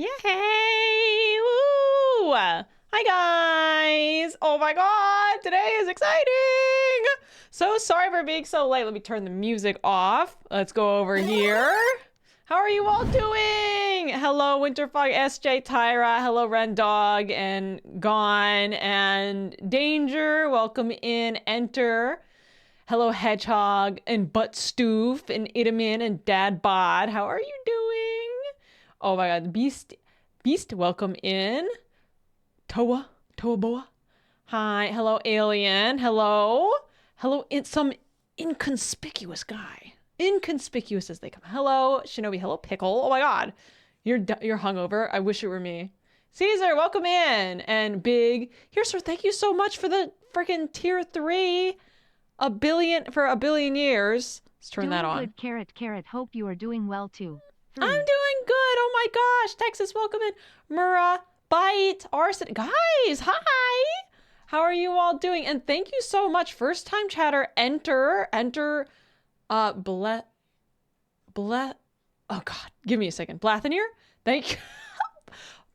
Yay! Woo! Hi guys! Oh my god, today is exciting! So sorry for being so late. Let me turn the music off. Let's go over here. How are you all doing? Hello, Winterfog, SJ, Tyra. Hello, Ren Dog and Gone and Danger. Welcome in. Enter. Hello, Hedgehog and Butt Stoof and Itamin and Dad Bod. How are you doing? Oh my god, Beast, welcome in. Toa Boa. Hi, hello, Alien. Hello, some inconspicuous guy. Inconspicuous as they come. Hello, Shinobi. Hello, Pickle. Oh my god, you're hungover. I wish it were me. Caesar, welcome in. And Big here, sir. Thank you so much for the freaking tier 3. A billion years. Let's turn that on. Doing good, Carrot. Hope you are doing well too. 3. I'm doing good. Oh my gosh. Texas, welcome in. Murrah, Bite, Arson. Guys, hi. How are you all doing? And thank you so much. First time chatter. Enter. Oh God. Give me a second. Blathanier. Thank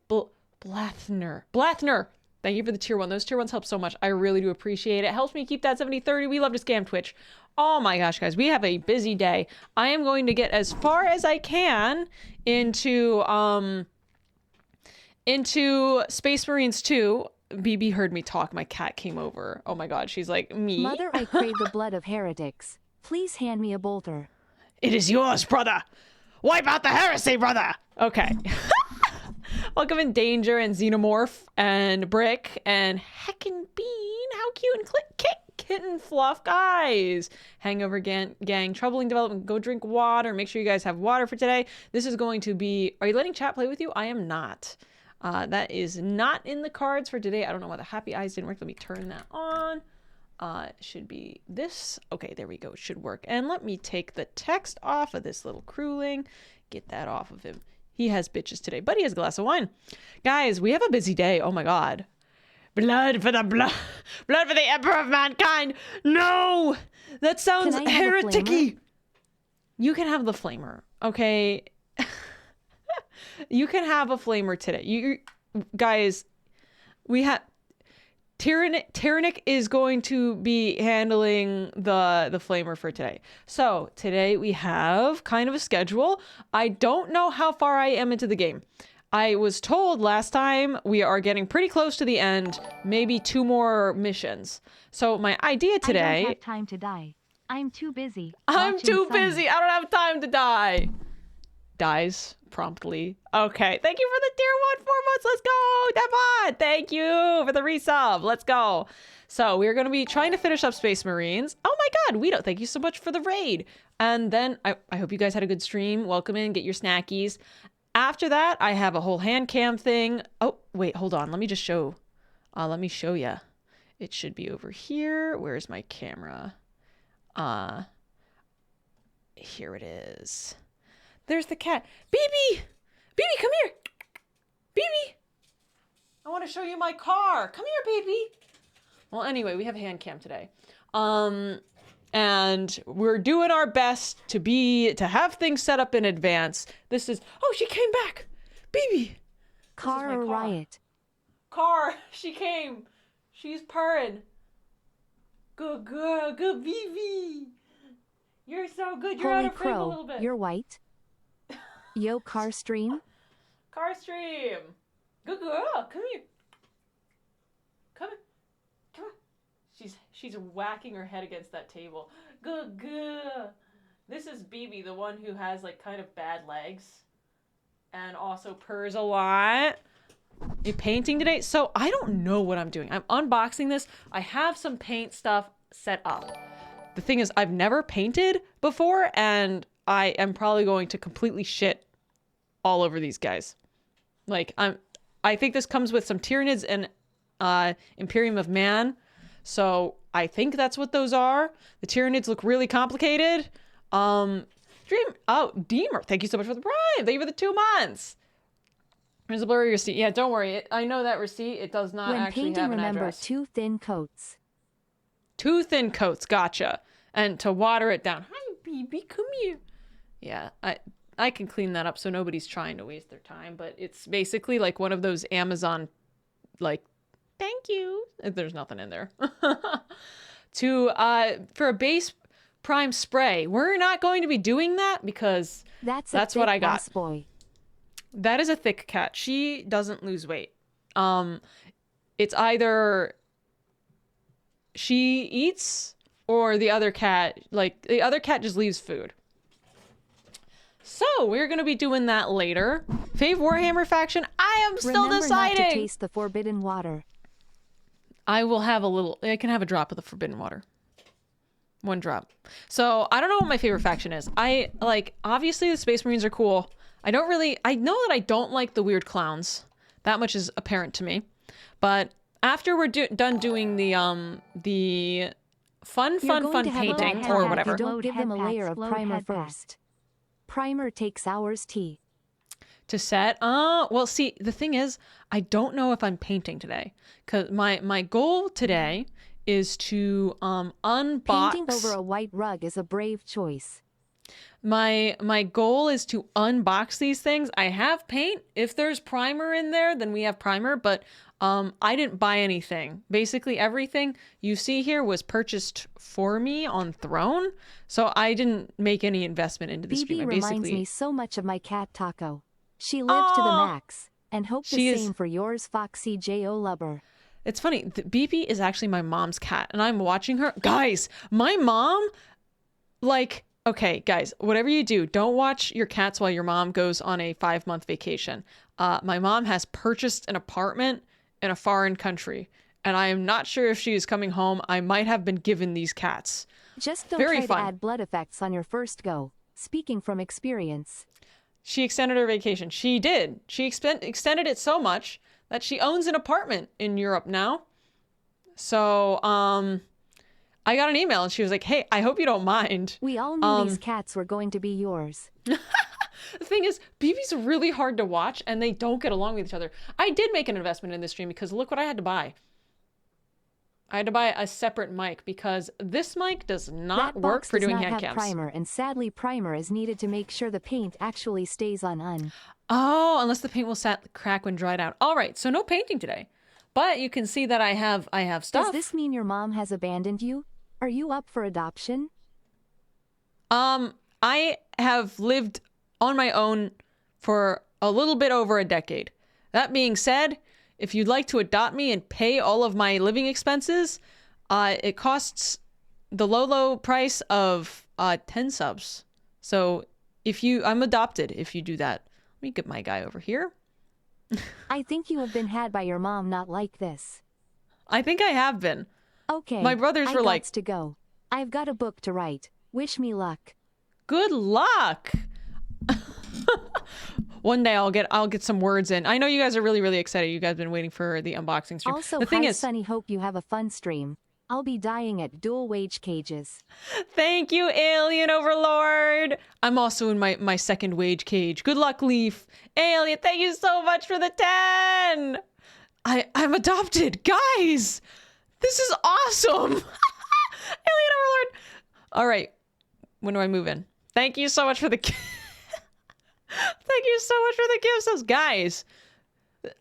you. Blathner. Thank you for the tier 1. Those tier 1s help so much. I really do appreciate it. It helps me keep that 70-30. We love to scam Twitch. Oh my gosh, guys. We have a busy day. I am going to get as far as I can into Space Marines 2. BB heard me talk. My cat came over. Oh my god. She's like, me? Mother, I crave the blood of heretics. Please hand me a bolter. It is yours, brother. Wipe out the heresy, brother. Okay. Welcome in Danger and Xenomorph and Brick and Heckin' Bean. How cute and kitten fluff, guys. Hangover gang, troubling development. Go drink water. Make sure you guys have water for today. This is going to be. Are you letting chat play with you? I am not. That is not in the cards for today. I don't know why the happy eyes didn't work. Let me turn that on. Should be this. Okay, there we go. It should work. And let me take the text off of this little crewling. Get that off of him. He has bitches today, but he has a glass of wine. Guys, we have a busy day. Oh my god. Blood for the emperor of mankind. No! That sounds hereticky. You can have the flamer, okay? You can have a flamer today. You guys, we have Tyrannic is going to be handling the flamer for today. So today we have kind of a schedule. I don't know how far I am into the game. I was told last time we are getting pretty close to the end, maybe 2 more missions. So my idea today... I don't have time to die. I'm too busy. I'm too busy. I don't have time to die. Dies promptly. Okay, thank you for the tier 1 4 months. Let's go, Devon. Thank you for the resub. Let's go. So we're going to be trying to finish up Space Marines. Oh my god, Weedo, thank you so much for the raid. And then I hope you guys had a good stream. Welcome in, get your snackies. After that, I have a whole hand cam thing. Oh, wait, hold on. Let me just show. Let me show you. It should be over here. Where's my camera? Here it is. There's the cat. BB! BB, come here! BB! I want to show you my car. Come here, baby! Well, anyway, we have a hand cam today. And we're doing our best to have things set up in advance. This is... Oh, she came back! BB! Car or riot? Car! She came! She's purring. Good girl. Good BB! You're so good. You're out of frame a little bit. You're white. Yo, car stream. Car stream. Good girl. Come here. Come on. She's whacking her head against that table. Good girl. This is BB, the one who has like kind of bad legs and also purrs a lot. You painting today? So I don't know what I'm doing. I'm unboxing this. I have some paint stuff set up. The thing is, I've never painted before, and I am probably going to completely shit all over these guys. Like, I think this comes with some Tyranids and Imperium of Man. So I think that's what those are. The Tyranids look really complicated. Deemer, thank you so much for the prime. Thank you for the 2 months. There's a blurry receipt. Yeah, don't worry. I know that receipt. It does not actually have an address. Remember 2 thin coats. 2 thin coats. Gotcha. And to water it down. Hi, baby. Come here. Yeah. I can clean that up so nobody's trying to waste their time, but it's basically like one of those Amazon, like, thank you. There's nothing in there. For a base prime spray. We're not going to be doing that because that's what I got. Boy. That is a thick cat. She doesn't lose weight. It's either she eats or the other cat, like the other cat just leaves food. So we're going to be doing that later. Fave Warhammer faction. I am still deciding. Not to taste the forbidden water. I can have a drop of the forbidden water. One drop. So I don't know what my favorite faction is. Obviously the Space Marines are cool. I know that I don't like the weird clowns. That much is apparent to me. But after we're done doing the fun painting or whatever. You don't give them a layer of primer first. Primer takes hours to set. Well, see, the thing is, I don't know if I'm painting today, because my goal today is to unbox. Painting over a white rug is a brave choice. My goal is to unbox these things. I have paint. If there's primer in there, then we have primer, but I didn't buy anything. Basically everything you see here was purchased for me on Throne, so I didn't make any investment into the stream. BB reminds me so much of my cat Taco. She lives to the max, and hope the same for yours, Foxy J.O. Lubber. It's funny, BB is actually my mom's cat, and I'm watching her. Guys, my mom, like... Okay, guys, whatever you do, don't watch your cats while your mom goes on a 5-month vacation. My mom has purchased an apartment in a foreign country, and I am not sure if she is coming home. I might have been given these cats. Just don't try to add blood effects on your first go. Speaking from experience. She extended her vacation. She did. She extended it so much that she owns an apartment in Europe now. So, I got an email and she was like, hey, I hope you don't mind. We all knew these cats were going to be yours. The thing is, BB's really hard to watch and they don't get along with each other. I did make an investment in this stream because look what I had to buy. I had to buy a separate mic because this mic does not work for doing hand cams. Primer, and sadly primer is needed to make sure the paint actually stays on. Oh, unless the paint will crack when dried out. All right, so no painting today. But you can see that I have stuff. Does this mean your mom has abandoned you? Are you up for adoption? I have lived on my own for a little bit over a decade. That being said, if you'd like to adopt me and pay all of my living expenses, it costs the low price of 10 subs. So I'm adopted if you do that. Let me get my guy over here. I think you have been had by your mom not like this. I think I have been. Okay. My brothers were like, to go. I've got a book to write. Wish me luck. Good luck. One day I'll get some words in. I know you guys are really, really excited. You guys have been waiting for the unboxing stream. Also, the thing is, Sunny, hope you have a fun stream. I'll be dying at dual wage cages. Thank you, Alien Overlord. I'm also in my second wage cage. Good luck, Leaf. Alien, thank you so much for the 10. I'm adopted. Guys, this is awesome. Alien Overlord. All right. When do I move in? Thank you so much for the Thank you so much for the gift subs. Guys,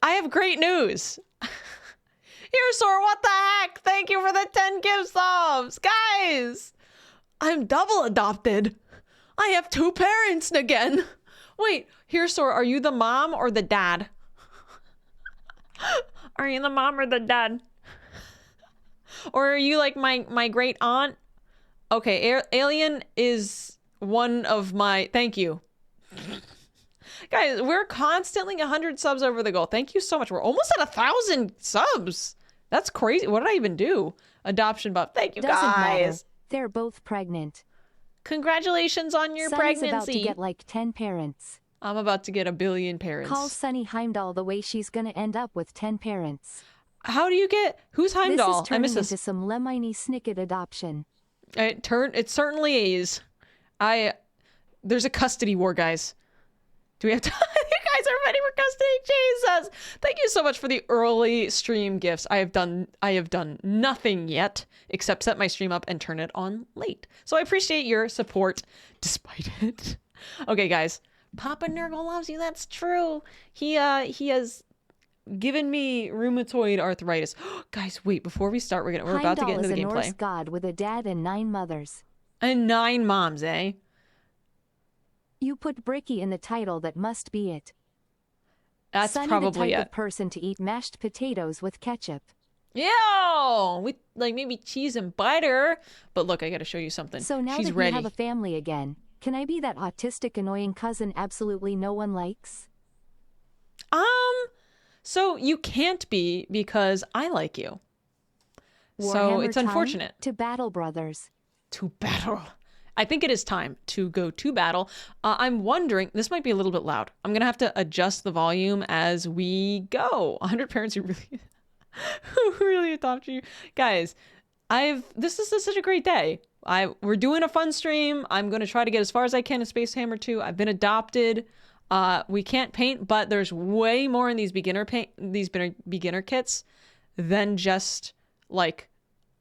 I have great news. Here, Sor, what the heck? Thank you for the 10 gift subs. Guys, I'm double adopted. I have 2 parents again. Wait, here, Sor, are you the mom or the dad? Are you the mom or the dad? Or are you like my great aunt? Okay, Alien is one of my... Thank you. Guys, we're constantly 100 subs over the goal. Thank you so much. We're almost at 1,000 subs. That's crazy. What did I even do? Adoption buff. Thank you, Doesn't guys. Matter. They're both pregnant. Congratulations on your pregnancy. About to get like 10 parents. I'm about to get 1 billion parents. Call Sunny Heimdall the way she's gonna end up with 10 parents. How do you get... Who's Heimdall? This is turning into some Lemony Snicket adoption. It certainly is. There's a custody war, guys. Do we have time? You guys are ready for custody? Jesus! Thank you so much for the early stream gifts. I have done nothing yet except set my stream up and turn it on late. So I appreciate your support despite it. Okay, guys. Papa Nurgle loves you. That's true. He has given me rheumatoid arthritis. Guys, wait, before we start, we're about to get into the gameplay. Heimdall is a Norse god with a dad and 9 mothers. And 9 moms, eh? You put Bricky in the title, that must be it. That's Sonny probably the type it. of person to eat mashed potatoes with ketchup. Yo! With like maybe cheese and butter. But look, I gotta show you something. So now She's that ready. we have a family again, can I be that autistic annoying cousin absolutely no one likes? So you can't be because I like you. So Warhammer it's time? unfortunate. To battle, brothers. To battle. I think it is time to go to battle. I'm wondering, this might be a little bit loud. I'm gonna have to adjust the volume as we go. 100 parents who really, who really adopt you. Guys, this is such a great day. We're doing a fun stream. I'm gonna try to get as far as I can in Space Hammer 2. I've been adopted. We can't paint, but there's way more in these beginner kits than just like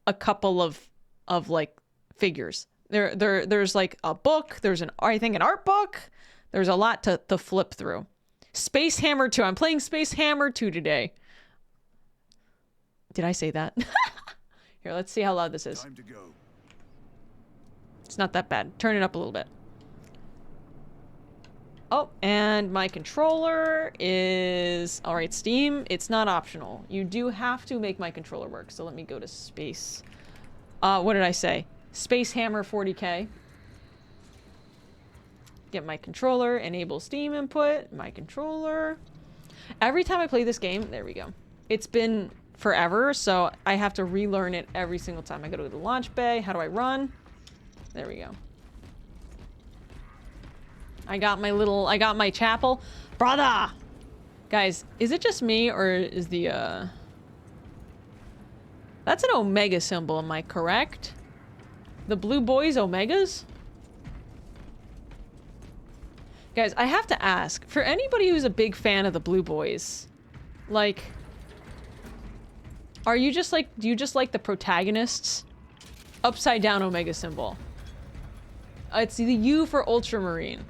a couple of like figures. There's like a book. There's I think an art book. There's a lot to flip through. Space Hammer 2. I'm playing Space Hammer 2 today. Did I say that? Here, let's see how loud this is. Time to go. It's not that bad. Turn it up a little bit. Oh, and my controller is... All right, Steam, it's not optional. You do have to make my controller work. So let me go to Space... what did I say? Space Hammer 40K. Get my controller, enable Steam input, my controller. Every time I play this game, there we go. It's been forever, so I have to relearn it every single time. I go to the launch bay. How do I run? There we go. I got my chapel. Brother! Guys, is it just me or is the, That's an Omega symbol, am I correct? The blue boys Omegas? Guys, I have to ask, for anybody who's a big fan of the blue boys, like, do you just like the protagonists? Upside down Omega symbol. It's the U for Ultramarine.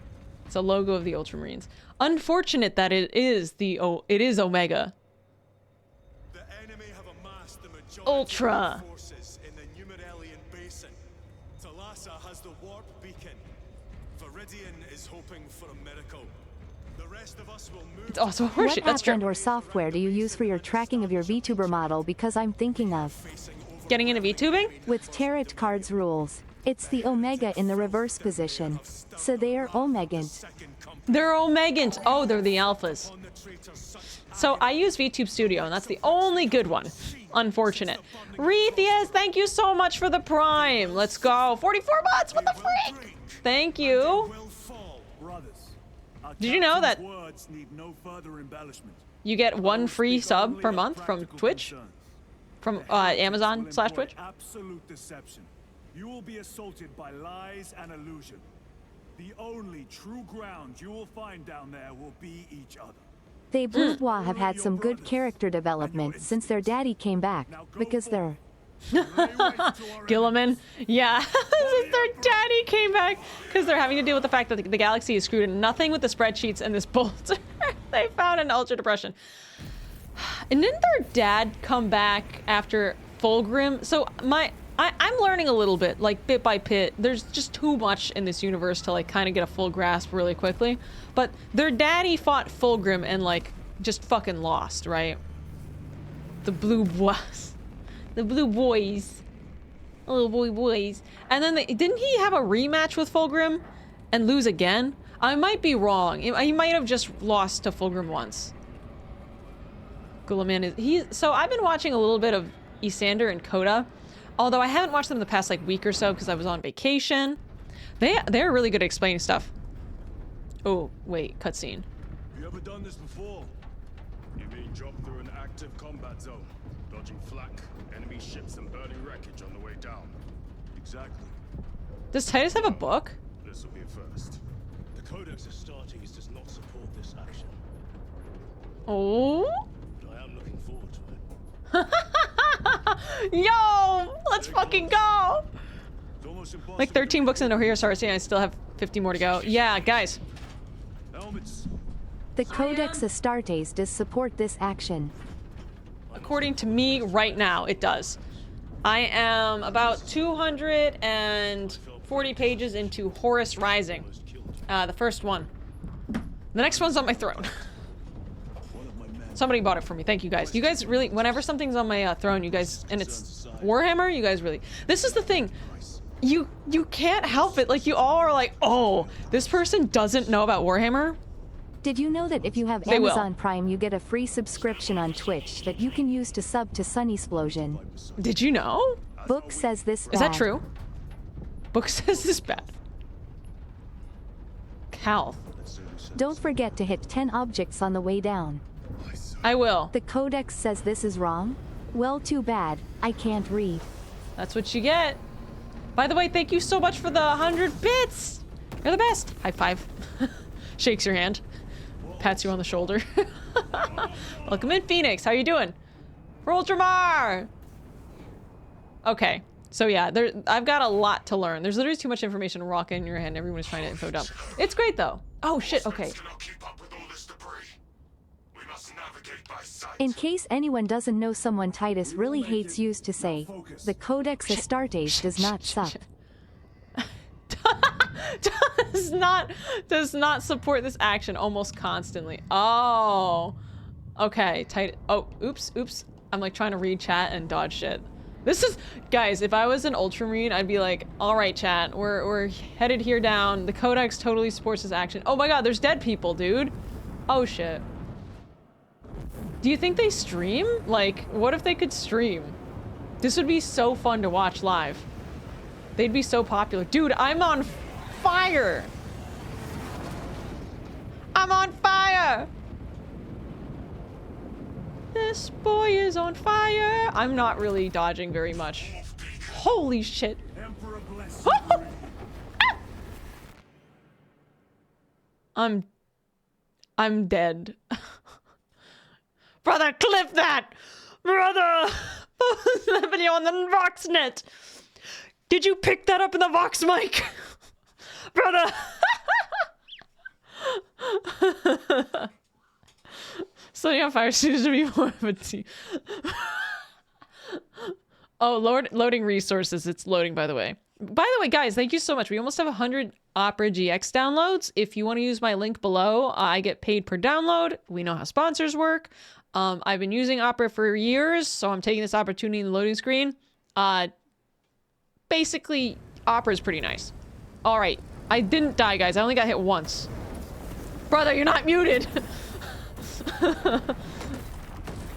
It's a logo of the Ultramarines. Unfortunate that it is Omega. The enemy have amassed the majority Ultra. of forces in the Numeralian basin. Talassa has the warp beacon. Viridian is hoping for a miracle. The rest of us will move. It's also a What horseshit. That's app true. and/or software do you use for your tracking of your VTuber model? Because I'm thinking of Getting into VTubing? with tarot cards rules. It's the Omega in the reverse position. So they are Omegant. They're Omegans. Oh, they're the alphas. So I use VTube Studio, and that's the only good one. Unfortunate. Reethias, thank you so much for the Prime. Let's go. 44 months. What the freak? Thank you. Did you know that you get 1 free sub per month from Twitch? From Amazon/Twitch? Absolute deception. You will be assaulted by lies and illusion. The only true ground you will find down there will be each other. They bourgeois have had some good character development since their daddy came back, because they're... Gilliman. Yeah. Since their daddy came back. Because they're having to deal with the fact that the galaxy is screwed and nothing with the spreadsheets and this bolt. They found an Ultra Depression. And didn't their dad come back after Fulgrim? So I'm learning a little bit, like bit by bit. There's just too much in this universe to like kind of get a full grasp really quickly. But their daddy fought Fulgrim and like just fucking lost, right? The blue boys. The blue boys. Little boys. And then didn't he have a rematch with Fulgrim and lose again? I might be wrong. He might have just lost to Fulgrim once. Gulaman is so I've been watching a little bit of Isander and Coda. Although I haven't watched them the past like week or so because I was on vacation. They're really good at explaining stuff. Oh, wait, cutscene. You ever done this before? You mean drop through an active combat zone, dodging flak, enemy ships and burning wreckage on the way down? Exactly. Does Titus have a book? This will be a first. The Codex Astartes does not support this action, Oh. but I am looking forward to it. Yo, let's fucking go. It's almost impossible. Like 13 books into Heroes Hearts, and I still have 50 more to go. Yeah, guys. moments. The Codex Astartes does support this action. According to me, right now, it does. I am about 240 pages into Horus Rising. The first one. The next one's on my throne. Somebody bought it for me. Thank you guys. You guys really, whenever something's on my throne, you guys, and it's Warhammer, you guys really, this is the thing. You can't help it. Like, you all are like, oh, this person doesn't know about Warhammer. Did you know that if you have They will. Amazon Prime, you get a free subscription on Twitch that you can use to sub to Sunnysplosion? Did you know? Book says this bad. Is that true? Book says this bad. Cal. Don't forget to hit 10 objects on the way down. I will. The Codex says this is wrong? Well, too bad. I can't read. That's what you get. By the way, thank you so much for the 100 bits. You're the best. High five. Shakes your hand. Pats you on the shoulder. Welcome in, Phoenix. How you doing? For Ultramar! Okay. So yeah, I've got a lot to learn. There's literally too much information to rock in your hand. Everyone's trying to info dump. It's great though. Oh shit, okay. In case anyone doesn't know, someone Titus really hates used to say, the Codex Astartes does not suck. does not support this action almost constantly. Oh. Okay, oh, oops. I'm like trying to read chat and dodge shit. This is, guys, if I was an Ultramarine, I'd be like, all right, chat, we're headed here down. The Codex totally supports this action. Oh my god, there's dead people, dude. Oh shit. Do you think they stream? Like, what if they could stream? This would be so fun to watch live. They'd be so popular. Dude, I'm on fire! I'm on fire! This boy is on fire! I'm not really dodging very much. Holy shit. I'm dead. Brother, clip that! Brother! Post that video on the Voxnet! Did you pick that up in the Vox mic? Brother! Sunny on fire seems to be more of a team. Oh, loading resources. It's loading, by the way. By the way, guys, thank you so much. We almost have 100 Opera GX downloads. If you want to use my link below, I get paid per download. We know how sponsors work. I've been using Opera for years, so I'm taking this opportunity in the loading screen. Basically, Opera is pretty nice. All right, I didn't die, guys. I only got hit once. Brother, you're not muted.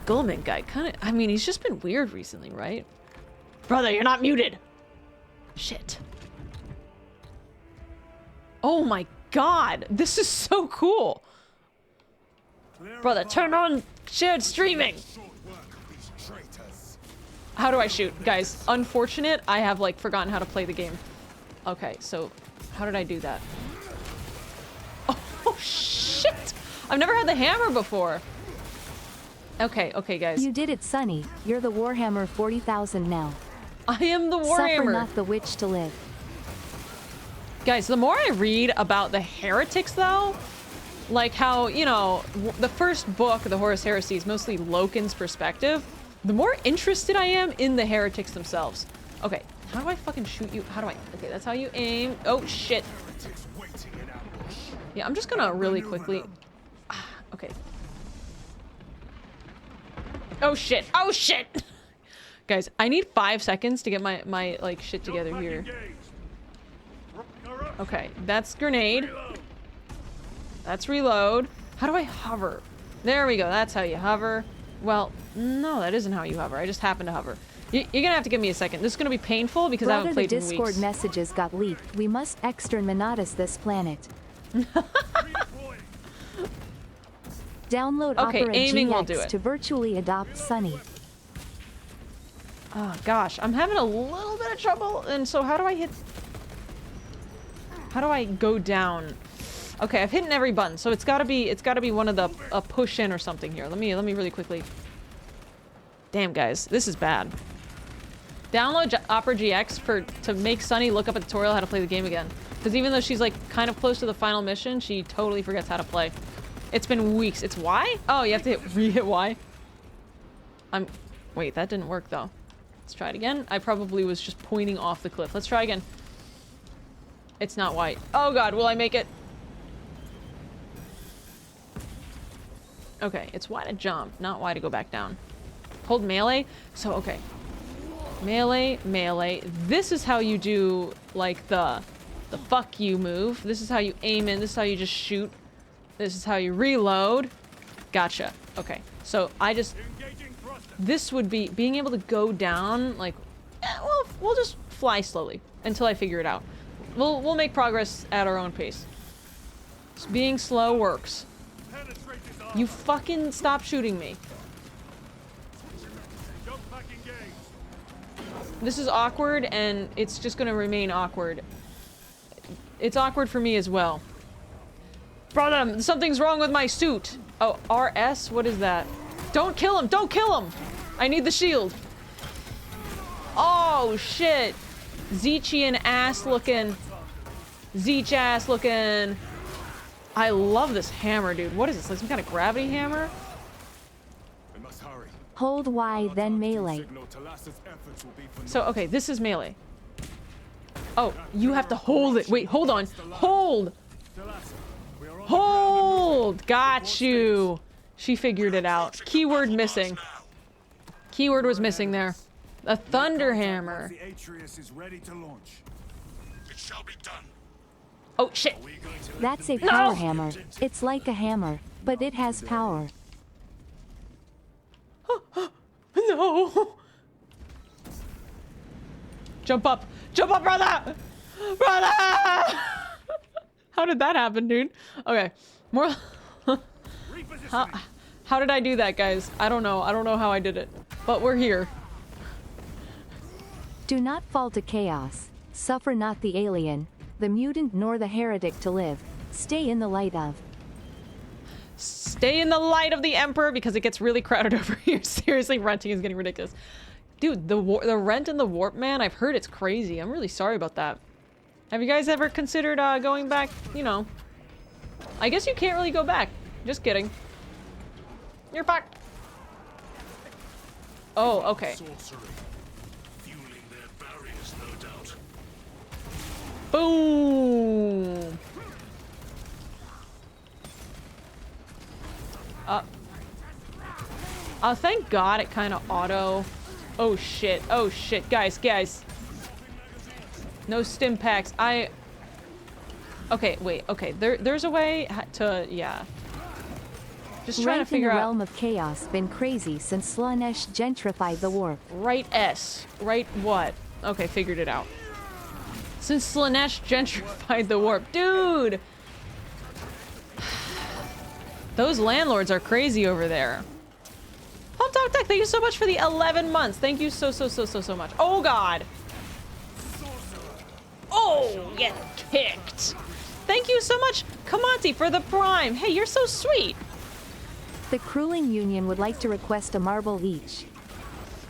Goldman guy, kind of. I mean, he's just been weird recently, right? Brother, you're not muted. Shit. Oh my god, this is so cool. Brother, turn on shared streaming. How do I shoot? Guys, unfortunate, I have like forgotten how to play the game. Okay, so how did I do that? Oh shit! I've never had the hammer before. Okay, guys. You did it, Sunny. You're the Warhammer 40,000 now. I am the Suffer Warhammer. not the witch to live. Guys, the more I read about the heretics, though, like how, you know, the first book, the Horus Heresy, is mostly Loken's perspective, the more interested I am in the heretics themselves. Okay, how do I fucking shoot you? How do I? Okay, that's how you aim. Oh, shit. Yeah, I'm just gonna really quickly... Okay. Oh, shit. Oh, shit! Guys, I need 5 seconds to get my like, shit together here. Okay, that's grenade. That's reload. How do I hover? There we go. That's how you hover. Well, no, that isn't how you hover. I just happen to hover. You're gonna have to give me a second. This is gonna be painful because I haven't played in weeks. The Discord messages got leaked. We must exterminatus this planet. Download Okay, Opera aiming will GX do it. to virtually adopt Sunny. Oh gosh, I'm having a little bit of trouble. And so how do I hit? How do I go down? Okay, I've hit every button, so it's gotta be one of the push in or something here. Let me really quickly. Damn guys, this is bad. Download Opera GX to make Sunny look up a tutorial how to play the game again. Because even though she's like kind of close to the final mission, she totally forgets how to play. It's been weeks. It's Y? Oh, you have to re-hit Y. Wait, that didn't work though. Let's try it again. I probably was just pointing off the cliff. Let's try again. It's not white. Oh god, will I make it? Okay, it's Y to jump, not Y to go back down. Hold melee. So, okay. Melee, melee. This is how you do, like, the fuck you move. This is how you aim in. This is how you just shoot. This is how you reload. Gotcha. Okay. So, this would be being able to go down, like, well, we'll just fly slowly until I figure it out. We'll make progress at our own pace. So being slow works. You fucking stop shooting me. This is awkward, and it's just gonna remain awkward. It's awkward for me as well. Brother, something's wrong with my suit. Oh, RS? What is that? Don't kill him! Don't kill him! I need the shield. Oh, shit. Zeechian ass looking. Zeech ass looking. I love this hammer, dude. What is this? Like some kind of gravity hammer? We must hurry. Hold Y, then melee. So, okay, this is melee. Oh, you have to hold it. Wait, hold on. Hold! Hold! Got you! She figured it out. Keyword missing. Keyword was missing there. A thunder hammer. The Atreus is ready to launch. It shall be done. Oh, shit. That's a power hammer. It's like a hammer, but it has power. No! Jump up! Jump up, brother! Brother! How did that happen, dude? Okay. More... How did I do that, guys? I don't know. I don't know how I did it. But we're here. Do not fall to chaos. Suffer not the alien, the mutant nor the heretic to live. Stay in the light of. Stay in the light of the Emperor because it gets really crowded over here. Seriously, renting is getting ridiculous. Dude, the rent in the Warp, man, I've heard it's crazy. I'm really sorry about that. Have you guys ever considered going back? You know. I guess you can't really go back. Just kidding. You're fucked. Oh, okay. Boom! Thank God it kind of auto. Oh shit, guys. No stim packs. Okay, wait, okay, there's a way to, yeah. Just trying to figure out. Right in the realm of chaos been crazy since Slanesh gentrified the warp. Right S. Right what? Okay, figured it out. Since Slanesh gentrified the warp. Dude! Those landlords are crazy over there. Pump Talk Tech, thank you so much for the 11 months. Thank you so much. Oh god! Oh, get kicked! Thank you so much, Kamanti, for the prime. Hey, you're so sweet. The Crewling Union would like to request a marble each.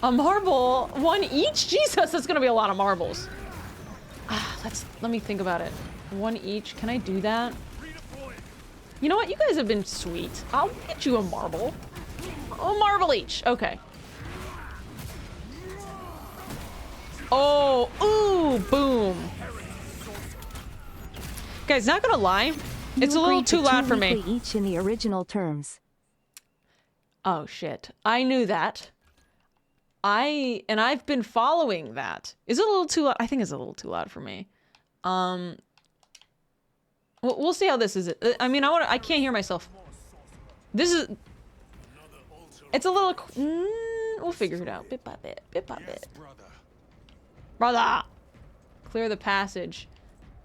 A marble? One each? Jesus, that's gonna be a lot of marbles. Let me think about it. One each, can I do that? You know what, you guys have been sweet. I'll get you a marble. A marble each, okay. Oh, ooh, boom. Guys, not gonna lie, it's a little too loud for me. Each in the original terms. Oh shit, I knew that. I've been following that. Is it a little too loud? I think it's a little too loud for me. We'll see how this is. I mean, I can't hear myself. This is... It's a little... we'll figure it out. Bit by bit. Bit by bit. Brother! Clear the passage.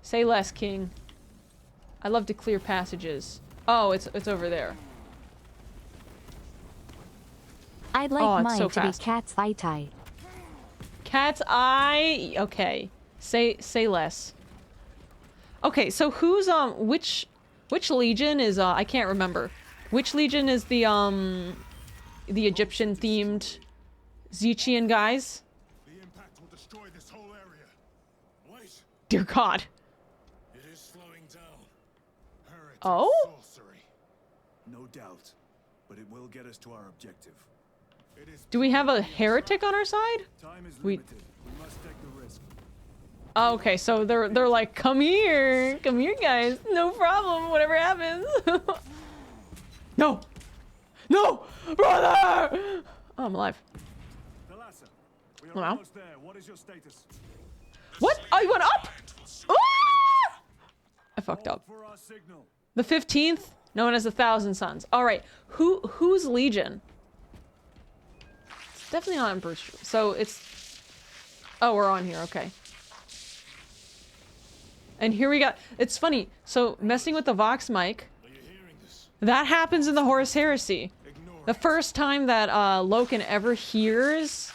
Say less, King. I love to clear passages. Oh, it's over there. I'd like mine so to be Cat's Eye Tie. Cat's Eye? Okay. Say less. Okay, so who's, which legion is, I can't remember. Which legion is the Egyptian-themed Zeechian guys? The impact will destroy this whole area. Wait. Dear God. It Oh? Sorcery. No doubt, but it will get us to our objective. It is Do we have a heretic on our side? time is We- limited. We must take the risk. Oh, okay, so they're like, come here, guys, no problem, whatever happens. No, no, brother! Oh, I'm alive. Thalassa, we are Wow. almost there. What is your status? What? Oh, you went up? Ah! I fucked up. For our signal. The 15th, known as the Thousand Sons. All right, who's Legion? It's definitely not Emperor's Troop. So it's. Oh, we're on here. Okay. And here we got. It's funny. So messing with the Vox mic. That happens in the Horus Heresy. The first time that Loken ever hears.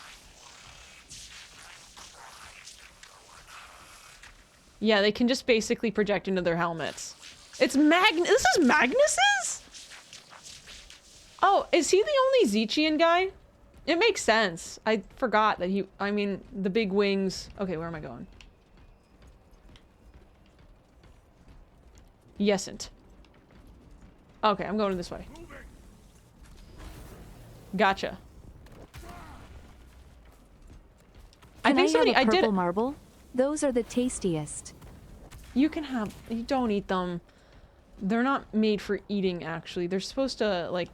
Yeah, they can just basically project into their helmets. It's This is Magnus's? Oh, is he the only Zechian guy? It makes sense. I forgot that he... I mean, the big wings... Okay, where am I going? Yesn't. Okay, I'm going this way. Gotcha. I think somebody... have a I purple did... marble? Those are the tastiest. You can have... You don't eat them. They're not made for eating, actually. They're supposed to, like...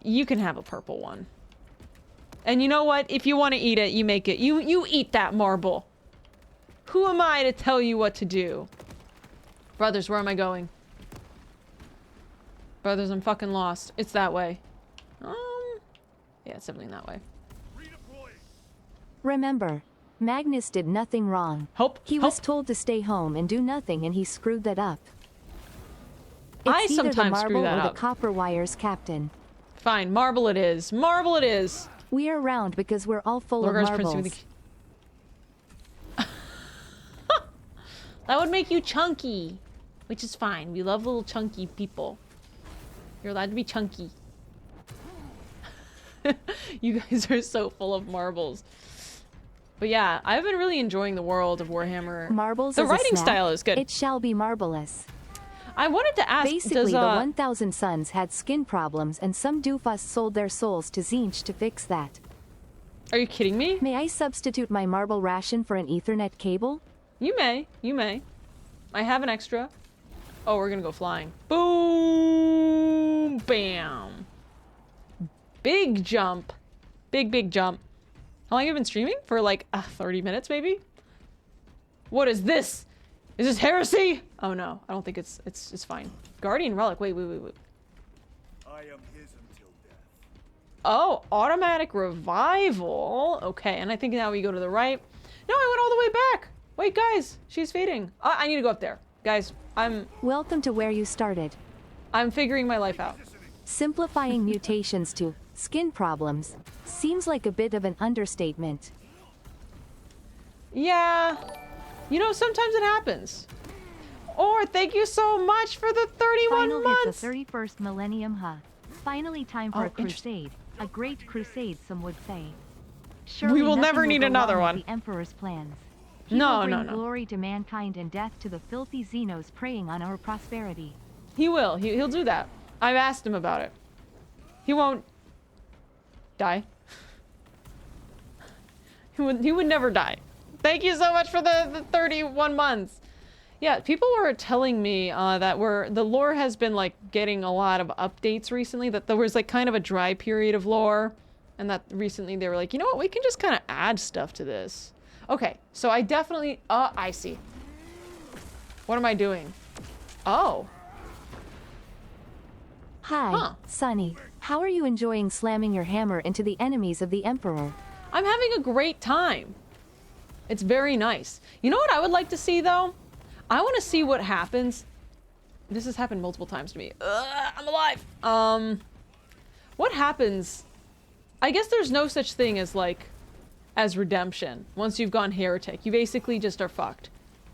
You can have a purple one. And you know what? If you want to eat it, you make it. You eat that marble. Who am I to tell you what to do? Brothers, where am I going? Brothers, I'm fucking lost. It's that way. Yeah, it's definitely that way. Remember, Magnus did nothing wrong. Hope. He was told to stay home and do nothing, and he screwed that up. It's I either sometimes the screw marble that or up. the copper wires, Captain. Fine, marble it is. Marble it is. We are round because we're all full Lorgar's of Prince marbles. with the... That would make you chunky. Which is fine. We love little chunky people. You're allowed to be chunky. You guys are so full of marbles. But yeah, I've been really enjoying the world of Warhammer. Marbles The is a writing snack. style is good. It shall be marvelous. I wanted to ask, Basically, does, the 1000 Sons had skin problems, and some doofus sold their souls to Zinch to fix that. Are you kidding me? May I substitute my marble ration for an Ethernet cable? You may. You may. I have an extra. Oh, we're gonna go flying. Boom! Bam! Big jump. Big jump. How long have you been streaming? For like 30 minutes, maybe? What is this? Is this heresy? Oh no, I don't think it's fine. Guardian Relic. Wait. I am his until death. Oh, automatic revival. Okay, and I think now we go to the right. No, I went all the way back. Wait, guys, she's fading. I need to go up there. Guys, Welcome to where you started. I'm figuring my life out. Simplifying mutations to skin problems seems like a bit of an understatement. Yeah. You know, sometimes it happens. Or thank you so much for the 31 Final hit months. the 31st millennium, huh? Finally time for Oh, a crusade. A great crusade, some would say. We will nothing never need go another wrong one. with the Emperor's plans. He No, will no, bring no. glory to mankind and death to the filthy Xenos preying on our prosperity. He will. He'll do that. I've asked him about it. He won't die. He would never die. Thank you so much for the 31 months. Yeah, people were telling me that the lore has been like getting a lot of updates recently, that there was like kind of a dry period of lore, and that recently they were like, you know what, we can just kind of add stuff to this. Okay, so I definitely, I see. What am I doing? Oh. Hi, Huh. Sonny. How are you enjoying slamming your hammer into the enemies of the Emperor? I'm having a great time. It's very nice. You know what I would like to see, though? I want to see what happens. This has happened multiple times to me. I'm alive. What happens? I guess there's no such thing as, like, as redemption. Once you've gone heretic, you basically just are fucked.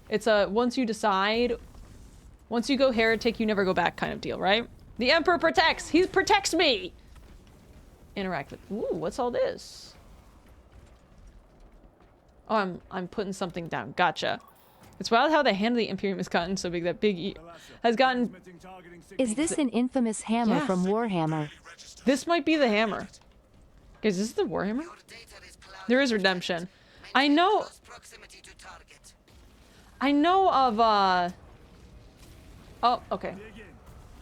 It's once you decide, once you go heretic, you never go back kind of deal, right? The Emperor protects. He protects me. Interact with. Ooh, what's all this? Oh, I'm putting something down. Gotcha. It's wild how the hand of the Imperium has gotten so big that has gotten... Is this an infamous hammer Yeah. from Warhammer? This might be the hammer. Guys, is this the Warhammer? There is redemption. I know of, Oh, okay.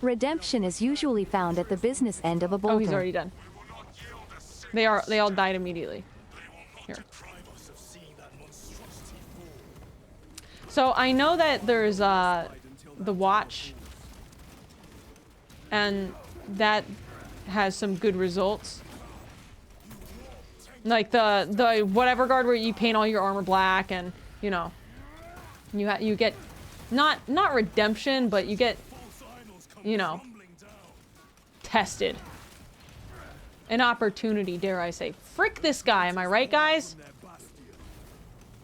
Redemption is usually found at the business end of a bolter. Oh, he's already done. They all died immediately. Here. So I know that there's the watch, and that has some good results. Like the whatever guard where you paint all your armor black, and you know, you get not redemption, but you get, you know, tested. An opportunity, dare I say. Frick this guy, am I right, guys?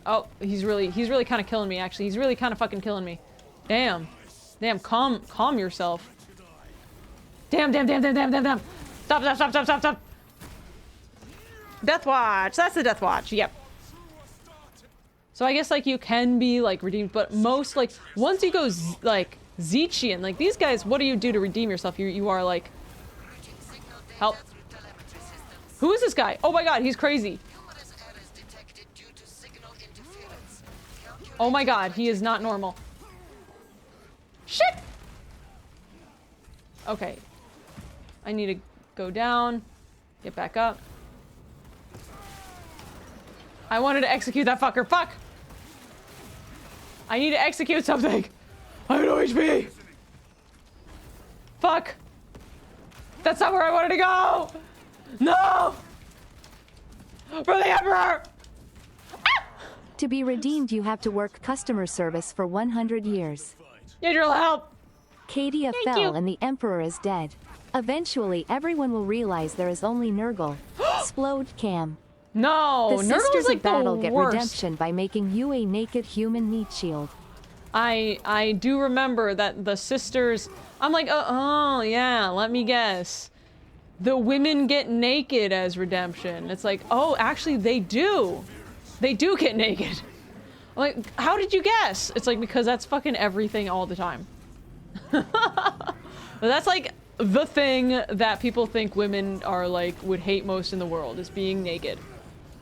Oh, he's really kind of killing me, actually. He's really kind of fucking killing me. Damn. Damn, calm yourself. Damn. Stop. Death Watch. That's the Death Watch. Yep. So I guess, like, you can be, like, redeemed, but most, like, once you go, like, Zechian, like, these guys, what do you do to redeem yourself? You are, like... Help. Who is this guy? Oh my god, he's crazy. Oh my god, he is not normal. Shit! Okay. I need to go down. Get back up. I wanted to execute that fucker. Fuck! I need to execute something. I have no HP. Fuck. That's not where I wanted to go. No! For the Emperor! To be redeemed, you have to work customer service for 100 years. Need your help. Cadia Thank fell you. and the Emperor is dead. Eventually, everyone will realize there is only Nurgle. Splode Cam. No, The Nurgle's Sisters like of Battle the get worst. redemption by making you a naked human meat shield. I do remember that the sisters. I'm like, oh yeah. Let me guess. The women get naked as redemption. It's like, oh, actually, they do. They do get naked. I'm like, how did you guess? It's like, because that's fucking everything all the time. But that's like the thing that people think women are like, would hate most in the world, is being naked.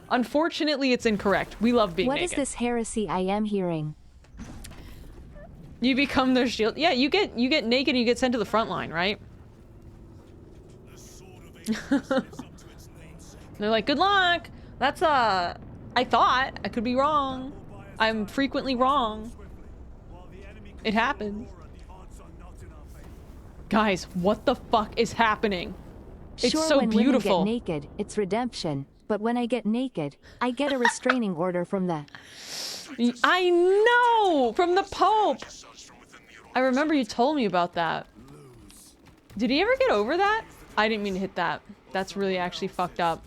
Unfortunately, it's incorrect. We love being naked. What is this heresy I am hearing? You become their shield. Yeah, you get naked and you get sent to the front line, right? They're like, good luck. That's I thought. I could be wrong. I'm frequently wrong. It happens. Guys, what the fuck is happening? It's Sure, so when beautiful. women get naked, it's redemption. But when I get naked, I get a restraining order from the... I know! From the Pope! I remember you told me about that. Did he ever get over that? I didn't mean to hit that. That's really actually fucked up.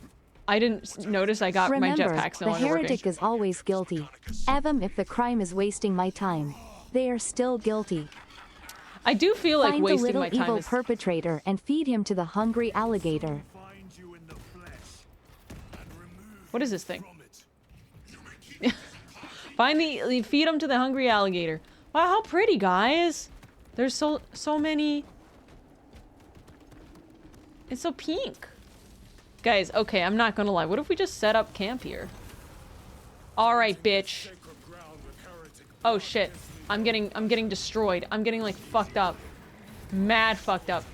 I didn't notice I got Remember, my jetpacks no the longer heretic working. is always guilty. Even if the crime is wasting my time, they are still guilty. I do feel like Find the wasting little my time evil is... perpetrator and feed him to the hungry alligator. What is this thing? Feed them to the hungry alligator. Wow, how pretty, guys. There's so many. It's so pink. Guys, okay, I'm not gonna lie. What if we just set up camp here? All right, bitch. Oh shit. I'm getting destroyed. I'm getting like fucked up. Mad fucked up.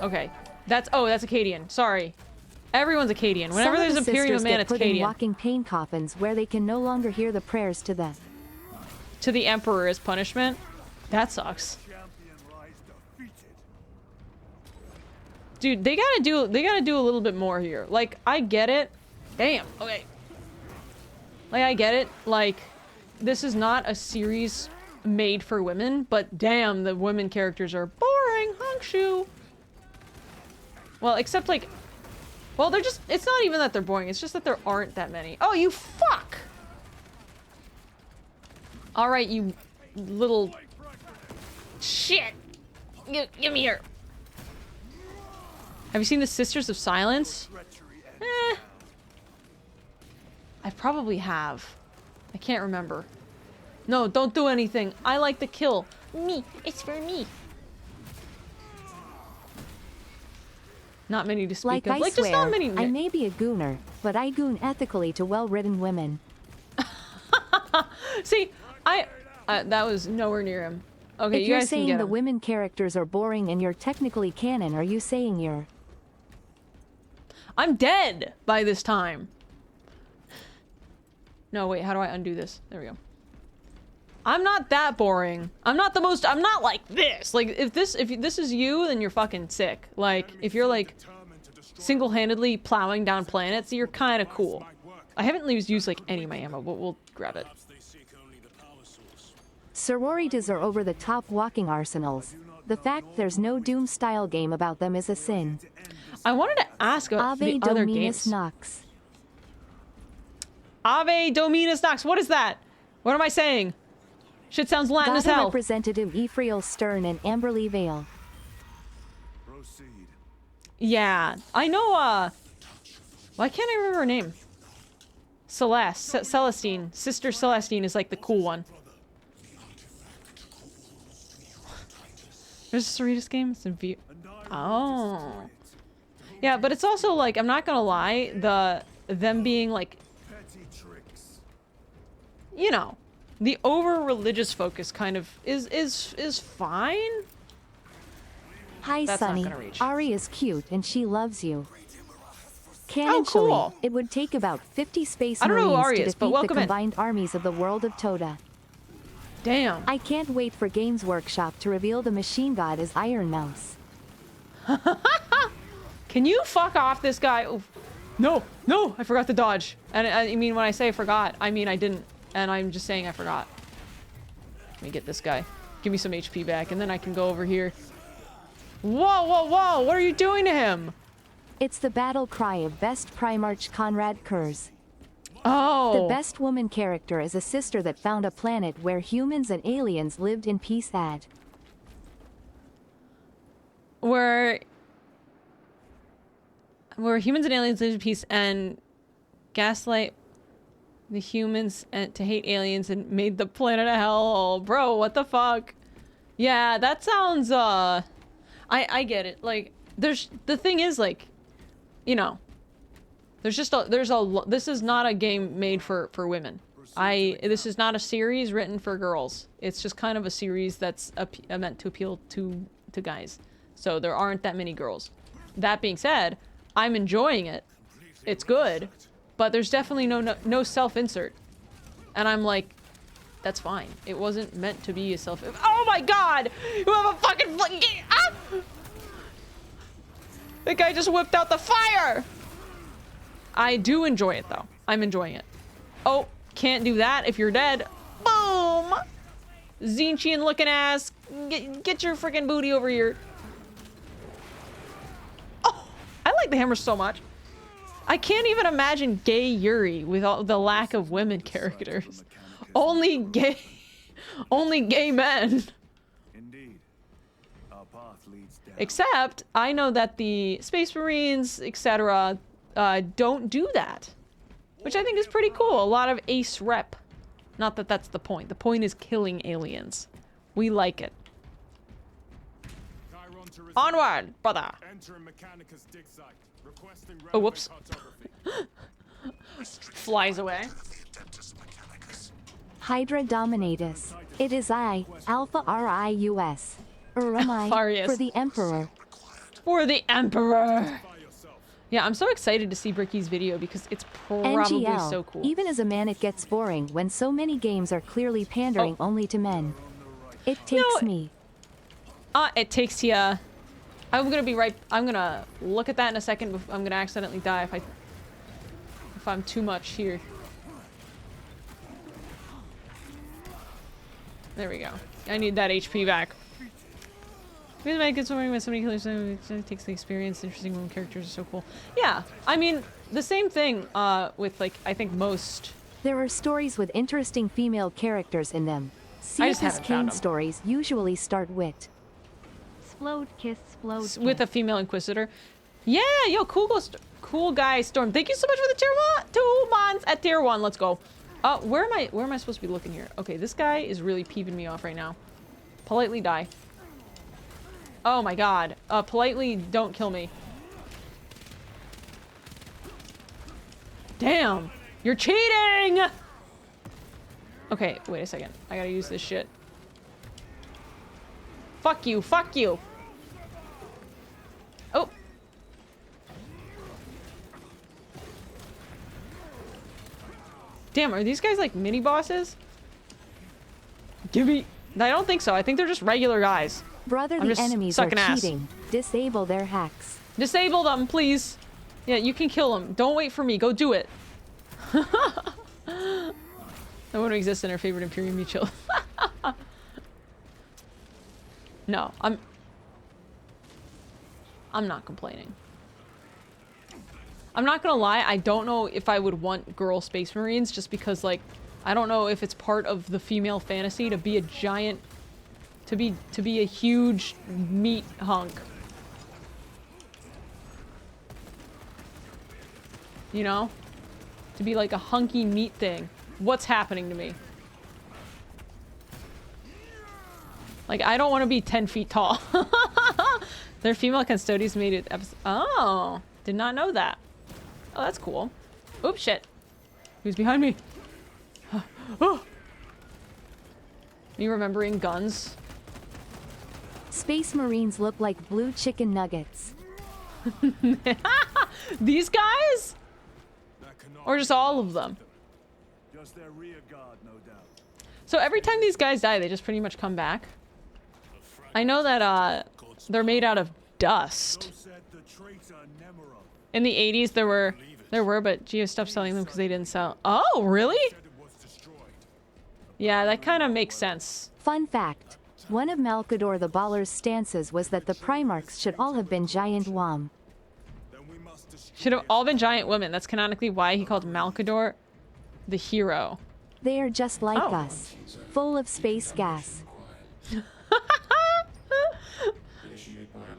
Okay. That's Acadian. Sorry. Everyone's Acadian. Whenever Some there's of a the period of sisters man, get it's put in Acadian. walking pain coffins where they can no longer hear the prayers to the... To the Emperor as punishment. That sucks. Dude, they gotta do a little bit more here. Like, I get it. Damn. Okay. Like, I get it. Like, this is not a series made for women, but damn, the women characters are boring. Honkshoe. Well, except like, well, they're just, it's not even that they're boring. It's just that there aren't that many. Oh, you fuck. All right, you little shit. Give me here. Have you seen the Sisters of Silence? I probably have. I can't remember. No, don't do anything. I like to kill. Me. It's for me. Not many to speak Like of. I Like, swear, just not many. I may be a gooner, but I goon ethically to well-written women. See, that was nowhere near him. Okay, If you you're guys can saying get the him. women characters are boring and you're technically canon, are you saying you're... I'm dead by this time. No, wait, how do I undo this? There we go. I'm not that boring. I'm not like this. Like, if this is you, then you're fucking sick. Like, if you're like single-handedly plowing down planets, you're kind of cool. I haven't used like any of my ammo, but we'll grab it. Sororities are over-the-top walking arsenals. The fact there's no Doom-style game about them is a sin. I wanted to ask about Ave the other Dominus games. Nox. Ave Dominus Nox. What is that? What am I saying? Shit sounds Latin as Gada hell. Representative Ephrael Stern and Amberley Vale. Proceed. Yeah, I know, why can't I remember her name? Celestine. Sister Celestine is like the cool one. There's a Cerritos game? It's in view. Oh. Yeah, but it's also like, I'm not gonna lie, them being like, Petty tricks. you know, the over-religious focus kind of is fine. Hi, That's not Sunny. gonna reach. Ari is cute and she loves you. Canonically, Oh, cool. it would take about 50 Space I don't know who Marines Ari to is, but defeat the welcome in. combined armies of the world of Toda. Damn. I can't wait for Games Workshop to reveal the machine god as Iron Mouse. Can you fuck off this guy? Oh, no, I forgot to dodge. And I mean, when I say I forgot, I mean I didn't. And I'm just saying I forgot. Let me get this guy. Give me some HP back, and then I can go over here. Whoa, what are you doing to him? It's the battle cry of best Primarch Conrad Kurz. Oh. The best woman character is a sister that found a planet where humans and aliens lived in peace. Where humans and aliens live in peace and gaslight the humans and to hate aliens and made the planet a hellhole. Bro, what the fuck? Yeah, that sounds, I get it. Like, the thing is, like, you know, this is not a game made for women. This is not a series written for girls. It's just kind of a series that's meant to appeal to guys. So there aren't that many girls. That being said, I'm enjoying it. It's good, but there's definitely no self-insert. And I'm like, that's fine. It wasn't meant to be a self. Oh my god! You have a fucking ah! The guy just whipped out the fire! I do enjoy it though. I'm enjoying it. Oh, can't do that if you're dead. Boom! Zinchian looking ass. Get your freaking booty over here. Oh, I like the hammer so much. I can't even imagine gay Yuri with all the lack of women characters. Only gay men. Indeed. Our path leads down. Except, I know that the Space Marines, etc., don't do that. Which I think is pretty cool. A lot of ace rep. Not that that's the point. The point is killing aliens. We like it. Onward, brother! Oh, whoops. Flies away. Hydra Dominatus. It is I, Alpha Rius. Uramai, Farius. for the Emperor. For the Emperor! Yeah, I'm so excited to see Bricky's video because it's probably NGL. so cool. Even as a man it gets boring when so many games are clearly pandering only to men. It takes me. It takes ya. I'm gonna look at that in a second. I'm gonna accidentally die if I'm too much here. There we go. I need that HP back. Because my good story with so many killers, it takes the experience. Interesting women characters are so cool. Yeah, I mean, the same thing with, like, I think most... There are stories with interesting female characters in them. I just Cephas haven't found Kane them. stories usually start with Splode kiss, splode With a female Inquisitor. Yeah, yo, cool guy Storm. Thank you so much for the tier 1, 2 months at tier 1. Let's go. Oh, where am I supposed to be looking here? Okay, this guy is really peeping me off right now. Politely die. Oh my god. Politely don't kill me. Damn! You're cheating! Okay, wait a second. I gotta use this shit. Fuck you, fuck you! Oh! Damn, are these guys like mini bosses? Give me... I don't think so. I think they're just regular guys. Brother, I'm the just enemies are sucking ass. cheating. Disable their hacks. Disable them, please. Yeah, you can kill them. Don't wait for me. Go do it. That wouldn't exist in our favorite Imperium Mutual. No, I'm not complaining. I'm not gonna lie, I don't know if I would want girl Space Marines just because, like, I don't know if it's part of the female fantasy to be a giant, to be a huge meat hunk. You know? To be like a hunky meat thing. What's happening to me? Like, I don't want to be 10 feet tall. Their female custodians made it. Oh, did not know that. Oh, that's cool. Oops, shit. Who's behind me? Oh. Me remembering guns. Space Marines look like blue chicken nuggets. These guys? Or just all of them? Just their rear guard, no doubt. So every time these guys die, they just pretty much come back. I know that they're made out of dust. In the 80s there were, but Geo stopped selling them because they didn't sell. Oh, really? Yeah, that kind of makes sense. Fun fact. One of Malkador the Baller's stances was that the Primarchs should all have been giant Wom. Should have all been giant women. That's canonically why he called Malkador the hero. They are just like Oh. us. Full of space gas.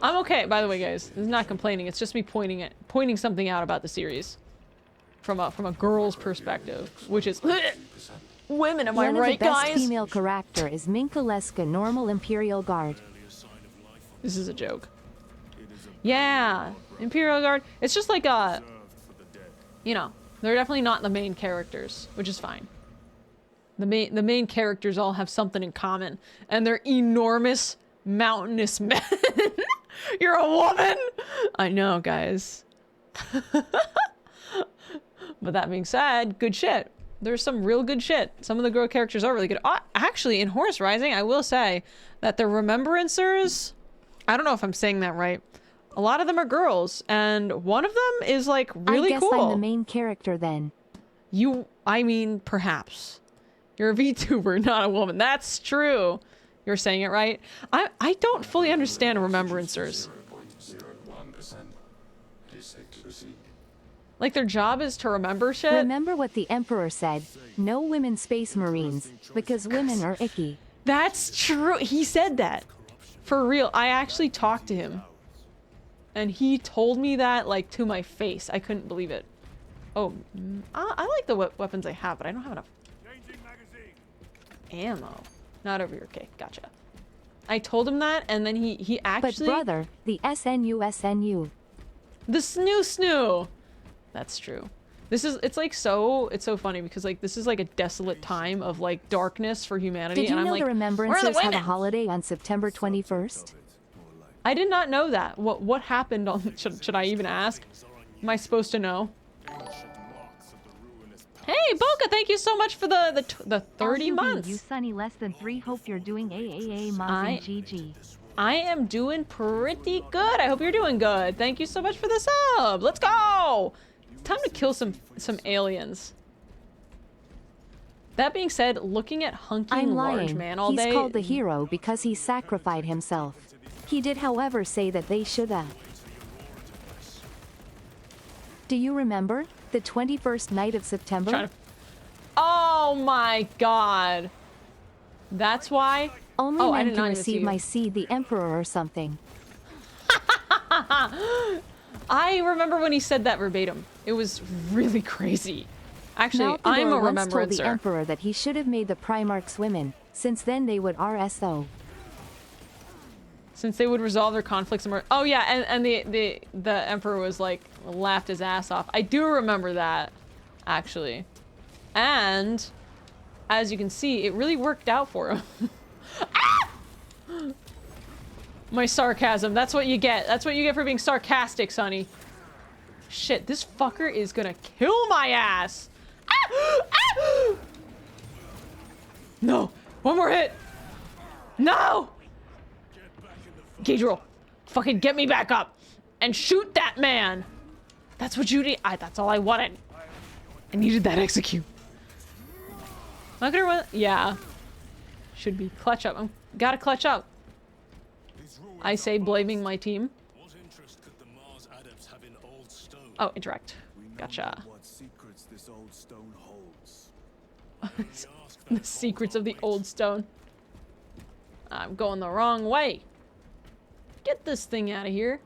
I'm okay, by the way, guys. This is not complaining. It's just me pointing something out about the series from a girl's perspective, which is women. Am I One right, of the best guys? female character is Minkaleska, normal Imperial Guard. This is a joke. Yeah, Imperial Guard. It's just like you know, they're definitely not the main characters, which is fine. The main characters all have something in common, and they're enormous, mountainous men. You're a woman. I know, guys. But that being said, good shit. There's some real good shit. Some of the girl characters are really good. Actually, in Horus Rising, I will say that the Remembrancers, I don't know if I'm saying that right. A lot of them are girls, and one of them is like really I guess cool. I'm the main character then. I mean, perhaps. You're a VTuber, not a woman. That's true. You're saying it right. I don't fully understand Remembrancers. Like, their job is to remember shit? Remember what the Emperor said. No women Space Marines, because women are icky. That's true. He said that. For real. I actually talked to him. And he told me that, like, to my face. I couldn't believe it. Oh, I like the weapons I have, but I don't have enough ammo. Not over here. Okay, gotcha. I told him that, and then he actually... But brother, the SNU. The snoo. That's true. It's so funny because, like, this is like a desolate time of, like, darkness for humanity. Did you and I'm know like, the where are Remembrancers the have a women? holiday on September 21st? I did not know that. What happened on... Should I even ask? Am I supposed to know? Hey, Boca, thank you so much for the 30 LUB, months. You sunny less than 3. Hope you're doing AAA Moz and GG. I am doing pretty good. I hope you're doing good. Thank you so much for the sub. Let's go. It's time to kill some aliens. That being said, looking at hunking I'm large lying. man all He's day. called the hero because he sacrificed himself. He did, however, say that they shoulda. Do you remember? The 21st night of September? Oh my god. That's why? Only Oh, I men did can not even see receive you. my seed, the Emperor or something. I remember when he said that verbatim. It was really crazy. Actually, I'm a once told the remembrancer. Emperor that he should have made the Primarchs women, since then they would RSO. Since they would resolve their conflicts. Oh yeah, and the Emperor was like, laughed his ass off. I do remember that, actually. And, as you can see, it really worked out for him. Ah! My sarcasm, that's what you get. That's what you get for being sarcastic, Sonny. Shit, this fucker is gonna kill my ass. Ah! Ah! No, one more hit. No! Gauge roll. Fucking get me back up and shoot that man. That's what you need. That's all I wanted. I needed that execute. Not gonna run. Yeah. Should be clutch up. Gotta clutch up. I say blaming my team. What interest could the Mars adepts have in old stone? Oh, interact. Gotcha. What secrets this old stone holds? The secrets of the old stone. I'm going the wrong way. Get this thing out of here.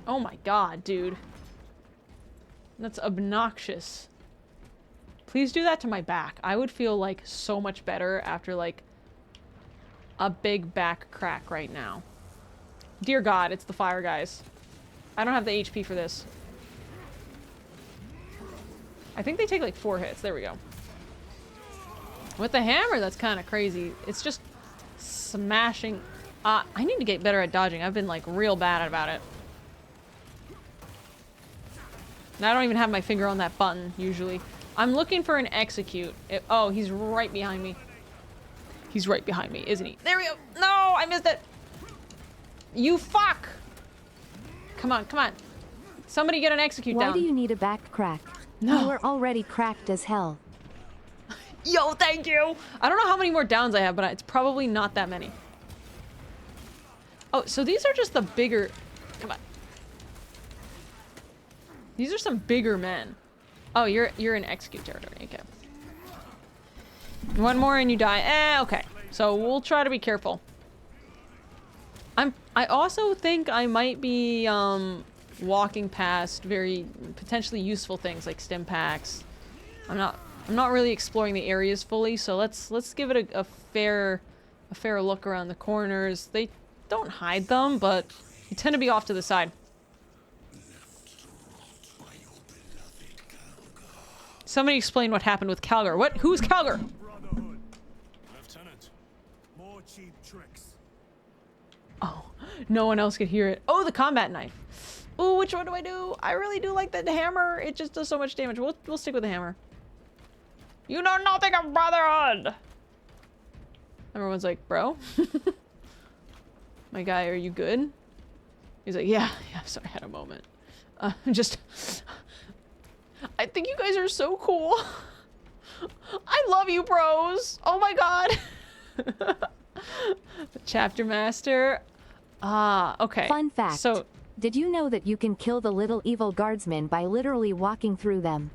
Oh my god, dude. That's obnoxious. Please do that to my back. I would feel like so much better after like a big back crack right now. Dear God, it's the fire guys. I don't have the HP for this. I think they take like 4 hits. There we go. With the hammer, that's kind of crazy. It's just smashing. I need to get better at dodging. I've been like real bad about it. And I don't even have my finger on that button usually. I'm looking for an execute. Oh, he's right behind me. He's right behind me, isn't he? There we go. No, I missed it. You fuck. Come on, come on. Somebody get an execute down. Why do you need a back crack? No. You are already cracked as hell. Yo, thank you. I don't know how many more downs I have, but it's probably not that many. Oh, so these are just the bigger... Come on. These are some bigger men. Oh, you're in execute territory. Okay. One more and you die. Okay. So we'll try to be careful. I also think I might be walking past very potentially useful things like stim packs. I'm not really exploring the areas fully, so let's give it a fair look around the corners. They don't hide them, but you tend to be off to the side. Somebody explain what happened with Calgar. What? Who's Calgar? Brotherhood. Lieutenant, more cheap tricks. Oh, no one else could hear it. Oh, the combat knife. Oh, which one do I do? I really do like the hammer. It just does so much damage. We'll stick with the hammer. You know nothing of Brotherhood! Everyone's like, bro? My guy, are you good? He's like, yeah, sorry, I had a moment. I think you guys are so cool. I love you, bros. Oh my god. Chapter master. Okay. Fun fact. So, did you know that you can kill the little evil guardsmen by literally walking through them?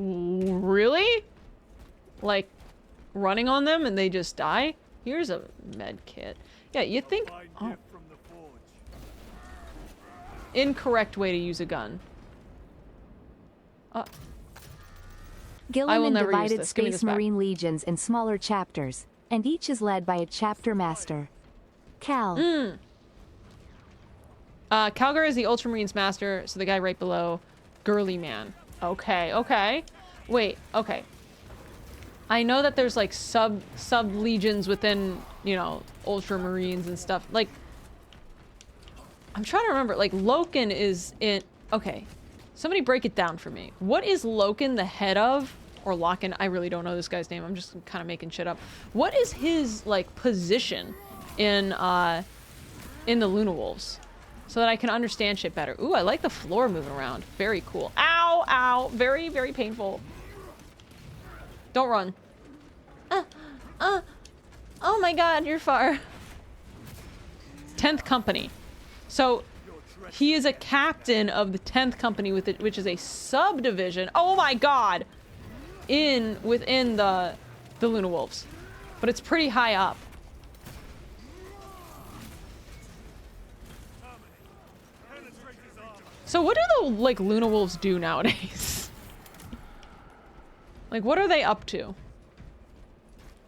really? Like, running on them and they just die? Here's a med kit. Yeah, you think... Oh. Incorrect way to use a gun. Gilliman never use divided this. Give me Space this back. Marine legions in smaller chapters, and each is led by a chapter master. Cal. Calgar is the Ultramarines master, so the guy right below, Girly Man. Okay, okay. Wait, okay. I know that there's like sub legions within, you know, Ultramarines and stuff. Like, I'm trying to remember. Like, Loken is in... Okay. Somebody break it down for me. What is Loken the head of? Or Loken? I really don't know this guy's name. I'm just kind of making shit up. What is his, like, position in the Luna Wolves? So that I can understand shit better. Ooh, I like the floor moving around. Very cool. Ow, ow. Very, very painful. Don't run. Oh my god, you're far. 10th Company. So, he is a captain of the 10th Company, which is a subdivision. Oh my god! Within the Luna Wolves. But it's pretty high up. So what do the, like, Luna Wolves do nowadays? Like, what are they up to?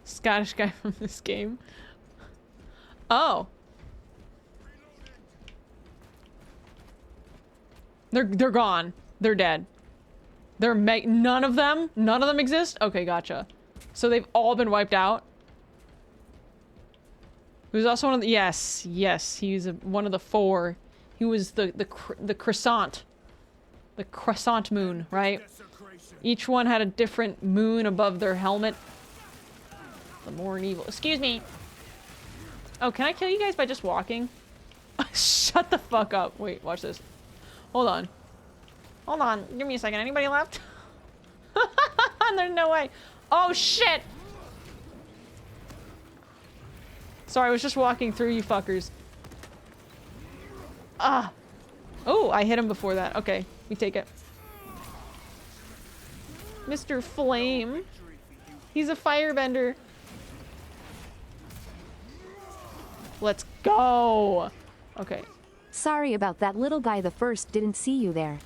Scottish guy from this game. Oh. They're gone. They're dead. None of them exist? Okay, gotcha. So they've all been wiped out. He was also one of the, yes, he's one of the 4. He was the croissant. The croissant moon, right? Each one had a different moon above their helmet. The more an evil. Excuse me. Oh, can I kill you guys by just walking? Shut the fuck up. Wait, watch this. Hold on. Hold on. Give me a second. Anybody left? There's no way. Oh, shit! Sorry, I was just walking through, you fuckers. Ah! Oh, I hit him before that. Okay, we take it. Mr. Flame. He's a firebender. Let's go! Okay. Sorry about that, little guy. The first didn't see you there.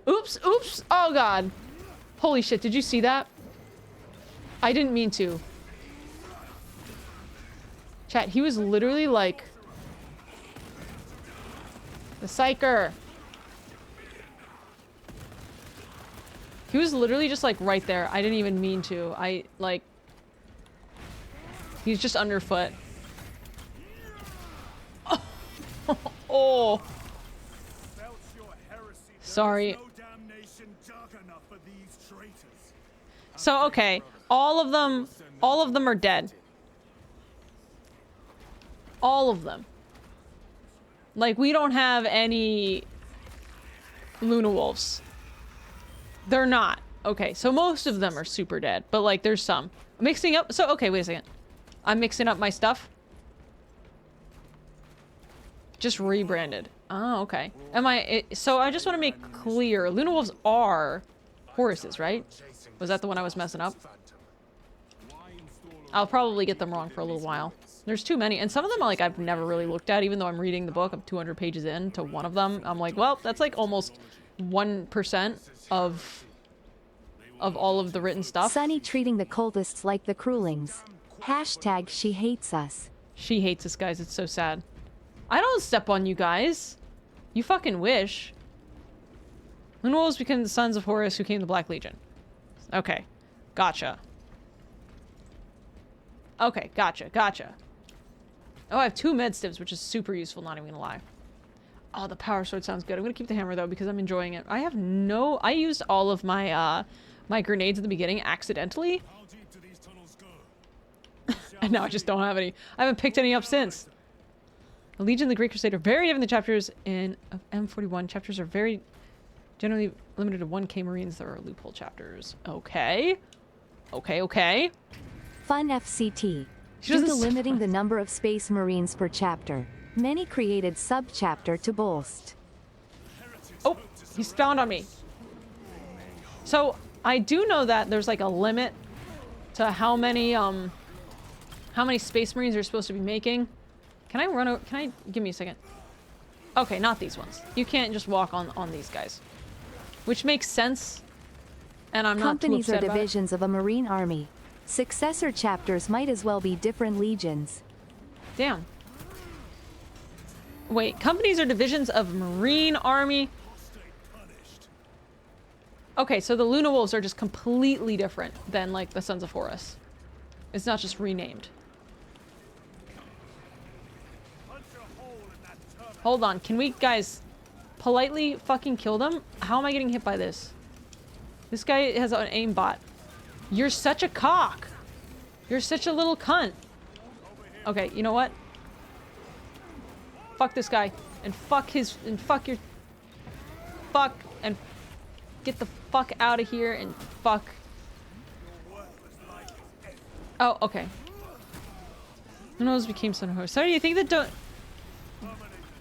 Oops, oops! Oh god. Holy shit, did you see that? I didn't mean to. Chat, he was literally like... The psyker! He was literally just like right there. I didn't even mean to. He's just underfoot. Oh! Sorry. So, okay. All of them are dead. All of them. Like, we don't have any Luna Wolves. They're not. Okay, so most of them are super dead, but like, there's some. Mixing up, so, okay, wait a second. I'm mixing up my stuff. Just rebranded. Oh, okay. So I just want to make clear, Luna Wolves are Horuses, right? Was that the one I was messing up? I'll probably get them wrong for a little while. There's too many, and some of them like I've never really looked at, even though I'm reading the book. I'm 200 pages in to one of them. I'm like, well, that's like almost 1% of all of the written stuff. Sunny treating the cultists like the Cruelings. Hashtag she hates us. She hates us, guys. It's so sad. I don't step on you guys. You fucking wish. Luna Wolves became the sons of Horus, who came the Black Legion. Okay. Gotcha. Okay, gotcha. Oh, I have 2 med stivs, which is super useful, not even gonna lie. Oh, the power sword sounds good. I'm gonna keep the hammer, though, because I'm enjoying it. I used all of my, my grenades at the beginning accidentally. And now I just don't have any. I haven't picked any up since. The Legion and the Great Crusade are very different. The chapters in M41 chapters are very generally limited to 1K Marines. There are loophole chapters. Okay. Okay. Fun FCT. She Due to doesn't limiting the number of Space Marines per chapter, many created sub-chapter to boast. Oh, he spawned on me. So I do know that there's like a limit to how many Space Marines you're supposed to be making. Can I give me a second? Okay, not these ones. You can't just walk on these guys. Which makes sense. And I'm not too upset about it. Companies are divisions of a Marine army. Successor chapters might as well be different legions. Damn. Wait, companies are divisions of Marine army? Okay, so the Luna Wolves are just completely different than like the Sons of Horus. It's not just renamed. Hold on, can we, guys, politely fucking kill them? How am I getting hit by this? This guy has an aimbot. You're such a cock. You're such a little cunt. Okay, you know what? Fuck this guy. And fuck your... Fuck, and get the fuck out of here, and fuck. Oh, okay. Who knows became Son of Horus. So do you think that don't...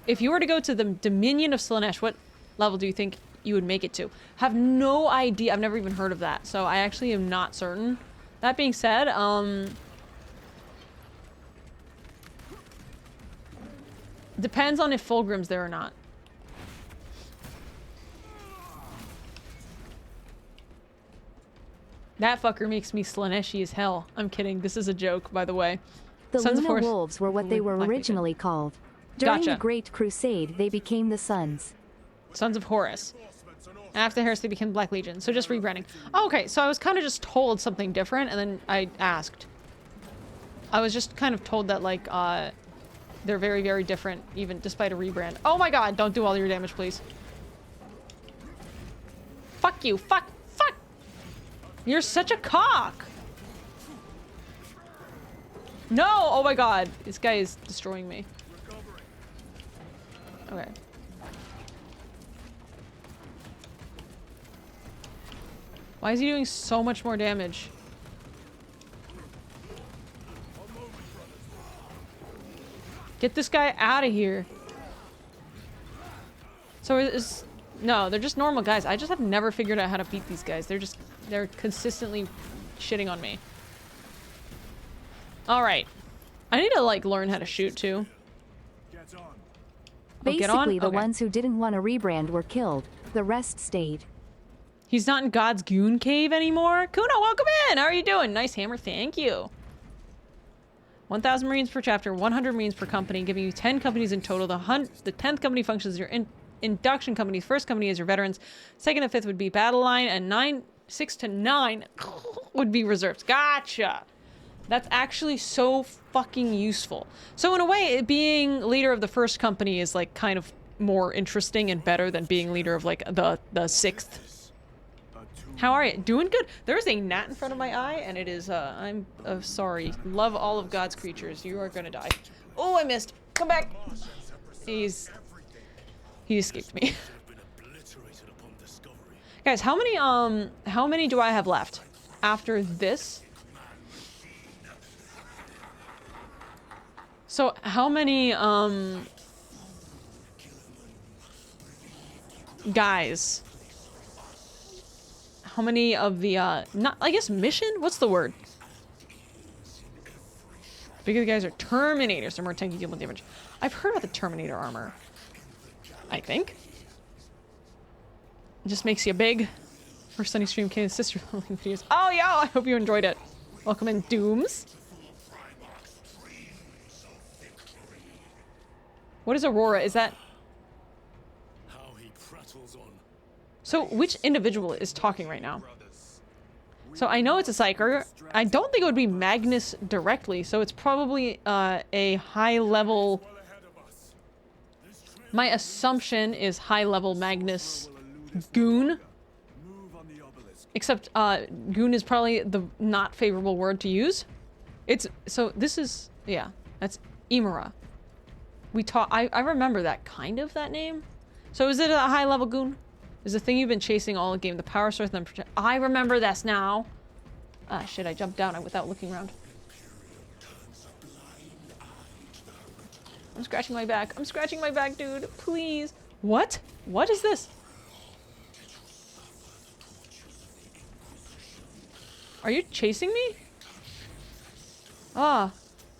If you were to go to the Dominion of Slaanesh, what level do you think you would make it to? Have no idea. I've never even heard of that, so I actually am not certain. That being said, depends on if Fulgrim's there or not. That fucker makes me Slaneshi as hell. I'm kidding. This is a joke, by the way. The Sons of Luna Horus- Wolves were what they were Black Legion. originally called. During Gotcha. the Great Crusade, they became the Sons. Sons of Horus. After the Heresy, they became Black Legion. So just rebranding. Oh, okay, so I was kind of just told something different, and then I asked. I was just kind of told that, like, they're very, very different, even despite a rebrand. Oh my god, don't do all your damage, please. Fuck you. Fuck. Fuck. You're such a cock. No! Oh my god. This guy is destroying me. Okay. Why is he doing so much more damage? Get this guy out of here. So is... No, they're just normal guys. I just have never figured out how to beat these guys. They're consistently shitting on me. Alright. I need to, like, learn how to shoot, too. Get on. Basically, the Okay. ones who didn't want to rebrand were killed. The rest stayed. He's not in God's Goon Cave anymore? Kuno, welcome in! How are you doing? Nice hammer, thank you. 1,000 Marines per chapter, 100 Marines per company, giving you 10 companies in total. The 10th company functions as your induction company. First company is your veterans. Second and fifth would be battle line, and 6 to 9 would be reserves. Gotcha! That's actually so fucking useful. So in a way, being leader of the first company is like kind of more interesting and better than being leader of like the 6th. How are you? Doing good. There's a gnat in front of my eye, and it is, I'm sorry. Love all of God's creatures. You are gonna die. Oh, I missed. Come back. He escaped me. Guys, how many do I have left after this? So, how many, guys? How many of the, not, I guess mission? What's the word? Bigger guys are Terminators. They're more tanky, deal with damage. I've heard about the Terminator armor. I think. It just makes you big. First Sunny stream came sister videos. Oh, yeah, I hope you enjoyed it. Welcome in, Dooms. What is Aurora? Is that... How he prattles on. So, which individual is talking right now? So, I know it's a Psyker. I don't think it would be Magnus directly, so it's probably a high-level... My assumption is high-level Magnus Goon. Except, Goon is probably the not favorable word to use. It's... So, this is... Yeah, that's Imura. I remember that, kind of, that name. So, is it a high-level Goon? Is the thing you've been chasing all the game, the power source, and then I remember this now. Ah, shit, I jumped down without looking around. I'm scratching my back. I'm scratching my back, dude. Please. What? What is this? Are you chasing me? Ah.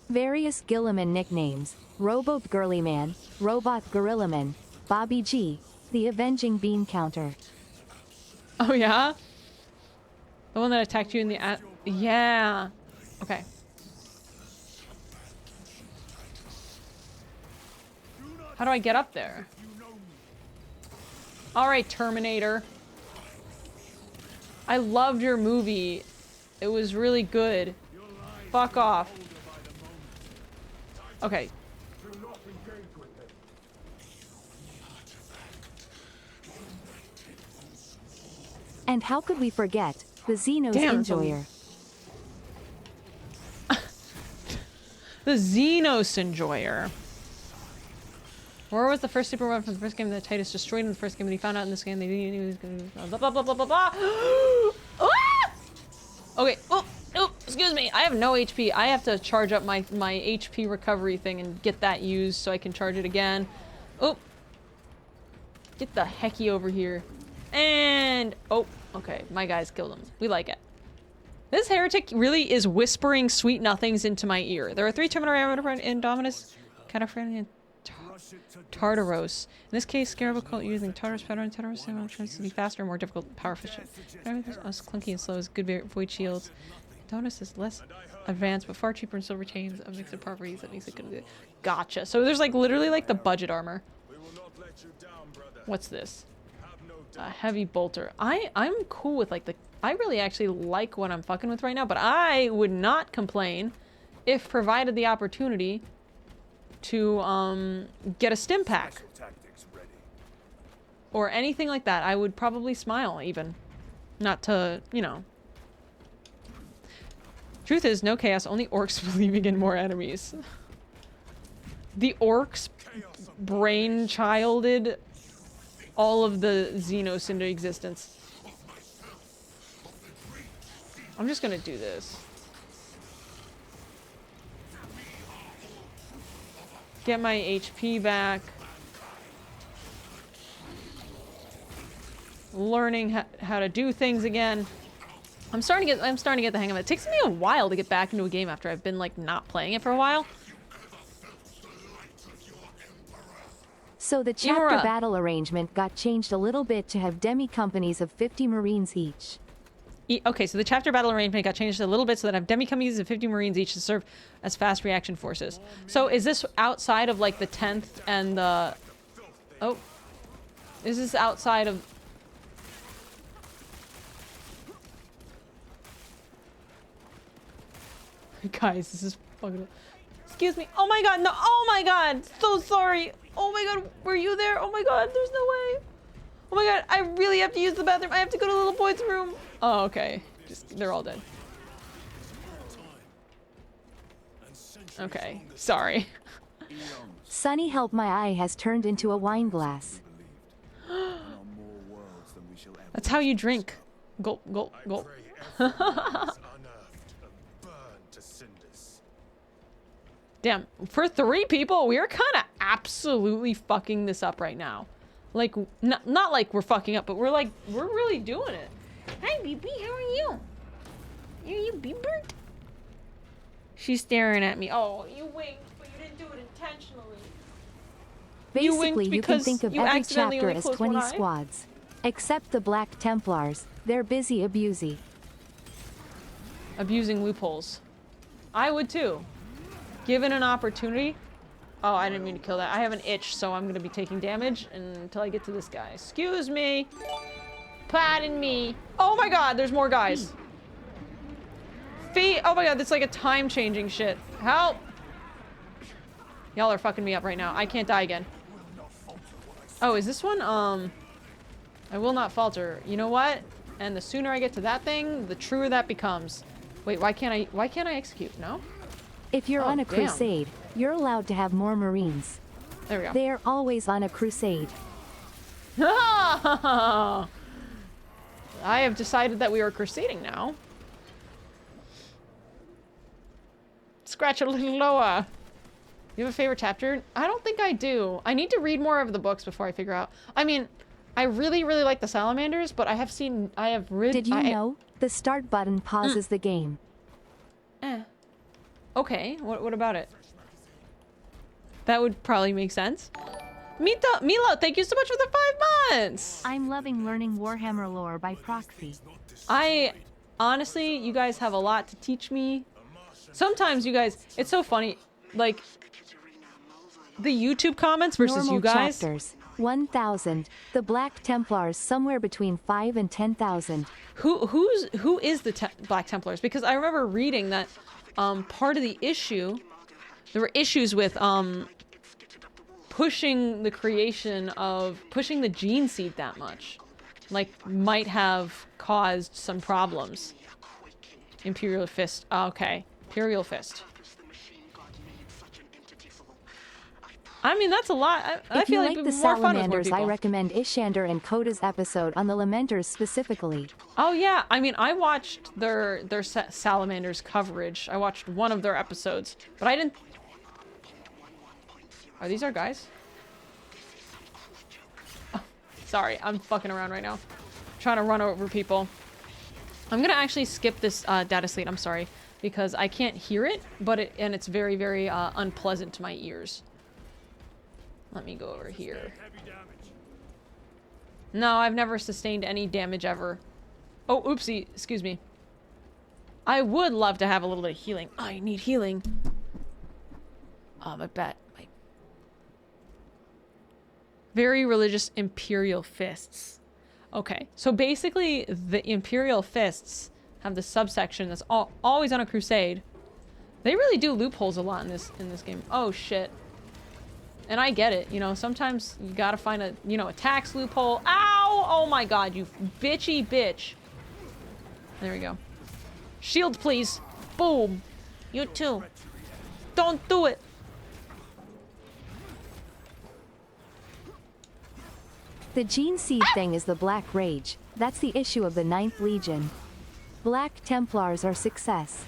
Various Gilliman nicknames. Robot Girlyman, Robot Gorillaman, Bobby G, the Avenging Bean Counter. Oh, yeah? The one that attacked you in the... Yeah. Okay. How do I get up there? Alright, Terminator. I loved your movie. It was really good. Fuck off. Okay. And how could we forget the Xenos Damn, Enjoyer? The Xenos Enjoyer. Where was the first super weapon from the first game that Titus destroyed in the first game, and he found out in this game they didn't he was gonna blah blah blah blah blah blah. Ah! Okay. Oh, oh, excuse me. I have no HP. I have to charge up my HP recovery thing and get that used so I can charge it again. Oh. Get the hecky over here. And oh, okay. My guys killed him. We like it. This heretic really is whispering sweet nothings into my ear. There are 3 Terminator Indominus, Cataphrenia, Tartaros. In this case, Scarab cult using Tartaros pattern. Tartaros tends to be faster and more difficult, power efficient. Everything's as clunky and slow as good void shields. Tartaros is less advanced, but far cheaper and still retains a mix of properties that makes it good. Gotcha. So there's like literally like the budget armor. What's this? A heavy bolter. I'm cool with like the. I really actually like what I'm fucking with right now, but I would not complain if provided the opportunity to get a stim pack or anything like that. I would probably smile even. Not to, you know. Truth is, no chaos, only orcs believing in more enemies. The orcs brainchilded all of the Xenos into existence. I'm just gonna do this. Get my HP back. Learning how to do things again. I'm starting to get the hang of it. It takes me a while to get back into a game after I've been like not playing it for a while. So the chapter battle arrangement got changed a little bit to have demi-companies of 50 Marines each. Okay, so the chapter battle arrangement got changed a little bit so that I have demi-companies of 50 Marines each to serve as fast reaction forces. So is this outside of like the 10th and the... Oh. Is this outside of... Guys, this is fucking... Excuse me. Oh my god, no. Oh my god. So sorry. Oh my god, were you there? Oh my god, there's no way. Oh my god, I really have to use the bathroom. I have to go to the little boy's room. Oh, okay. Just, they're all dead. Okay, sorry. Sunny help my eye has turned into a wine glass. That's how you drink. Gulp, gulp, gulp. Damn, for 3 people, we are kind of absolutely fucking this up right now. Like, not like we're fucking up, but we're really doing it. Hi, BB, how are you? Are you B-Bird? She's staring at me. Oh, you winked, but you didn't do it intentionally. Basically, you can think of every chapter as 20 squads. Except the Black Templars. They're busy abusing loopholes. I would too. Given an opportunity. Oh, I didn't mean to kill that. I have an itch, so I'm gonna be taking damage until I get to this guy. Excuse me. Pardon me. Oh my god, there's more guys. Feet. Oh my god, that's like a time-changing shit. Help. Y'all are fucking me up right now. I can't die again. Oh, is this one? I will not falter. You know what? And the sooner I get to that thing, the truer that becomes. Wait, why can't I execute? No? If you're on a crusade, you're allowed to have more Marines. There we go. They are always on a crusade. I have decided that we are crusading now. Scratch a little lower. You have a favorite chapter? I don't think I do. I need to read more of the books before I figure out. I mean, I really, really like the salamanders, but I have read... Did you know? The start button pauses the game. Okay, what about it? That would probably make sense. Milo, thank you so much for the 5 months! I'm loving learning Warhammer lore by proxy. Honestly, you guys have a lot to teach me. Sometimes you guys, it's so funny, like, the YouTube comments versus Normal you guys. Chapters, 1,000. The Black Templars somewhere between 5 and 10,000. Who is the Black Templars? Because I remember reading that part of the issue, there were issues with pushing the gene seed that much, like might have caused some problems. Imperial Fist. Oh, okay, Imperial Fist. I mean, that's a lot. I feel like if you like the Salamanders, I recommend Ishander and Coda's episode on the Lamenters specifically. Oh yeah, I mean, I watched their Salamanders coverage. I watched one of their episodes, but I didn't... Are these our guys? Oh, sorry, I'm fucking around right now. Trying to run over people. I'm gonna actually skip this data slate, I'm sorry, because I can't hear it, but it's very, very unpleasant to my ears. Let me go over here. Heavy damage. No, I've never sustained any damage ever. Oh, oopsie. Excuse me. I would love to have a little bit of healing. I need healing. I bet. Very religious Imperial Fists. Okay, so basically the Imperial Fists have the subsection that's always on a crusade. They really do loopholes a lot in this game. Oh shit. And I get it, you know, sometimes you gotta find a, you know, a tax loophole. Ow! Oh my god, you bitchy bitch. There we go. Shield, please. Boom. You too. Don't do it. The gene seed thing is the Black Rage. That's the issue of the 9th Legion. Black Templars are success.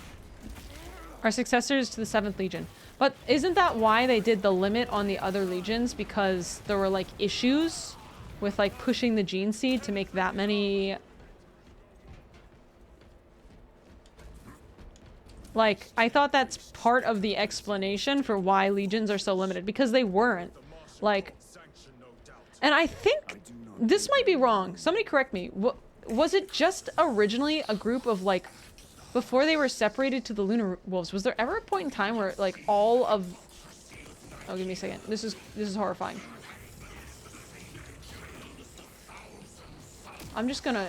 Are successors to the 7th Legion. But isn't that why they did the limit on the other legions? Because there were like issues with like pushing the gene seed to make that many. Like, I thought that's part of the explanation for why legions are so limited, because they weren't. Like, and I think this might be wrong. Somebody correct me. Was it just originally a group of like, before they were separated to the Lunar Wolves, was there ever a point in time where like all of, oh, give me a second. This is horrifying. I'm just gonna.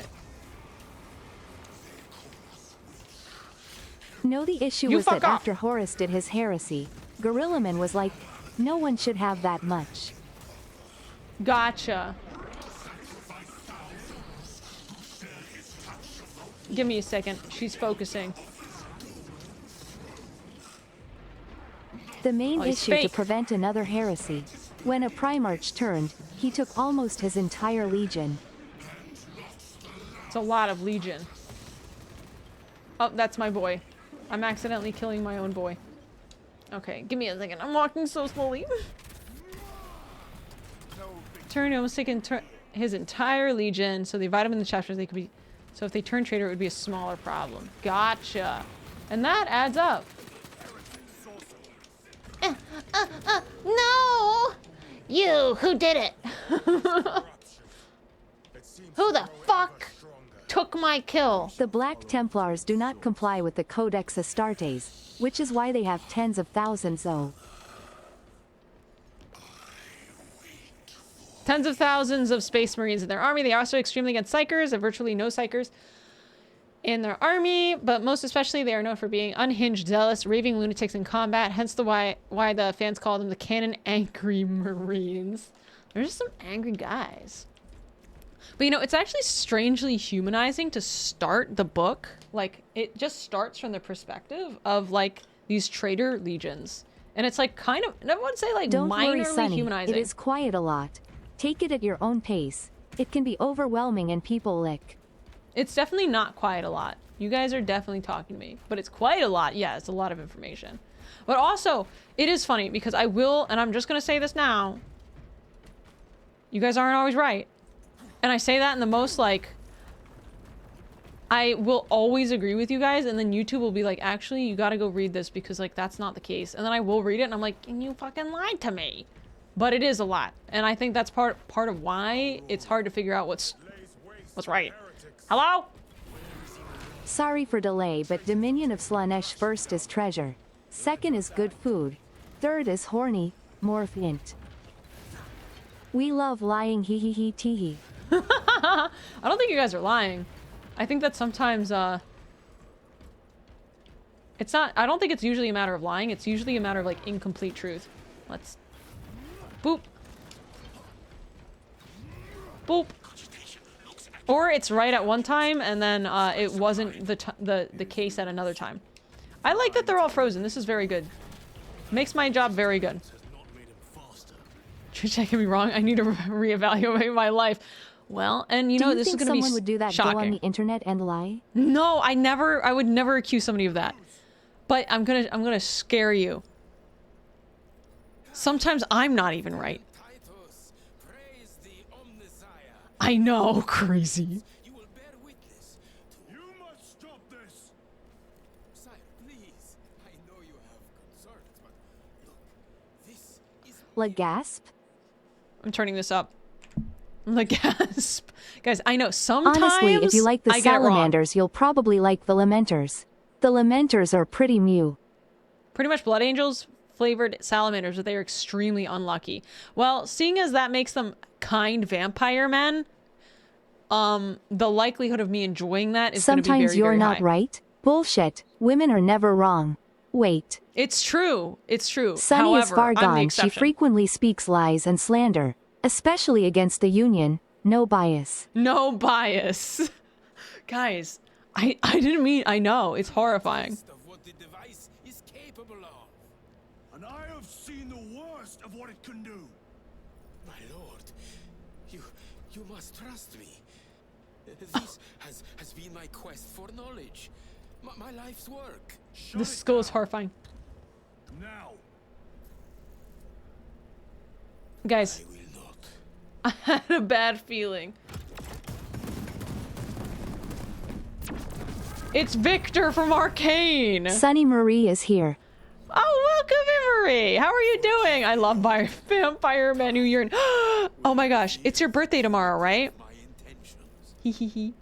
No, the issue You was that fuck off. after Horus did his heresy, Gorillaman was like, no one should have that much. Gotcha. Give me a second. She's focusing. The main Oh, he's issue to fake. prevent another heresy. When a Primarch turned, he took almost his entire legion. It's a lot of legion. Oh, that's my boy. I'm accidentally killing my own boy. Okay, give me a second. I'm walking so slowly. Turn, almost taken his entire legion. So they divide them in the chapters. They could be. So if they turn traitor, it would be a smaller problem. Gotcha. And that adds up. No! You, who did it? Who the fuck took my kill? The Black Templars do not comply with the Codex Astartes, which is why they have tens of thousands of. Tens of thousands of Space Marines in their army. They are also extremely against Psychers. There are virtually no Psychers in their army, but most especially they are known for being unhinged, zealous, raving lunatics in combat, hence the why the fans call them the Canon Angry Marines. They're just some angry guys. But you know, it's actually strangely humanizing to start the book. Like, it just starts from the perspective of like these traitor legions. And it's like kind of, I wouldn't say like Don't worry, minorly Sonny, humanizing. it is quiet a lot. Take it at your own pace. It can be overwhelming and people lick. It's definitely not quiet a lot. You guys are definitely talking to me. But it's quite a lot. Yeah, it's a lot of information. But also, it is funny because I will, and I'm just going to say this now. You guys aren't always right. And I say that in the most like, I will always agree with you guys, and then YouTube will be like, actually, you got to go read this because like that's not the case. And then I will read it and I'm like, and you fucking lied to me. But it is a lot. And I think that's part of why it's hard to figure out what's right. Hello? Sorry for delay, but Dominion of Slanesh first is treasure. Second is good food. Third is horny, morph int. We love lying hee hee hee tee hee. I don't think you guys are lying. I think that sometimes, it's not, I don't think it's usually a matter of lying. It's usually a matter of like incomplete truth. Let's, boop. Boop. Or it's right at one time and then it wasn't the case at another time. I like that they're all frozen. This is very good. Makes my job very good. You're checking me wrong. I need to reevaluate my life. Well, and you know, this is going to be shocking. Do you think someone would do that, go on the internet and lie? No, I would never accuse somebody of that. But I'm gonna scare you. Sometimes I'm not even right. I know, crazy. You will bear witness. You must stop this. Sire, please. I know you have concerns, but look, this is La gasp? I'm turning this up. The gasp. Guys, I know sometimes Honestly, if you like the I get it wrong. salamanders, you'll probably like the lamenters. The lamenters are pretty mew. Pretty much Blood Angels flavored salamanders, but they are extremely unlucky. Well, seeing as that makes them kind vampire men, the likelihood of me enjoying that is going to be very, Sometimes you're very not high. right. Bullshit. Women are never wrong. Wait. It's true. It's true. Sunny is However, far I'm the gone. She exception. frequently speaks lies and slander, especially against the Union. No bias. No bias. Guys, I didn't mean, I know, it's horrifying. Of what the device is capable of. And I have seen the worst of what it can do. My lord, you must trust me. This has been my quest for knowledge. My life's work. This school is horrifying. Now. Guys, I will not. I had a bad feeling. It's Victor from Arcane. Sunny Marie is here. Oh, welcome, Emery. How are you doing? I love my vampire men who yearn. Oh my gosh, it's your birthday tomorrow, right? My intentions. Hee hee hee.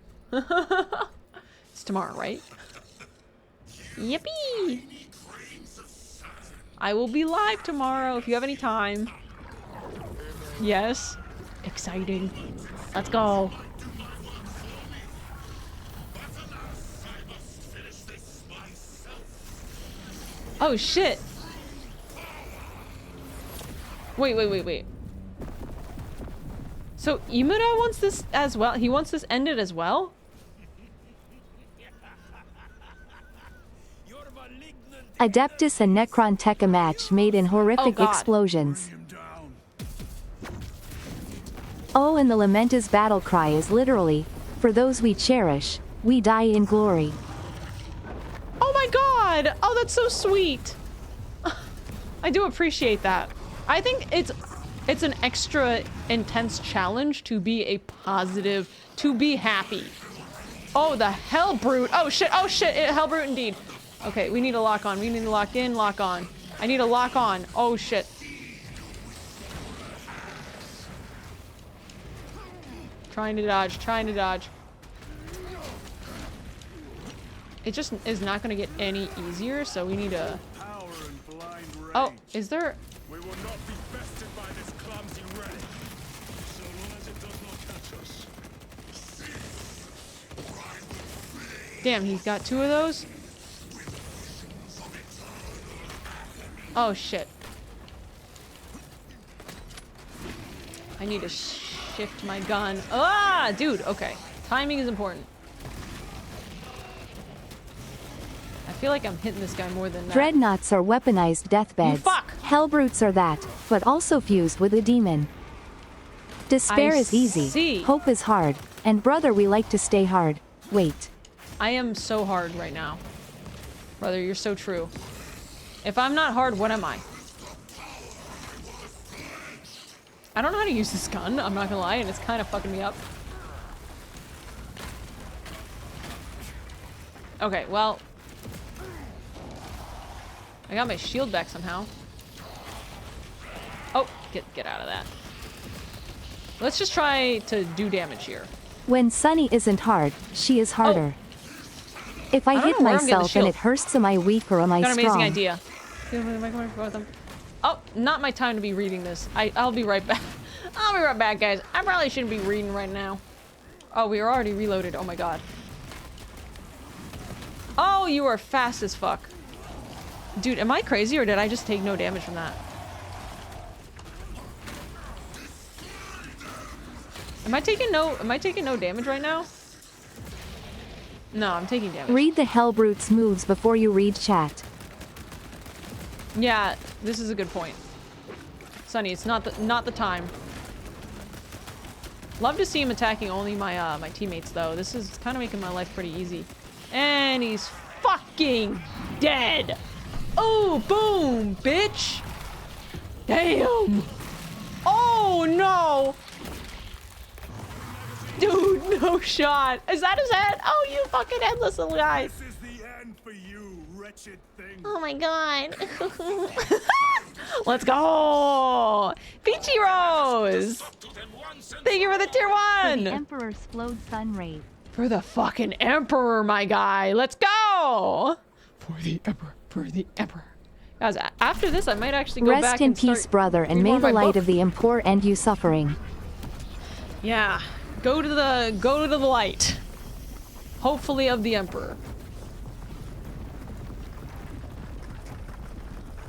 It's tomorrow, right? Yippee! I will be live tomorrow if you have any time. Yes. Exciting. Let's go. Oh shit. Wait. So Imura wants this as well? He wants this ended as well? Adeptus and Necron Tekka match made in horrific God. explosions. Him down. Oh, and the Lamentis battle cry is literally, for those we cherish, we die in glory. Oh my god! Oh, that's so sweet. I do appreciate that. I think it's an extra intense challenge to be a positive, to be happy. Oh, the Hell Brute. Oh shit, Hell Brute indeed. Okay, we need to lock on. We need to lock in, lock on. I need to lock on. Oh shit. Trying to dodge. It just is not gonna get any easier, so we need to... Power and blind rage. Oh, is there... We will not be bested by this clumsy relic. So long as it does not catch us. Damn, he's got two of those? Oh shit. I need to shift my gun. Ah, dude, okay. Timing is important. I feel like I'm hitting this guy more than that. Dreadnoughts are weaponized deathbeds. You fuck! Hellbrutes are that, but also fused with a demon. Despair I is easy. see. Hope is hard. And brother, we like to stay hard. Wait. I am so hard right now. Brother, you're so true. If I'm not hard, what am I? I don't know how to use this gun, I'm not gonna lie, and it's kind of fucking me up. Okay, well... I got my shield back somehow. Oh, get out of that. Let's just try to do damage here. When Sunny isn't hard, she is harder. If I don't hit know where I'm getting the myself and shield. it hurts, am I weak or am I Got an strong? amazing idea. Oh, not my time to be reading this. I'll be right back. I'll be right back, guys. I probably shouldn't be reading right now. Oh, we are already reloaded. Oh my god. Oh, you are fast as fuck. Dude, am I crazy or did I just take no damage from that? Am I taking no damage right now? No, I'm taking damage. Read the Hellbrute's moves before you read chat. Yeah, this is a good point. Sunny, it's not the time. Love to see him attacking only my my teammates though. This is kind of making my life pretty easy. And he's fucking dead. Oh, boom, bitch. Damn. Oh no. Dude, no shot. Is that his head? Oh, you fucking headless little guy. This is the end for you, wretched thing. Oh my god. Let's go! Peachy Rose! Thank you for the tier For the 1! Emperor's flowed sun rays. For the fucking Emperor, my guy! Let's go! For the Emperor, for the Emperor. Guys, after this, I might actually go back Rest in and peace, start brother, and reading may more of the my light book. of the Emperor end you suffering. Yeah, go to the light. Hopefully of the Emperor.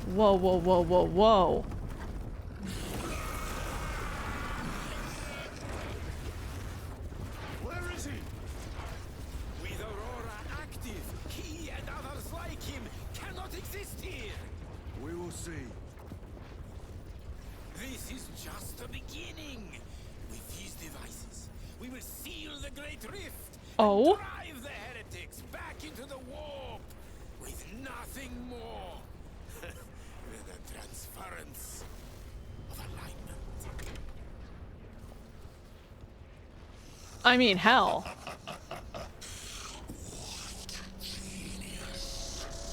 Whoa, whoa, whoa, whoa, whoa. Where is he? With Aurora active, he and others like him cannot exist here. We will see. This is just the beginning. With these devices, we will seal the Great Rift Oh? and drive the heretics back into the warp with nothing more than the transference of alignment. I mean, hell.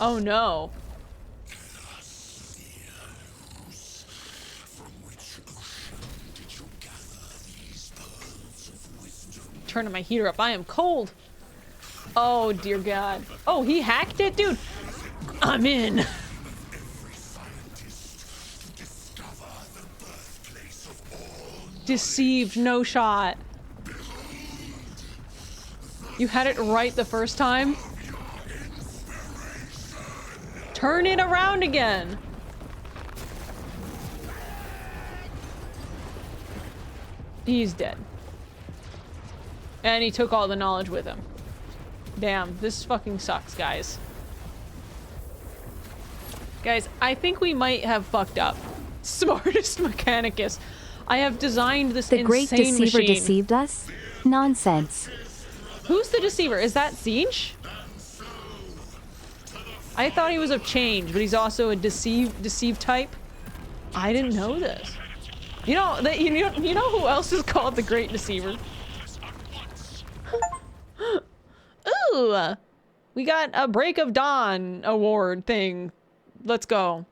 Oh no. Turning my heater up. I am cold. Oh dear God. Oh, he hacked it, dude. I'm in. Deceived, no shot. You had it right the first time? Turn it around again. He's dead. And he took all the knowledge with him. Damn, this fucking sucks, guys. Guys, I think we might have fucked up. Smartest Mechanicus. I have designed this The Great insane Deceiver machine. deceived us? Nonsense. Who's the deceiver? Is that Zinch? I thought he was of change, but he's also a deceive type. I didn't know this. You know that you know who else is called the Great Deceiver? Ooh, we got a Break of Dawn award thing. Let's go.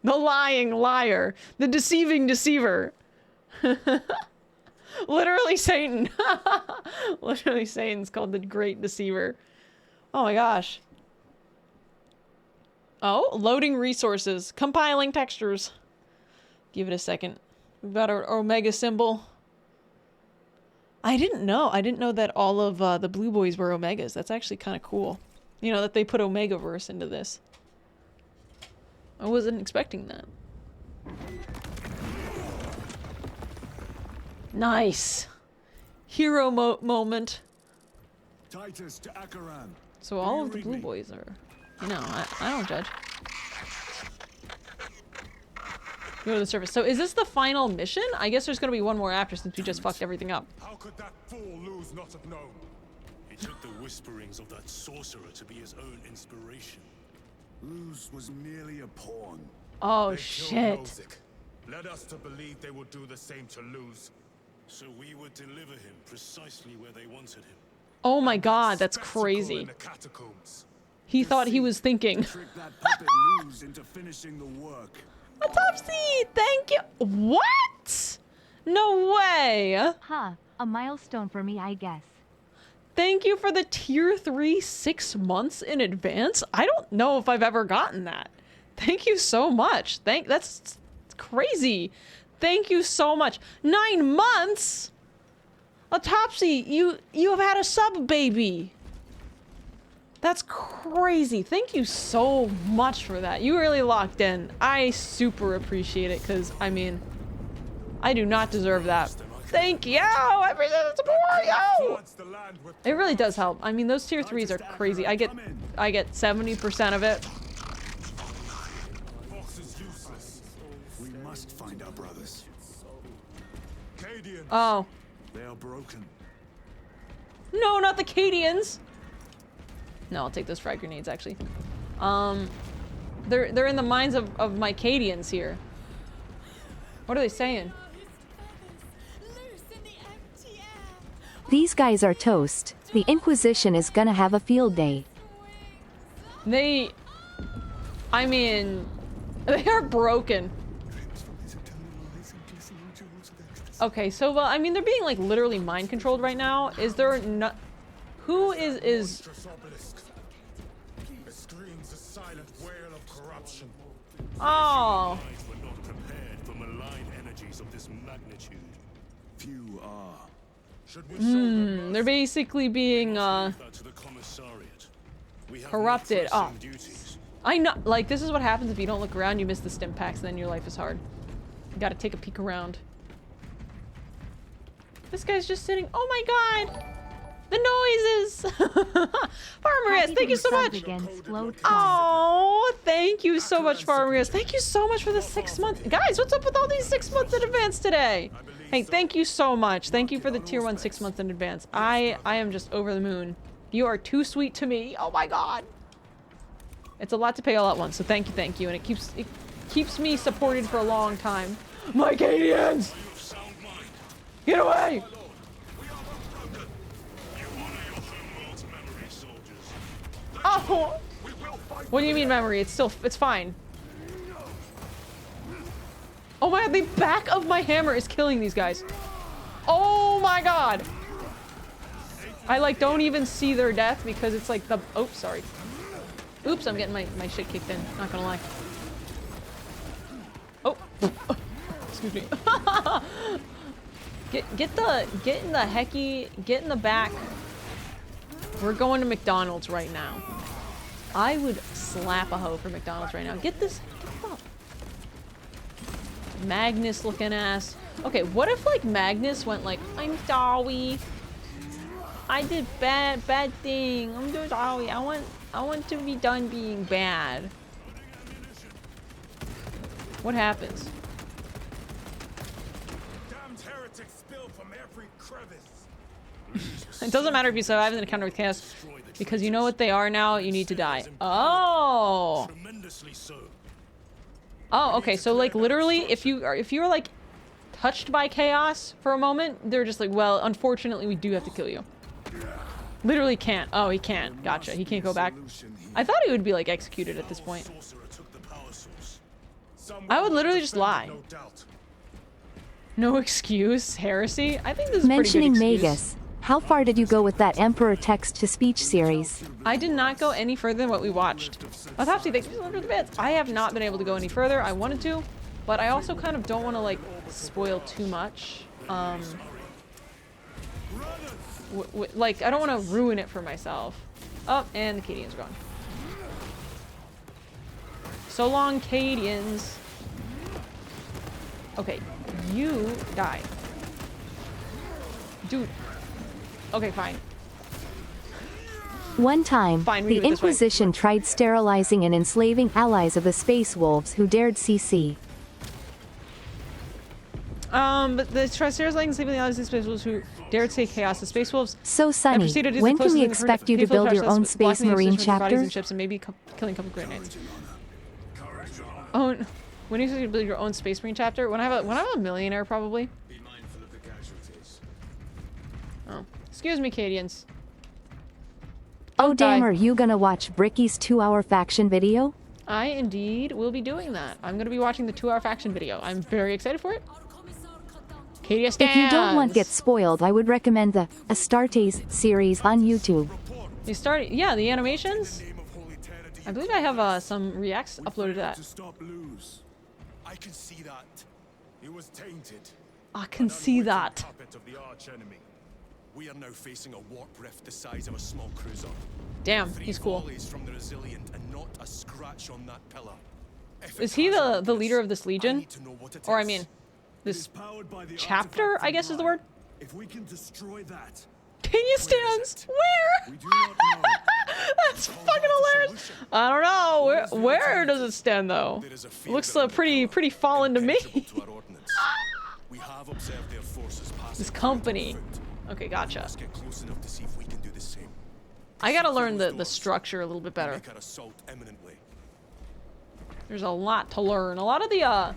The lying liar, the deceiving deceiver. Literally Satan. Literally Satan's called the Great Deceiver. Oh my gosh. Oh, loading resources. Compiling textures. Give it a second. We've got our Omega symbol. I didn't know. I didn't know that all of the Blue Boys were Omegas. That's actually kind of cool. You know, that they put Omegaverse into this. I wasn't expecting that. Nice. Hero moment. Titus to Akaran. So all of the Blue Boys are... You know, I don't judge. Go to the surface. So is this the final mission? I guess there's gonna be one more after since we just fucked everything up. How could that fool lose not have known? He took the whisperings of that sorcerer to be his own inspiration. Luz was merely a pawn. Oh They killed shit. Nozick, led us to believe they would do the same to Luz. So we would deliver him precisely where they wanted him. Oh my god, that's Spectacle crazy. in the catacombs. He thought he was thinking. Trick that puppet Luz into finishing the work. Autopsy! Thank you! What? No way! Huh, a milestone for me, I guess. Thank you for the tier 3 6 months in advance. I don't know if I've ever gotten that. Thank you so much. That's crazy. Thank you so much. 9 months? Autopsy, you have had a sub baby. That's crazy. Thank you so much for that. You really locked in. I super appreciate it because, I mean, I do not deserve that. Thank you! Everything support you! It really does help. I mean, those tier 3s are crazy. I get 70% of it. Fox is useless. We must find our brothers. Cadians. Oh. They are broken. No, not the Cadians! No, I'll take those frag grenades, actually. They're in the minds of my Cadians here. What are they saying? These guys are toast. The Inquisition is gonna have a field day. They... I mean... They are broken. Okay, so, well, I mean, they're being, like, literally mind-controlled right now. Is there no... Who is... It screams a silent wail of corruption. Oh... We're not prepared for malign energies of this magnitude. Few are. Should we show them They're basically being, that to the commissariat? We have more corrupted. pressing Oh. duties. I know, like, this is what happens if you don't look around, you miss the stim packs, and then your life is hard. You gotta take a peek around. This guy's just sitting. Oh my god! The noises! Farmers, thank you so much! Again, slowed Oh, thank you so much, Farmers. Thank you so much for the 6 months. Guys, what's up with all these 6 months in advance today? Hey, thank you so much. Thank you for the tier 1 6 months in advance. I am just over the moon. You are too sweet to me. Oh my god. It's a lot to pay all at once, so thank you, and it keeps me supported for a long time. My Cadians! Get away! Oh! What do you mean memory? It's fine. Oh my god, the back of my hammer is killing these guys. Oh my god! I like don't even see their death because it's like the, oh, sorry. Oops, I'm getting my shit kicked in, not gonna lie. Oh, excuse me. Get in the back. We're going to McDonald's right now. I would slap a hoe for McDonald's right now. Get up. Magnus looking ass. Okay, what if like Magnus went like, I'm sorry. I did bad thing. I'm so sorry. I want to be done being bad. What happens? Damned heretics spill from every crevice. It doesn't matter if you survive an encounter with chaos, because you know what they are now. You need to die. Oh. Tremendously so. Oh, okay. So like literally, if you're like touched by chaos for a moment, they're just like, well, unfortunately, we do have to kill you. Literally can't. Oh, he can't. Gotcha. He can't go back. I thought he would be like executed at this point. I would literally just lie. No excuse. Heresy. I think this is Mentioning pretty good excuse. Magus, how far did you go with that Emperor text-to-speech series? I did not go any further than what we watched. Autopsy, thanks so much for the bits. I have not been able to go any further. I wanted to, but I also kind of don't want to like spoil too much. Like I don't want to ruin it for myself. Oh, and the Cadians are gone. So long, Cadians. Okay, you die. Dude. Okay, fine. One time, Fine, we do the it this way. Inquisition tried sterilizing and enslaving allies of the Space Wolves who dared CC. But the Triceratops and sleeping the allies of the Space Wolves who dared say chaos. The Space Wolves So Sunny, proceeded to do the when can we closest expect you to people build your Triceratops, own blocking Space the Marine assistance of bodies chapter? and ships and maybe killing a couple grenades. Oh, when you say you build your own Space Marine chapter? When I'm a millionaire, probably. Be mindful of the casualties. Oh, excuse me, Cadians. Oh damn, die. are you gonna watch Bricky's 2-hour faction video? I indeed will be doing that. I'm going to be watching the 2-hour faction video. I'm very excited for it. Cadia stands. If you don't want to get spoiled, I would recommend the Astartes series on YouTube. You started, yeah, the animations. I believe I have some reacts uploaded to that. To stop lose. I can see that. It was tainted. I can see that. Puppet of the arch enemy. We are now facing a warp rift the size of a small cruiser. Damn, 3 he's cool. volleys from the resilient and not a scratch on that pillar. If Is it he has a the leader weakness, of this I legion? need to know what it Or I is. mean, It this is powered by the chapter, artifact I guess is the from word. If we can destroy that, Cadia stands. Where? we do not know. That's fucking hilarious. I don't know. Where does it stand though? There is a field Looks around the pretty fallen to me. impenetrable to our ordnance. We have observed their forces passing This through company. it on foot. Okay, We gotcha. must get close enough to see if we can do the same. I gotta Secure learn those the doors structure a little bit and better. Make our assault imminently. There's a lot to learn. A lot of the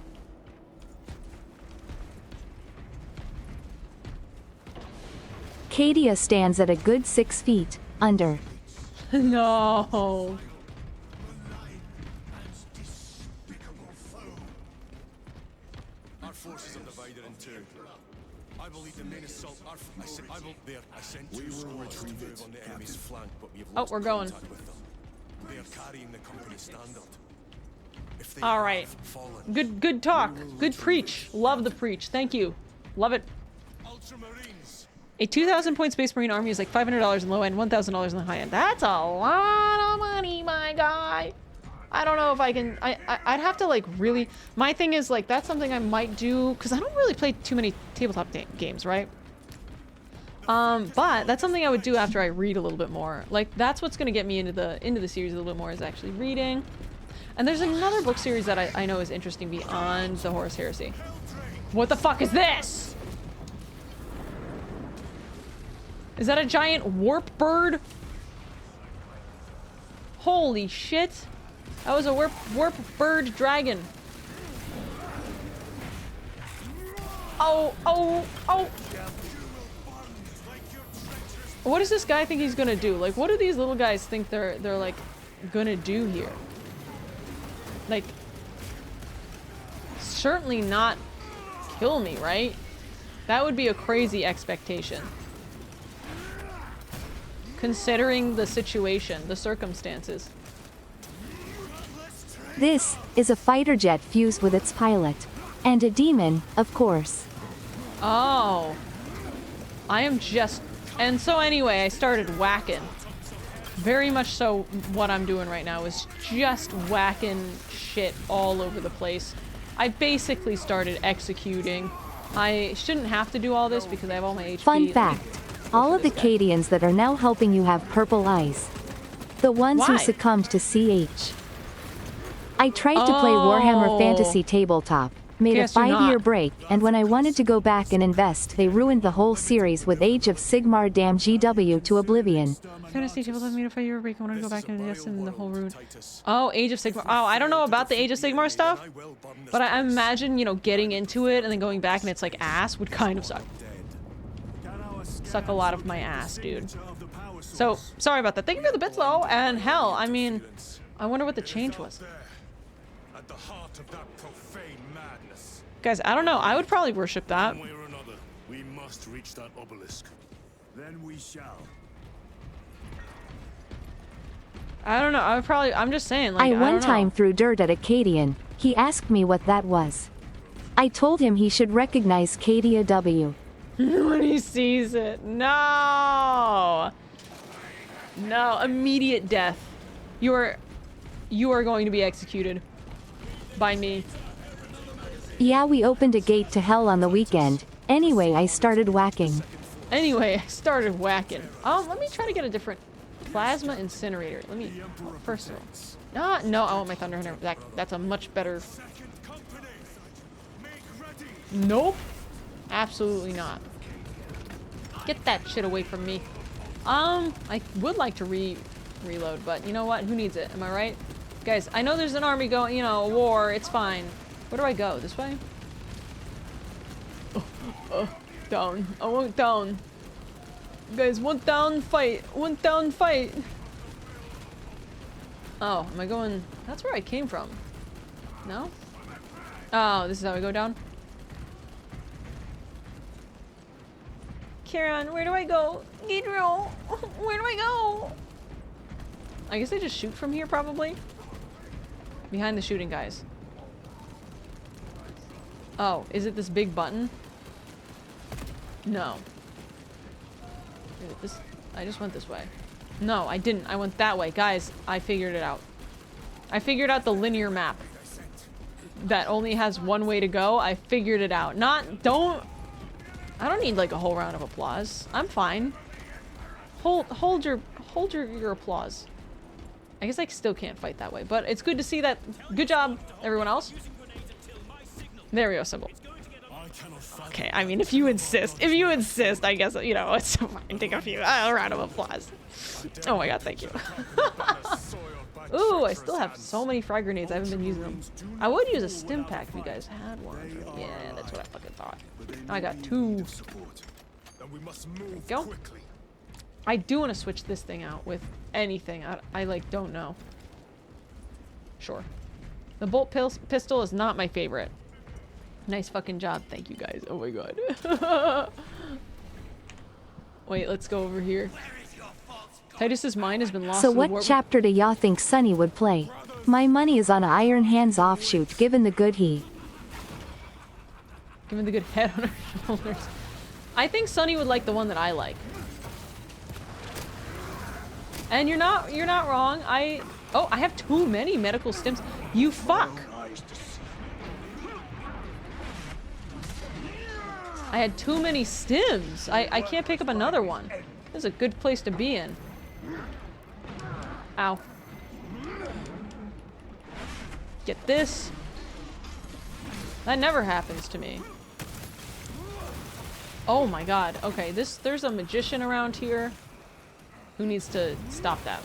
Cadia stands at a good 6 feet under. no. forces are divided in two. I will lead the main assault. I sent two squads to move on the enemy's flank, but we have lost we're going. contact with them. They are carrying the company standard. If they All right. have fallen, Good talk. Good preach. Love the preach. Thank you. Love it. Ultramarines. A 2,000 point Space Marine army is like $500 in the low end, $1,000 in the high end. That's a lot of money, my guy. I don't know if I can. I'd have to like really. My thing is like that's something I might do because I don't really play too many tabletop games, right? But that's something I would do after I read a little bit more. Like that's what's gonna get me into the series a little bit more is actually reading. And there's another book series that I know is interesting beyond the Horus Heresy. What the fuck is this? Is that a giant warp bird? Holy shit. That was a warp bird dragon. Oh. What does this guy think he's gonna do? Like, what do these little guys think they're like gonna do here? Like, certainly not kill me, right? That would be a crazy expectation. Considering the situation, the circumstances. This is a fighter jet fused with its pilot. And a demon, of course. Oh. I am just... And so anyway, I started whacking. Very much so what I'm doing right now is just whacking shit all over the place. I basically started executing. I shouldn't have to do all this because I have all my HP. Fun fact. All of the Cadians that are now helping you have purple eyes. The ones who Why? succumbed to CH. I tried to play Warhammer Fantasy Tabletop, made Guess a you're 5-year not. break, and when I wanted to go back and invest, they ruined the whole series with Age of Sigmar damn GW to oblivion. Fantasy tabletop made a 5-year break. I want to go back and invest in the whole route. Oh, Age of Sigmar. Oh, I don't know about the Age of Sigmar stuff, but I imagine, you know, getting into it and then going back and it's like ass would kind of suck. Suck a lot of my ass, dude. So, sorry about that. Thank you for the bits, though. And hell, I mean, I wonder what the change was. At the heart of that profane madness. Guys, I don't know. I would probably worship that. One way or another, we must reach that obelisk. Then we shall. I don't know. I would probably... I'm just saying, like, I I one don't know. time threw dirt at a Cadian. He asked me what that was. I told him he should recognize Cadia W. When he sees it. No! No. Immediate death. You are going to be executed. By me. Yeah, we opened a gate to hell on the weekend. Anyway, I started whacking. Anyway, I started whacking. Let me try to get a different plasma incinerator. Let me... First of all. No, I want my Thunder Hunter. That's a much better... Nope. Absolutely not. Get that shit away from me. I would like to reload, but you know what? Who needs it? Am I right? Guys, I know there's an army going, you know, a war. It's fine. Where do I go? This way? Down. I want down. Guys, one down fight. One down fight. Oh, am I going... That's where I came from. No? Oh, this is how I go down? Kieran, where do I go? Gabriel, where do I go? I guess I just shoot from here, probably. Behind the shooting guys. Oh, is it this big button? No. Is it this? I just went this way. No, I didn't. I went that way. Guys, I figured it out. I figured out the linear map. That only has one way to go. I figured it out. I don't need like a whole round of applause. I'm fine. Hold your applause. I guess I still can't fight that way, but it's good to see that. Good job, everyone else. There we go, symbol. Okay, I mean, if you insist, I guess, you know, it's fine. Take a round of applause. Oh my god, thank you. Ooh, I still have so many frag grenades. I haven't been using them. I would use a stim pack if you guys had one. Yeah, that's what I fucking thought. Now I got 2. Go. I do want to switch this thing out with anything. I like, don't know. Sure. The bolt pistol is not my favorite. Nice fucking job. Thank you guys. Oh my god. Wait, let's go over here. Titus's mind has been lost So to the what warp. chapter do y'all think Sunny would play? My money is on Iron Hands offshoot given the good he. Given the good head on her shoulders. I think Sunny would like the one that I like. And you're not wrong. I have too many medical stims. You fuck. I had too many stims. I can't pick up another one. This is a good place to be in. Ow. Get this. That never happens to me. Oh my god. Okay, there's a magician around here who needs to stop that.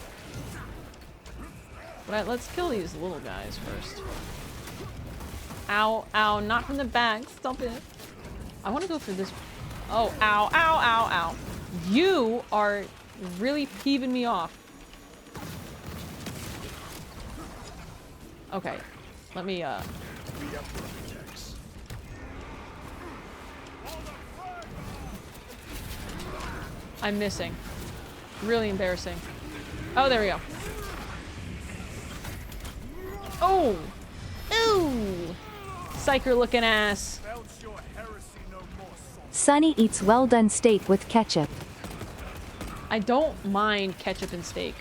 But let's kill these little guys first. Ow, ow, not from the back. Stop it. I want to go for this. Oh, ow, ow, ow, ow. You are really peeving me off. Okay, let me, I'm missing. Really embarrassing. Oh, there we go. Oh! Ooh! Psyker looking ass. Sunny eats well done steak with ketchup. I don't mind ketchup and steak.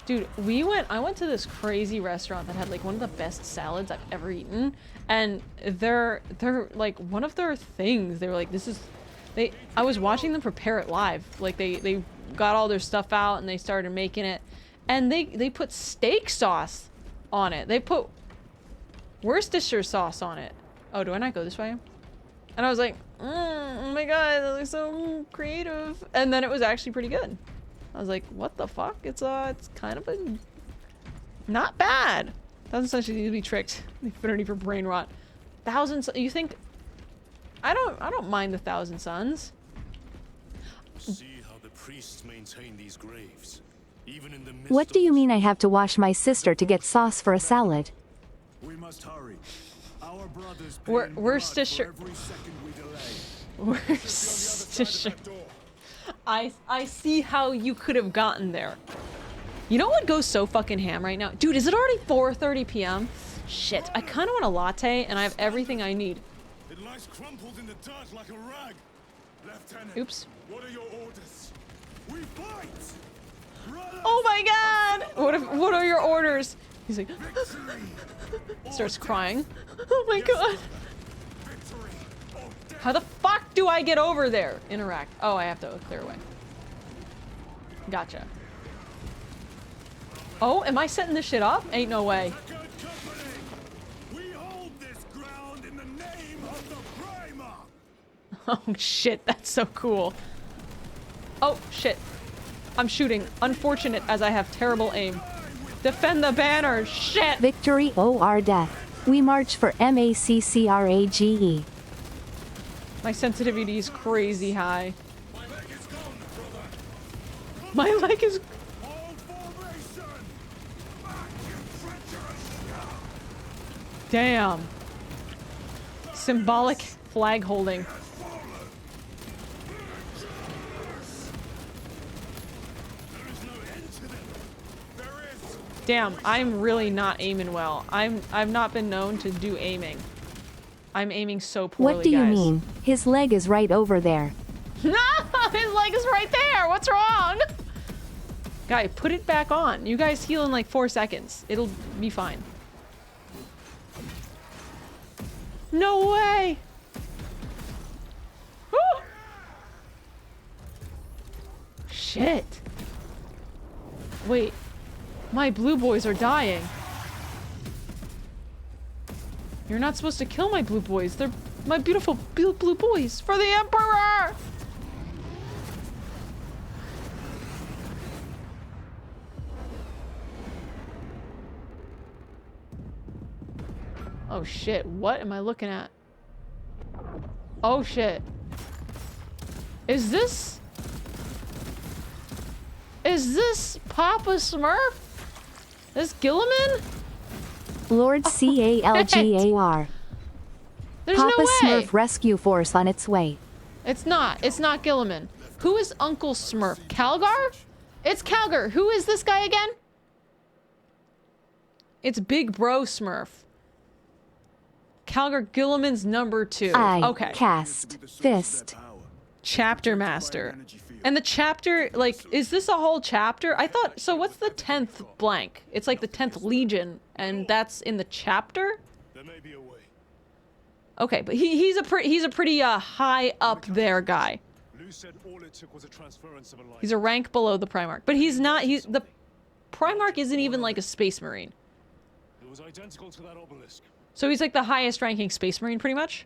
Dude, I went to this crazy restaurant that had like one of the best salads I've ever eaten. And they're like one of their things, they were like, I was watching them prepare it live. Like they got all their stuff out and they started making it. And they put steak sauce on it. They put Worcestershire sauce on it. Oh, do I not go this way? And I was like, oh my god, that looks so creative. And then it was actually pretty good. I was like, what the fuck? It's kind of not bad. Doesn't essentially need to be tricked. Infinity for brain rot. You think? I don't mind the 1,000 Suns. See how the priests maintain these graves, even in the midst What do you of mean I have to wash my sister to get sauce for a salad? We must hurry. Our brothers Worcestershire. every second we delay. Worcestershire. I see how you could have gotten there. You know what goes so fucking ham right now? Dude, is it already 4:30 p.m.? Shit, I kind of want a latte and I have everything I need. It lies crumpled in the dirt like a rag. Lieutenant, Oops. what are your orders? We fight! Oh my god! What are your orders? He's like starts crying. Oh my god. How the fuck do I get over there? Interact. Oh, I have to clear away. Gotcha. Oh, am I setting this shit up? Ain't no way. We hold this ground in the name of the Primer. Oh shit, that's so cool. Oh shit. I'm shooting. Unfortunate as I have terrible aim. Defend the banner. Shit. Victory or death. We march for MACCRAGE. My sensitivity is crazy high. My leg is... Damn. Symbolic flag holding. Damn, I'm really not aiming well. I've not been known to do aiming. I'm aiming so poorly, What do you guys. mean? His leg is right over there. No, his leg is right there. What's wrong? Guy, put it back on. You guys heal in like 4 seconds. It'll be fine. No way. Woo! Shit. Wait. My blue boys are dying. You're not supposed to kill my blue boys. They're my beautiful blue boys for the Emperor! Oh shit, what am I looking at? Oh shit. Is this Papa Smurf? This Gilliman? Lord CALGAR. There's Papa no way. Smurf rescue force on its way. It's not. It's not Gilliman. Who is Uncle Smurf? Calgar? It's Calgar. Who is this guy again? It's Big Bro Smurf. Calgar Gilliman's number 2. I Okay. cast fist. Chapter Master. And the chapter, like, is this a whole chapter? I thought, so what's the 10th blank? It's like the 10th Legion, and that's in the chapter? There may be a way. Okay, but he's a pretty high up there guy. Lou said all it took was a transference of a light. He's a rank below the Primarch. But the Primarch isn't even like a Space Marine. It was identical to that obelisk. So he's like the highest ranking Space Marine pretty much?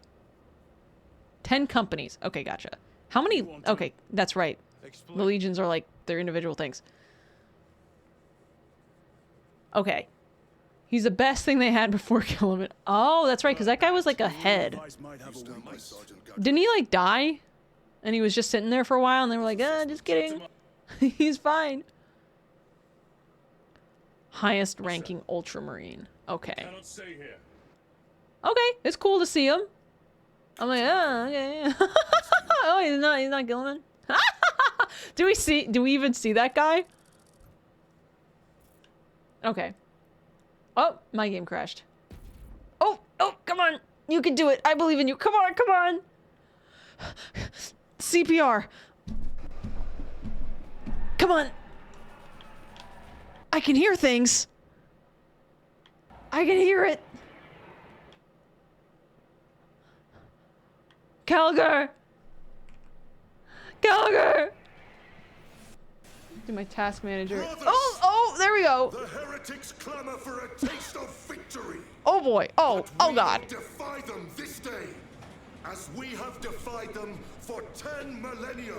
10 companies. Okay, gotcha. How many? Okay, that's right. The legions are like their individual things. Okay. He's the best thing they had before Gilliman. Oh, that's right, because that guy was like a head. Didn't he like die? And he was just sitting there for a while and they were like, just kidding. He's fine. Highest ranking Ultramarine. Okay. Cannot stay here. Okay, it's cool to see him. I'm like, oh, okay. Oh, he's not Gilliman. Do we even see that guy? Okay. Oh, my game crashed. Oh, come on. You can do it. I believe in you. Come on. CPR. Come on. I can hear things. I can hear it. Calgar! Do my task manager. Oh, there we go. The heretics clamor for a taste of victory. Oh boy. Oh god. Defy them this day, as we have defied them for 10 millennia.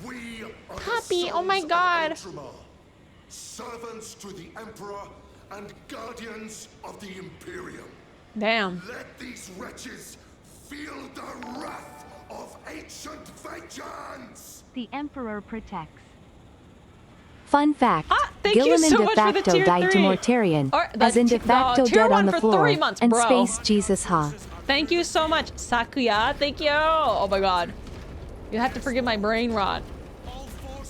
We are Happy, the oh my sons of God. Ultramar, servants to the Emperor and guardians of the Imperium. Damn. Let these wretches feel the wrath of ancient vengeance. The Emperor protects. Fun fact, thank you Gilliman so de much for the facto tier died to 3. Mortarion, Or- as in de facto tier dead 1 on the for floor, 3 months, and bro. Space Jesus Ha. Thank you so much, Sakuya. Thank you. Oh my god. You have to forgive my brain rot.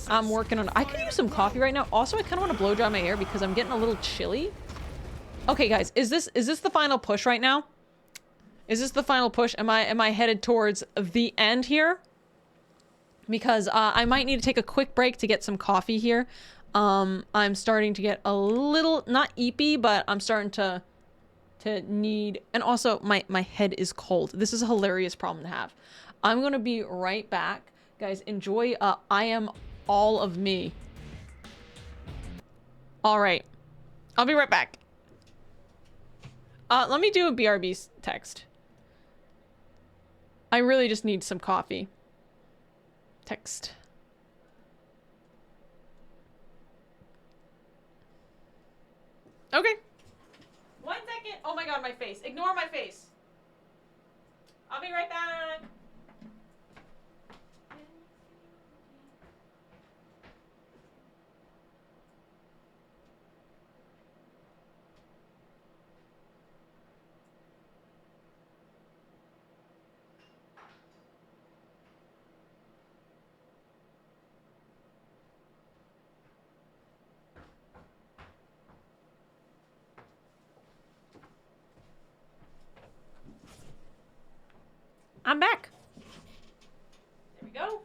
I'm working on. I could use some coffee right now. Also, I kind of want to blow dry my hair because I'm getting a little chilly. Okay, guys, is this the final push right now? Is this the final push? Am I headed towards the end here? Because I might need to take a quick break to get some coffee here. I'm starting to get a little not eepy, but I'm starting to need, and also my head is cold. This is a hilarious problem to have. I'm gonna be right back, guys. Enjoy. I am all of me. All right, I'll be right back. Let me do a BRB text. I really just need some coffee. Text. Okay. 1 second. Oh my god, my face. Ignore my face. I'll be right back. I'm back. There we go.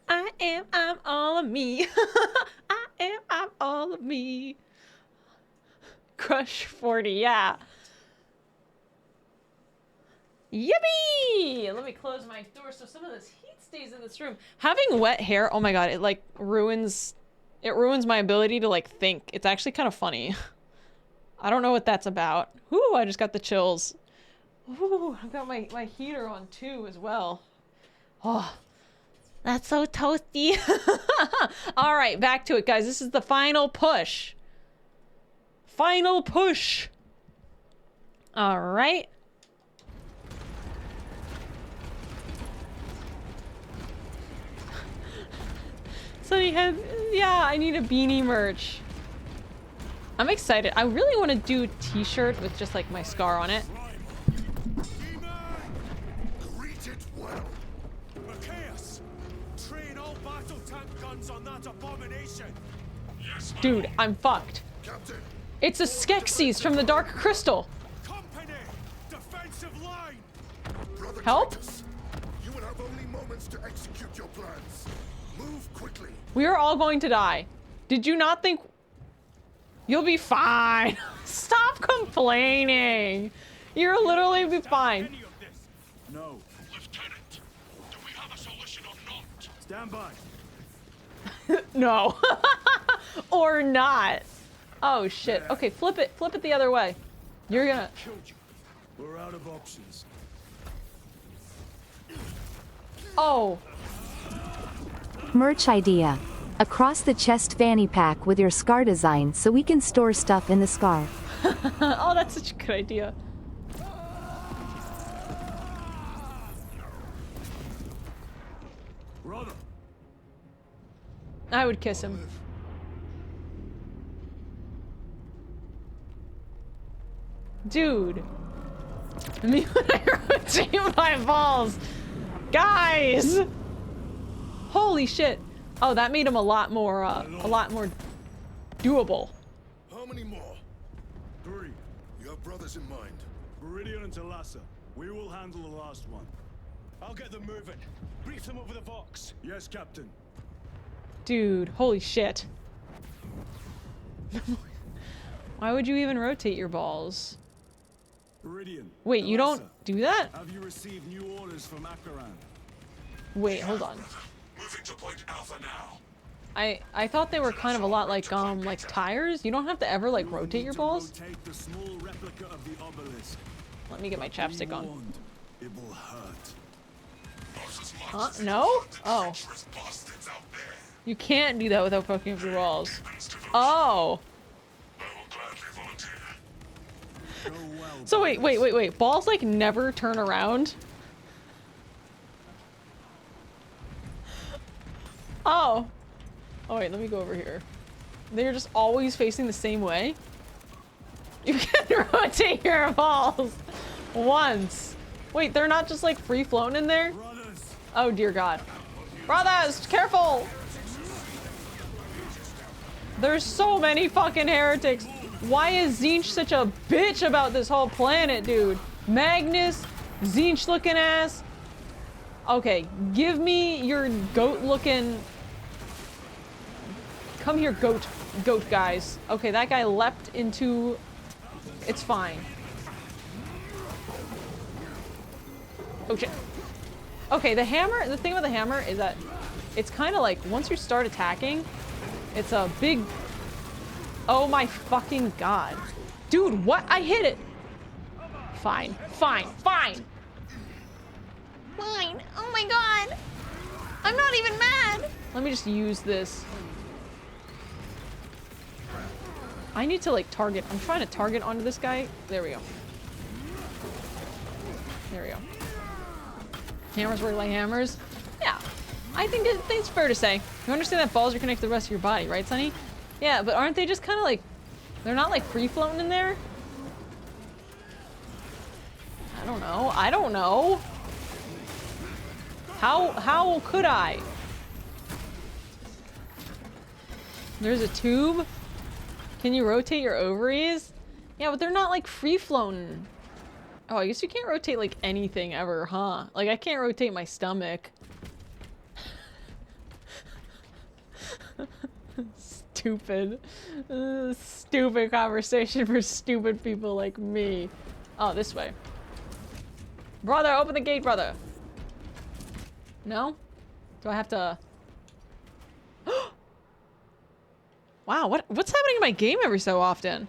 I'm all of me. I'm all of me. Crush 40, yeah. Yippee! Let me close my door so some of this heat stays in this room. Having wet hair, oh my god, it like ruins my ability to like think. It's actually kind of funny. I don't know what that's about. Ooh, I just got the chills. Ooh, I've got my heater on too as well. Oh, that's so toasty. All right, back to it, guys. This is the final push. Final push. All right. So you have, yeah, I need a beanie merch. I'm excited. I really want to do a t-shirt with just like my scar on it. Greet it well. Machias, train all battle tank guns on that abomination. Yes, Dude, I'm fucked. Captain. It's a Skeksis from the Dark Crystal. Company, defensive line. Brother Help? Titus, you will have only moments to execute your plans. Move quickly. We are all going to die. Did you not think... You'll be fine. Stop complaining. You'll literally be fine. Any of this. No. Lieutenant, do we have a solution or not? Stand by. No. Or not. Oh shit. Okay, flip it. Flip it the other way. You're gonna... Killed you. We're out of options. Oh. Merch idea. Across the chest fanny pack with your scar design so we can store stuff in the scar. Oh, that's such a good idea. Brother. I would kiss him. Dude. Me when I rotate my balls. Guys! Holy shit. Oh, that made him a lot more doable. How many more? 3. You have brothers in mind. Meridian and Talassa. We will handle the last one. I'll get them moving. Brief them over the Vox. Yes, Captain. Dude, holy shit. Why would you even rotate your balls? Meridian. Wait, you don't Talassa, do that? Have you received new orders from Akaran? Wait, hold on. Moving to point Alpha now. I thought they were kind of a lot like tires. You don't have to ever like rotate your To balls. rotate the small replica of the obelisk. Let me get my Be chapstick on. warned, it will hurt. Huh? No? Oh. You can't do that without fucking with your balls. Oh. Go well. So wait. Balls like never turn around? Oh. Oh wait, let me go over here. They're just always facing the same way? You can rotate your balls once. Wait, they're not just like free floating in there? Brothers. Oh dear God. Brothers, careful! There's so many fucking heretics. Why is Zinch such a bitch about this whole planet, dude? Magnus, Zinch looking ass. Okay, give me your goat looking... Come here, goat guys. Okay, that guy leapt into... It's fine. Oh shit. Okay, the hammer, the thing with the hammer is that it's kind of like, once you start attacking, it's a big... Oh my fucking God. Dude, what? I hit it. Fine. Fine. Oh my God. I'm not even mad. Let me just use this. I need to like target. I'm trying to target onto this guy. There we go. There we go. Hammers work like hammers. Yeah. I think it's fair to say. You understand that balls are connected to the rest of your body, right, Sonny? Yeah, but aren't they just kind of like... They're not like free floating in there? I don't know. How could I? There's a tube? Can you rotate your ovaries? Yeah, but they're not like free floating. Oh, I guess you can't rotate like anything ever, huh? Like I can't rotate my stomach. Stupid. Stupid conversation for stupid people like me. Oh, this way. Brother, open the gate, brother. No? Do I have to... Wow, what's happening in my game every so often?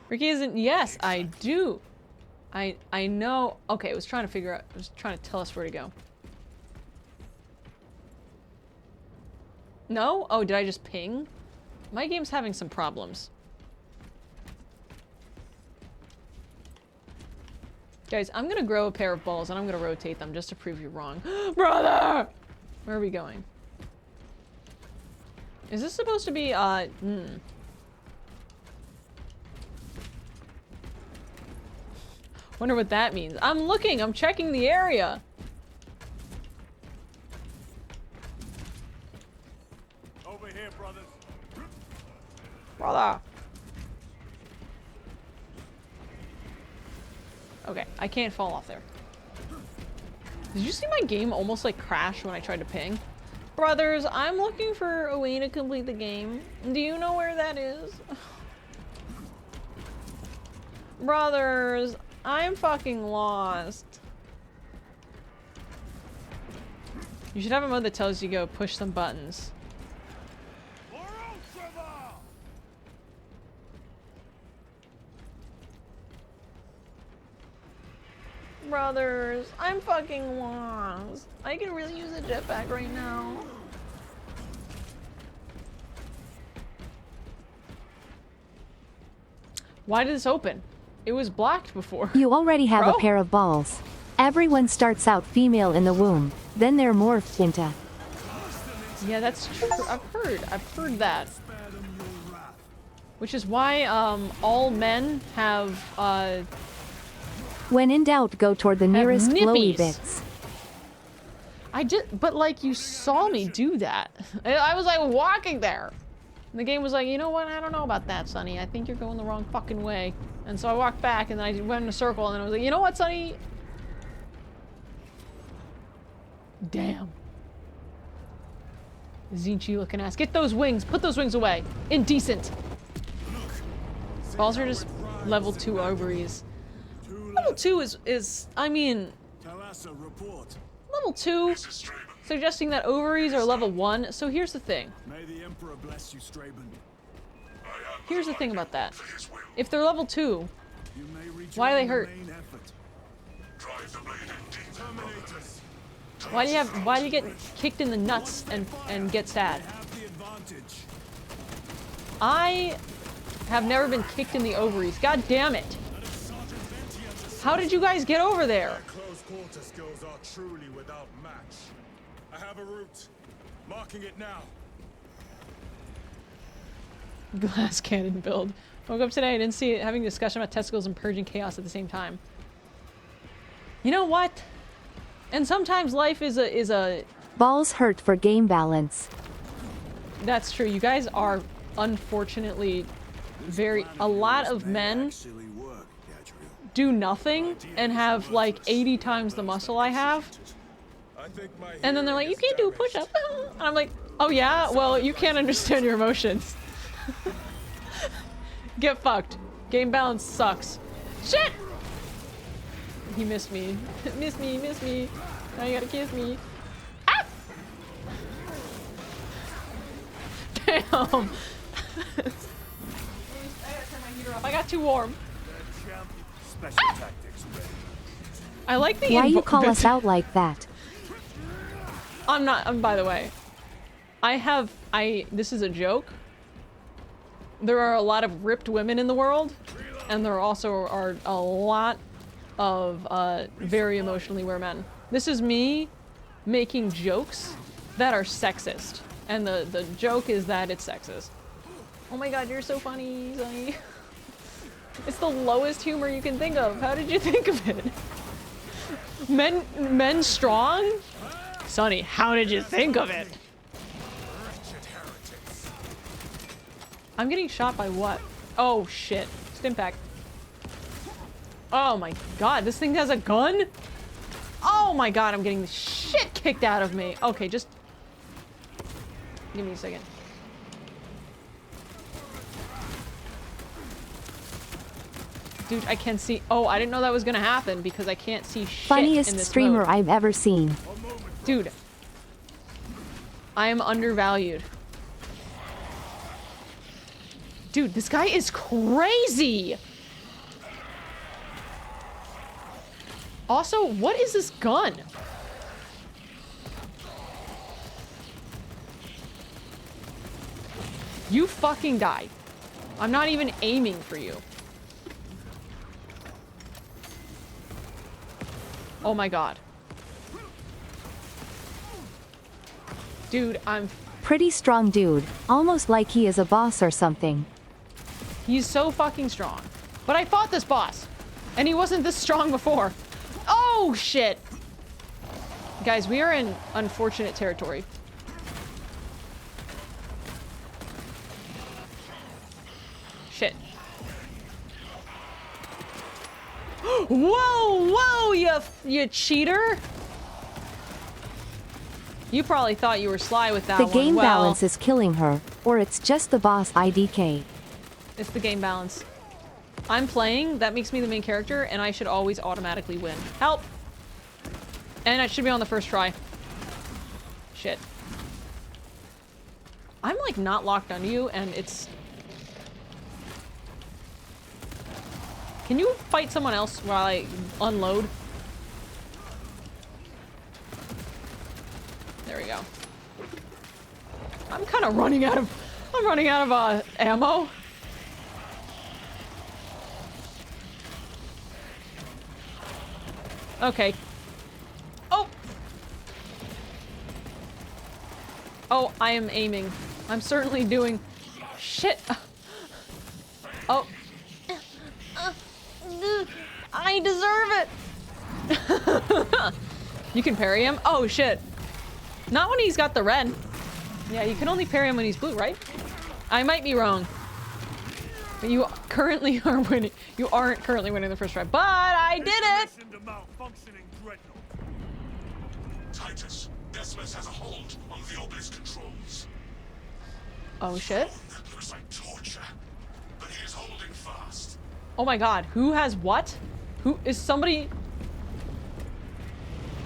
Bricky isn't... Yes, I do. I know... Okay, I was trying to figure out... I was trying to tell us where to go. No? Oh, did I just ping? My game's having some problems. Guys, I'm gonna grow a pair of balls and I'm gonna rotate them just to prove you wrong. Brother! Where are we going? Is this supposed to be, Wonder what that means. I'm looking, I'm checking the area. Over here, brothers. Brother. Okay, I can't fall off there. Did you see my game almost like crash when I tried to ping? Brothers, I'm looking for a way to complete the game. Do you know where that is? Brothers, I'm fucking lost. You should have a mode that tells you to go push some buttons. Brothers, I'm fucking lost. I can really use a jetpack right now. Why did this open? It was blocked before. You already have Bro? a pair of balls. Everyone starts out female in the womb, then they're morphed into. Yeah, that's true. I've heard that. Which is why all men have When in doubt, go toward the nearest glowy nippies. bits. but like you saw me do that. I was like walking there. And the game was like, you know what? I don't know about that, Sonny. I think you're going the wrong fucking way. And so I walked back and then I went in a circle and I was like, you know what, Sonny? Damn. Zinchi looking ass. Get those wings. Put those wings away. Indecent. Balls are just level 2 ovaries. Level 2 is I mean, Talassa, report. level 2 suggesting that ovaries are level 1. So here's the thing. May the Emperor bless you, Straben. Here's the thing about that. If they're level 2, You may reach why do they the hurt? main effort. Why do you get kicked in the nuts and get sad? Have the advantage. I have never been kicked in the ovaries. God damn it. How did you guys get over there? Close quarter skills are truly without match. I have a route. Marking it now. Glass cannon build. Woke up today, I didn't see it having a discussion about testicles and purging chaos at the same time. You know what? And sometimes life is a Balls hurt for game balance. that's true. You guys are unfortunately a lot of men Actually work, Gadriel. do nothing and have like 80 times the muscle I have. I think my And then they're like, you can't do a push-up. And I'm like, oh yeah? Well, you can't understand your emotions. Get fucked. Game balance sucks. Shit! He missed me. Miss me, miss me. Now you gotta kiss me. Ah! Damn! I got too warm. Special tactics ready. I like the Why you call us out like that? I'm not, by the way. This is a joke. There are a lot of ripped women in the world, and there also are a lot of very emotionally aware men. This is me making jokes that are sexist, and the joke is that it's sexist. Oh my god, you're so funny, Sonny. It's the lowest humor you can think of. How did you think of it? Men strong? Sonny, how did you think of it? I'm getting shot by what? Oh shit. Stimpack. Oh my god, this thing has a gun? Oh my god, I'm getting the shit kicked out of me. Okay, just give me a second. Dude, I can see. Oh, I didn't know that was gonna happen because I can't see shit in Funniest this streamer mode. I've ever seen. Dude, I am undervalued. Dude, this guy is crazy! Also, what is this gun? You fucking died. I'm not even aiming for you. Oh my god. Dude, I'm... Pretty strong dude, almost like he is a boss or something. He's so fucking strong. But I fought this boss. And he wasn't this strong before. Oh, shit! Guys, we are in unfortunate territory. Shit. Whoa, whoa, you cheater! You probably thought you were sly with that The one. game Well, balance is killing her, or it's just the boss IDK. it's the game balance. I'm playing, that makes me the main character, and I should always automatically win. Help! And I should be on the first try. Shit. I'm like not locked on you, and it's... Can you fight someone else while I unload? There we go. I'm kind of running out of... I'm running out of ammo. Okay. Oh! Oh, I am aiming. I'm certainly doing... Shit! Oh. I deserve it! You can parry him? Oh, shit. Not when he's got the red. Yeah, you can only parry him when he's blue, right? I might be wrong. But you currently are winning. You aren't currently winning the first try, but I did it! Titus, Decimus has a hold on the obelisk controls. Oh, shit. That looks like torture, but he is holding fast. Oh my god, who has what? Who is somebody...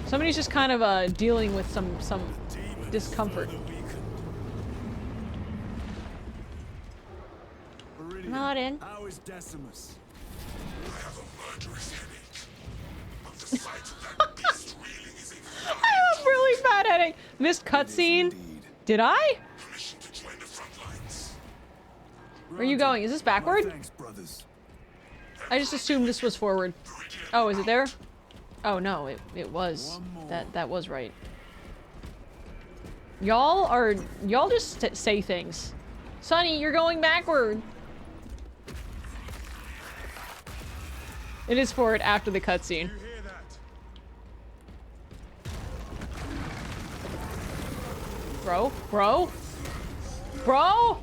Somebody's just kind of dealing with some discomfort. Not in. How is Decimus? I have a murderous headache. But the sight of that beast reeling is I have a really bad headache. Missed cutscene. Did I? permission to join the front lines. Where are you going? Is this backward? Thanks, brothers. I just assumed this was forward. Oh, is it there? Oh no, it was. That was right. Y'all just say things. Sonny, you're going backward. It is forward after the cutscene. You hear that? Bro? Bro? Bro?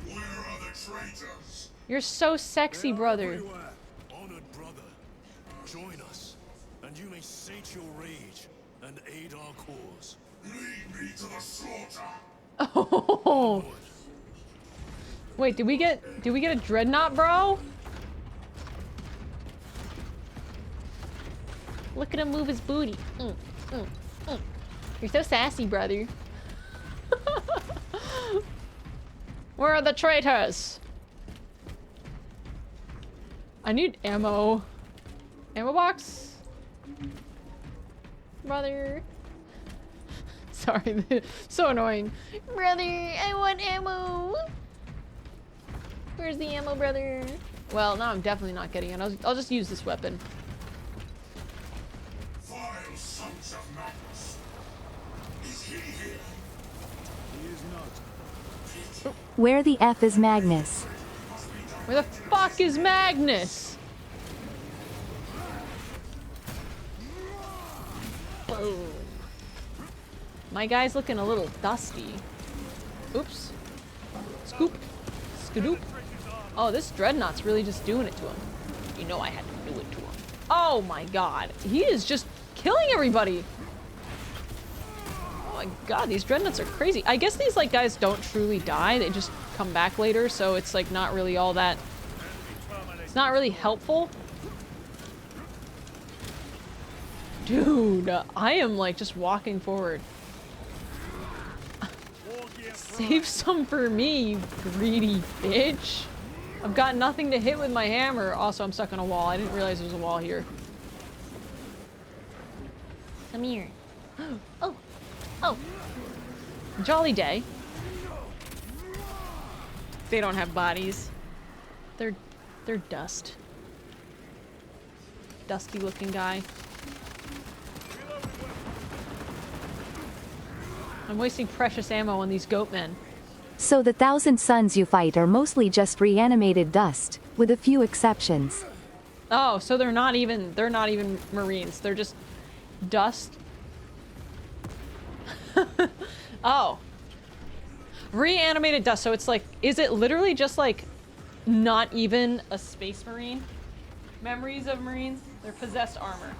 Where are the traitors? You're so sexy, brother. Everywhere. Honored brother, join us, and you may sate your rage and aid our cause. Lead me to the slaughter. Oh. Wait, did we get a dreadnought, bro? Look at him move his booty. You're so sassy, brother. Where are the traitors? I need ammo. Ammo box? Brother. Sorry, so annoying. Brother, I want ammo. Where's the ammo, brother? Well, now I'm definitely not getting it. I'll just use this weapon. Vile sons of madness. Is he here? He is not. Where the F is Magnus? Where the fuck is Magnus? Boom. My guy's looking a little dusty. Oops. Scoop. Skadoop. Oh, this dreadnought's really just doing it to him. You know I had to do it to him. Oh my god. He is just killing everybody. Oh my god, these dreadnoughts are crazy. I guess these like guys don't truly die. They just come back later, so it's like not really all that... It's not really helpful. Dude, I am like just walking forward. Save some for me, you greedy bitch. I've got nothing to hit with my hammer. Also, I'm stuck on a wall. I didn't realize there was a wall here. Come here. Oh. Oh. Jolly day. They don't have bodies. They're dust. Dusty looking guy. I'm wasting precious ammo on these goat men. So the 1,000 suns you fight are mostly just reanimated dust, with a few exceptions. Oh, so they're not even Marines. They're just dust. Oh. Reanimated dust. So it's like, is it literally just like not even a space marine? Memories of Marines? They're possessed armor.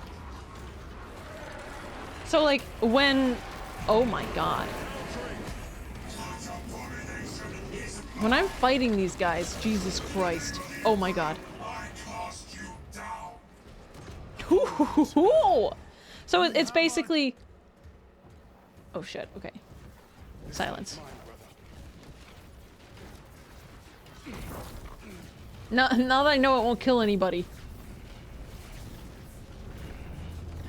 So like when, oh my god. When I'm fighting these guys, Jesus Christ. Oh my god. So it's basically, oh shit, okay. Silence. Now that I know it won't kill anybody.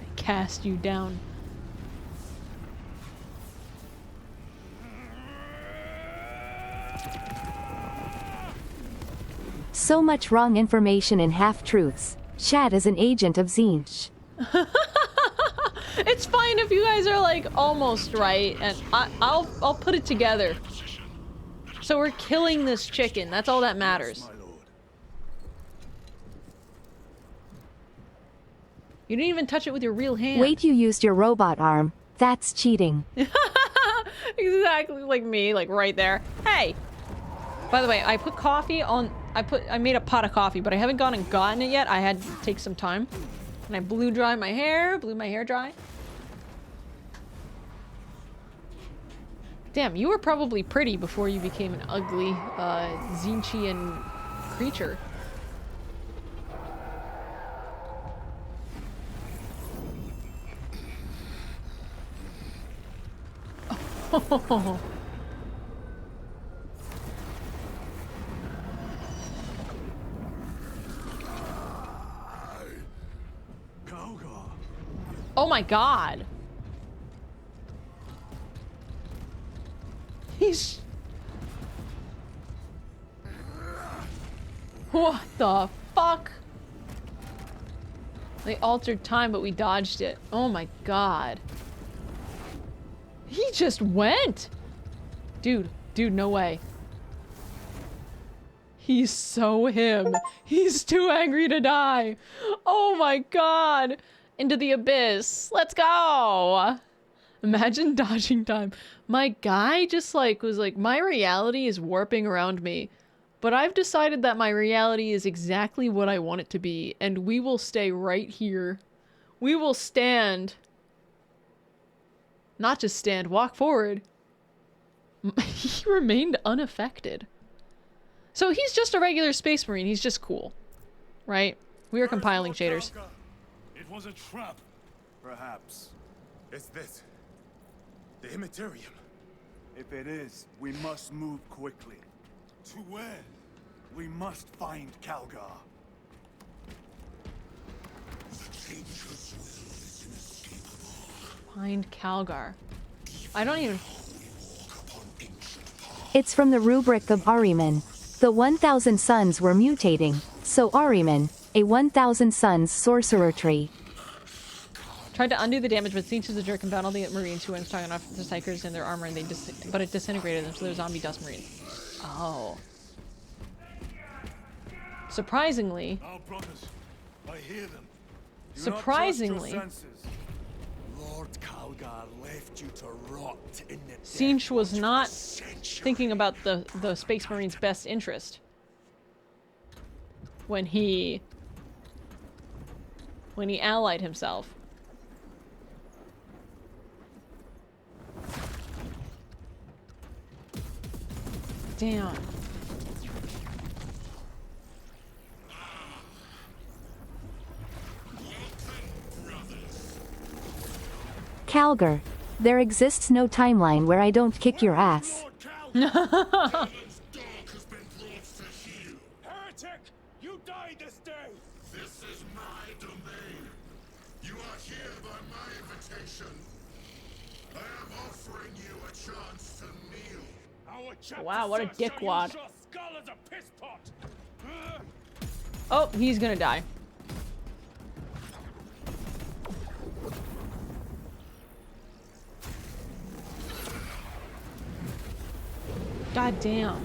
I cast you down. So much wrong information and half-truths. Chad is an agent of Zinch. It's fine if you guys are like almost right, and I'll put it together. So we're killing this chicken. That's all that matters. You didn't even touch it with your real hand. Wait, you used your robot arm. That's cheating. Exactly like me, like right there. Hey! By the way, I put coffee on... I made a pot of coffee, but I haven't gone and gotten it yet. I had to take some time. And I blew my hair dry. Damn, you were probably pretty before you became an ugly, Zinchian creature. Oh. Oh my god. He's... What the fuck? They altered time, but we dodged it. Oh my god. He just went! Dude, no way. He's so him. He's too angry to die. Oh my god. Into the abyss. Let's go! Imagine dodging time. My guy just like was like, my reality is warping around me, but I've decided that my reality is exactly what I want it to be, and we will stay right here. We will stand. Not just stand, walk forward. He remained unaffected. So he's just a regular space marine. He's just cool. Right? We are compiling shaders. It was a trap, perhaps. Is this the Immaterium? If it is, we must move quickly. To where? We must find Calgar. Find Calgar. I don't even... It's from the rubric of Ahriman. The 1,000 suns were mutating, so Ahriman, a 1,000 suns sorcerer tree. Tried to undo the damage, but Zinch is a jerk and found all the Marines who weren't strong enough to psychers in their armor, and but it disintegrated them, so they're zombie dust Marines. Oh. Surprisingly... Our brothers, I hear them. Do Surprisingly... not trust your senses. Lord Calgar left you to rot in the Zinch was not thinking about the Space Marine's best interest when he allied himself. Damn. Calgar, there exists no timeline where I don't kick your ass. Heretic, you die this day. This is my domain. You are here by my invitation. I am offering you a chance to kneel. Wow, what a dickwad. Oh, he's gonna die. God damn.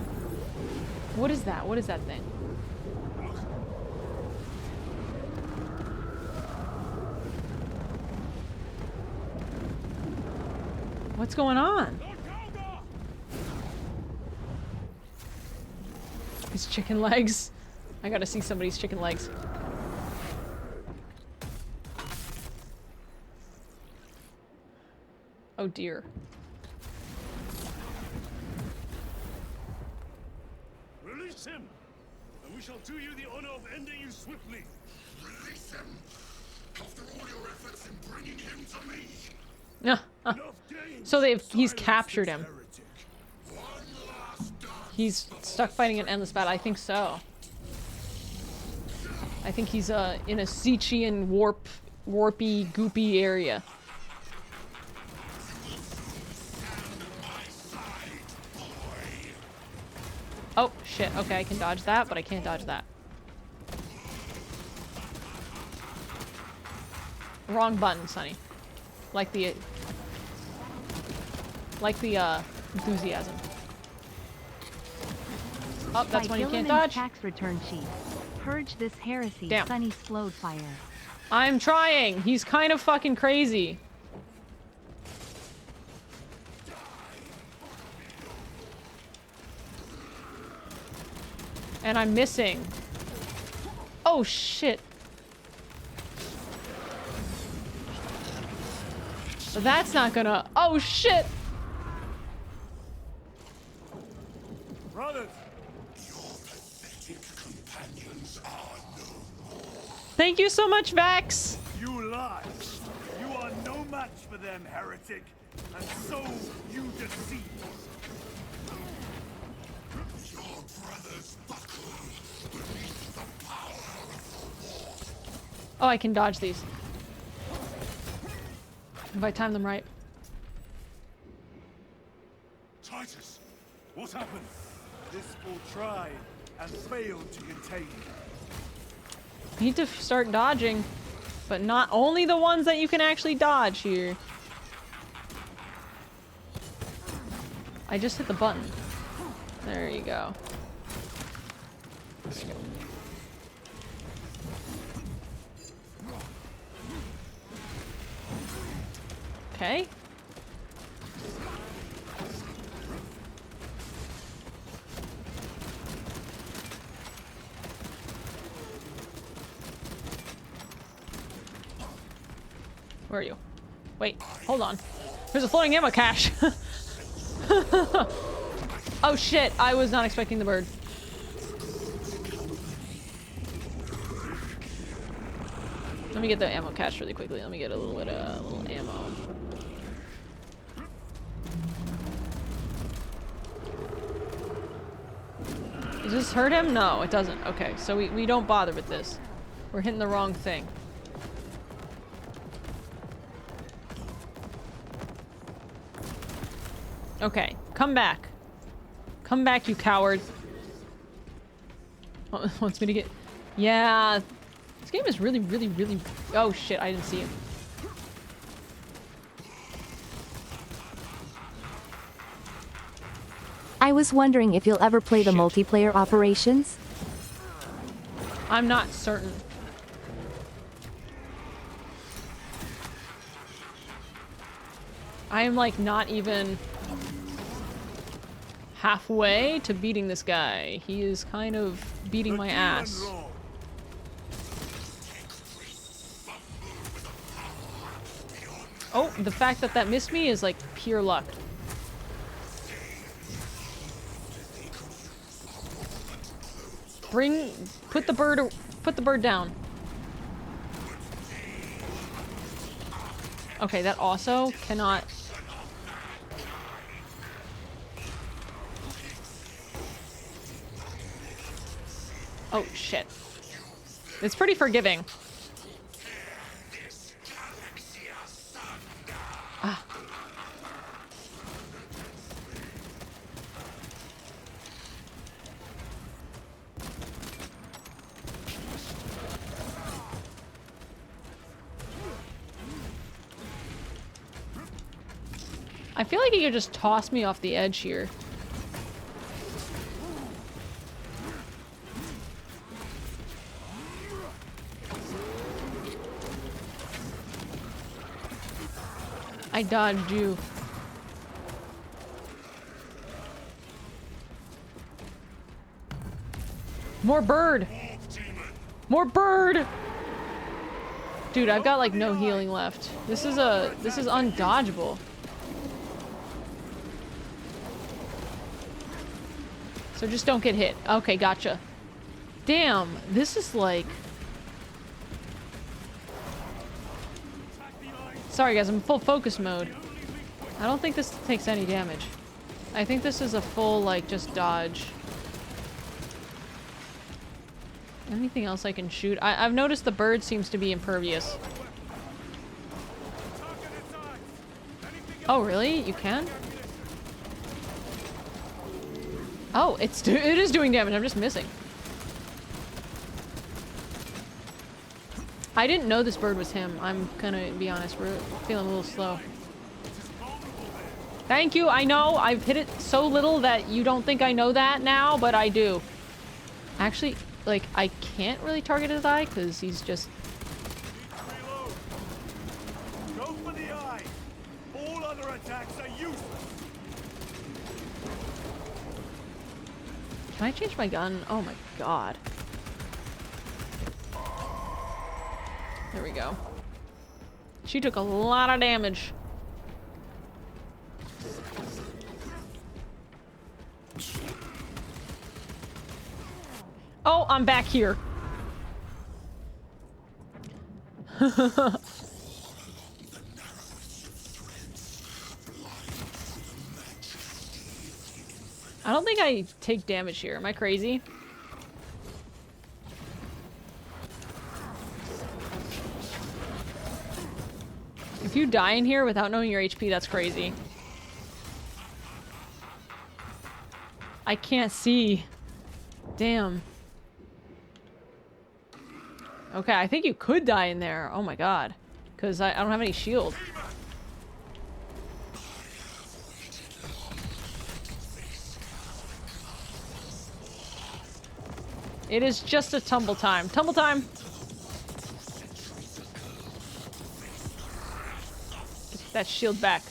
What is that? What is that thing? What's going on? His chicken legs. I gotta see somebody's chicken legs. Oh dear. Release him, and we shall do you the honor of ending you swiftly. Release him! After all your efforts in bringing him to me! So he's captured him. He's stuck fighting an endless battle. I think so. I think he's in a Siechian warpy, goopy area. Oh shit, okay, I can dodge that, but I can't dodge that. Wrong button, Sonny. Like the enthusiasm. Oh, that's when you can't dodge. Tax return sheet. Purge this heresy. Damn. Sunny Splode Fire. I'm trying. He's kind of fucking crazy. And I'm missing. Oh shit. But that's not gonna. Oh shit. Brothers! Thank you so much, Vax. You lie! You are no match for them, heretic! And so you deceive! Your brothers buckle beneath the power of Oh, I can dodge these. If I time them right. Titus! What happened? This will try and fail to contain you. Need to start dodging, but not only the ones that you can actually dodge here. I just hit the button. There you go. Okay. Where are you? Wait, hold on. There's a floating ammo cache. Oh shit, I was not expecting the bird. Let me get the ammo cache really quickly. Let me get a little bit of little ammo. Does this hurt him? No, it doesn't. Okay, so we don't bother with this. We're hitting the wrong thing. Okay, come back. Come back, you coward. Wants me to get... Yeah. This game is really... Oh shit, I didn't see him. I was wondering if you'll ever play the multiplayer operations? I'm not certain. I am like not even halfway to beating this guy. He is kind of beating my ass. Oh, the fact that that missed me is like pure luck. Put the bird down. Okay, that also cannot. Oh shit. It's pretty forgiving. Ah. I feel like he could just toss me off the edge here. I dodged you. More bird! More bird! Dude, I've got like no healing left. This is undodgeable. So just don't get hit. Okay, gotcha. Damn, this is like... Sorry guys, I'm in full focus mode. I don't think this takes any damage. I think this is a full, like, just dodge. Anything else I can shoot? I've noticed the bird seems to be impervious. Oh, really? You can? Oh, it is doing damage. I'm just missing. I didn't know this bird was him. I'm gonna be honest. We're feeling a little slow. Thank you. I know. I've hit it so little that you don't think I know that now, but I do. Actually, like, I can't really target his eye because he's just... Go for the eye. All other attacks are useless. Can I change my gun? Oh my god. There we go. She took a lot of damage. Oh, I'm back here. I don't think I take damage here. Am I crazy? If you die in here without knowing your HP, that's crazy. I can't see. Damn. Okay, I think you could die in there. Oh my god. Because I don't have any shield. It is just a tumble time. Tumble time! Get that shield back.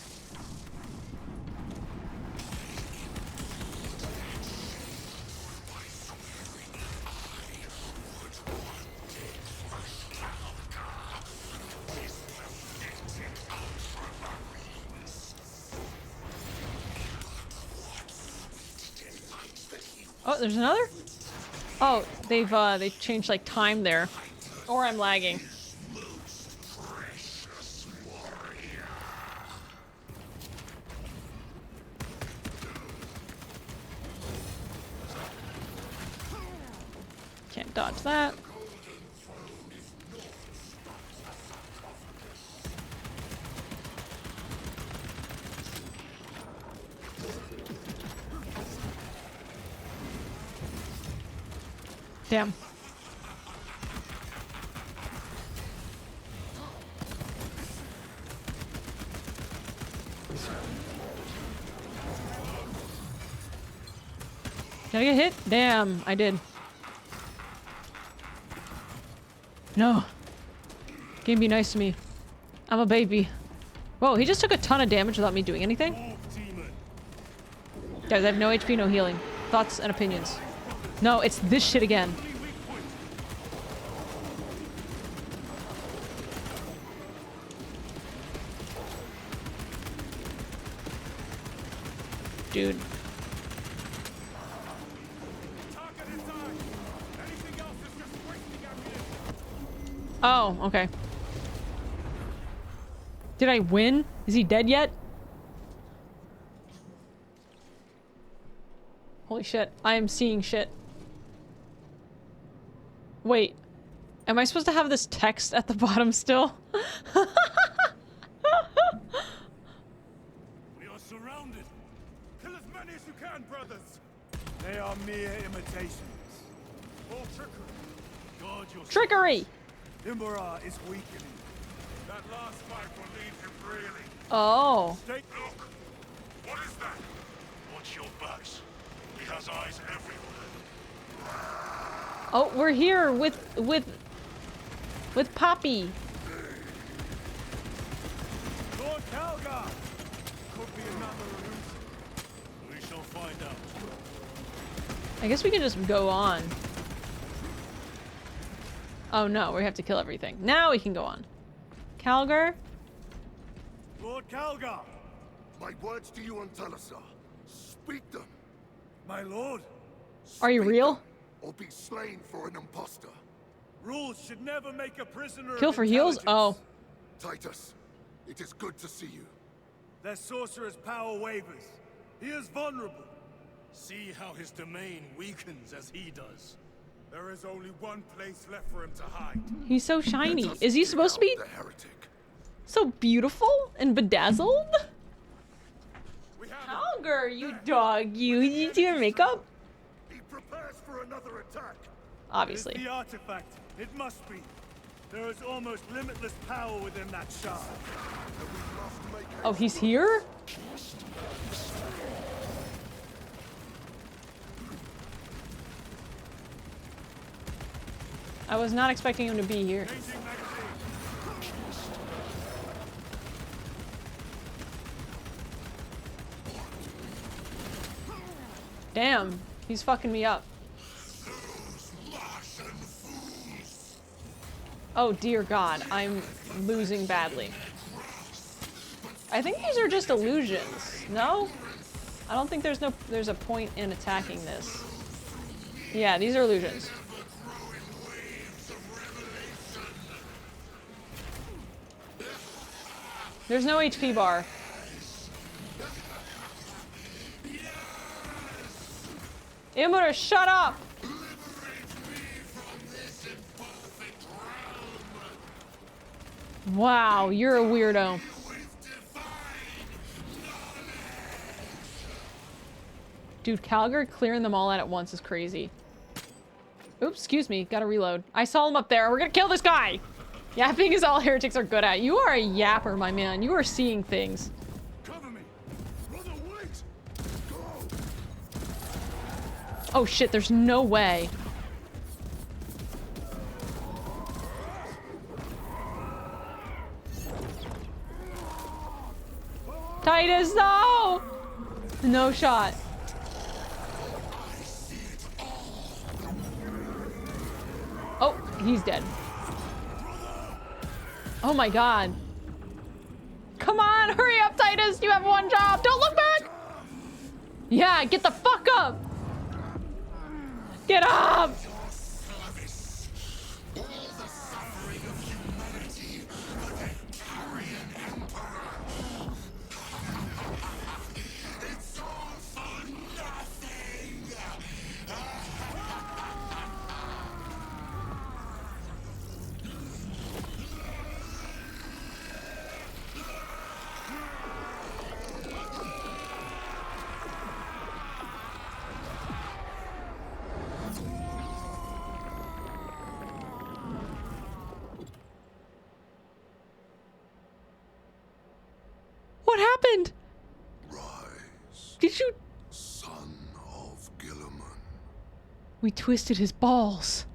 Oh, there's another? Oh, they've changed like time there. Or I'm lagging. Can't dodge that. Damn. Did I get hit? Damn, I did. No. Game be nice to me. I'm a baby. Whoa, he just took a ton of damage without me doing anything? Guys, I have no HP, no healing. Thoughts and opinions. No, it's this shit again. Dude. Oh, okay. Did I win? Is he dead yet? Holy shit, I am seeing shit. Wait, am I supposed to have this text at the bottom still? We are surrounded. Kill as many as you can, brothers. They are mere imitations. All trickery. Guard your Trickery! Imbara is weakening. That last fight will leave him reeling. Oh. Stay Look! What is that? Watch your backs. He has eyes everywhere. Oh, we're here with Poppy. Launch Calgar! Could be another illusion. We shall find out. I guess we can just go on. Oh no, we have to kill everything. Now we can go on. Calgar? Lord Calgar! My words to you on Talasar. Speak them. My lord, Are you Speak real? them, or be slain for an impostor. rules should never make a prisoner Kill of for heals? Oh. intelligence. Titus, it is good to see you. Their sorcerer's power wavers. He is vulnerable. See how his domain weakens as he does. There is only one place left for him to hide. He's so shiny. Let us Is he dig supposed to out be the heretic? so beautiful and bedazzled? We have him. Calgar, you dog. You do your makeup? He prepares for another attack. It is Obviously. the artifact. It must be. There is almost limitless power within that shard. And we must make Oh, he's here? I was not expecting him to be here. Changing magazine. Damn, he's fucking me up. Oh dear God, I'm losing badly. I think these are just illusions. No? I don't think there's a point in attacking this. Yeah, these are illusions. There's no HP bar. Imura, shut up! Wow, you're a weirdo. Dude, Calgar clearing them all out at once is crazy. Oops, excuse me, gotta reload. I saw him up there. We're gonna kill this guy! Yapping is all heretics are good at. You are a yapper, my man. You are seeing things. Cover me. Brother, wait! Go! Oh shit, there's no way. Titus, no! No shot. Oh, he's dead. Oh my God. Come on, hurry up, Titus. You have one job. Don't look back. Yeah, get the fuck up. Get up. What happened? Rise, Did you? son of Gilliman. We twisted his balls.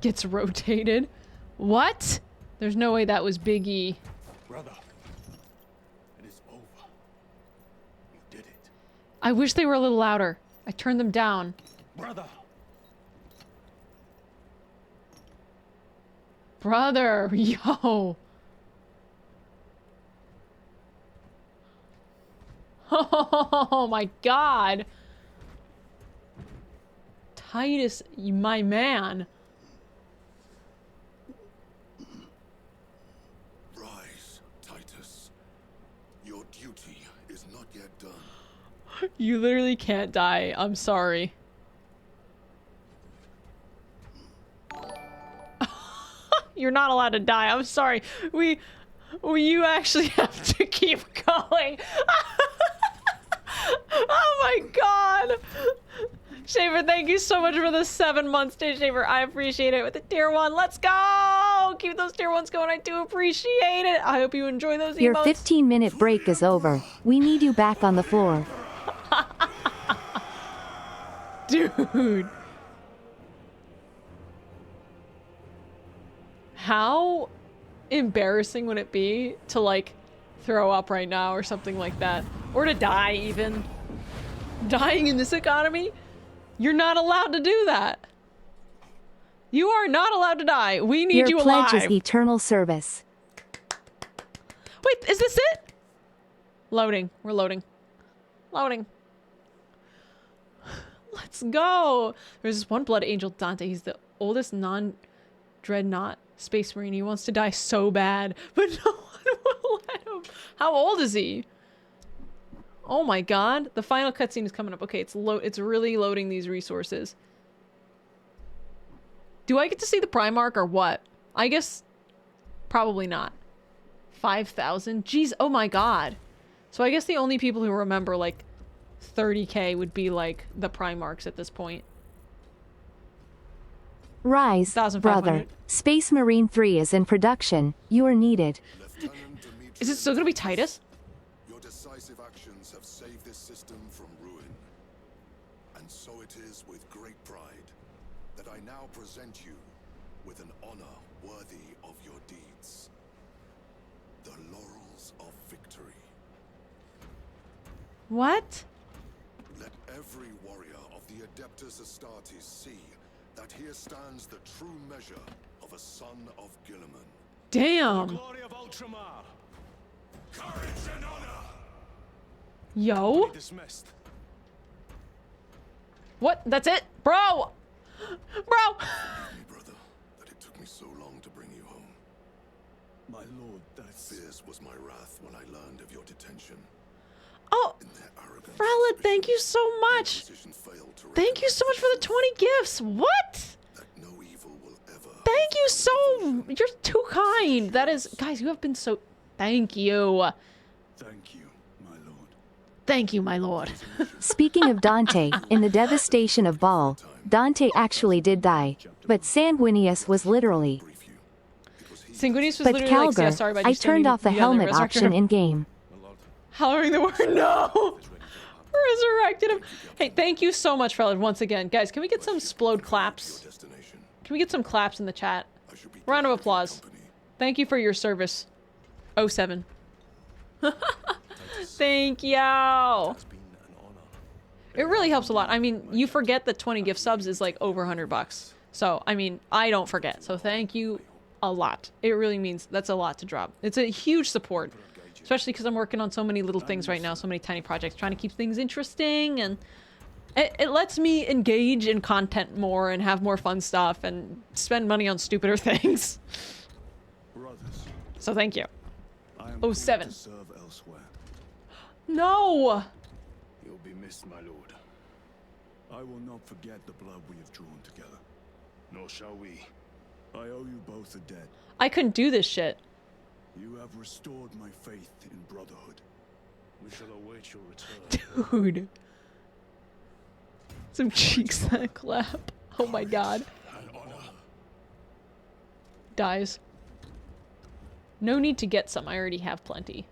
Gets rotated. What? There's no way that was Big E. Brother, it is over. You did it. I wish they were a little louder. I turned them down. Brother. Brother, yo. Oh my God. Titus, my man. Rise, Titus. Your duty is not yet done. You literally can't die. I'm sorry. You're not allowed to die. I'm sorry. You actually have to keep going. Oh my God. Shaver, thank you so much for the 7 months, Day Shaver. I appreciate it. With the tier 1, let's go! Keep those tier 1s going. I do appreciate it. I hope you enjoy those Your emotes. 15-minute break is over. We need you back on the floor. Dude. How embarrassing would it be to, like, throw up right now or something like that. Or to die, even. Dying in this economy? You're not allowed to do that. You are not allowed to die. We need you Your pledge alive. is eternal service. Wait, is this it? Loading. We're loading. Loading. Let's go. There's this one Blood Angel, Dante. He's the oldest non-dreadnought space marine. He wants to die so bad, but no one will let him. How old is he? Oh my god. The final cutscene is coming up. Okay, it's really loading these resources. Do I get to see the Primarch or what? I guess probably not. 5,000? Jeez, oh my god. So I guess the only people who remember like 30k would be like the Primarchs at this point. Rise, 1,500. brother. Space Marine 3 is in production. You are needed. Lieutenant Demetrius, Is it still gonna be Titus? your decisive actions have saved this system from ruin. And so it is with great pride that I now present you with an honor worthy of your deeds. The laurels of victory. What? Let every warrior of the Adeptus Astartes see that here stands the true measure of a son of Gilliman. Damn. Glory of Ultramar. Courage and honor! Yo. Dismissed. What? That's it? Bro! Bro! Forgive me, brother, that it took me so long to bring you home. My lord, that's... Fierce was my wrath when I learned of your detention. Oh, In their arrogance, Frelid, thank you so much. decision failed to Thank you so much for the 20 gifts. What? that no evil will ever. Thank you so... You're too kind. That is... Guys, you have been so... Thank you. Thank you, my lord. Thank you, my lord. Speaking of Dante, in the devastation of Baal, Dante actually did die. But Sanguinius was literally. Brief you. It was he. Sanguinius was But literally like, Calgar, yeah, sorry about I you turned off the standing beyond helmet resurrected option him. in game. Hollering the word no. Resurrected him. Hey, thank you so much, Frelid, once again. Guys, can we get some explode claps? Destination. Can we get some claps in the chat? I should be Round of glad your applause. company. Thank you for your service. 07. Thank you. It's been an honor. It really helps a lot. I mean, you forget that 20 gift subs is like over $100. So, I mean, I don't forget. So thank you a lot. It really means that's a lot to drop. It's a huge support, especially because I'm working on so many little things right now, so many tiny projects, trying to keep things interesting, and it lets me engage in content more and have more fun stuff and spend money on stupider things. Brothers, So thank you. I am 07. called to serve elsewhere. No! You'll be missed, my lord. I will not forget the blood we have drawn together. Nor shall we. I owe you both a debt. I couldn't do this shit. You have restored my faith in brotherhood. We shall await your return. Dude. Some cheeks that clap. Oh my god. And honor. Dies. No need to get some. I already have plenty.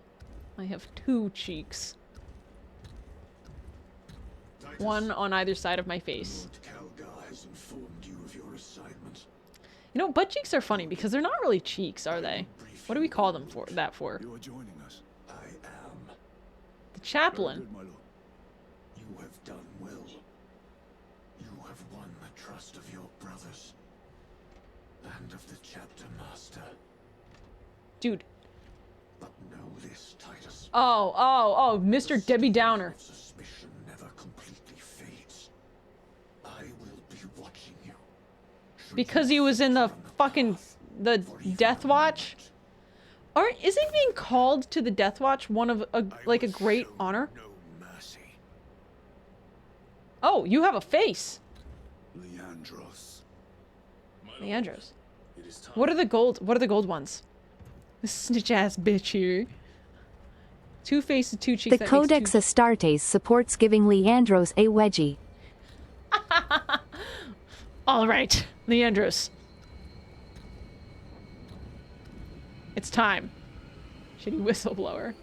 I have 2 cheeks. One on either side of my face. Calgar has informed you of your assignment. You know, butt cheeks are funny because they're not really cheeks, are they? What do we call them for? That for? You are joining us. I am. The chaplain. Good, my lord. You have done well. You have won the trust of your brothers. And of the chapter master. Dude. But know this, Titus. Oh, Mr. Debbie Downer. Suspicion never completely fades. I will be watching you. Because he was in the fucking the Death Watch. Isn't he being called to the Death Watch one of a great honor? No mercy. Oh, you have a face. Leandros. Leandros. It is time. What are the gold ones? This snitch ass bitch here. 2 faces, 2 cheeks. The that makes Codex two- Astartes supports giving Leandros a wedgie. All right, Leandros. It's time. Shitty whistleblower.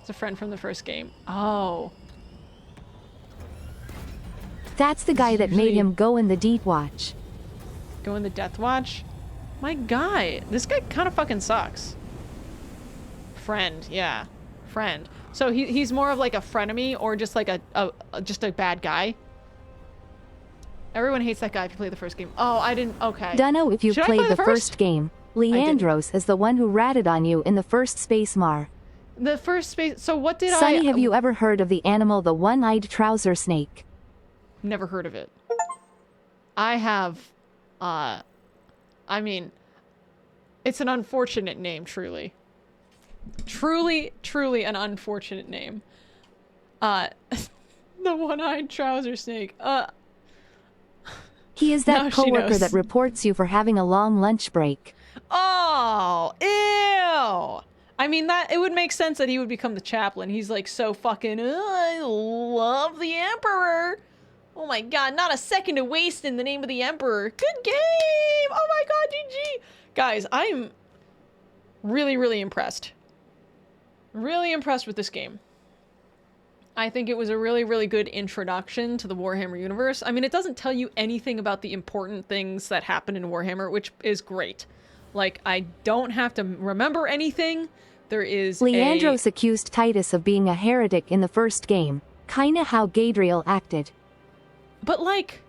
It's a friend from the first game. Oh. That's the guy that made Usually- him go in the Deep Watch. Go in the Death Watch? My guy. This guy kind of fucking sucks. Friend, yeah. Friend. So he's more of like a frenemy or just like just a bad guy. Everyone hates that guy if you play the first game. Oh, I didn't. Okay. Dunno if you've Should I played play the first game. didn't. Leandros is the one who ratted on you in the first Space Mar. The first space. So what did Sonny, have you ever heard of the animal the one-eyed trouser snake? Never heard of it. I have. I mean, it's an unfortunate name, truly. Truly an unfortunate name. The one-eyed trouser snake. He is Now that she coworker knows. that reports you for having a long lunch break. Oh, ew. I mean, it would make sense that he would become the chaplain. He's like so fucking, I love the Emperor. Oh my god, not a second to waste in the name of the Emperor. Good game. Oh my god, GG. Guys, I'm really impressed. Really impressed with this game. I think it was a really good introduction to the Warhammer universe. I mean, it doesn't tell you anything about the important things that happen in Warhammer, which is great. Like, I don't have to remember anything. There is Leandros accused Titus of being a heretic in the first game. Kinda how Gadriel acted. But like,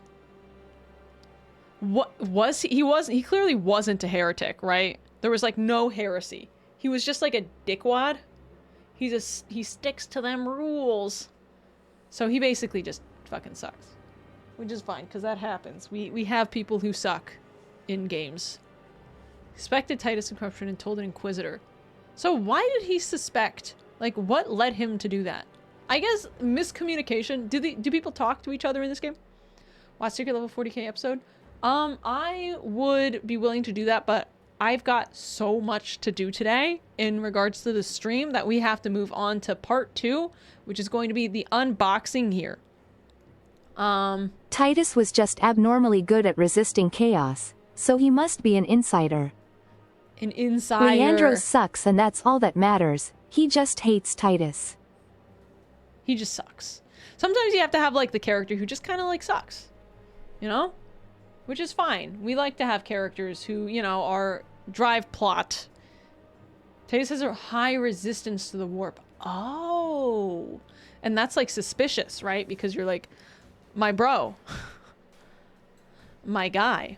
what was he? He clearly wasn't a heretic, right? There was like no heresy. He was just like a dickwad. He sticks to them rules. So he basically just fucking sucks. Which is fine, because that happens. We have people who suck in games. Suspected Titus of corruption and told an Inquisitor. So why did he suspect? Like, what led him to do that? I guess miscommunication. Do people talk to each other in this game? Watch Secret Level 40k episode. I would be willing to do that, but I've got so much to do today in regards to the stream that we have to move on to part 2, which is going to be the unboxing here. Titus was just abnormally good at resisting chaos, so he must be an insider. An insider. Leandros sucks and that's all that matters. He just hates Titus. He just sucks. Sometimes you have to have like the character who just kind of like sucks. You know? Which is fine. We like to have characters who, you know, drive plot. Titus has a high resistance to the warp. Oh. And that's like suspicious, right? Because you're like, my bro. My guy.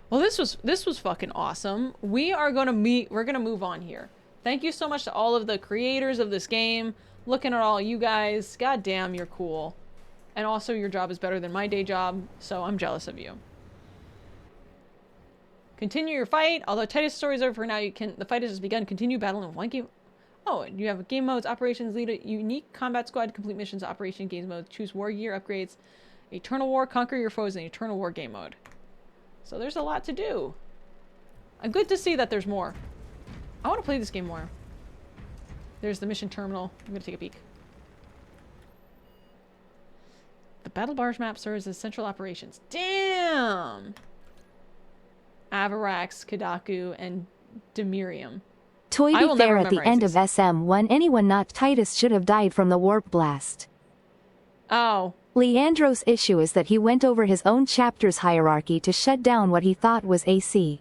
Well, this was fucking awesome. We're gonna move on here. Thank you so much to all of the creators of this game. Looking at all you guys. God damn, you're cool. And also your job is better than my day job, so I'm jealous of you. Continue your fight. Although Titus' story is over for now, the fight has just begun. Continue battling in one game. Oh, you have game modes, operations, lead a unique combat squad, complete missions, operation games mode, choose war gear, upgrades, Eternal War, conquer your foes in Eternal War game mode. So there's a lot to do. Good to see that there's more. I want to play this game more. There's the mission terminal. I'm gonna take a peek. The battle barge map serves as central operations. Damn! Avarax, Kadaku, and Demirium. To I will be fair, never at the memorize end of these. SM1, anyone not Titus should have died from the warp blast. Oh. Leandros' issue is that he went over his own chapter's hierarchy to shut down what he thought was AC.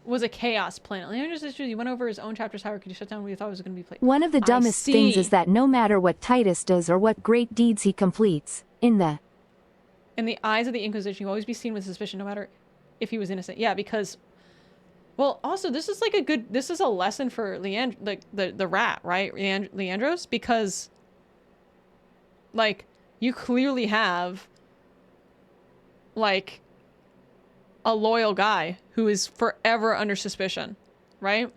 Was a chaos planet. Leandro's issue, he went over his own chapter's hierarchy to shut down what he thought was going to be played. One of the dumbest things is that no matter what Titus does or what great deeds he completes, in the eyes of the Inquisition, you always be seen with suspicion, no matter if he was innocent. Yeah, because, well, also this is like this is a lesson for the rat, right? Leandros, because, like, you clearly have, like, a loyal guy who is forever under suspicion, right?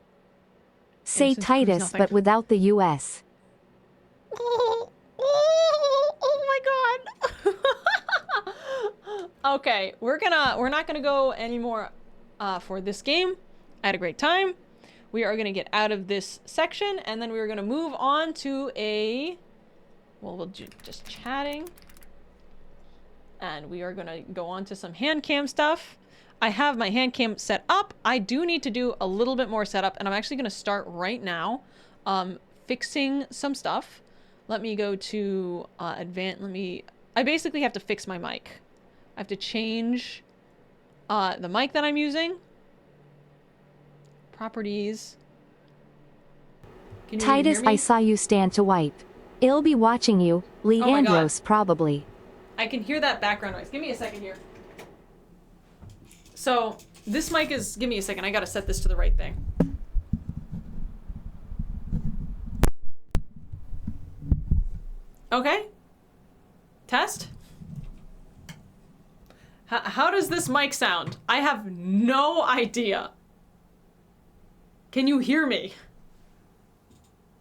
say Innocence proves Titus, nothing. but without the US. Oh my god. Okay, we're not gonna go anymore for this game. I had a great time. We are gonna get out of this section, and then we are gonna move on to we'll do just chatting, and we are gonna go on to some hand cam stuff. I have my hand cam set up. I do need to do a little bit more setup, and I'm actually gonna start right now fixing some stuff. Let me go to advanced. I basically have to fix my mic. I have to change the mic that I'm using. Properties. Can you Titus, hear me? I saw you stand to wipe. I'll be watching you, Leandros, probably. I can hear that background noise. Give me a second here. So, this mic is... Give me a second. I gotta set this to the right thing. Okay. Test. How does this mic sound? I have no idea. Can you hear me?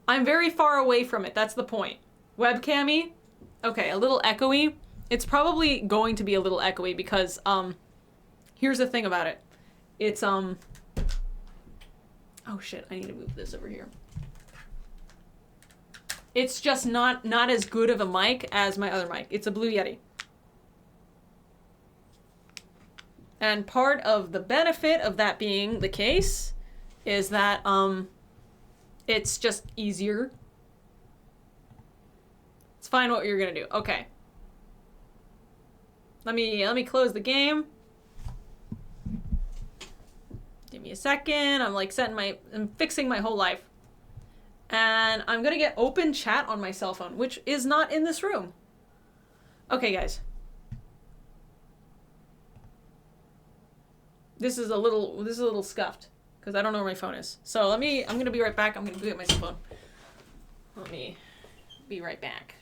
I'm very far away from it. That's the point. Webcammy? Okay, a little echoey. It's probably going to be a little echoey because, here's the thing about it. It's, oh shit, I need to move this over here. It's just not as good of a mic as my other mic. It's a Blue Yeti. And part of the benefit of that being the case is that, it's just easier. It's fine what you're gonna do. Okay. Let me close the game. Give me a second. I'm like I'm fixing my whole life. And I'm gonna get open chat on my cell phone, which is not in this room. Okay, guys. This is a little scuffed because I don't know where my phone is. So I'm gonna be right back. I'm gonna go get my cell phone. Let me be right back.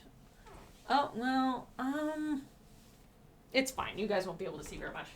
Oh, well, it's fine. You guys won't be able to see very much.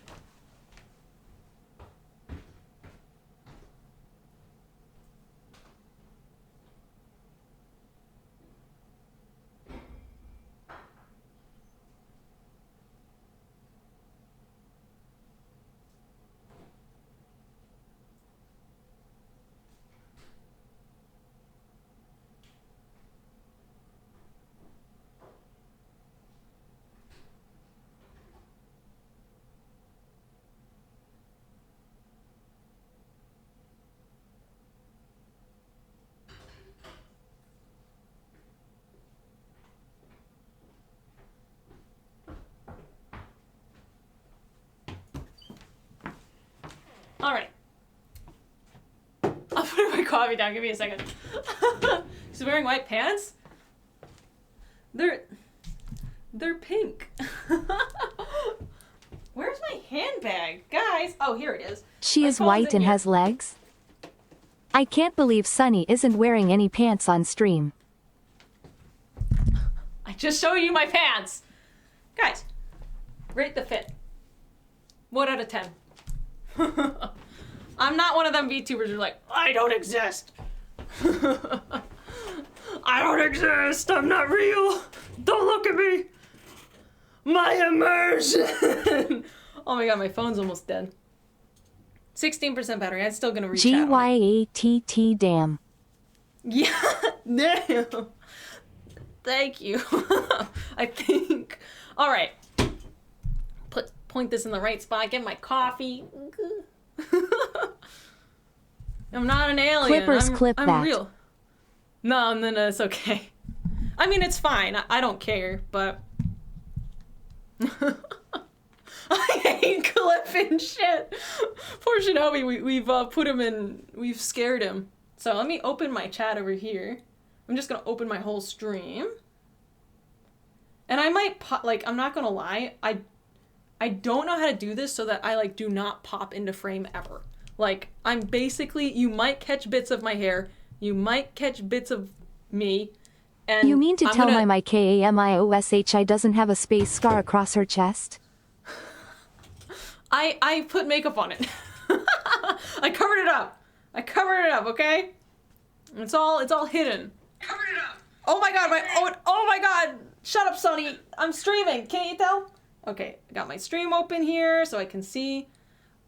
All right. I'm putting my coffee down. Give me a second. She's wearing white pants? They're pink. Where's my handbag? Guys. Oh, here it is. She My is phone's white in and here. has legs? I can't believe Sunny isn't wearing any pants on stream. I just showed you my pants. Guys, rate the fit. 1 out of 10. I'm not one of them VTubers who are like, I don't exist. I don't exist. I'm not real. Don't look at me. My immersion. Oh my god, my phone's almost dead. 16% battery. I'm still gonna reach out. GYATT damn. Yeah, damn. Thank you. I think. All right. Point this in the right spot. Get my coffee. I'm not an alien. Clippers clip I'm that. real. No, it's okay. I mean, it's fine. I don't care, but I hate clipping shit. Poor Shinobi. We've put him in. We've scared him. So let me open my chat over here. I'm just gonna open my whole stream. And I might pop, like, I'm not gonna lie, I don't know how to do this so that I, like, do not pop into frame ever. Like, I'm basically, you might catch bits of my hair, you might catch bits of me, and You mean to I'm tell gonna... my KAMIOSHI doesn't have a space scar across her chest? I put makeup on it. I covered it up. Okay? It's all hidden. Covered it up. Oh my god, oh my god. Shut up, Sonny. I'm streaming. Can't you tell? Okay, I got my stream open here so I can see.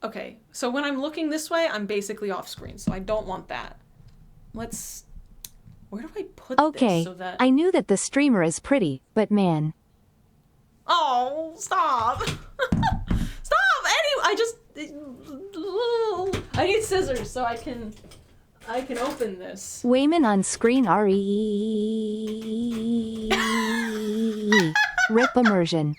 Okay, so when I'm looking this way, I'm basically off screen, so I don't want that. Where do I put Okay, this so that... I knew that the streamer is pretty, but man. Oh, stop. Stop! I need scissors so I can open this. Wayman on screen RE. Rip immersion.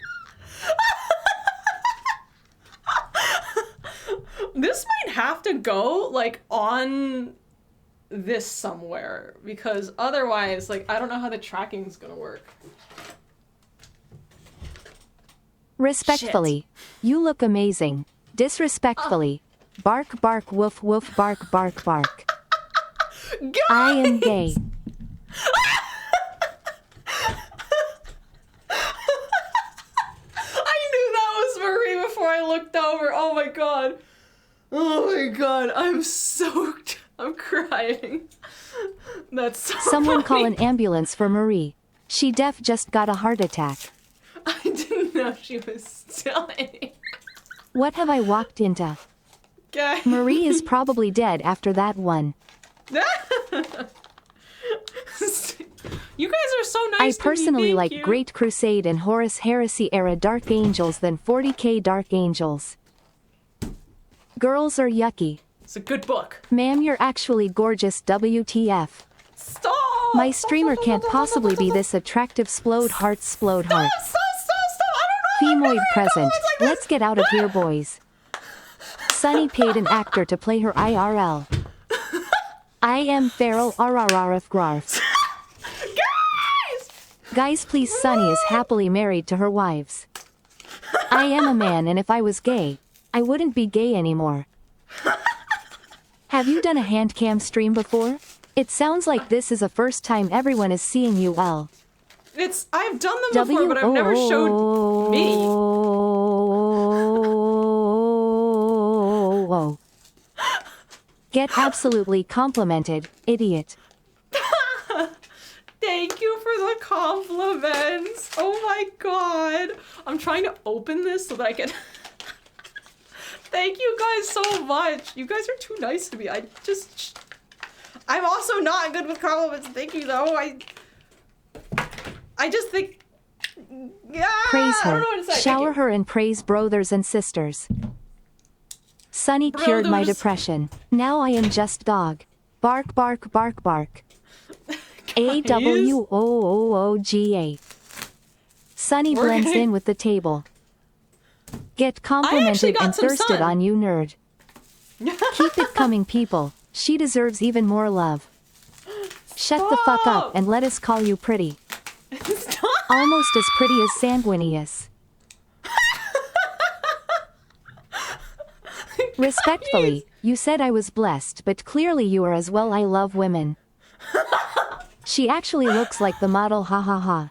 This might have to go, like, on this somewhere, because otherwise, like, I don't know how the tracking's gonna work. Respectfully. You look amazing. Disrespectfully. Bark bark woof woof bark bark bark. I am gay. I knew that was Marie before I looked over. Oh my god. Oh my god. I'm soaked. I'm crying. That's so Someone call funny. an ambulance for Marie. She def just got a heart attack. I didn't know she was still in here. What have I walked into? Okay. Marie is probably dead after that one. You guys are so nice I to me, personally thank like you. Great Crusade and Horus Heresy era Dark Angels than 40k Dark Angels. Girls are yucky. It's a good book. Ma'am, you're actually gorgeous, WTF. Stop! My streamer can't possibly be this attractive. Splode hearts, splode hearts. Stop! I don't know. Femoid present. Let's get out of here, boys. Sunny paid an actor to play her IRL. I am feral RRRF Grarf. Guys, please, Sunny is happily married to her wives. I am a man, and if I was gay, I wouldn't be gay anymore. Have you done a handcam stream before? It sounds like this is the first time everyone is seeing you well. I've done them before, but I've never showed me. Get absolutely complimented, idiot. Thank you for the compliments. Oh my god. I'm trying to open this so that I can... Thank you guys so much. You guys are too nice to me. I'm also not good with compliments. Thank you, though. I just think... Yeah, Praise I don't her, know what to say. Thank shower you. her, and praise brothers and sisters. Sunny cured my Brothers. depression. Now I am just dog. Bark bark bark bark. AWOOOGA. Sunny We're blends getting- in with the table. Get actually complimented got and some thirsted sun. on, you nerd. Keep it coming, people. She deserves even more love. Shut the fuck up Stop. and let us call you pretty. Stop. Almost as pretty as Sanguinius. Respectfully, you said I was blessed, but clearly you are as well. I love women. She actually looks like the model, ha ha ha.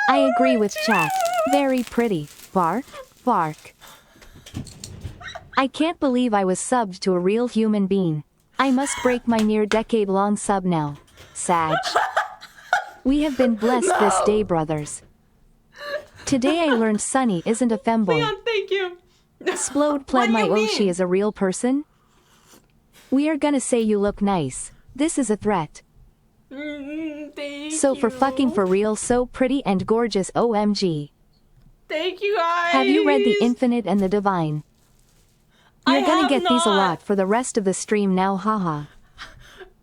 I agree with chat. Very pretty. Bark, bark. I can't believe I was subbed to a real human being. I must break my near decade-long sub now. Sag. We have been blessed this day, brothers. Today I learned Sunny isn't a femboy. Leon, thank you. Splode What pled do my you mean? Oshi is a real person? We are gonna say you look nice. This is a threat. Thank So for you. fucking for real, so pretty and gorgeous, OMG. Thank you guys. Have you read The Infinite and the Divine? You're gonna have get these a not. lot for the rest of the stream now, haha.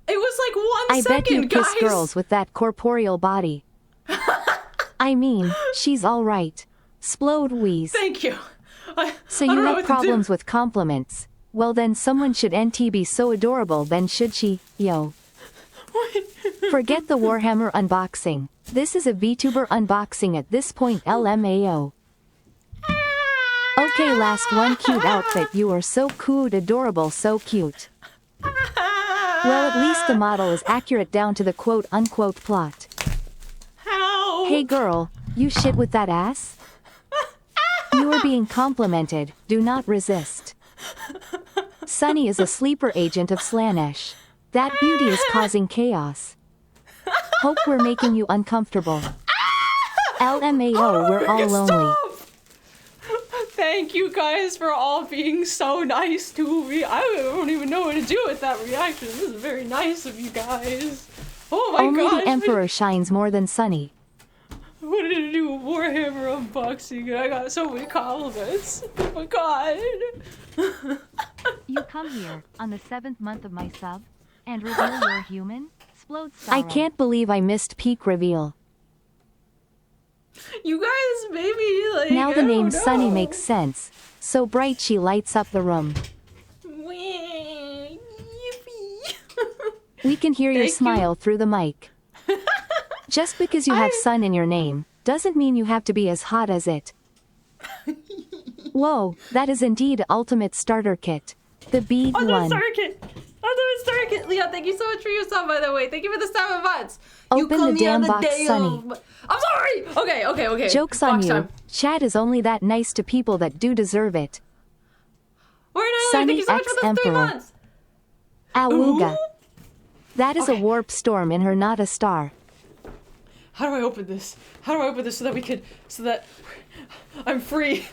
It was like 1 I bet second, you kiss guys. girls with that corporeal body. I mean, she's alright. Splode wheeze. Thank you. So I you don't know have what to problems do. with compliments. Well then someone should NT be so adorable, then should she, yo. Forget the Warhammer unboxing. This is a VTuber unboxing at this point, LMAO. Okay, last one, cute outfit. You are so cute, adorable, so cute. Well, at least the model is accurate down to the quote-unquote plot. How? Hey girl, you shit with that ass? You are being complimented, do not resist. Sunny is a sleeper agent of Slanesh. That beauty is causing chaos. Hope we're making you uncomfortable. LMAO, we're all lonely. Stop. Thank you guys for all being so nice to me. I don't even know what to do with that reaction. This is very nice of you guys. Oh my Only gosh. the Emperor shines more than Sunny. What did I do? Warhammer unboxing and I got so many compliments. Oh my god. You come here, on the 7th month of my sub, and reveal you're human? Splode I sorrow. can't believe I missed peak reveal. You guys, maybe like. Now the name oh, Sunny no. makes sense. So bright she lights up the room. Yippee. We can hear your Thank you. smile through the mic. Just because you have sun in your name, doesn't mean you have to be as hot as it. Whoa, that is indeed ultimate starter kit. The bead Ultimate one. starter kit. Ultimate starter kit. Leon, thank you so much for your sub, by the way. Thank you for the 7 months. You Open call the me on damn box, day Sunny. of- I'm sorry. Okay. Joke's on Box you. time. Chat is only that nice to people that do deserve it. We're not Sunny thank you so much for those 3 Emperor. months. Awooga. Ooh. That is a Okay. warp storm in her, not a star. How do I open this? How do I open this so that I'm free?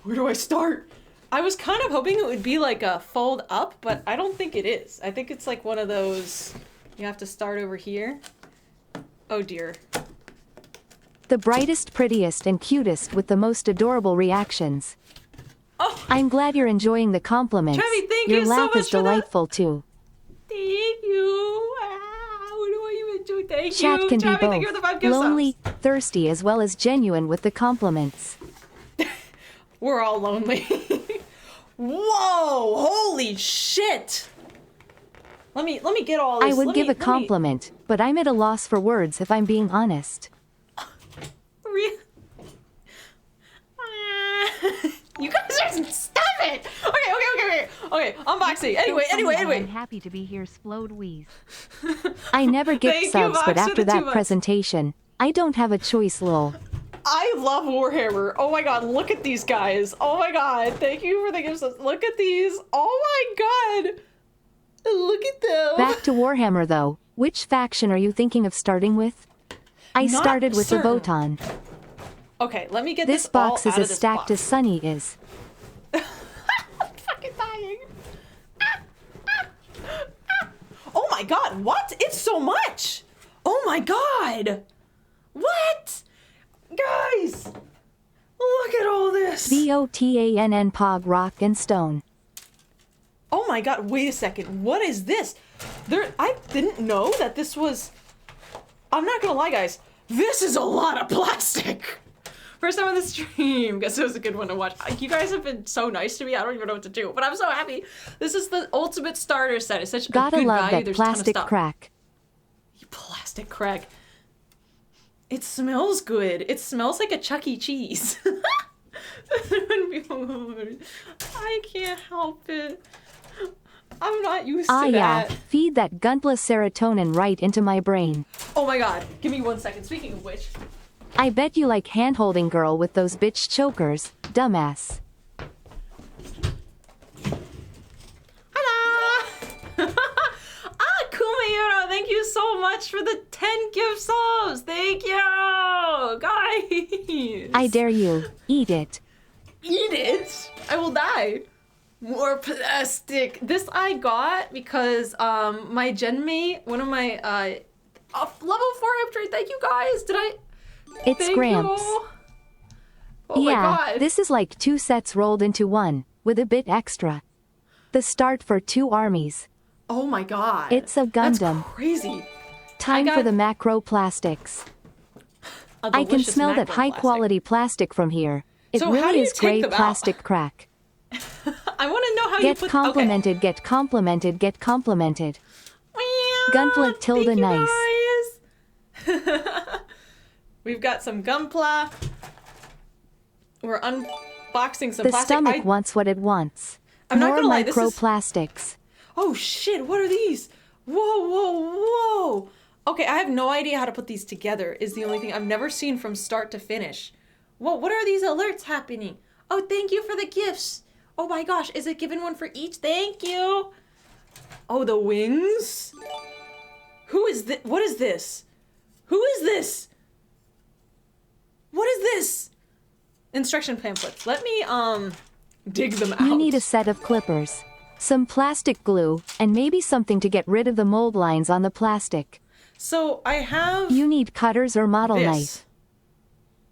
Where do I start? I was kind of hoping it would be like a fold up, but I don't think it is. I think it's like one of those, you have to start over here. Oh dear. The brightest, prettiest, and cutest with the most adorable reactions. Oh, I'm glad you're enjoying the compliments. Trevi, thank Your you so laugh much is for that. delightful too. thank you. What do I even do? Thank Chat you. can be Trevi, thank you for the 5 both gift lonely, subs. thirsty, as well as genuine with the compliments. We're all lonely. Whoa! Holy shit! Let me get all this. I would Let give me- a compliment, but I'm at a loss for words if I'm being honest. You guys are stop it. Okay. Unboxing. Anyway. I'm happy to be here, Splode Wheeze. I never get Thank you, subs, Vox, but for after the 2 that months. presentation, I don't have a choice, lol. I love Warhammer. Oh my god, look at these guys. Oh my god, thank you for the gifts. Look at these. Oh my god. Look at them. Back to Warhammer though, which faction are you thinking of starting with? I Not started with certain. the Voton. Okay, let me get This this all box is out of as this stacked box. as Sunny is. I'm fucking dying. Oh my god, what? It's so much. Oh my god. What? Guys, look at all this. VOTANN Pog Rock and Stone. Oh my god, wait a second. What is this? I didn't know that this was... I'm not gonna lie, guys. This is a lot of plastic. First time on the stream. Guess it was a good one to watch. You guys have been so nice to me. I don't even know what to do, but I'm so happy. This is the ultimate starter set. It's such Gotta a good love value. that There's a ton of plastic stuff. crack. Plastic crack. It smells good. It smells like a Chuck E. Cheese. I can't help it. I'm not used to Ah yeah, that. feed that Gunpla serotonin right into my brain. Oh my god. Give me 1 second. Speaking of which. I bet you like hand-holding girl with those bitch chokers, dumbass. Hello! Kumayuro, thank you so much for the 10 gift subs. Thank you, guys. I dare you, eat it. Eat it. I will die. More plastic. This I got because my genmate, one of my level 4 upgrade. Thank you guys. It's Thank Gramps. you. Oh Yeah, my god. this is like 2 sets rolled into one, with a bit extra. The start for 2 armies. Oh my god. It's a That's Gundam. crazy. Time got- for the macro plastics. A I can delicious smell that macro high plastic. quality plastic from here. It So how do really you is take great them out? plastic crack. I want to know how you Get put... complimented, get complimented, get complimented. Okay. Gunpla tilde Thank you, nice. guys. We've got some Gunpla. We're unboxing some The plastic. stomach wants what it wants. I'm not More gonna lie, this is- microplastics. Oh shit, what are these? Whoa. Okay, I have no idea how to put these together is the only thing I've never seen from start to finish. Whoa, what are these alerts happening? Oh, thank you for the gifts. Oh my gosh, is it given one for each? Thank you. Oh, the wings? Who is this? What is this? Who is this? What is this? Instruction pamphlets. Let me, dig them out. You need a set of clippers, some plastic glue, and maybe something to get rid of the mold lines on the plastic. So, I have You need cutters or model this. knife.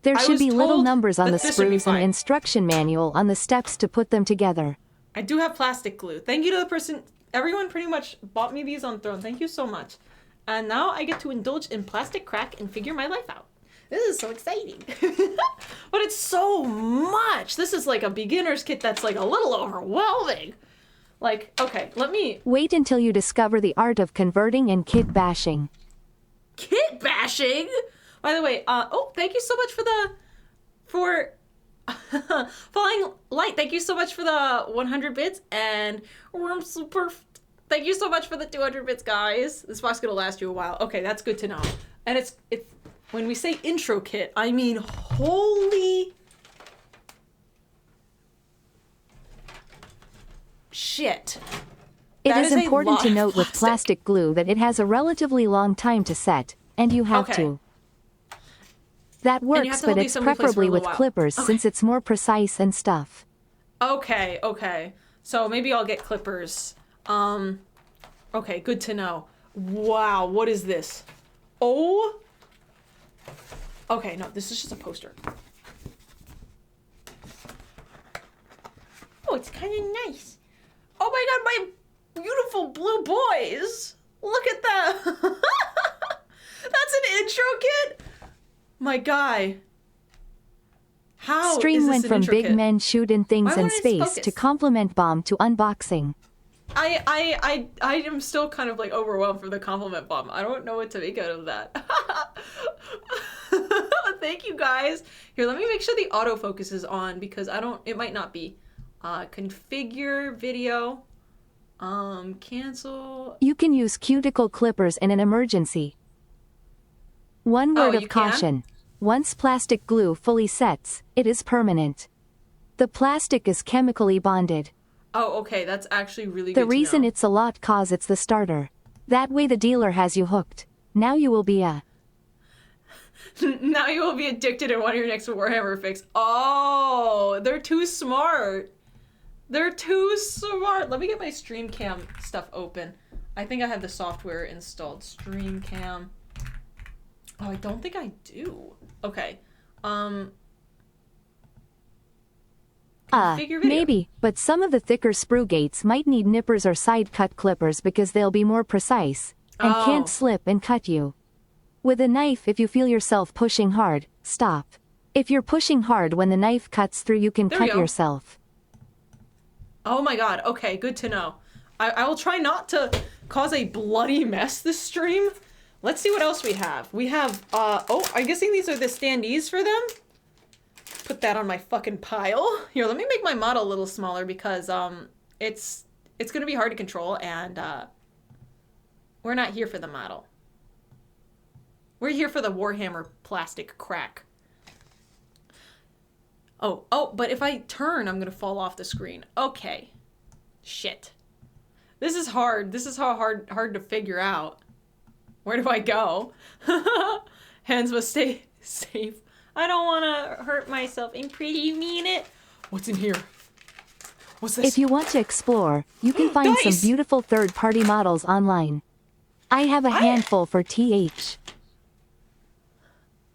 There I should was be little told numbers on the that this would be screws and fine. instruction manual on the steps to put them together. I do have plastic glue. Thank you to the person, everyone pretty much bought me these on Throne. Thank you so much. And now I get to indulge in plastic crack and figure my life out. This is so exciting. But it's so much. This is like a beginner's kit that's like a little overwhelming. Like, okay, let me... Wait until you discover the art of converting and kit bashing. Kit bashing? By the way, oh, thank you so much for Flying Light. Thank you so much for the 100 bits. And Worm Super... Thank you so much for the 200 bits, guys. This box is gonna last you a while. Okay, that's good to know. And it's when we say intro kit, I mean holy shit. It That is is a important lot to of note with plastic glue that it has a relatively long time to set, and you have Okay. to. That you works, have to but hold these it's someplace for a preferably little with while. clippers Okay. since it's more precise and stuff. Okay, okay. So maybe I'll get clippers. Okay, good to know. Wow, what is this? Oh. Okay, no, this is just a poster. Oh, it's kind of nice. Oh my god, my beautiful blue boys. Look at that. That's an intro kit? My guy. How Stream is this went an from intro big kit? men shooting things Why in won't it space focus? to compliment bomb to unboxing. I am still kind of like overwhelmed for the compliment bomb. I don't know what to make out of that. Thank you guys. Here, let me make sure the autofocus is on because it might not be. Configure video. Cancel. You can use cuticle clippers in an emergency. One Oh, word you of caution. Once plastic glue fully sets, it is permanent. The plastic is chemically bonded. Oh, okay. That's actually really The good reason to know. it's a lot cause it's the starter. That way the dealer has you hooked. Now you will be a... Now you will be addicted and want your next Warhammer fix. Oh, they're too smart. They're too smart. Let me get my stream cam stuff open. I think I have the software installed. Stream cam. Oh, I don't think I do. Okay. Configure video. Maybe, but some of the thicker sprue gates might need nippers or side cut clippers because they'll be more precise, and Oh. can't slip and cut you. With a knife, if you feel yourself pushing hard, stop. If you're pushing hard when the knife cuts through, you can There we cut go. yourself. Oh my god. Okay, good to know. I will try not to cause a bloody mess this stream. Let's see what else we have. We have, oh, I'm guessing these are the standees for them. Put that on my fucking pile. Here, let me make my model a little smaller because, it's gonna be hard to control and, we're not here for the model. We're here for the Warhammer plastic crack. Oh, but if I turn, I'm gonna fall off the screen. Okay. Shit. This is hard. This is how hard to figure out. Where do I go? Hands must stay safe. I don't want to hurt myself. Ain't pretty, you mean it? What's in here? What's this? If you want to explore, you can find Dice! some beautiful third-party models online. I have a handful for TH.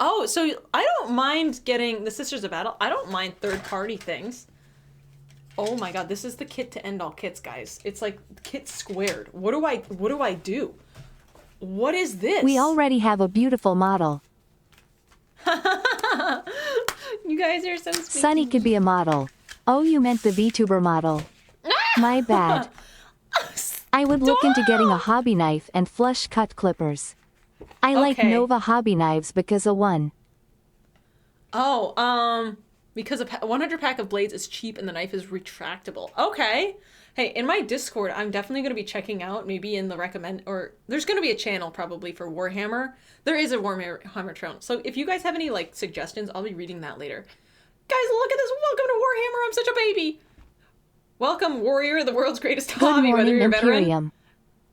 Oh, so I don't mind getting the Sisters of Battle. I don't mind third-party things. Oh my god, this is the kit to end all kits, guys. It's like kit squared. What do I do? What is this? We already have a beautiful model. You guys are so sweet. Sunny could be a model. Oh, you meant the VTuber model. My bad. I would look into getting a hobby knife and flush cut clippers. I like Okay. Nova hobby knives because of one. Oh, because a 100 pack of blades is cheap and the knife is retractable. Okay. Hey, in my Discord, I'm definitely going to be checking out, maybe in the recommend, or there's going to be a channel probably for Warhammer. There is a Warhammer channel. So if you guys have any, like, suggestions, I'll be reading that later. Guys, look at this. Welcome to Warhammer. I'm such a baby. Welcome, Warrior, the world's greatest Good hobby, whether morning, you're a veteran. Imperium.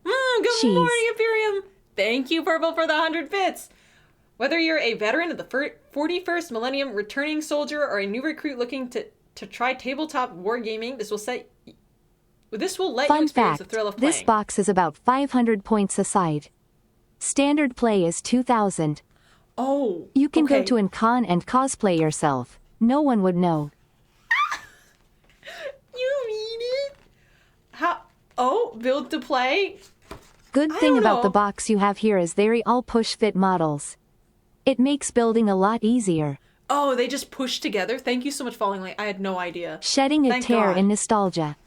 Good Cheese. morning, Imperium. Thank you, Purple, for the 100 bits. Whether you're a veteran of the 41st millennium, returning soldier, or a new recruit looking to try tabletop wargaming, this will let you Fun experience fact, the thrill of playing. this box is about 500 points a side. Standard play is 2,000. Oh, You can go okay. to an con and cosplay yourself. No one would know. You mean it? How? Oh, build to play. Good I thing don't about know. the box you have here is they're all push-fit models. It makes building a lot easier. Oh, they just push together? Thank you so much, Falling Light. I had no idea. Shedding a Thank tear God. in nostalgia.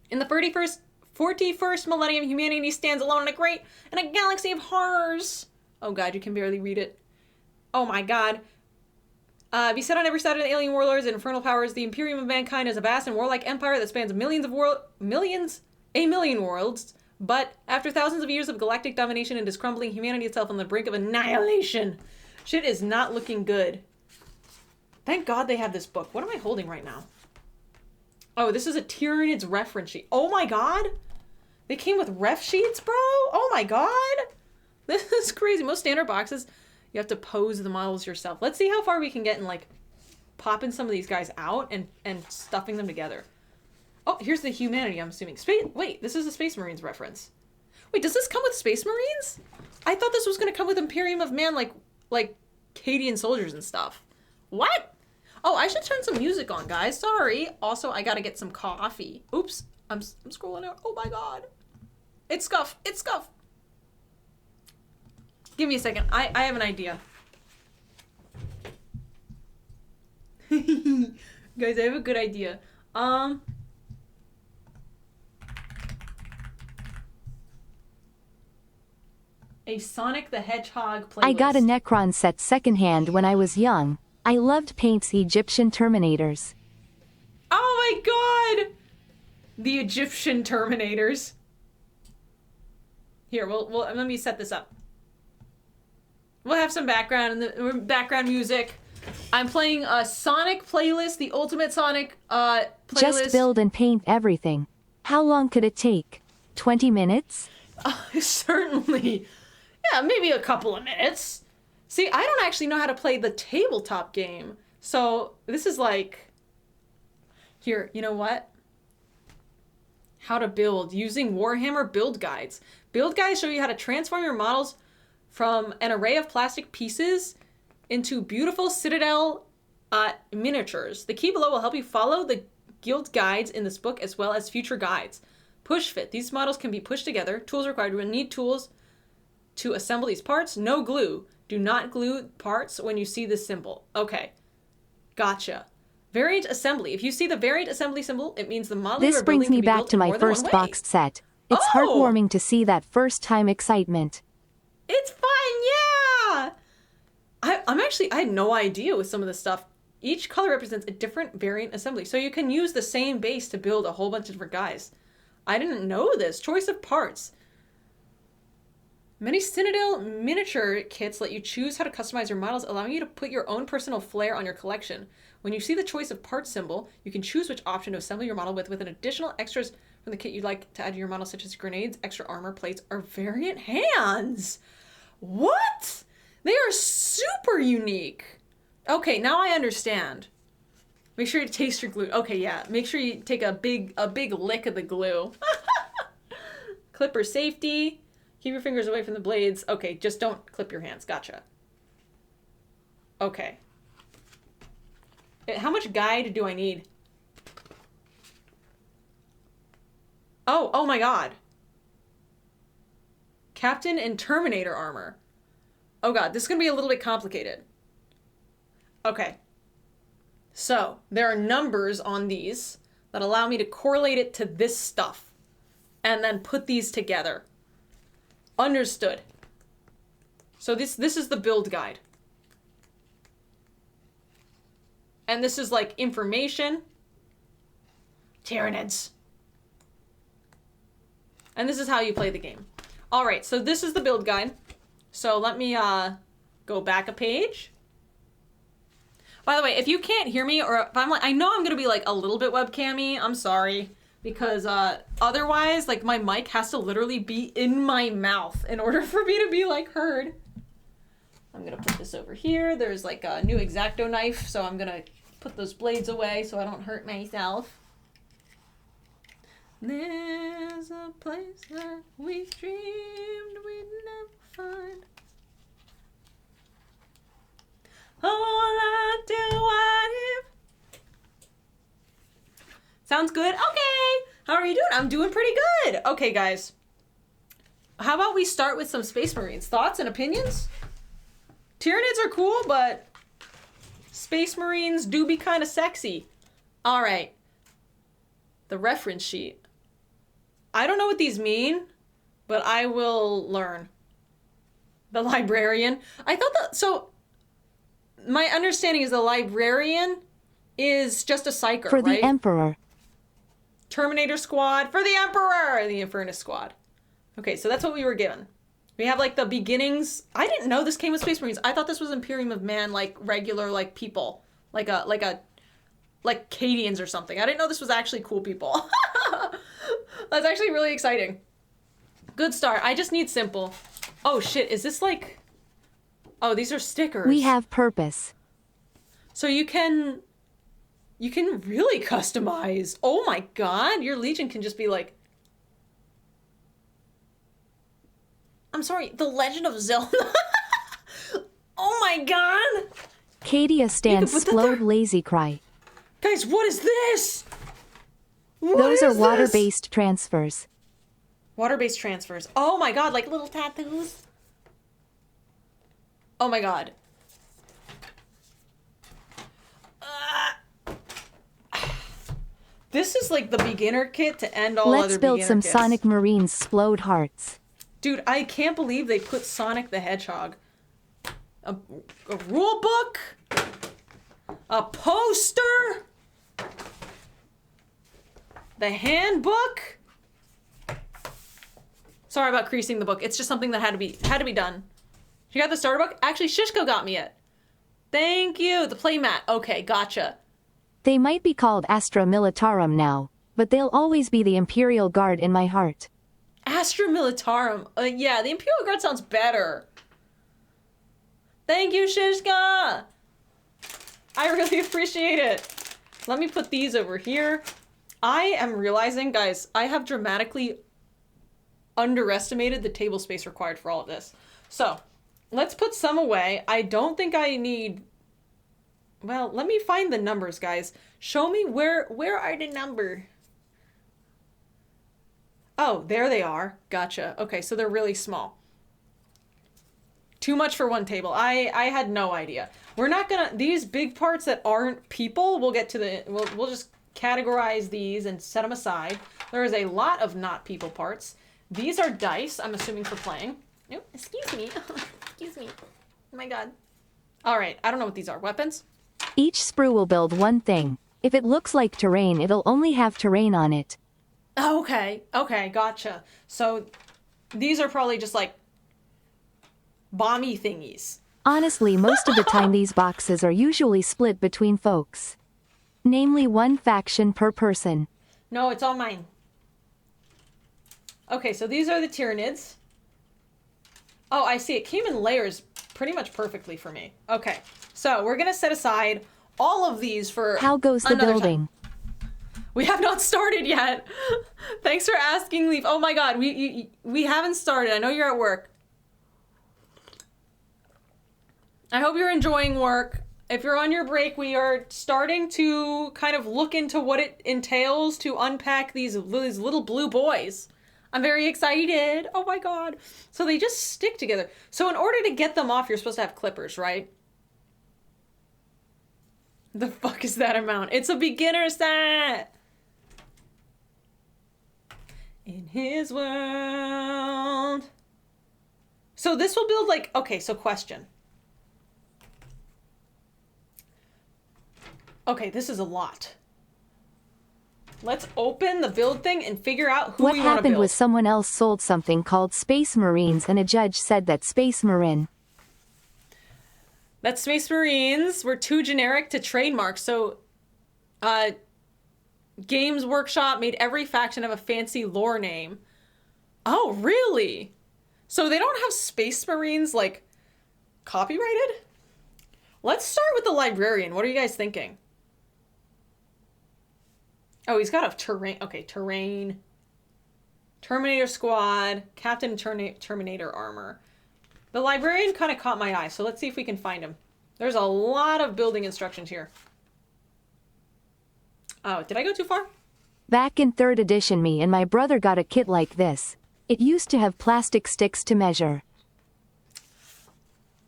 In the 41st millennium, humanity stands alone in a galaxy of horrors. Oh god, you can barely read it. Oh my god. Beset on every side of the alien warlords and infernal powers, the Imperium of Mankind is a vast and warlike empire that spans a million worlds. But after thousands of years of galactic domination and is crumbling humanity itself on the brink of annihilation. Shit is not looking good. Thank God they have this book. What am I holding right now? Oh, this is a Tyranids reference sheet. Oh my god! They came with ref sheets, bro? Oh my god! This is crazy. Most standard boxes, you have to pose the models yourself. Let's see how far we can get in, like, popping some of these guys out and stuffing them together. Oh, here's the humanity, I'm assuming. Wait, this is a Space Marines reference. Wait, does this come with Space Marines? I thought this was gonna come with Imperium of Man, like Cadian soldiers and stuff. What? Oh, I should turn some music on, guys. Sorry. Also, I gotta get some coffee. Oops. I'm scrolling out. Oh my god. It's Scuff. It's Scuff. Give me a second. I have an idea. Guys, I have a good idea. A Sonic the Hedgehog playlist. I got a Necron set secondhand when I was young. I loved Paint's Egyptian Terminators. Oh my god! The Egyptian Terminators. Here, we'll let me set this up. We'll have some background music. I'm playing a Sonic playlist, the Ultimate Sonic playlist. Just build and paint everything. How long could it take? 20 minutes? Certainly. Yeah, maybe a couple of minutes. See, I don't actually know how to play the tabletop game. So this is like... Here, you know what? How to build using Warhammer build guides. Build guides show you how to transform your models from an array of plastic pieces into beautiful Citadel miniatures. The key below will help you follow the guild guides in this book as well as future guides. Push fit. These models can be pushed together. Tools required. You will need tools to assemble these parts. No glue. Do not glue parts when you see this symbol. Okay. Gotcha. Variant assembly. If you see the variant assembly symbol, it means the model This you are building brings me can be back built to in my more than first one way. boxed set. It's Oh! heartwarming to see that first time excitement. It's fun, yeah! I had no idea with some of this stuff. Each color represents a different variant assembly, so you can use the same base to build a whole bunch of different guys. I didn't know this. Choice of parts. Many Citadel miniature kits let you choose how to customize your models, allowing you to put your own personal flair on your collection. When you see the choice of parts symbol, you can choose which option to assemble your model with an additional extras from the kit you'd like to add to your model, such as grenades, extra armor plates, or variant hands. What? They are super unique. Okay, now I understand. Make sure you taste your glue. Okay, yeah. Make sure you take a big lick of the glue. Clipper safety. Keep your fingers away from the blades. Okay, just don't clip your hands. Gotcha. Okay. How much guide do I need? Oh my god. Captain and Terminator armor. Oh god, this is gonna be a little bit complicated. Okay. So, there are numbers on these that allow me to correlate it to this stuff. And then put these together. Understood. So this is the build guide. And this is like information. Tyranids. And this is how you play the game. Alright, so this is the build guide. So let me go back a page. By the way, if you can't hear me, or if I'm like, I know I'm gonna be like a little bit webcammy, I'm sorry. Because otherwise, like, my mic has to literally be in my mouth in order for me to be, like, heard. I'm gonna put this over here. There's, like, a new X-Acto knife, so I'm gonna put those blades away so I don't hurt myself. There's a place that we dreamed we'd never find. All I do, what if... Sounds good? Okay! How are you doing? I'm doing pretty good! Okay, guys. How about we start with some Space Marines? Thoughts and opinions? Tyranids are cool, but Space Marines do be kind of sexy. All right. The reference sheet. I don't know what these mean, but I will learn. The librarian. I thought that, so my understanding is the librarian is just a psyker, For right? the Emperor. Terminator Squad for the Emperor, the Infernus Squad. Okay, so that's what we were given. We have like the beginnings. I didn't know this came with Space Marines. I thought this was Imperium of Man, like regular like people, like Cadians or something. I didn't know this was actually cool people. That's actually really exciting. Good start. I just need simple. Oh shit, is this like... Oh, these are stickers. We have purpose. So you can really customize. Oh my god, your Legion can just be like... I'm sorry, The Legend of Zelda? Oh my god! Cadia stands slowed lazy cry. Guys, what is this? Those are water-based transfers. Water-based transfers. Oh my god, like little tattoos. Oh my god. This is like the beginner kit to end all other Let's build some kits. Sonic Marines Splode hearts. Dude, I can't believe they put Sonic the Hedgehog. A rule book? A poster? The handbook? Sorry about creasing the book. It's just something that had to be done. You got the starter book? Actually, Shishko got me it. Thank you. The playmat. Okay, gotcha. They might be called Astra Militarum now, but they'll always be the Imperial Guard in my heart. Astra Militarum. Yeah, the Imperial Guard sounds better. Thank you, Shishka. I really appreciate it. Let me put these over here. I am realizing, guys, I have dramatically underestimated the table space required for all of this. So, let's put some away. I don't think I need... Well, let me find the numbers, guys. Show me where are the number? Oh, there they are. Gotcha. Okay, so they're really small. Too much for one table. I had no idea. We're not gonna... These big parts that aren't people, we'll get to the... We'll just categorize these and set them aside. There is a lot of not people parts. These are dice, I'm assuming for playing. Nope, excuse me. Excuse me. Oh my god. Alright, I don't know what these are. Weapons? Each sprue will build one thing. If it looks like terrain, it'll only have terrain on it. Okay, okay, gotcha. So these are probably just like bomby thingies. Honestly, most of the time these boxes are usually split between folks. Namely, one faction per person. No, it's all mine. Okay, so these are the Tyranids. Oh, I see. It came in layers pretty much perfectly for me. Okay, so we're going to set aside all of these for How goes the another building? time. We have not started yet. Thanks for asking, Leaf. Oh my god, we haven't started. I know you're at work. I hope you're enjoying work. If you're on your break, we are starting to kind of look into what it entails to unpack these little blue boys. I'm very excited. Oh my god. So they just stick together. So in order to get them off, you're supposed to have clippers, right? The fuck is that amount? It's a beginner set! In his world. So this will build like... Okay, so question. Okay, this is a lot. Let's open the build thing and figure out who What we want to happened build. was someone else sold something called Space Marines and a judge said that Space Marine. That Space Marines were too generic to trademark, so Games Workshop made every faction have a fancy lore name. Oh, really? So they don't have Space Marines, like, copyrighted? Let's start with the Librarian. What are you guys thinking? Oh, he's got a terrain. Okay, terrain. Terminator Squad. Captain Terminator armor. The Librarian kind of caught my eye, so let's see if we can find him. There's a lot of building instructions here. Oh, did I go too far? Back in 3rd edition, me and my brother got a kit like this. It used to have plastic sticks to measure.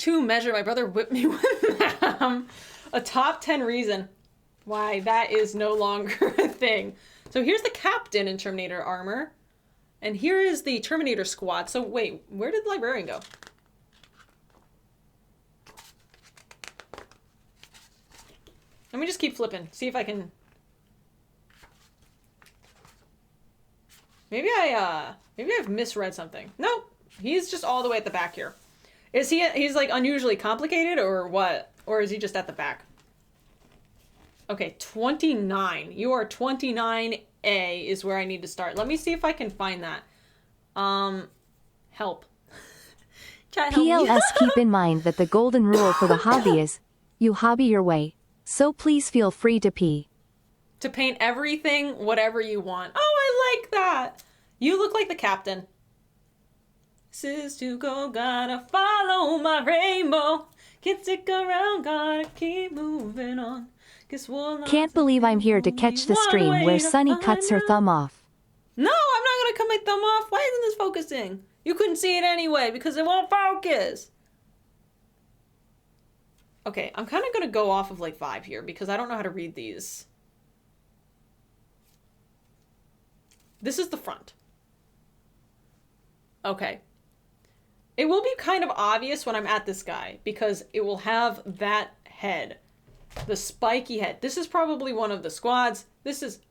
to measure. My brother whipped me with them. A top 10 reason why that is no longer a thing. So here's the captain in Terminator armor. And here is the Terminator squad. So wait, where did the librarian go? Let me just keep flipping. See if I can... Maybe I've misread something. Nope. He's just all the way at the back here. Is he's like unusually complicated or what? Or is he just at the back? Okay, 29. You are 29A is where I need to start. Let me see if I can find that. Help. Chat, help me. PLS keep in mind that the golden rule for the hobby is, you hobby your way. So please feel free to pee. To paint everything, whatever you want. Oh, I like that. You look like the captain. This is to go, gotta follow my rainbow. Can't stick around, gotta keep moving on. Can't believe I'm here to catch the stream where Sunny cuts her thumb off. No, I'm not gonna cut my thumb off. Why isn't this focusing? You couldn't see it anyway because it won't focus. Okay, I'm kind of gonna go off of like 5 here because I don't know how to read these. This is the front. Okay. It will be kind of obvious when I'm at this guy because it will have that head. The spiky head. This is probably one of the squads. This isn't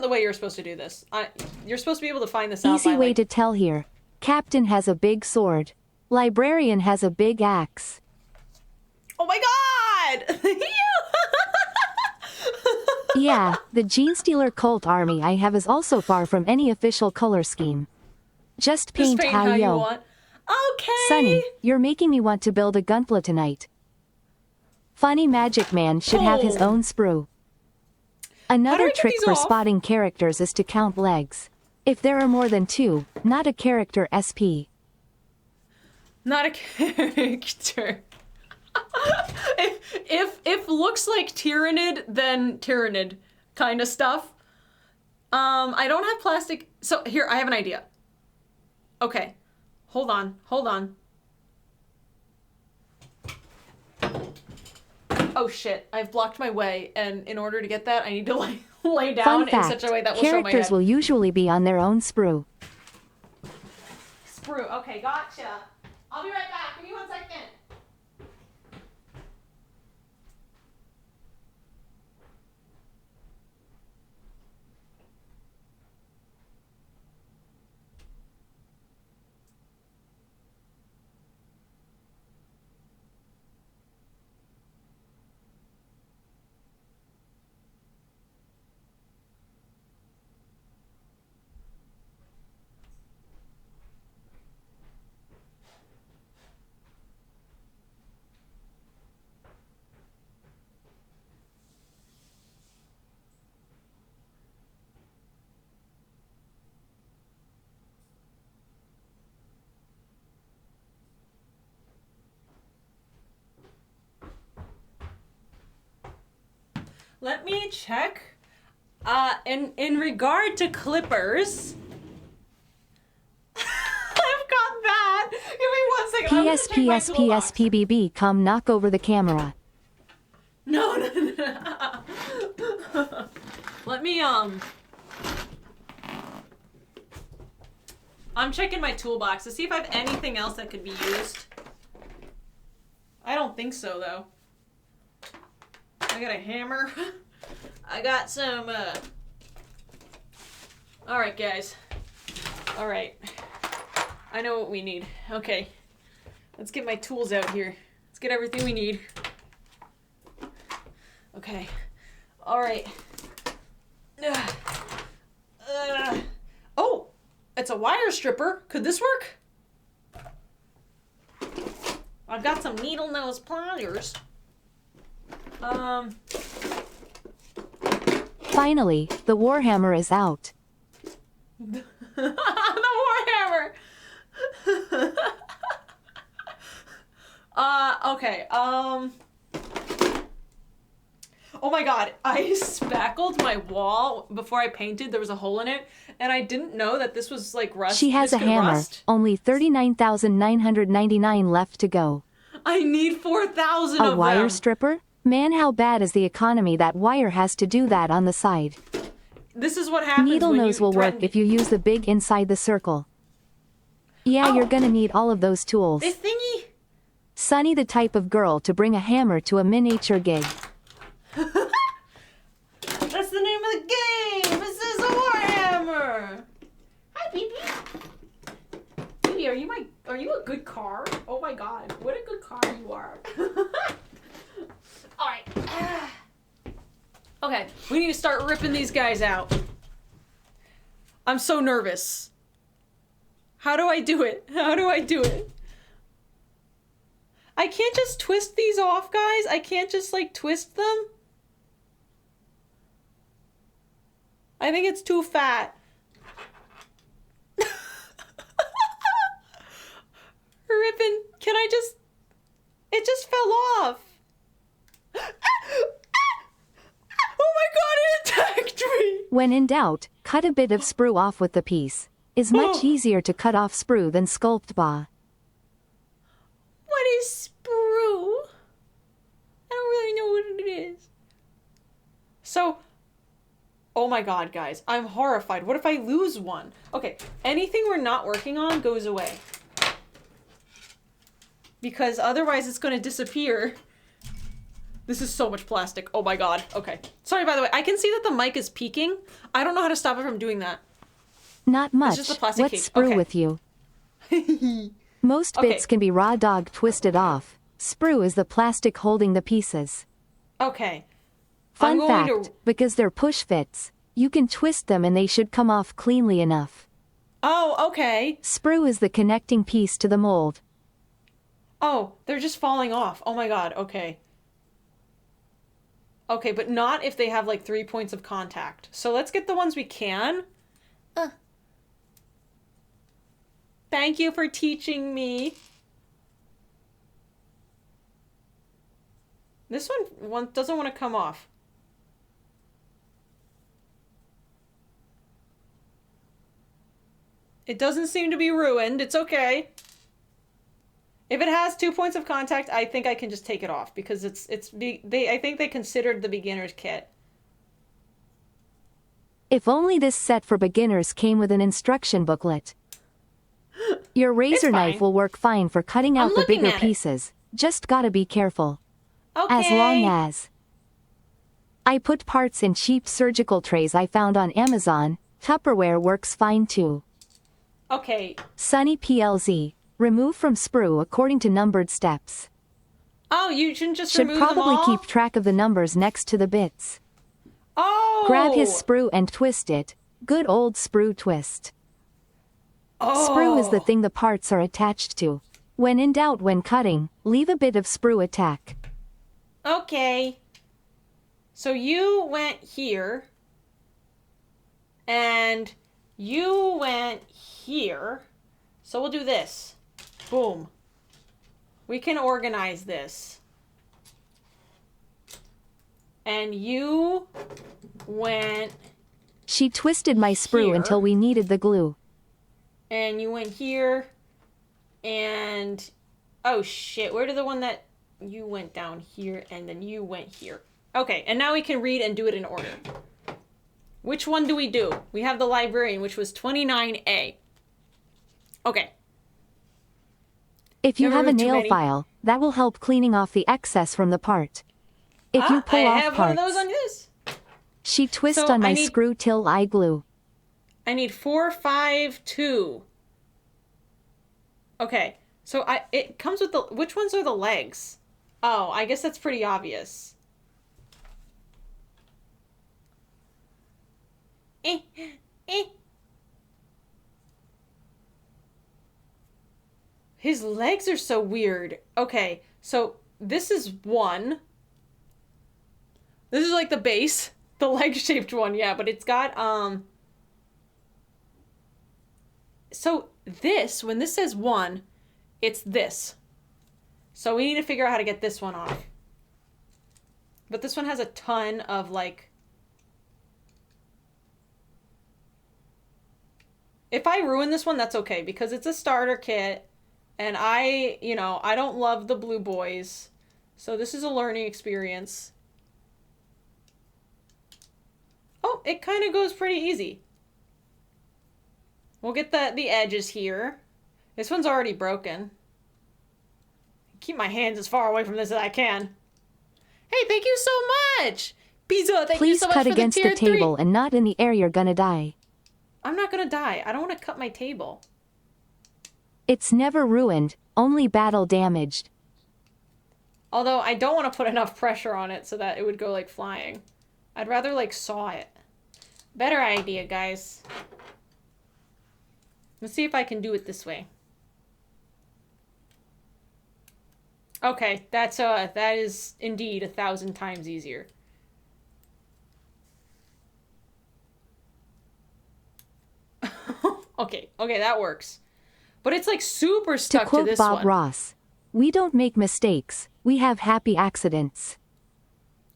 the way you're supposed to do this. You're supposed to be able to find this out. Easy way to tell here. Captain has a big sword. Librarian has a big axe. Oh my god! Yeah, the Gene Stealer cult army I have is also far from any official color scheme. Just paint how you want. Okay. Sunny, you're making me want to build a gunpla tonight. Funny Magic Man should have his own sprue. Another trick for spotting characters is to count legs. If there are more than 2, not a character SP. Not a character. if looks like Tyrannid, then Tyrannid kind of stuff. I don't have plastic. So here, I have an idea. Okay. Hold on. Oh shit, I've blocked my way, and in order to get that, I need to lay down in such a way that will show my head. Characters will usually be on their own sprue. Sprue, okay, gotcha. I'll be right back, give me 1 second. Let me check. In regard to clippers, I've got that. Give me 1 second. PSPSPSPBB, come knock over the camera. No. Let me I'm checking my toolbox to see if I have anything else that could be used. I don't think so though. I got a hammer. I got some, Alright, guys. Alright. I know what we need. Okay. Let's get my tools out here. Let's get everything we need. Okay. Alright. Oh! It's a wire stripper. Could this work? I've got some needle nose pliers. Finally, the Warhammer is out. The Warhammer! Okay, Oh my god, I spackled my wall before I painted. There was a hole in it, and I didn't know that this was like rust. She has a hammer. Rust. Only 39,999 left to go. I need 4,000 A of wire them. stripper? Man, how bad is the economy that wire has to do that on the side. This is what happens Needle when nose you will work threaten- if you use the big inside the circle. Yeah, Oh. you're gonna need all of those tools. This thingy? Sunny the type of girl to bring a hammer to a miniature gig. That's the name of the game! This is a Warhammer! Hi, baby! Baby, are you a good car? Oh my god, what a good car you are. Alright. Okay, we need to start ripping these guys out. I'm so nervous. How do I do it? How do I do it? I can't just twist these off, guys. I can't just, like, twist them. I think it's too fat. Rippin', can I just... It just fell off. Oh my god, it attacked me! When in doubt, cut a bit of sprue off with the piece. Is much easier to cut off sprue than sculpt bar. What is sprue? I don't really know what it is. So... Oh my god, guys. I'm horrified. What if I lose one? Okay, anything we're not working on goes away. Because otherwise it's going to disappear. This is so much plastic. Oh my god. Okay. Sorry, by the way. I can see that the mic is peaking. I don't know how to stop it from doing that. Not much. just a plastic What's case. sprue Okay. with you? Most bits can be raw dog twisted off. Sprue is the plastic holding the pieces. Okay. Fun I'm going fact, to... because they're push fits, you can twist them and they should come off cleanly enough. Oh, okay. Sprue is the connecting piece to the mold. Oh, they're just falling off. Oh my god, okay. Okay, but not if they have like 3 points of contact. So let's get the ones we can. Thank you for teaching me. This one doesn't want to come off. It doesn't seem to be ruined. It's okay. If it has 2 points of contact, I think I can just take it off because I think they considered the beginner's kit. If only this set for beginners came with an instruction booklet. Your razor knife fine. will work fine for cutting I'm out the looking bigger at it. pieces. Just gotta be careful. Okay. As long as I put parts in cheap surgical trays I found on Amazon, Tupperware works fine too. Okay. Sunny PLZ. Remove from sprue according to numbered steps. Oh, you shouldn't just Should remove them probably all? keep track of the numbers next to the bits. Oh! Grab his sprue and twist it. Good old sprue twist. Oh. Sprue is the thing the parts are attached to. When in doubt when cutting, leave a bit of sprue attack. Okay. So you went here. And you went here. So we'll do this. Boom. We can organize this. And you went... She twisted my sprue Here. until we needed the glue. And you went here. And... Oh, shit. Where did the one that... You went down here, and then you went here. Okay, and now we can read and do it in order. Which one do we do? We have the librarian, which was 29A. Okay. If you Never have a moved too nail many. file, that will help cleaning off the excess from the part. If you pull I off have parts, one of those on this. she twists So on my I need- screw till I glue. I need 4, 5, 2. Okay. So it comes with the... Which ones are the legs? Oh, I guess that's pretty obvious. Eh. His legs are so weird. Okay, so this is one. This is like the base. The leg-shaped one, yeah, but it's got, So this, when this says 1, it's this. So we need to figure out how to get this one off. But this one has a ton of, like... If I ruin this one, that's okay, because it's a starter kit, and I don't love the blue boys, so this is a learning experience. Oh, it kind of goes pretty easy. We'll get the edges here. This one's already broken. Keep my hands as far away from this as I can. Hey, thank you so much! Pizza, thank you so much for the tier 3. Please cut against the table and not in the air, you're gonna die. I'm not gonna die. I don't want to cut my table. It's never ruined, only battle damaged. Although I don't want to put enough pressure on it so that it would go like flying. I'd rather like saw it. Better idea, guys. Let's see if I can do it this way. Okay, that is indeed 1,000 times easier. Okay, that works. But it's like super stuck to this Bob one. Ross, we don't make mistakes, we have happy accidents.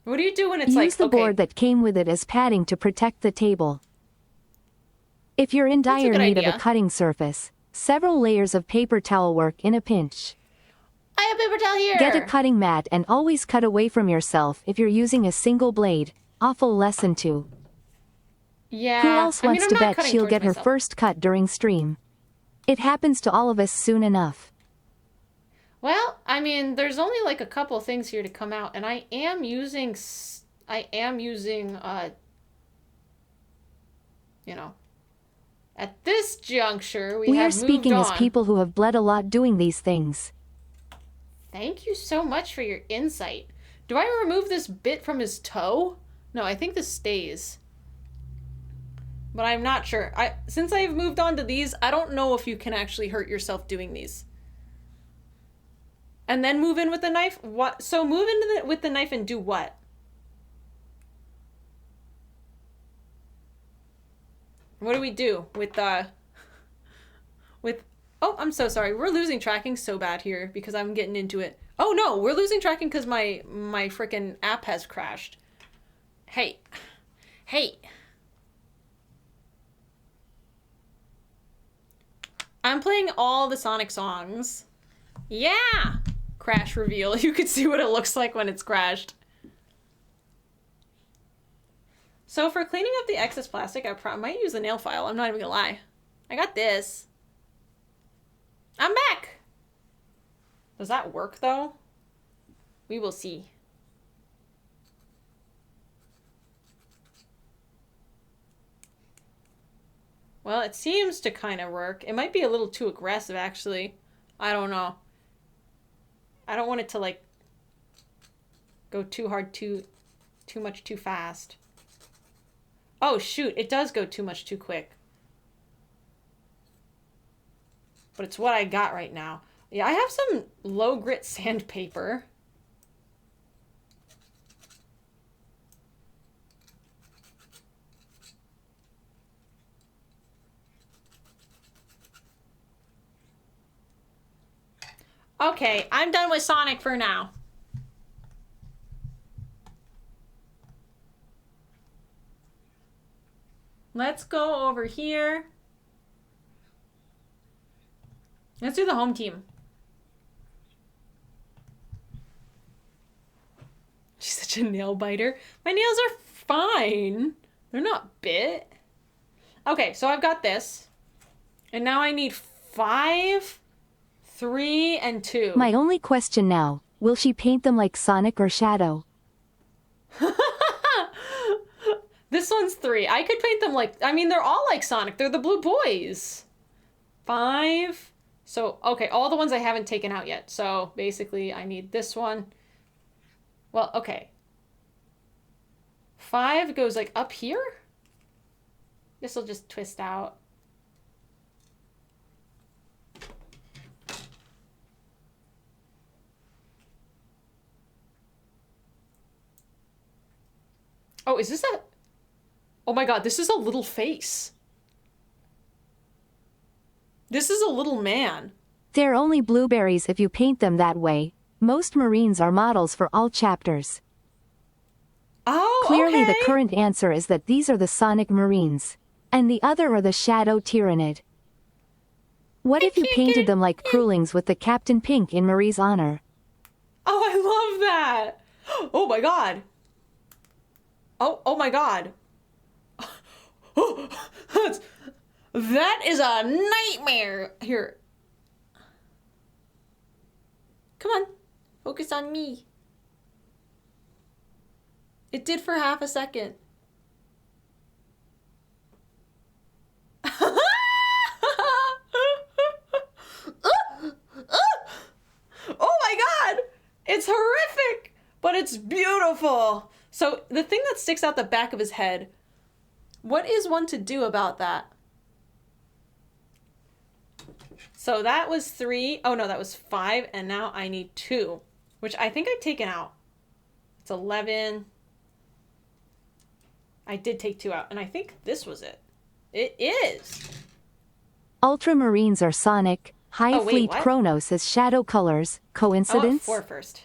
What do you do when it's Use like, the okay, board that came with it as padding to protect the table. If you're in That's a dire good need of idea. a cutting surface, several layers of paper towel work in a pinch. I have paper towel here! Get a cutting mat and always cut away from yourself if you're using a single blade. Awful lesson 2. Yeah. Who else I mean, wants I'm to not bet cutting she'll towards get her myself. first cut during stream? It happens to all of us soon enough. Well, I mean, there's only like a couple things here to come out, and I am using, you know, at this juncture, we We are have speaking moved as on. people who have bled a lot doing these things. Thank you so much for your insight. Do I remove this bit from his toe? No, I think this stays. But I'm not sure. Since I've moved on to these, I don't know if you can actually hurt yourself doing these. And then move in with the knife? What? So move into with the knife and do what? What do we do with oh, I'm so sorry. We're losing tracking so bad here because I'm getting into it. Oh no, we're losing tracking because my freaking app has crashed. Hey. I'm playing all the Sonic songs. Yeah! Crash reveal. You could see what it looks like when it's crashed. So for cleaning up the excess plastic, I might use the nail file. I'm not even gonna lie. I got this. I'm back! Does that work though? We will see. Well, it seems to kind of work. It might be a little too aggressive, actually. I don't know. I don't want it to, like, go too hard, too much too fast. Oh, shoot. It does go too much too quick. But it's what I got right now. Yeah, I have some low grit sandpaper. Okay, I'm done with Sonic for now. Let's go over here. Let's do the home team. She's such a nail biter. My nails are fine. They're not bit. Okay, so I've got this. And now I need 5, 3, and 2. My only question now, will she paint them like Sonic or Shadow? This one's 3. I could paint them like... I mean, they're all like Sonic. They're the blue boys. 5. So, okay, all the ones I haven't taken out yet. So, basically, I need this one. Well, okay. 5 goes, like, up here? This will just twist out. Oh, is this a... Oh my god, this is a little face. This is a little man. They're only blueberries if you paint them that way. Most Marines are models for all chapters. Oh, Clearly okay. the current answer is that these are the Sonic Marines. And the other are the Shadow Tyrannid. What if you painted them like Krulings with the Captain Pink in Marie's honor? Oh, I love that. Oh my god. Oh my god. That is a nightmare. Here. Come on. Focus on me. It did for half a second. Oh my god! It's horrific, but it's beautiful. So the thing that sticks out the back of his head, what is one to do about that? So that was 3. Oh no, that was 5, and now I need 2, which I think I've taken out. It's 11. I did take 2 out, and I think this was it. It is. Ultramarines are Sonic. High Oh, wait, Fleet what? Kronos is Shadow Colors. Coincidence? 4 first.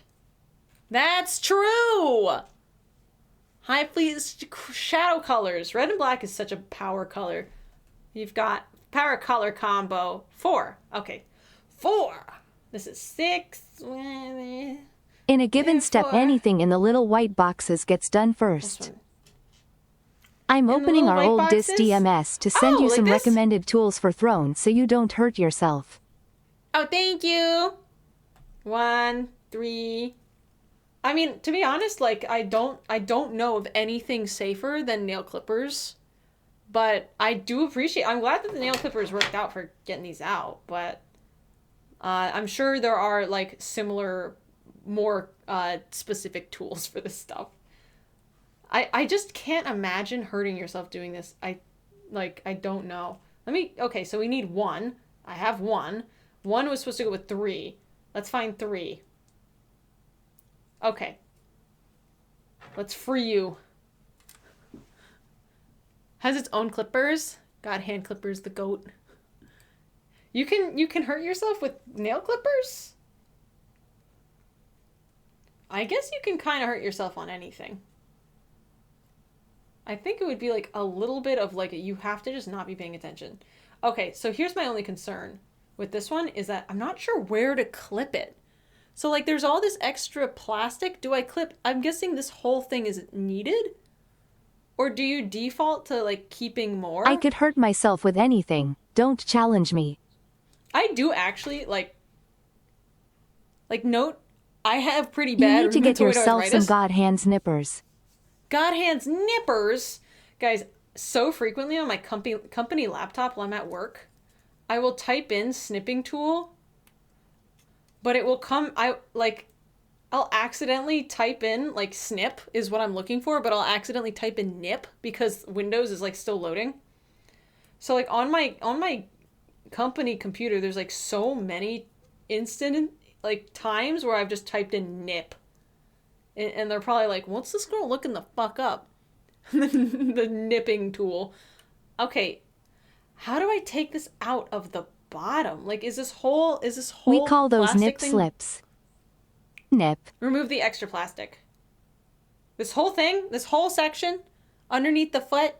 That's true! High Fleet is shadow colors. Red and black is such a power color. You've got power color combo. 4. Okay. 4. This is 6. In a given step, 4. anything in the little white boxes gets done This first. one. I'm the opening little our white old DIS boxes? DMS to send Oh, you like some this? recommended tools for Throne so you don't hurt yourself. Oh, thank you. 1, 3. I mean, to be honest, like I don't know of anything safer than nail clippers, but I do appreciate. I'm glad that the nail clippers worked out for getting these out, but I'm sure there are like similar, more specific tools for this stuff. I just can't imagine hurting yourself doing this. I don't know. Okay, so we need 1. I have 1. 1 was supposed to go with 3. Let's find 3. Okay. Let's free you. Has its own clippers. God, hand clippers, the goat. You can hurt yourself with nail clippers? I guess you can kind of hurt yourself on anything. I think it would be like a little bit of like you have to just not be paying attention. Okay, so here's my only concern with this one is that I'm not sure where to clip it. So like there's all this extra plastic. Do I clip? I'm guessing this whole thing is needed? Or do you default to like keeping more? I could hurt myself with anything. Don't challenge me. I do actually like note I have pretty You bad need to get rheumatoid yourself some arthritis. God hands nippers. God hands nippers. Guys, so frequently on my company laptop while I'm at work, I will type in snipping tool, but it will come, I'll accidentally type in, like, snip is what I'm looking for, but I'll accidentally type in nip because Windows is, like, still loading. So, like, on my company computer, there's, like, so many instant, like, times where I've just typed in nip. And they're probably like, what's this girl looking the fuck up? The nipping tool. Okay, how do I take this out of the bottom? Like, is this whole We call those plastic nip thing? slips. Nip. Remove the extra plastic. This whole thing, this whole section, underneath the foot.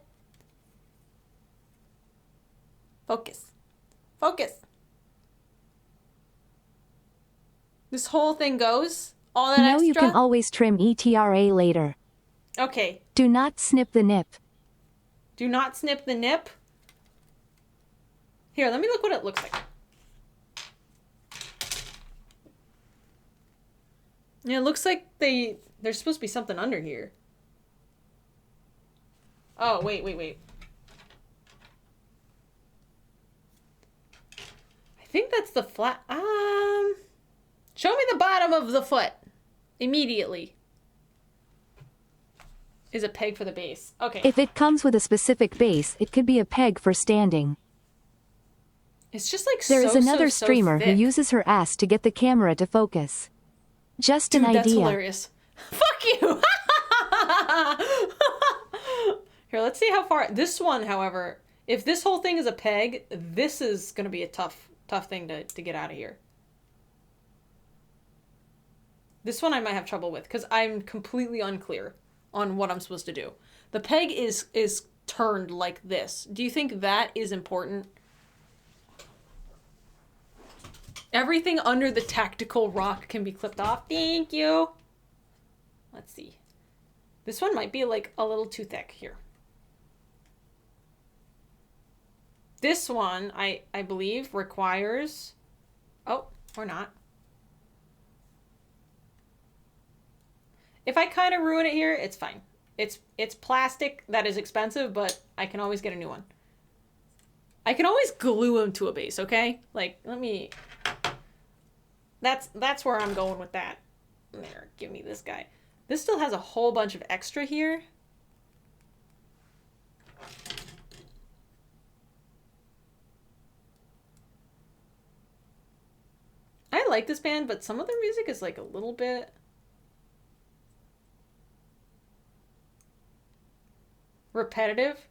Focus. Focus. This whole thing goes? All that No, extra? you can always trim ETRA later. Okay. Do not snip the nip. Do not snip the nip. Here, let me look what it looks like. Yeah, it looks like there's supposed to be something under here. Oh, wait. I think that's the flat. Show me the bottom of the foot. Immediately. Is a peg for the base. Okay. If it comes with a specific base, it could be a peg for standing. It's just like There is another so streamer who thick. uses her ass to get the camera to focus. Just Dude, an that's idea. hilarious. Fuck you! Here, let's see how far... This one, however, if this whole thing is a peg, this is going to be a tough thing to get out of here. This one I might have trouble with, because I'm completely unclear on what I'm supposed to do. The peg is turned like this. Do you think that is important? Everything under the tactical rock can be clipped off. Thank you. Let's see. This one might be like a little too thick here. This one, I believe, requires... Oh, or not. If I kind of ruin it here, it's fine. It's plastic that is expensive, but I can always get a new one. I can always glue them to a base, okay? Like, let me... That's where I'm going with that. There, give me this guy. This still has a whole bunch of extra here. I like this band, but some of their music is like a little bit repetitive.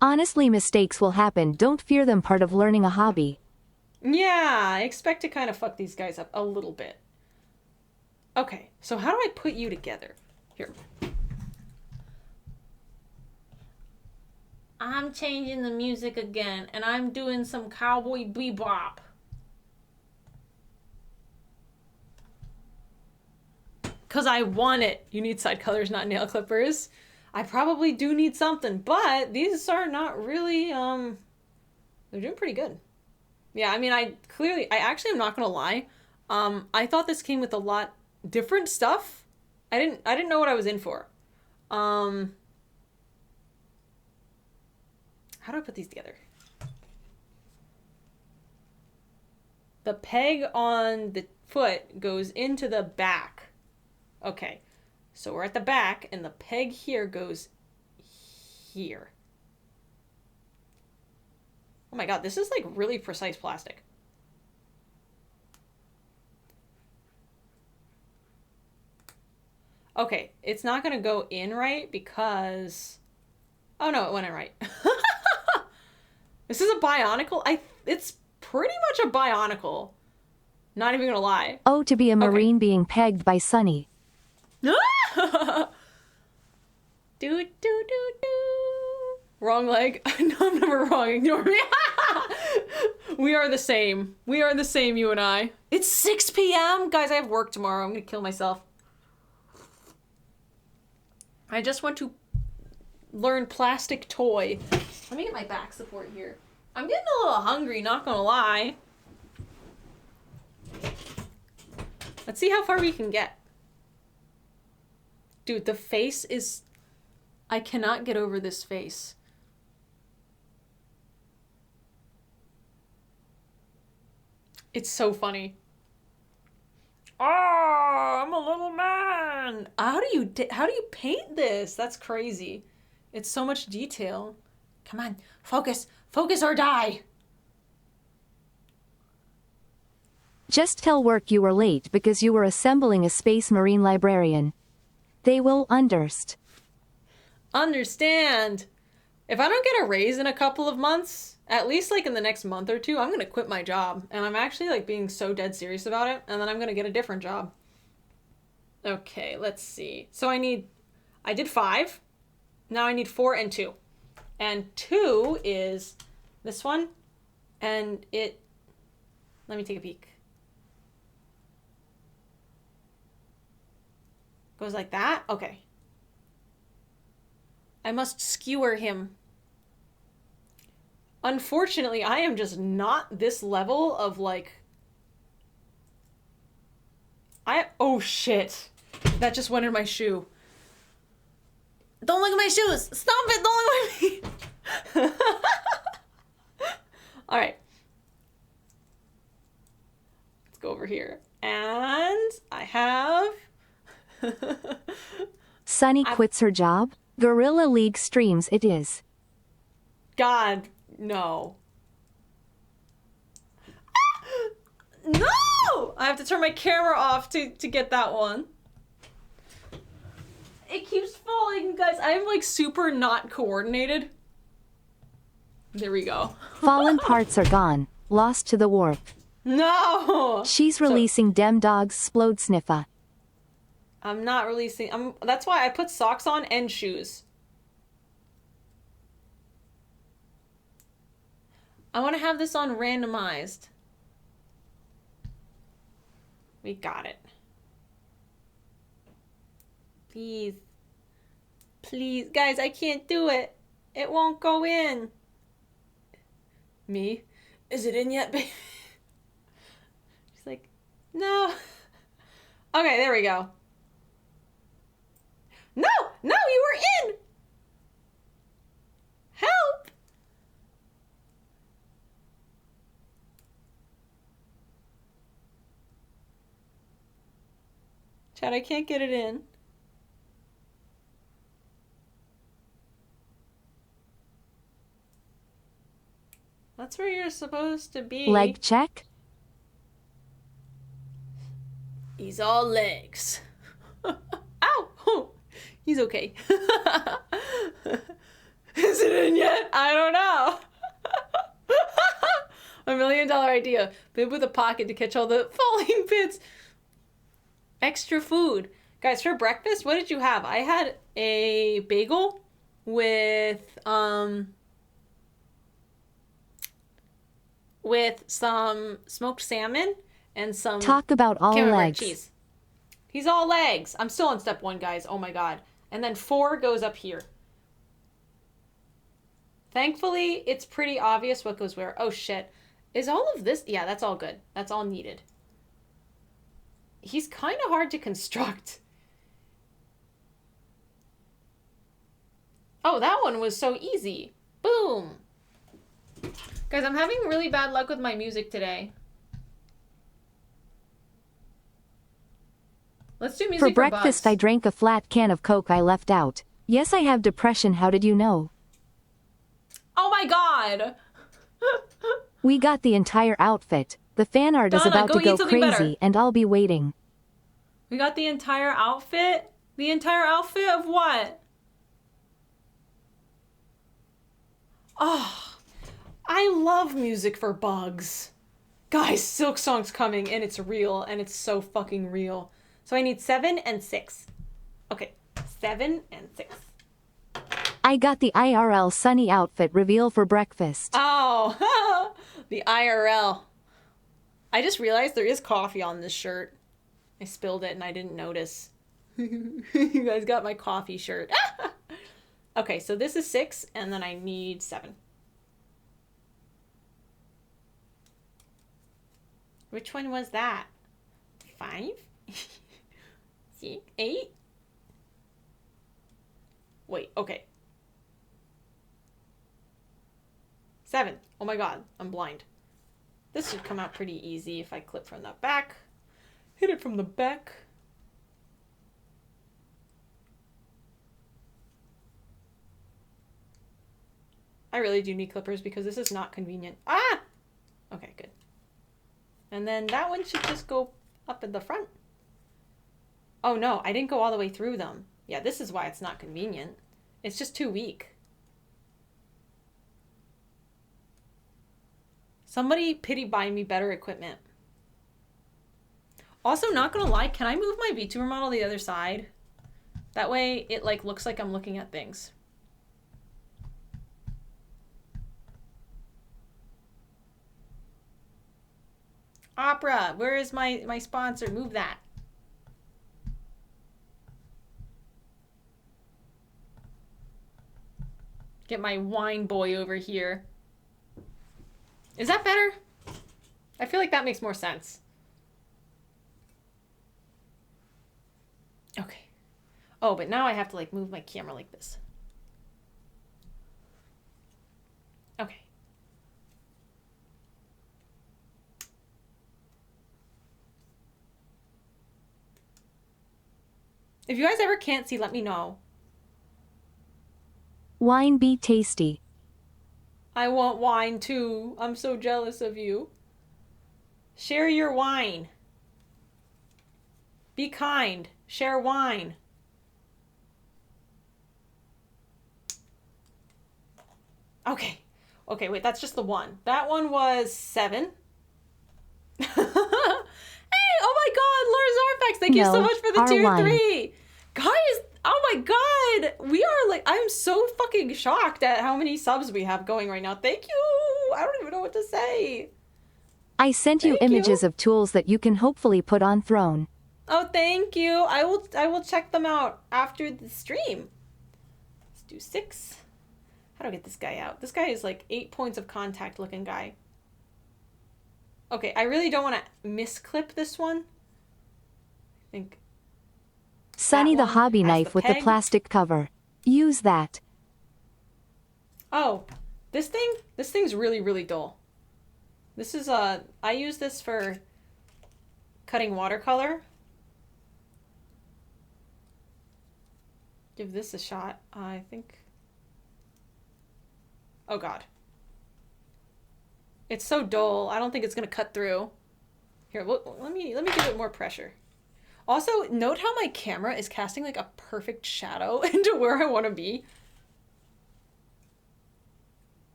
Honestly, mistakes will happen. Don't fear them, part of learning a hobby. Yeah, I expect to kind of fuck these guys up a little bit. Okay, so how do I put you together? Here. I'm changing the music again, and I'm doing some cowboy bebop. Because I want it. You need side colors, not nail clippers. I probably do need something, but these are not really, they're doing pretty good. Yeah, I mean, I actually am not gonna lie. I thought this came with a lot different stuff. I didn't know what I was in for. How do I put these together? The peg on the foot goes into the back. Okay, so we're at the back, and the peg here goes here. Oh my god, this is like really precise plastic. Okay, it's not gonna go in right because... Oh no, it went in right. This is a bionicle? It's pretty much a bionicle. Not even gonna lie. Oh, to be a Marine being pegged by Sunny. Do do do do. Wrong leg. No, I'm never wrong. Ignore me. We are the same. We are the same, you and I. It's 6 p.m. Guys, I have work tomorrow. I'm gonna kill myself. I just want to learn plastic toy. Let me get my back support here. I'm getting a little hungry, not gonna lie. Let's see how far we can get. Dude, the face is... I cannot get over this face. It's so funny. Oh, I'm a little man. How do you paint this? That's crazy. It's so much detail. Come on, focus. Focus or die. Just tell work you were late because you were assembling a Space Marine librarian. They will understand. If I don't get a raise in a couple of months, at least like in the next month or two, I'm gonna quit my job. And I'm actually like being so dead serious about it. And then I'm gonna get a different job. Okay, let's see. So I did 5. Now I need 4 and 2. And 2 is this one. And let me take a peek. Goes like that? Okay. I must skewer him. Unfortunately, I am just not this level of like... Oh shit. That just went in my shoe. Don't look at my shoes! Stop it! Don't look at me! Alright. Let's go over here. And I have... Sunny quits her job? Guerrilla League streams it is. God, no. No! I have to turn my camera off to get that one. It keeps falling, guys. I'm like super not coordinated. There we go. Fallen parts are gone. Lost to the warp. No! She's releasing dem dogs splode sniffa. I'm not releasing. That's why I put socks on and shoes. I want to have this on randomized. We got it. Please. Please. Guys, I can't do it. It won't go in. Me? Is it in yet, baby? She's like, no. Okay, there we go. No! No, you were in! Help! Chad, I can't get it in. That's where you're supposed to be. Leg check? He's all legs. Ow! Oh, he's okay. Is it in yet? I don't know. $1 million idea. Bib with a pocket to catch all the falling bits. Extra food. Guys, for breakfast, what did you have? I had a bagel with some smoked salmon and some Talk about all legs. cheese. He's all legs. I'm still on step 1, guys. Oh my god. And then 4 goes up here. Thankfully, it's pretty obvious what goes where. Oh shit. Is all of this? Yeah, that's all good. That's all needed. He's kind of hard to construct. Oh, that one was so easy. Boom. Guys, I'm having really bad luck with my music today. Let's do music For breakfast, Bugs. I drank a flat can of Coke I left out. Yes, I have depression. How did you know? Oh my god. We got the entire outfit. The fan art is Donna, about go to eat go something crazy, better. and I'll be waiting. We got the entire outfit? The entire outfit of what? Oh, I love music for bugs. Guys, Silk Song's coming, and it's real, and it's so fucking real. So I need 7 and 6. Okay, 7 and 6. I got the IRL Sunny outfit reveal for breakfast. Oh, the IRL. I just realized there is coffee on this shirt. I spilled it and I didn't notice. You guys got my coffee shirt. Okay, so this is 6, and then I need 7. Which one was that? 5? 6? 8? Wait, okay. 7. Oh my god, I'm blind. This should come out pretty easy if I clip from the back. Hit it from the back. I really do need clippers because this is not convenient. Ah! Okay, good. And then that one should just go up in the front. Oh no, I didn't go all the way through them. Yeah, this is why it's not convenient. It's just too weak. Somebody pity buy me better equipment. Also, not gonna lie, can I move my VTuber model the other side? That way it like looks like I'm looking at things. Opera, where is my sponsor? Move that. Get my wine boy over here. Is that better? I feel like that makes more sense. Okay. Oh, but now I have to like move my camera like this. Okay. If you guys ever can't see, let me know. Wine be tasty. I want wine too. I'm so jealous of you. Share your wine. Be kind. Share wine. Okay. Okay, wait, that's just the one. That one was 7. Hey, oh my god, packs. Thank you so No, much for the tier R1. 3. Guys, oh my god. We are like, I'm so fucking shocked at how many subs we have going right now. Thank you. I don't even know what to say. I sent you Thank images you. of tools that you can hopefully put on throne. Oh, thank you. I will check them out after the stream. Let's do 6. How do I get this guy out? This guy is like 8 points of contact looking guy. Okay, I really don't want to misclip this one. I think Sunny that the one hobby has knife the with the peg. plastic cover. Use that. Oh, this thing's really, really dull. This is I use this for cutting watercolor. Give this a shot. I think. Oh god. It's so dull. I don't think it's gonna cut through. Here, let me give it more pressure. Also, note how my camera is casting like a perfect shadow into where I want to be.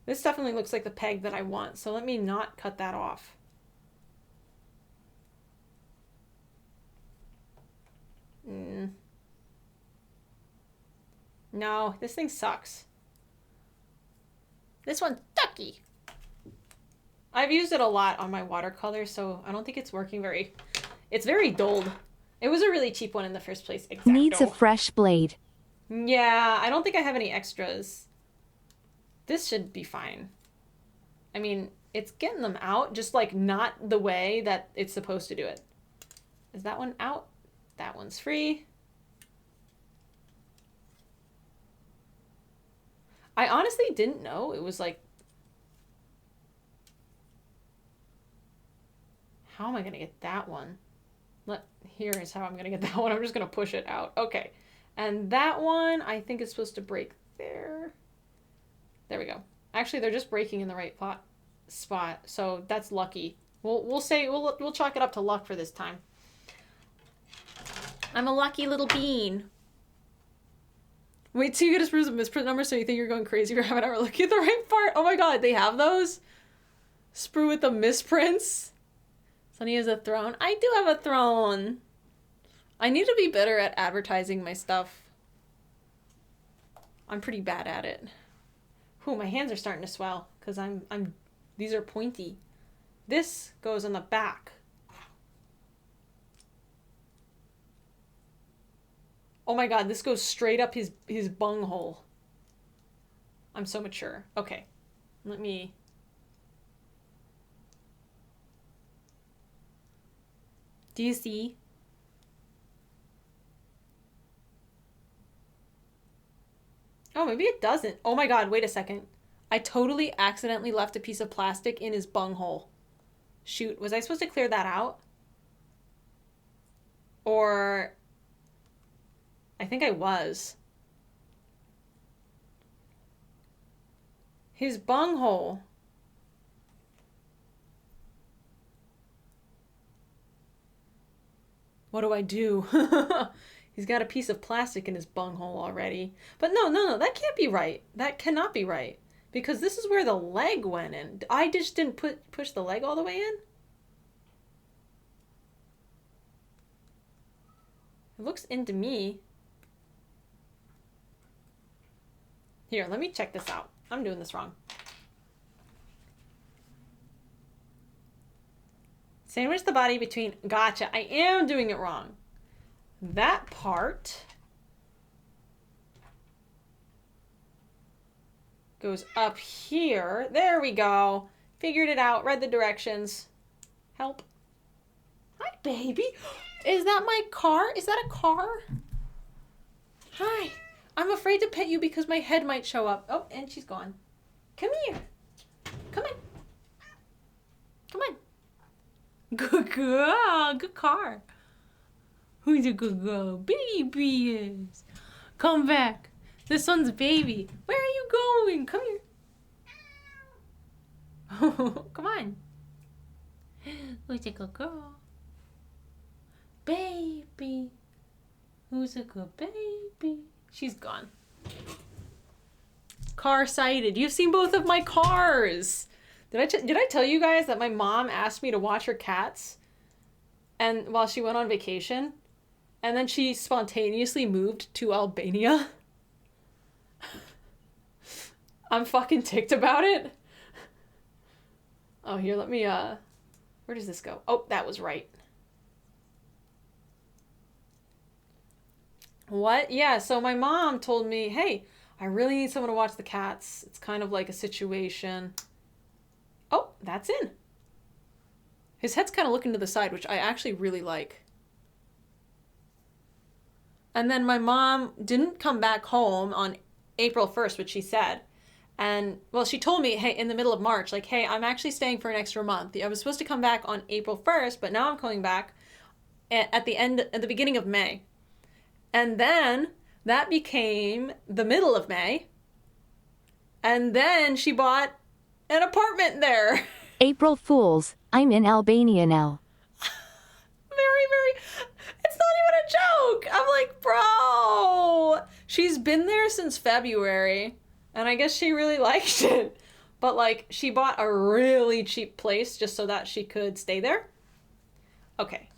This definitely looks like the peg that I want, so let me not cut that off. No, this thing sucks. This one's sucky. I've used it a lot on my watercolor, so I don't think it's working very... It's very dulled. It was a really cheap one in the first place. Exacto. Needs a fresh blade. Yeah, I don't think I have any extras. This should be fine. I mean, it's getting them out, just like not the way that it's supposed to do it. Is that one out? That one's free. I honestly didn't know it was like... How am I going to get that one? Here is how I'm going to get that one. I'm just going to push it out. Okay. And that one, I think is supposed to break there. There we go. Actually, they're just breaking in the right spot. So that's lucky. We'll chalk it up to luck for this time. I'm a lucky little bean. Wait till you get a misprint number so you think you're going crazy for having ever looking at the right part. Oh my god, they have those? Sprue with the misprints? Sunny has a throne. I do have a throne. I need to be better at advertising my stuff. I'm pretty bad at it. Ooh, my hands are starting to swell because these are pointy. This goes on the back. Oh my god, this goes straight up his bunghole. I'm so mature. Okay. Let me... Do you see? Oh, maybe it doesn't. Oh my god, wait a second. I totally accidentally left a piece of plastic in his bunghole. Shoot, was I supposed to clear that out? Or... I think I was. His bunghole. What do I do? He's got a piece of plastic in his bunghole already. But no, that can't be right. That cannot be right. Because this is where the leg went in. I just didn't push the leg all the way in? It looks into me. Here, let me check this out. I'm doing this wrong. Sandwich the body between... Gotcha. I am doing it wrong. That part goes up here. There we go. Figured it out. Read the directions. Help. Hi, baby. Is that my car? Is that a car? Hi. I'm afraid to pet you because my head might show up. Oh, and she's gone. Come here. Come on. Come on. Good girl. Good car. Who's a good girl? Baby is. Come back. This one's baby. Where are you going? Come here. Come on. Who's a good girl? Baby. Who's a good baby? She's gone. Car sighted. You've seen both of my cars. Did I tell you guys that my mom asked me to watch her cats? and while she went on vacation, and then she spontaneously moved to Albania. I'm fucking ticked about it. Oh, here, let me, where does this go? Oh, that was right. What? Yeah, so my mom told me, hey, I really need someone to watch the cats. It's kind of like a situation. Oh, that's in. His head's kind of looking to the side, which I actually really like. And then my mom didn't come back home on April 1st, which she said. And, well, she told me, hey, in the middle of March, like, hey, I'm actually staying for an extra month. I was supposed to come back on April 1st, but now I'm coming back at the beginning of May. And then that became the middle of May. And then she bought an apartment there. April Fools, I'm in Albania now. It's not even a joke. I'm like, bro, she's been there since February, and I guess she really liked it. But like, she bought a really cheap place just so that she could stay there. Okay.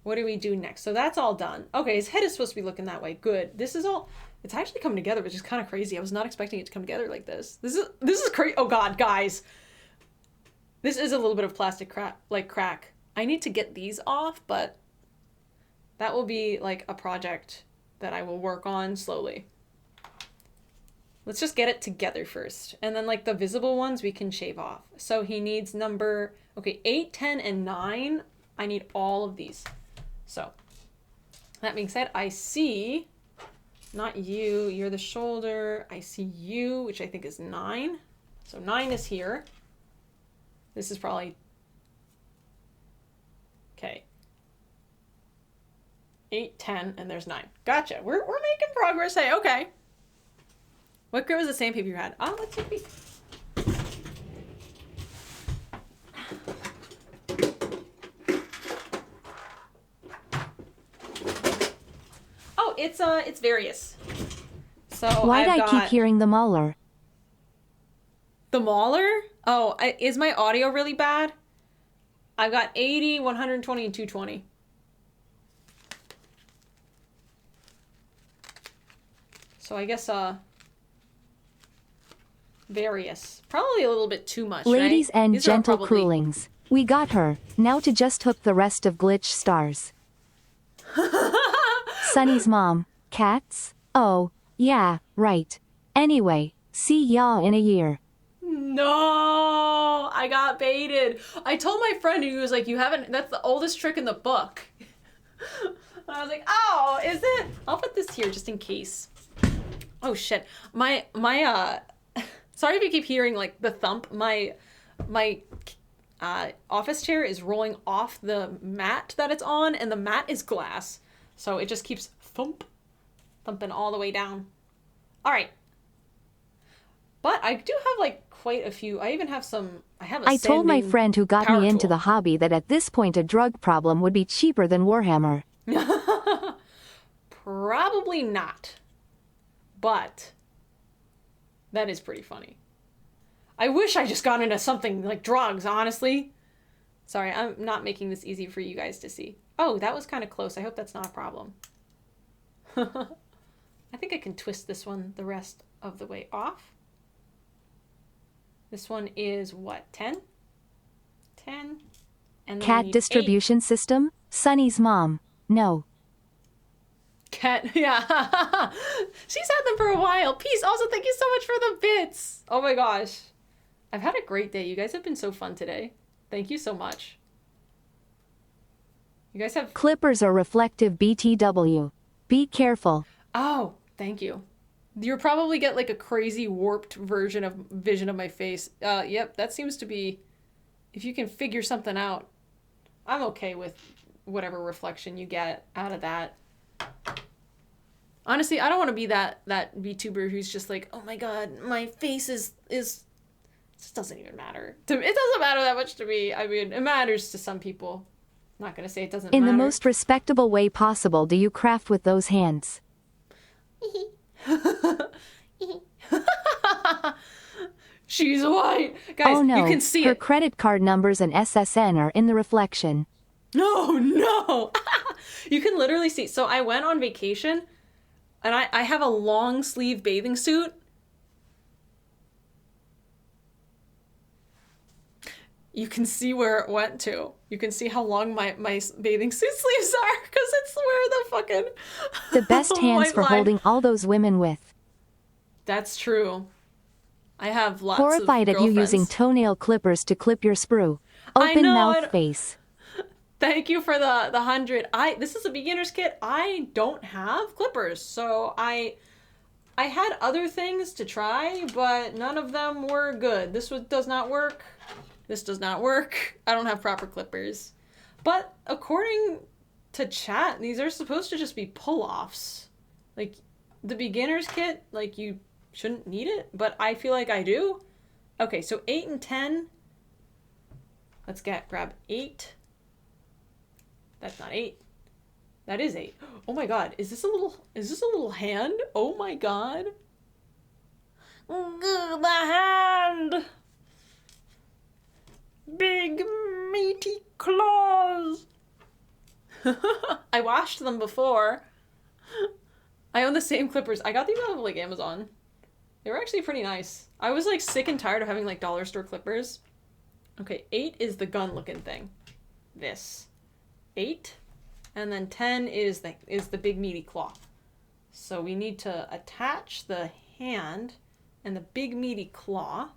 What do we do next? So that's all done. Okay, his head is supposed to be looking that way. Good. This is all, it's actually coming together, which is kind of crazy. I was not expecting it to come together like this. This is crazy. Oh God, guys. This is a little bit of plastic crack. I need to get these off, but that will be like a project that I will work on slowly. Let's just get it together first. And then like the visible ones we can shave off. So he needs number, okay, 8, 10, and 9. I need all of these. So that being said, I see, not you, you're the shoulder. I see you, which I think is 9. So 9 is here. This is probably, okay. 8, 10, and there's 9. Gotcha. We're making progress. Hey, okay. What grit was the sandpaper you had? Oh, let's take a peek. Oh, it's various. So Why'd I keep hearing the mauler? The mauler? Oh, is my audio really bad? I've got 80, 120, and 220. So I guess, various. Probably a little bit too much, Ladies right? and These are gentle probably... cruelings. We got her. Now to just hook the rest of glitch stars. Sunny's mom. Cats? Oh, yeah, right. Anyway, see y'all in a year. No, I got baited. I told my friend and he was like, you haven't, that's the oldest trick in the book. And I was like, oh, is it? I'll put this here just in case. Oh shit. My sorry if you keep hearing like the thump. My office chair is rolling off the mat that it's on, and the mat is glass. So it just keeps thumping all the way down. All right. But I do have like quite a few. I even have some, I told my friend who got me into the hobby that at this point a drug problem would be cheaper than Warhammer. Probably not. But that is pretty funny. I wish I just got into something like drugs, honestly. Sorry, I'm not making this easy for you guys to see. Oh, that was kind of close. I hope that's not a problem. I think I can twist this one the rest of the way off. This one is what, 10? 10. And then Cat distribution 8. System? Sunny's mom. No. Cat, yeah. She's had them for a while. Peace. Also, thank you so much for the bits. Oh my gosh. I've had a great day. You guys have been so fun today. Thank you so much. You guys have... Clippers are reflective BTW. Be careful. Oh, thank you. You'll probably get like a crazy warped vision of my face. Yep, that seems to be... If you can figure something out, I'm okay with whatever reflection you get out of that. Honestly, I don't want to be that VTuber who's just like, oh my god, my face is it just doesn't even matter. It doesn't matter that much to me. I mean, it matters to some people. I'm not going to say it doesn't matter. In the most respectable way possible do you craft with those hands? She's white. Guys, oh no, you can see her it. credit card numbers and SSN are in the reflection. No, no. You can literally see. So I went on vacation and I have a long sleeve bathing suit. You can see where it went to. You can see how long my bathing suit sleeves are because it's where the fucking... The best hands for holding all those women with. That's true. I have lots Horrified of at you using girlfriends. toenail clippers to clip your sprue. I Open know, mouth face. Thank you for the 100. This is a beginner's kit. I don't have clippers, so I had other things to try, but none of them were good. This does not work. This does not work. I don't have proper clippers. But according to chat, these are supposed to just be pull-offs. Like, the beginner's kit, like, you shouldn't need it, but I feel like I do. Okay, so 8 and 10. Let's grab 8. That's not 8. That is 8. Oh my god, is this a little hand? Oh my god. The hand! Big meaty claws! I washed them before. I own the same clippers. I got these off of like Amazon. They were actually pretty nice. I was like sick and tired of having like dollar store clippers. Okay, 8 is the gun looking thing. This. 8. And then 10 is the big meaty claw. So we need to attach the hand and the big meaty claw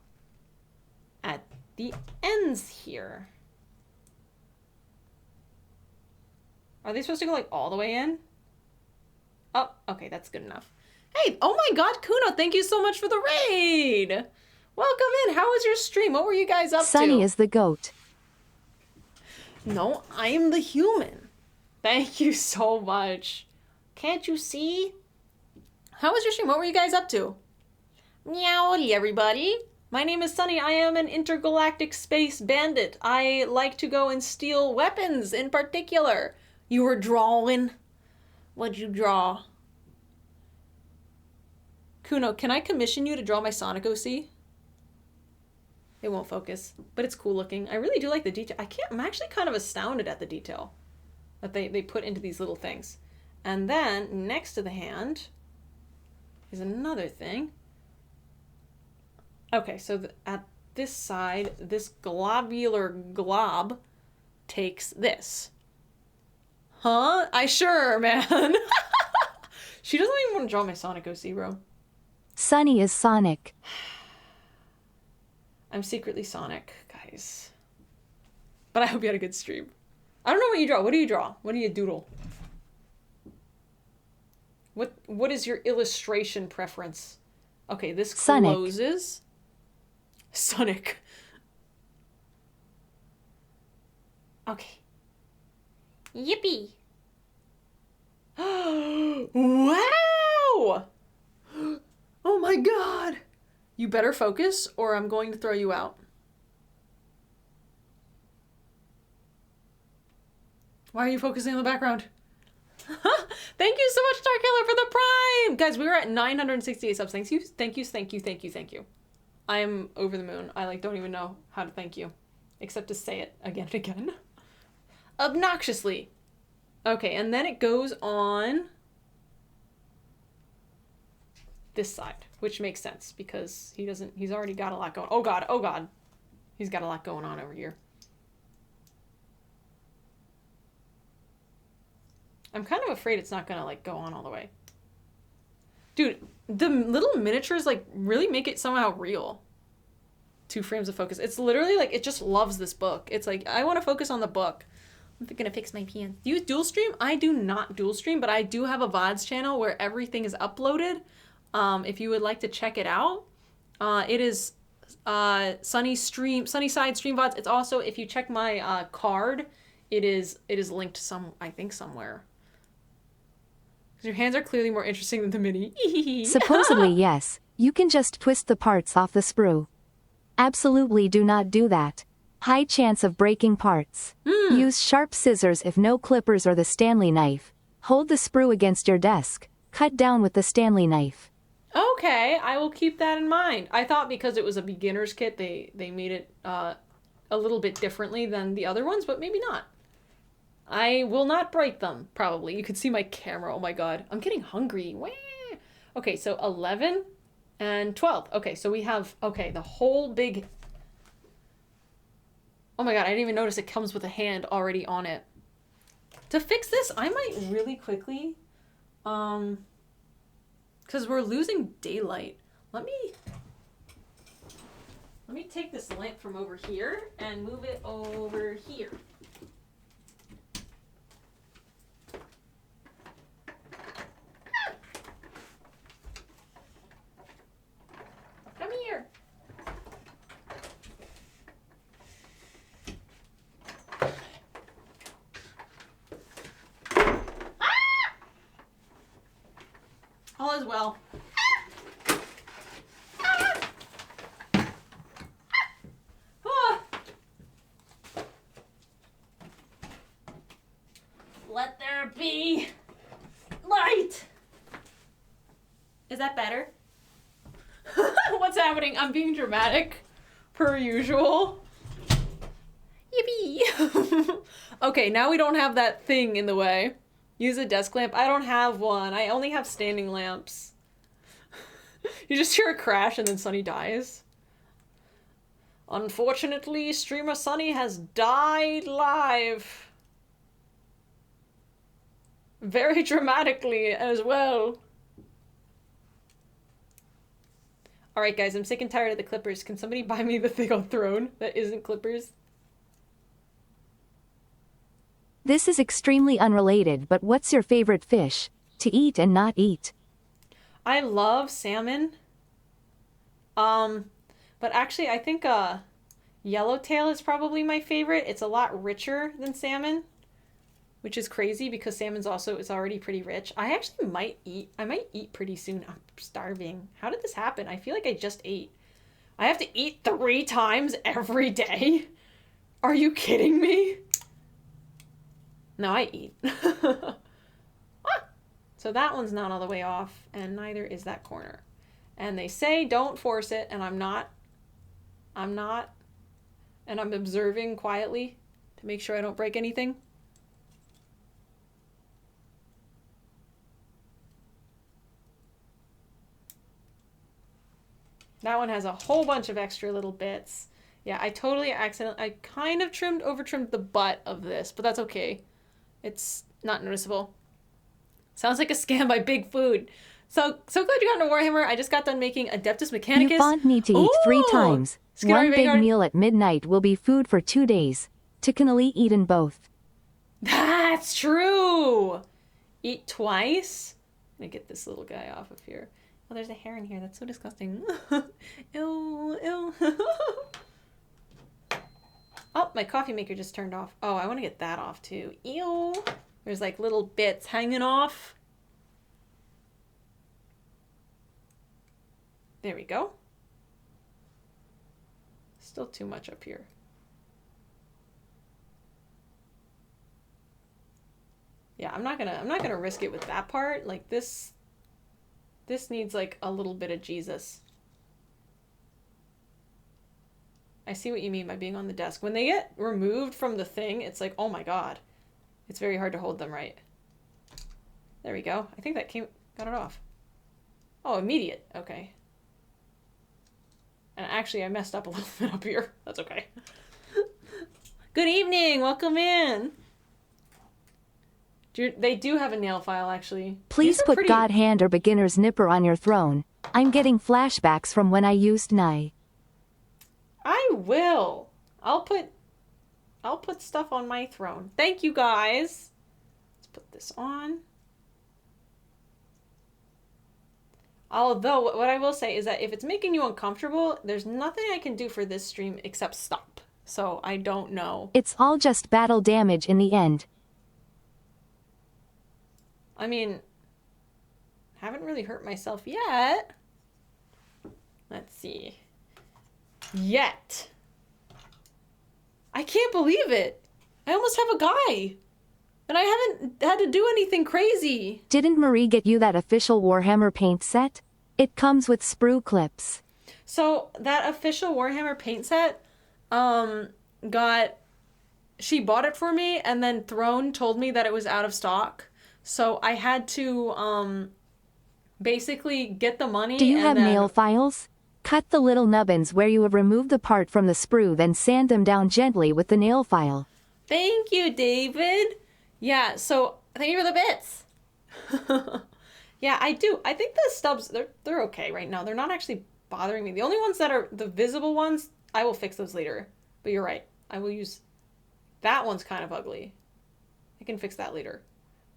at the ends here. Are they supposed to go like all the way in? Oh, okay, that's good enough. Hey, oh my god, Kuno, thank you so much for the raid! Welcome in, how was your stream? What were you guys up to? Sunny is the goat. No, I am the human. Thank you so much. Can't you see? How was your stream? What were you guys up to? Meowdy, everybody. My name is Sunny. I am an intergalactic space bandit. I like to go and steal weapons in particular. You were drawing. What'd you draw? Kuno, can I commission you to draw my Sonic OC? It won't focus, but it's cool looking. I really do like the detail. I'm actually kind of astounded at the detail that they put into these little things. And then next to the hand is another thing. Okay, so at this side, this globular glob takes this. Huh? Man. She doesn't even want to draw my Sonic OC, bro. Sunny is Sonic. I'm secretly Sonic, guys. But I hope you had a good stream. I don't know what you draw. What do you draw? What do you doodle? What is your illustration preference? Okay, this closes. Sonic. Okay. Yippee. Wow! Oh my god! You better focus or I'm going to throw you out. Why are you focusing on the background? Thank you so much, Starkiller, for the prime! Guys, we were at 968 subs. Thank you. I am over the moon. I don't even know how to thank you. Except to say it again and again. Obnoxiously. Okay, and then it goes on this side, which makes sense because he's already got a lot going. Oh god. He's got a lot going on over here. I'm kind of afraid it's not gonna go on all the way. Dude, the little miniatures really make it somehow real. 2 frames of focus. It's literally it just loves this book. It's I want to focus on the book. I'm gonna fix my pants. Do you dual stream? I do not dual stream, but I do have a VODs channel where everything is uploaded. If you would like to check it out, it is Sunnyside Stream VODs. It's also, if you check my card, it is linked somewhere. Your hands are clearly more interesting than the mini. Supposedly, yes. You can just twist the parts off the sprue. Absolutely do not do that. High chance of breaking parts. Use sharp scissors if no clippers or the Stanley knife. Hold the sprue against your desk. Cut down with the Stanley knife. Okay, I will keep that in mind. I thought because it was a beginner's kit, they made it a little bit differently than the other ones, but maybe not. I will not break them, probably. You can see my camera. Oh my god. I'm getting hungry. Wah! Okay, so 11 and 12. Okay, so we have, okay, the whole big... Oh my god, I didn't even notice it comes with a hand already on it. To fix this, I might really quickly, because we're losing daylight. Let me take this lamp from over here and move it over here. Come here. All is well. Let there be light. Is that better? What's happening? I'm being dramatic, per usual. Yippee! Okay, now we don't have that thing in the way. Use a desk lamp. I don't have one. I only have standing lamps. You just hear a crash and then Sunny dies. Unfortunately, streamer Sunny has died live. Very dramatically as well. Alright guys, I'm sick and tired of the clippers. Can somebody buy me the thing on Throne that isn't clippers? This is extremely unrelated, but what's your favorite fish to eat and not eat? I love salmon. But actually I think yellowtail is probably my favorite. It's a lot richer than salmon, which is crazy because salmon's also is already pretty rich. I actually might eat pretty soon. I'm starving. How did this happen? I feel like I just ate. I have to eat 3 times every day? Are you kidding me? No, I eat. Ah! So that one's not all the way off, and neither is that corner. And they say don't force it, and I'm not. And I'm observing quietly to make sure I don't break anything. That one has a whole bunch of extra little bits. Yeah, I totally I kind of over trimmed the butt of this, but that's okay. It's not noticeable. Sounds like a scam by Big Food. So glad you got into Warhammer. I just got done making Adeptus Mechanicus. You fond me to eat 3 times. Skinnery One big Vanguard. meal at midnight will be food for 2 days. Typically eaten both. That's true. Eat twice. Let me get this little guy off of here. Oh, there's a hair in here. That's so disgusting. Ew, ew. Oh, my coffee maker just turned off. Oh, I want to get that off too. Ew. There's like little bits hanging off. There we go. Still too much up here. Yeah, I'm not gonna risk it with that part. Like this needs like a little bit of Jesus. I see what you mean by being on the desk. When they get removed from the thing, it's like, oh my god. It's very hard to hold them right. There we go. I think that got it off. Oh, immediate. Okay. And actually, I messed up a little bit up here. That's okay. Good evening. Welcome in. They do have a nail file, actually. Please put God Hand or Beginner's Nipper on your throne. I'm getting flashbacks from when I used Nye. I will. I'll put stuff on my throne. Thank you, guys. Let's put this on. Although, what I will say is that if it's making you uncomfortable, there's nothing I can do for this stream except stop. So, I don't know. It's all just battle damage in the end. I mean, haven't really hurt myself yet. Let's see. Yet. I can't believe it. I almost have a guy. And I haven't had to do anything crazy. Didn't Marie get you that official Warhammer paint set? It comes with sprue clips. So that official Warhammer paint set got she bought it for me, and then Throne told me that it was out of stock. So I had to basically get the money. Do you and have then... nail files? Cut the little nubbins where you have removed the part from the sprue, then sand them down gently with the nail file. Thank you, David. Yeah, so thank you for the bits. Yeah, I do. I think the stubs, they're okay right now. They're not actually bothering me. The only ones that are the visible ones, I will fix those later. But you're right. I will use... That one's kind of ugly. I can fix that later.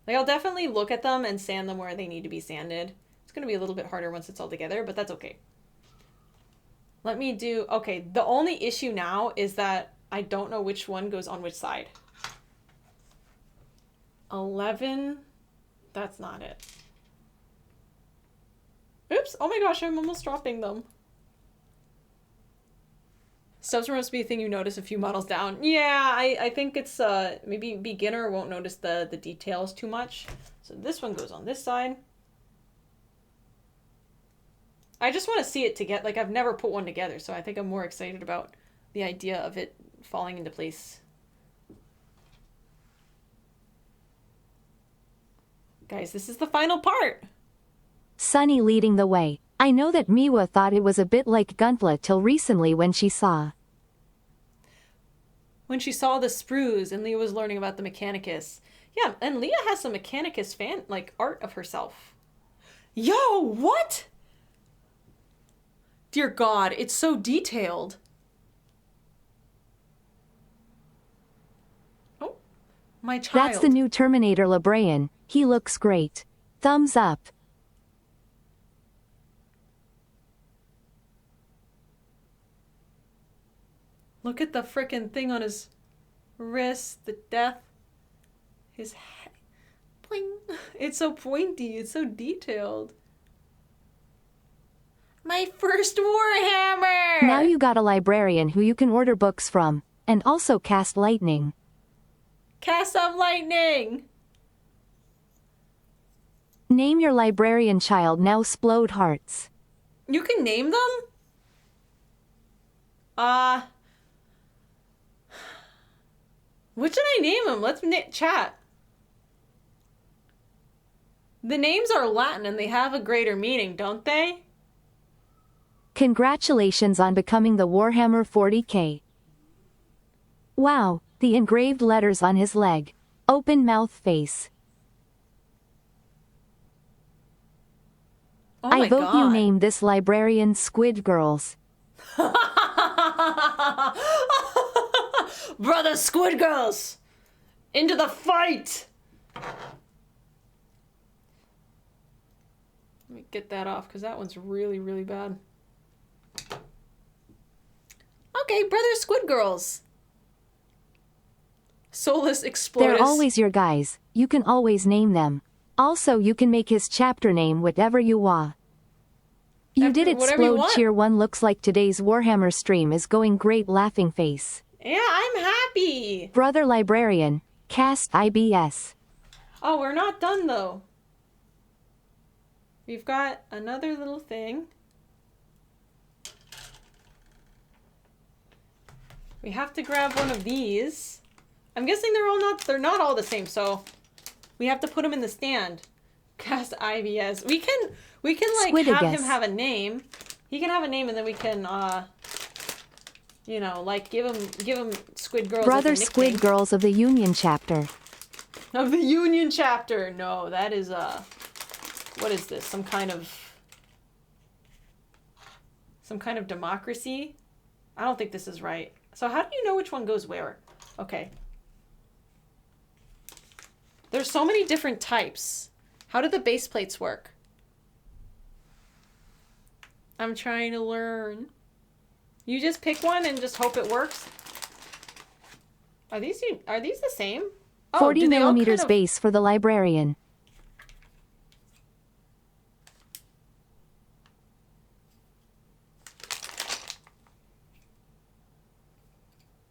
Like, I'll definitely look at them and sand them where they need to be sanded. It's going to be a little bit harder once it's all together, but that's okay. Let me do... Okay, the only issue now is that I don't know which one goes on which side. 11. That's not it. Oops. Oh my gosh, I'm almost dropping them. Stubs are supposed to be a thing you notice a few models down. Yeah, I think it's maybe beginner won't notice the details too much. So this one goes on this side. I just want to see it together. Like, I've never put one together, so I think I'm more excited about the idea of it falling into place. Guys, this is the final part. Sunny leading the way. I know that Miwa thought it was a bit like Gunpla till recently when she saw the sprues and Leah was learning about the Mechanicus. Yeah, and Leah has some Mechanicus fan, like, art of herself. Yo, what? Dear God, it's so detailed. Oh, my child. That's the new Terminator Librarian. He looks great. Thumbs up. Look at the frickin' thing on his wrist, the death, his head. Bling. It's so pointy, it's so detailed. My first Warhammer! Now you got a librarian who you can order books from, and also cast lightning. Cast some lightning! Name your librarian child now. Splode hearts. You can name them? What should I name him? Let's chat. The names are Latin and they have a greater meaning, don't they? Congratulations on becoming the Warhammer 40k. Wow, the engraved letters on his leg. Open mouth face. Oh I my vote God. you name this librarian Squid Girls. Brother Squid Girls! Into the fight! Let me get that off, because that one's really, really bad. Okay, Brother Squid Girls. Solus Explodus. They're always your guys, you can always name them. Also you can make his chapter name whatever you want. You did whatever you explode. want. Cheer 1 looks like today's Warhammer stream is going great. Laughing face. Yeah, I'm happy. Brother Librarian, cast IBS. Oh, we're not done though. We've got another little thing. We have to grab one of these. I'm guessing they're not all the same, so we have to put them in the stand. Cast IBS. We can like have him have a name. He can have a name and then we can you know, like give him Squid Girls. Brother Squid Girls of the Union chapter. Of the Union chapter. No, that is what is this? Some kind of democracy? I don't think this is right. So how do you know which one goes where? Okay. There's so many different types. How do the base plates work? I'm trying to learn. You just pick one and just hope it works? Are these the same? Oh, 40 do they all millimeters kind of... base for the librarian.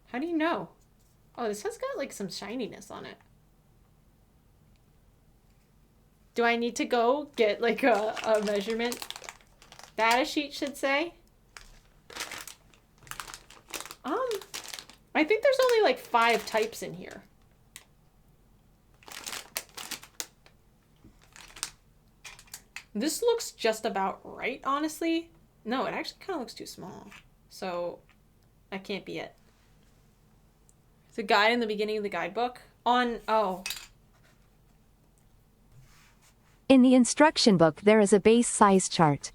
How do you know? Oh, this has got like some shininess on it. Do I need to go get like a measurement? Data sheet should say. I think there's only like 5 types in here. This looks just about right, honestly. No, it actually kind of looks too small. So, that can't be it. It's a guide in the beginning of the guidebook. Oh. In the instruction book, there is a base size chart.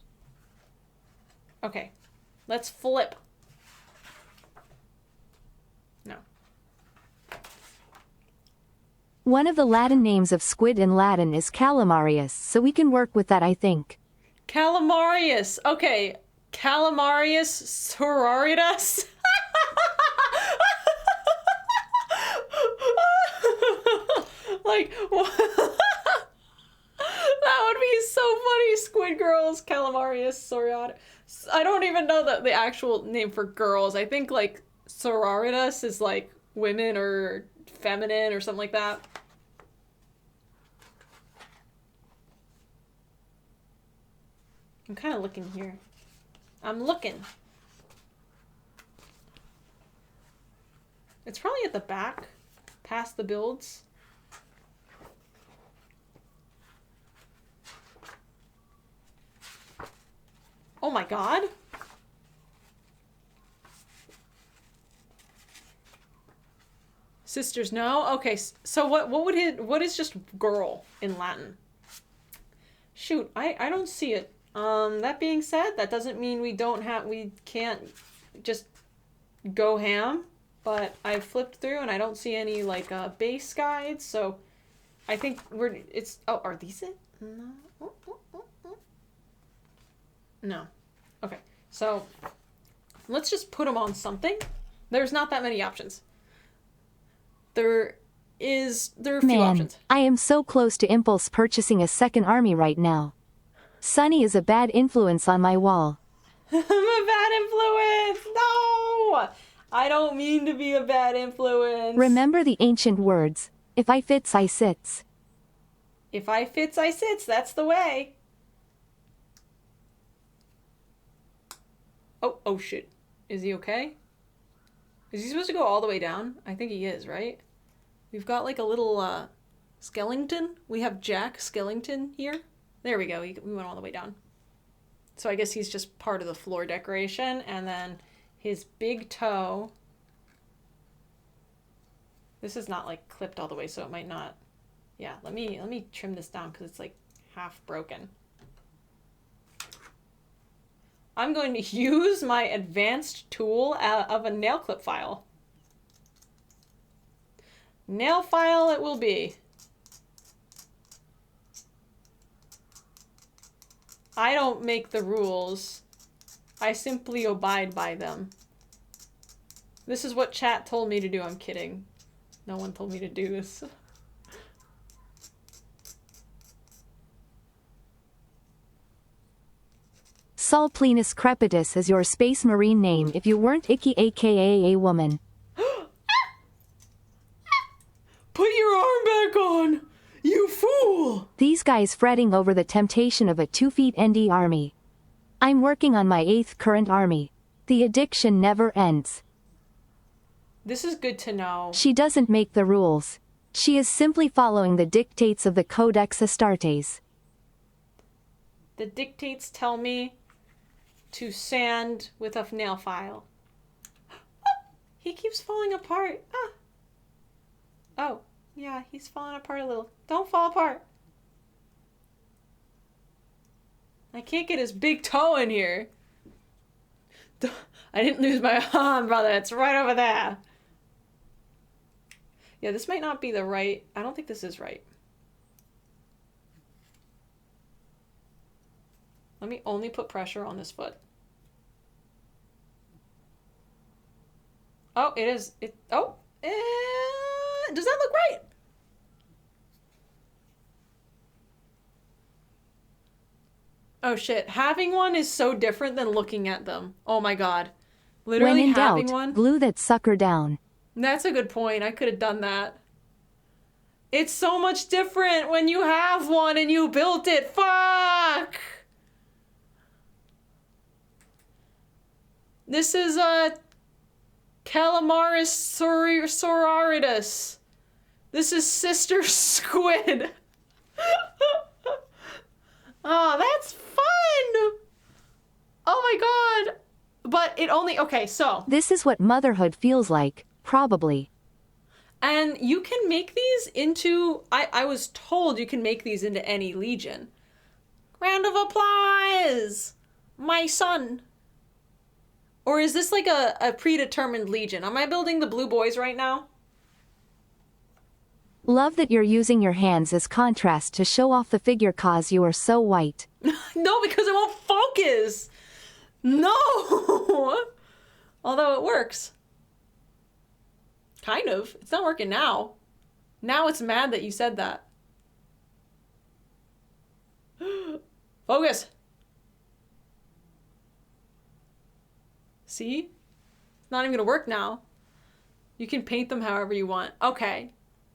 Okay. Let's flip. No. One of the Latin names of squid in Latin is calamarius, so we can work with that, I think. Calamarius. Okay. Calamarius sororitas. Like, what? That would be so funny. Squid girls, calamarius sororitas. I don't even know the actual name for girls. I think, like, sororitas is, like, women or feminine or something like that. I'm kind of looking here. I'm looking. It's probably at the back, past the builds. Oh my god. Sisters, no? Okay, so what is just girl in Latin? Shoot, I don't see it. That being said, that doesn't mean we can't just go ham, but I flipped through and I don't see any, like, base guides, so I think oh, are these it? No. No. Okay, so let's just put them on something. There's not that many options. There are a few options. I am so close to impulse purchasing a second army right now. Sunny is a bad influence on my wall. I'm a bad influence! No! I don't mean to be a bad influence. Remember the ancient words. If I fits, I sits. If I fits, I sits. That's the way. Oh shit. Is he okay? Is he supposed to go all the way down? I think he is, right? We've got like a little skeleton. We have Jack Skellington here. There we go. We went all the way down. So I guess he's just part of the floor decoration. And then his big toe. This is not like clipped all the way, so it might not. Yeah, let me trim this down because it's like half broken. I'm going to use my advanced tool of a nail clip file. Nail file it will be. I don't make the rules. I simply abide by them. This is what chat told me to do. I'm kidding. No one told me to do this. Sulplenus crepitus is your space marine name if you weren't icky aka a woman. Put your arm back on! You fool! These guys fretting over the temptation of a 2 feet ND army. I'm working on my 8th current army. The addiction never ends. This is good to know. She doesn't make the rules. She is simply following the dictates of the Codex Astartes. The dictates tell me to sand with a nail file. He keeps falling apart. Ah. Oh, yeah, he's falling apart a little. Don't fall apart. I can't get his big toe in here. I didn't lose my arm, brother. It's right over there. Yeah, this might not be the right... I don't think this is right. Let me only put pressure on this foot. Oh, it is. Oh, does that look right? Oh shit, having one is so different than looking at them. Oh my god. Literally when in having doubt, one. glue that sucker down. That's a good point. I could have done that. It's so much different when you have one and you built it. Fuck! This is Calamaris sororidus. This is Sister Squid. Oh, that's fun. Oh my god. But it only, okay, so. This is what motherhood feels like, probably. And you can make these into, I was told you can make these into any legion. Round of applause, my son. Or is this like a predetermined legion? Am I building the blue boys right now? Love that you're using your hands as contrast to show off the figure cause you are so white. No, because it won't focus. No. Although it works. Kind of. It's not working now. Now it's mad that you said that. Focus. See? It's not even gonna work now. You can paint them however you want. Okay.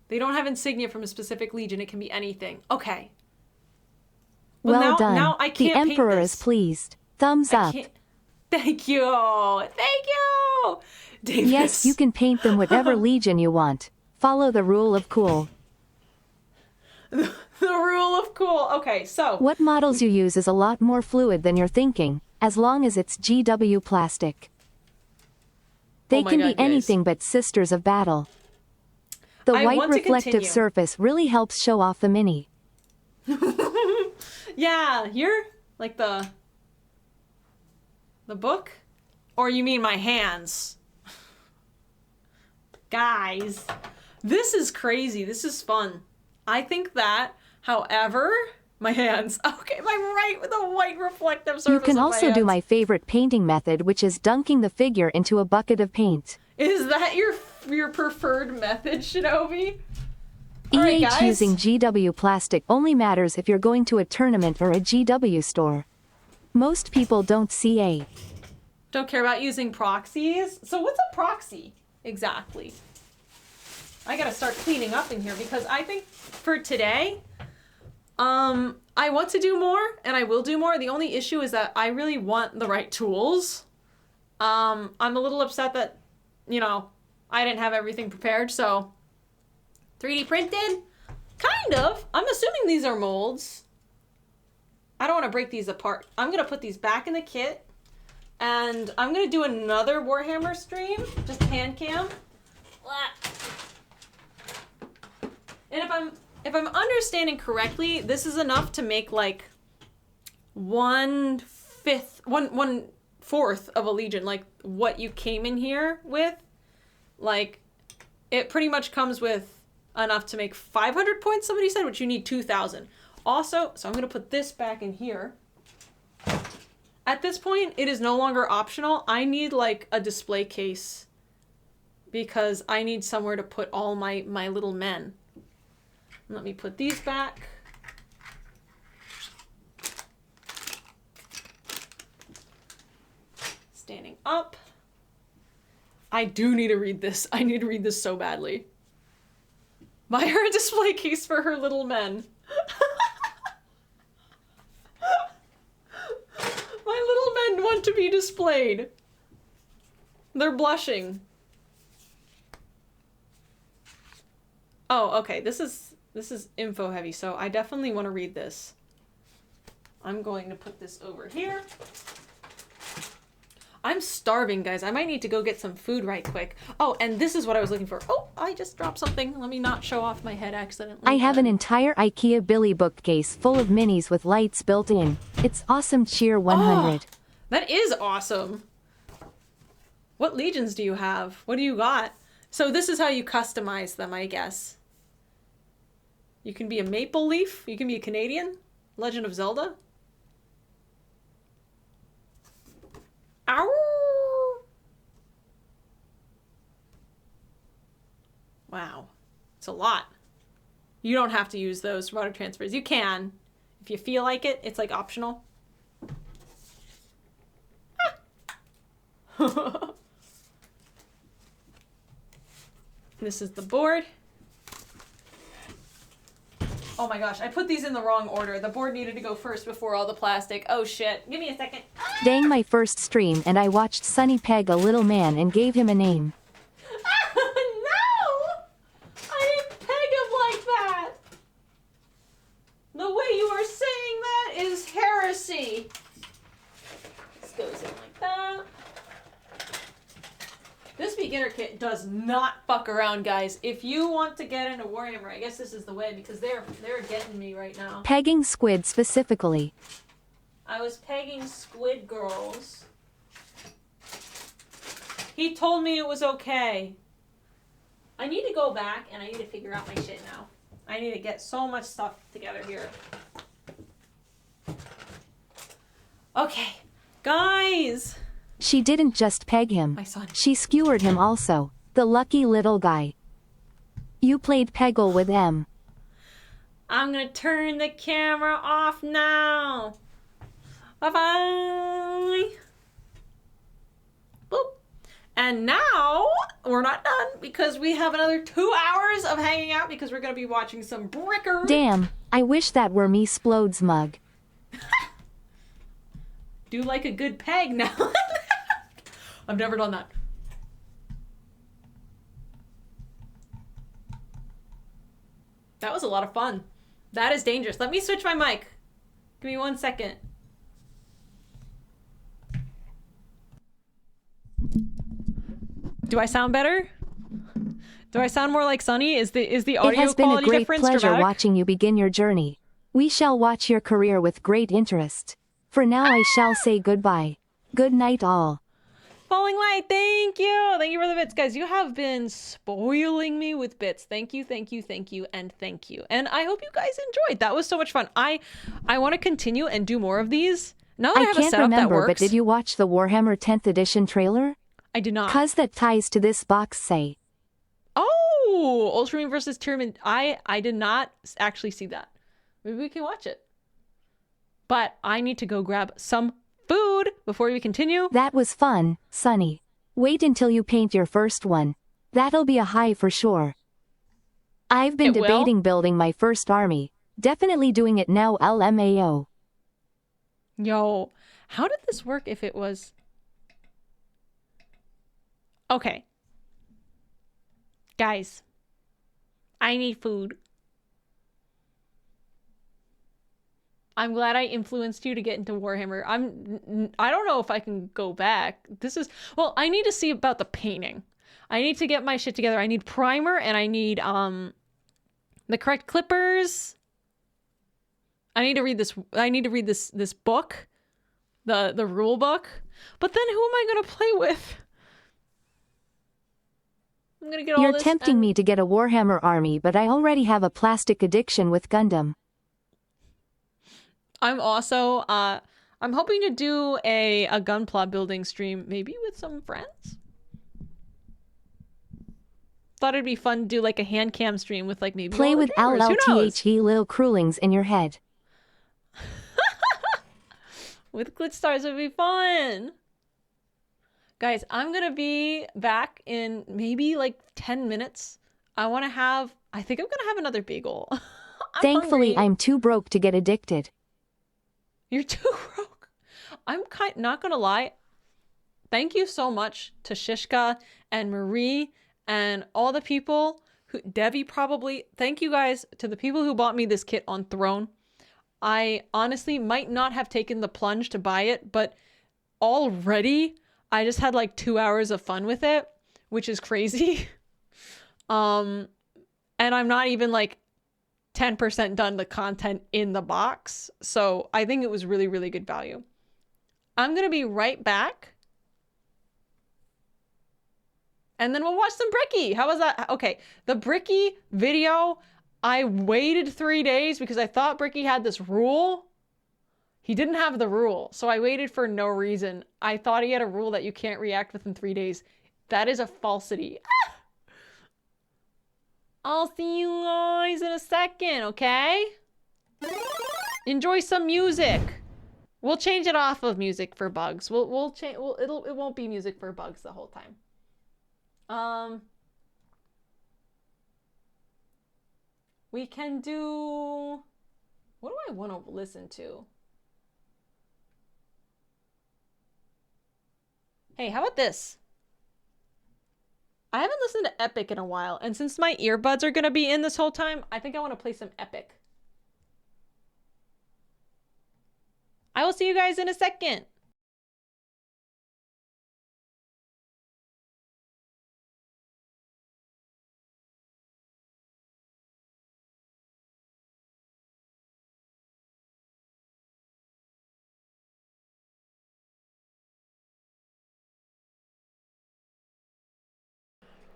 They don't have insignia from a specific legion. It can be anything. Okay. But Well done. Now I can't the Emperor paint is this. pleased. Thumbs up. Thank you. Thank you. Davis. Yes, you can paint them whatever legion you want. Follow the rule of cool. The rule of cool. Okay, so. What models you use is a lot more fluid than you're thinking, as long as it's GW plastic. They Oh my can God, be guys. anything but Sisters of Battle. The I white want to reflective continue. surface really helps show off the mini. Yeah, you're like the book? Or you mean my hands? Guys, this is crazy. This is fun. I think that, however, my hands. Okay, am I right with the white reflective surface? You can of also do hands? my favorite painting method, which is dunking the figure into a bucket of paint. Is that your preferred method, Shinobi? All right, EH guys. using GW plastic only matters if you're going to a tournament or a GW store. Most people don't CA. Don't care about using proxies. So what's a proxy exactly? I gotta start cleaning up in here because I think for today, I want to do more and I will do more. The only issue is that I really want the right tools. I'm a little upset that, I didn't have everything prepared. So 3D printed, kind of. I'm assuming these are molds. I don't want to break these apart. I'm going to put these back in the kit. And I'm going to do another Warhammer stream. Just hand cam. And if I'm understanding correctly, this is enough to make like 1/4 of a legion. Like what you came in here with. Like it pretty much comes with enough to make 500 points, somebody said, which you need 2,000. Also, so I'm going to put this back in here. At this point, it is no longer optional. I need like a display case because I need somewhere to put all my little men. Let me put these back. Standing up. I do need to read this. I need to read this so badly. Buy her a display case for her little men. My little men want to be displayed. They're blushing. Oh, okay. This is info heavy, so I definitely want to read this. I'm going to put this over here. I'm starving, guys. I might need to go get some food right quick. Oh, and this is what I was looking for. Oh, I just dropped something. Let me not show off my head accidentally. I have an entire IKEA Billy bookcase full of minis with lights built in. It's awesome. Cheer 100. Oh, that is awesome. What legions do you have? What do you got? So this is how you customize them, I guess. You can be a Maple Leaf. You can be a Canadian. Legend of Zelda. Ow! Wow. It's a lot. You don't have to use those router transfers. You can. If you feel like it, it's like optional. This is the board. Oh my gosh, I put these in the wrong order. The board needed to go first before all the plastic. Oh shit. Give me a second. Dang, my first stream and I watched Sunny peg a little man and gave him a name. beginner kit does not fuck around, guys. If you want to get into Warhammer, I guess this is the way, because they're getting me right now. Pegging squid specifically. I was pegging squid girls. He told me it was okay. I need to go back and I need to figure out my shit now. I need to get so much stuff together here. Okay, guys. She didn't just peg him. My son. She skewered him also. The lucky little guy. You played Peggle with M. I'm gonna turn the camera off now. Bye-bye. Boop. And now, we're not done because we have another 2 hours of hanging out because we're gonna be watching some Bricker. Damn, I wish that were me Splode's mug. Do like a good peg now. I've never done that. That was a lot of fun. That is dangerous. Let me switch my mic. Give me 1 second. Do I sound better? Do I sound more like Sunny? Is the audio It has been a quality great difference pleasure dramatic? watching you begin your journey. We shall watch your career with great interest. For now I shall say goodbye. Good night all. Falling Light, thank you. Thank you for the bits, guys. You have been spoiling me with bits. Thank you, thank you, thank you, and thank you. And I hope you guys enjoyed. That was so much fun. I want to continue and do more of these. Now that I have a can't setup that remember, works. but did you watch the Warhammer 10th edition trailer? I did not. Cause that ties to this box say. Oh, Ultramarine versus Tyranid. I did not actually see that. Maybe we can watch it. But I need to go grab some food before we continue. That was fun, Sunny. Wait until you paint your first one. That'll be a high for sure. I've been It will? debating building my first army. Definitely doing it now LMAO. Yo, how did this work if it was... Okay. Guys, I need food. I'm glad I influenced you to get into Warhammer. I don't know if I can go back. Well, I need to see about the painting. I need to get my shit together. I need primer and I need the correct clippers. I need to read this book. The rule book. But then who am I going to play with? I'm going to get all You're this tempting me to get a Warhammer army, but I already have a plastic addiction with Gundam. I'm also I'm hoping to do a gunpla building stream, maybe with some friends. Thought it'd be fun to do like a hand cam stream with like maybe Play all the with viewers. Who knows? LLTHE little Krulings in your head. With glitch stars would be fun. Guys, I'm gonna be back in maybe like 10 minutes. I think I'm gonna have another bagel. Thankfully, hungry. I'm too broke to get addicted. You're too broke. I'm not gonna lie. Thank you so much to Shishka and Marie and all the people Debbie probably. Thank you guys to the people who bought me this kit on Throne. I honestly might not have taken the plunge to buy it, but already I just had like 2 hours of fun with it, which is crazy. And I'm not even like 10% done the content in the box. So I think it was really, really good value. I'm going to be right back. And then we'll watch some Bricky. How was that? Okay. The Bricky video, I waited 3 days because I thought Bricky had this rule. He didn't have the rule. So I waited for no reason. I thought he had a rule that you can't react within 3 days. That is a falsity. I'll see you guys in a second, okay? Enjoy some music. We'll change it off of music for bugs. We'll change. It won't be music for bugs the whole time. We can do. What do I want to listen to? Hey, how about this? I haven't listened to Epic in a while, and since my earbuds are going to be in this whole time, I think I want to play some Epic. I will see you guys in a second.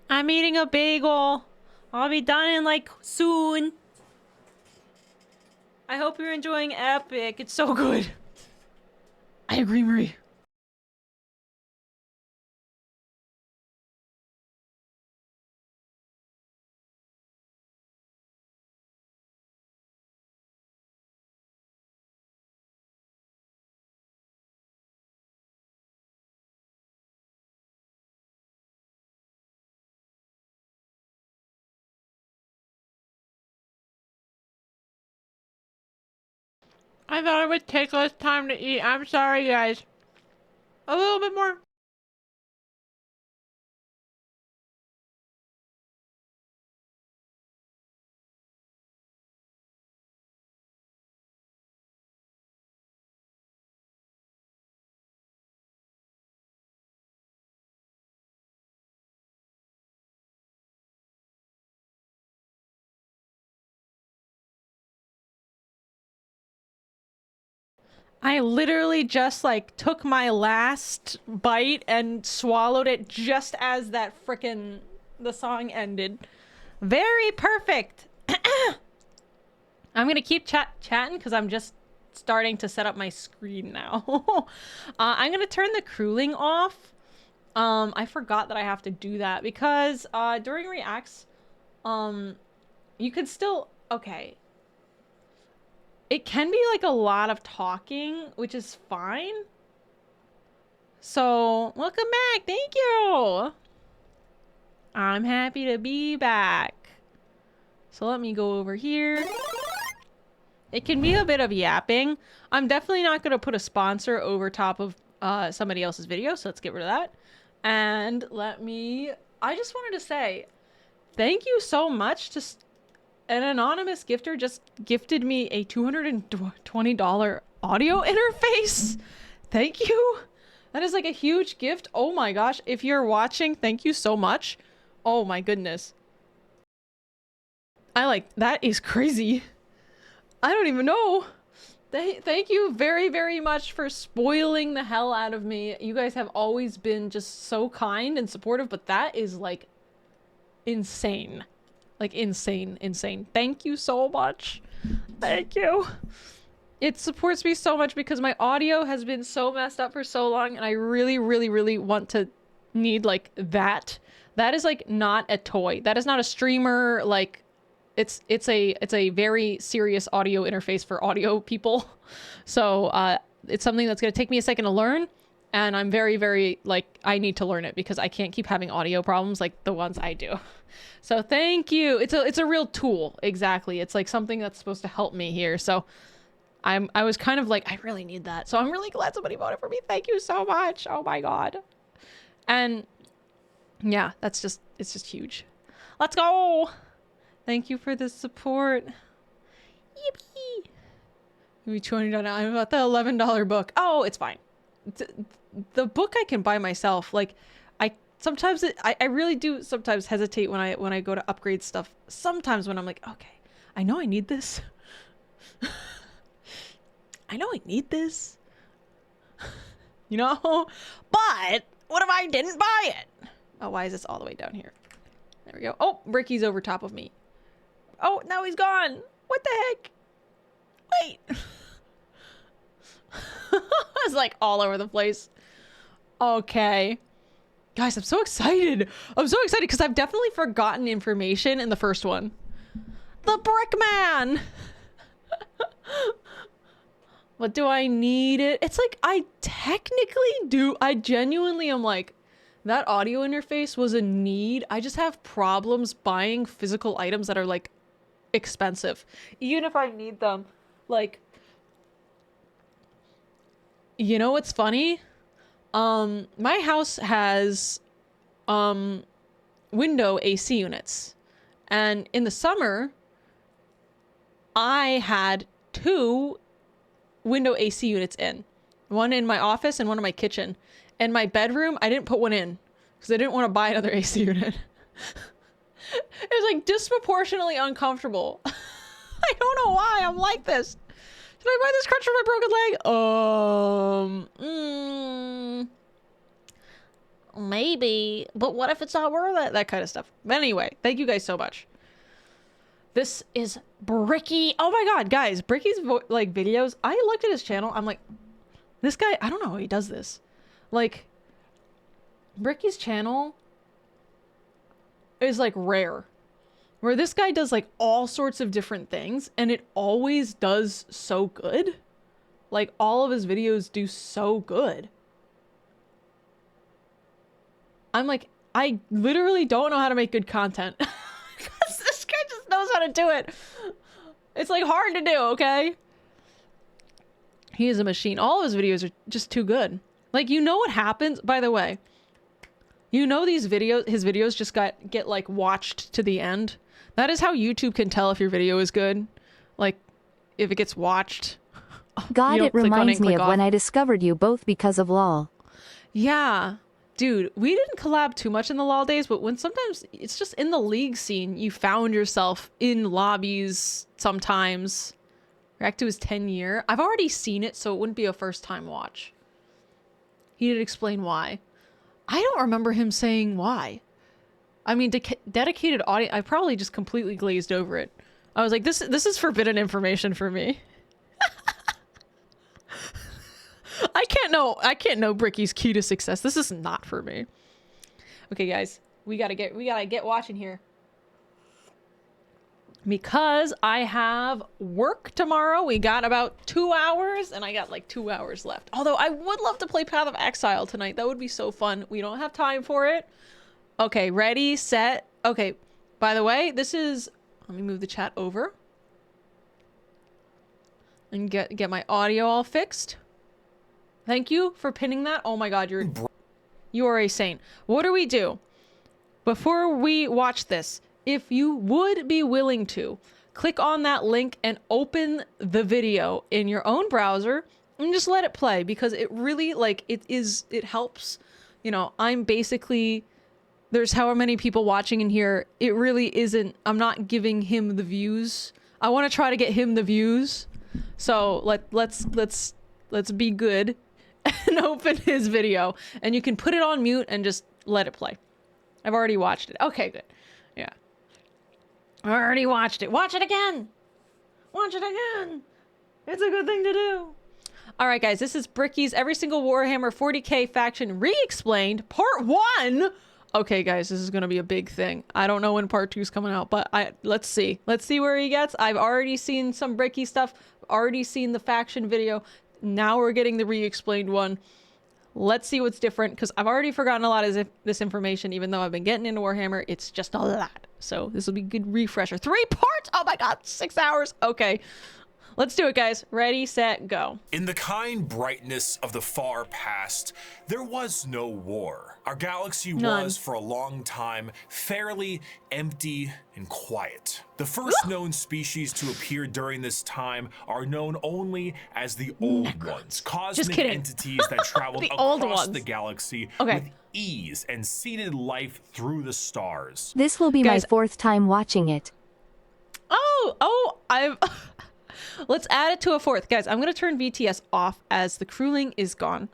I'm eating a bagel. I'll be done in like soon. I hope you're enjoying Epic. It's so good. I agree, Marie. I thought it would take less time to eat. I'm sorry, guys. A little bit more. I literally just like took my last bite and swallowed it just as that frickin' the song ended. Very perfect. I'm gonna keep chatting because I'm just starting to set up my screen now. I'm gonna turn the crueling off. I forgot that I have to do that because during reacts, you can still okay. It can be like a lot of talking, which is fine. So, welcome back. Thank you. I'm happy to be back. So let me go over here. It can be a bit of yapping. I'm definitely not going to put a sponsor over top of somebody else's video, so let's get rid of that. And I just wanted to say thank you so much to an anonymous gifter just gifted me a $220 audio interface. Thank you. That is like a huge gift. Oh my gosh. If you're watching, thank you so much. Oh my goodness. That is crazy. I don't even know. Thank you very, very much for spoiling the hell out of me. You guys have always been just so kind and supportive, but that is like insane. Like insane. Thank you so much. Thank you. It supports me so much because my audio has been so messed up for so long and I really, really, really want to need like that. That is like not a toy. That is not a streamer. Like it's a very serious audio interface for audio people. So it's something that's going to take me a second to learn. And I'm very, very like, I need to learn it because I can't keep having audio problems like the ones I do. So thank you. It's a real tool. Exactly. It's like something that's supposed to help me here. So I was kind of like, I really need that. So I'm really glad somebody voted for me. Thank you so much. Oh my God. And yeah, it's just huge. Let's go. Thank you for the support. Yippee. Maybe $20. I'm about the $11 book. Oh, it's fine. The book I can buy myself. Like I really do sometimes hesitate when I go to upgrade stuff. Sometimes when I'm like, okay, I know I need this. I know I need this. You know? But what if I didn't buy it? Oh, why is this all the way down here? There we go. Oh, Bricky's over top of me. Oh, now he's gone. What the heck? Wait. It's like all over the place. Okay. Guys, I'm so excited. I'm so excited because I've definitely forgotten information in the first one. The Brick Man! But do I need it? It's like, I technically do. I genuinely am like, that audio interface was a need. I just have problems buying physical items that are like expensive. Even if I need them. Like, you know what's funny? My house has window AC units. And in the summer, I had 2 window AC units in. One in my office and one in my kitchen. And my bedroom, I didn't put one in because I didn't want to buy another AC unit. It was like disproportionately uncomfortable. I don't know why I'm like this. Did I buy this crutch for my broken leg? maybe, but what if it's not worth it? That kind of stuff. But anyway, thank you guys so much. This is Bricky. Oh my god, guys, Bricky's like videos. I looked at his channel. I'm like, this guy, I don't know how he does this. Like, Bricky's channel is like rare. Where this guy does like all sorts of different things and it always does so good. Like, all of his videos do so good. I'm like, I literally don't know how to make good content. Because this guy just knows how to do it. It's like hard to do, okay? He is a machine. All of his videos are just too good. Like, you know what happens? By the way, you know his videos just get like watched to the end. That is how YouTube can tell if your video is good. Like, if it gets watched. God, it reminds me of when I discovered you both because of LOL. Yeah. Dude, we didn't collab too much in the LOL days, but when sometimes it's just in the league scene, you found yourself in lobbies sometimes. Back to his 10-year. I've already seen it, so it wouldn't be a first-time watch. He did explain why. I don't remember him saying why. I mean, dedicated audience, I probably just completely glazed over it. I was like, this is forbidden information for me. I can't know Bricky's key to success. This is not for me. Okay, guys, we gotta get watching here. Because I have work tomorrow. We got about 2 hours, and I got like 2 hours left. Although I would love to play Path of Exile tonight. That would be so fun. We don't have time for it. Okay, ready, set. Okay, by the way, this is... Let me move the chat over. And get my audio all fixed. Thank you for pinning that. Oh my god, you are a saint. What do we do? Before we watch this, if you would be willing to, click on that link and open the video in your own browser and just let it play, because it really, like, it helps. You know, I'm basically, there's however many people watching in here. It really isn't, I'm not giving him the views. I want to try to get him the views. So let's be good and open his video, and you can put it on mute and just let it play. I've already watched it. Okay, good. Yeah. I already watched it. Watch it again. Watch it again. It's a good thing to do. All right, guys, this is Bricky's Every Single Warhammer 40k Faction Re-Explained, Part 1. Okay, guys, this is going to be a big thing. I don't know when Part 2 is coming out, but let's see. Let's see where he gets. I've already seen some Bricky stuff. Already seen the faction video. Now we're getting the Re-Explained one. Let's see what's different, because I've already forgotten a lot of this information, even though I've been getting into Warhammer. It's just a lot. So this will be a good refresher. 3 parts? Oh my god, 6 hours. Okay. Let's do it, guys. Ready, set, go. In the kind brightness of the far past, there was no war. Our galaxy was, for a long time, fairly empty and quiet. The first known species to appear during this time are known only as the Old Ones, cosmic entities that traveled across the galaxy with ease and seeded life through the stars. This will be my 4th time watching it. I've... Let's add it to a 4th. Guys, I'm going to turn VTS off as the crewling is gone.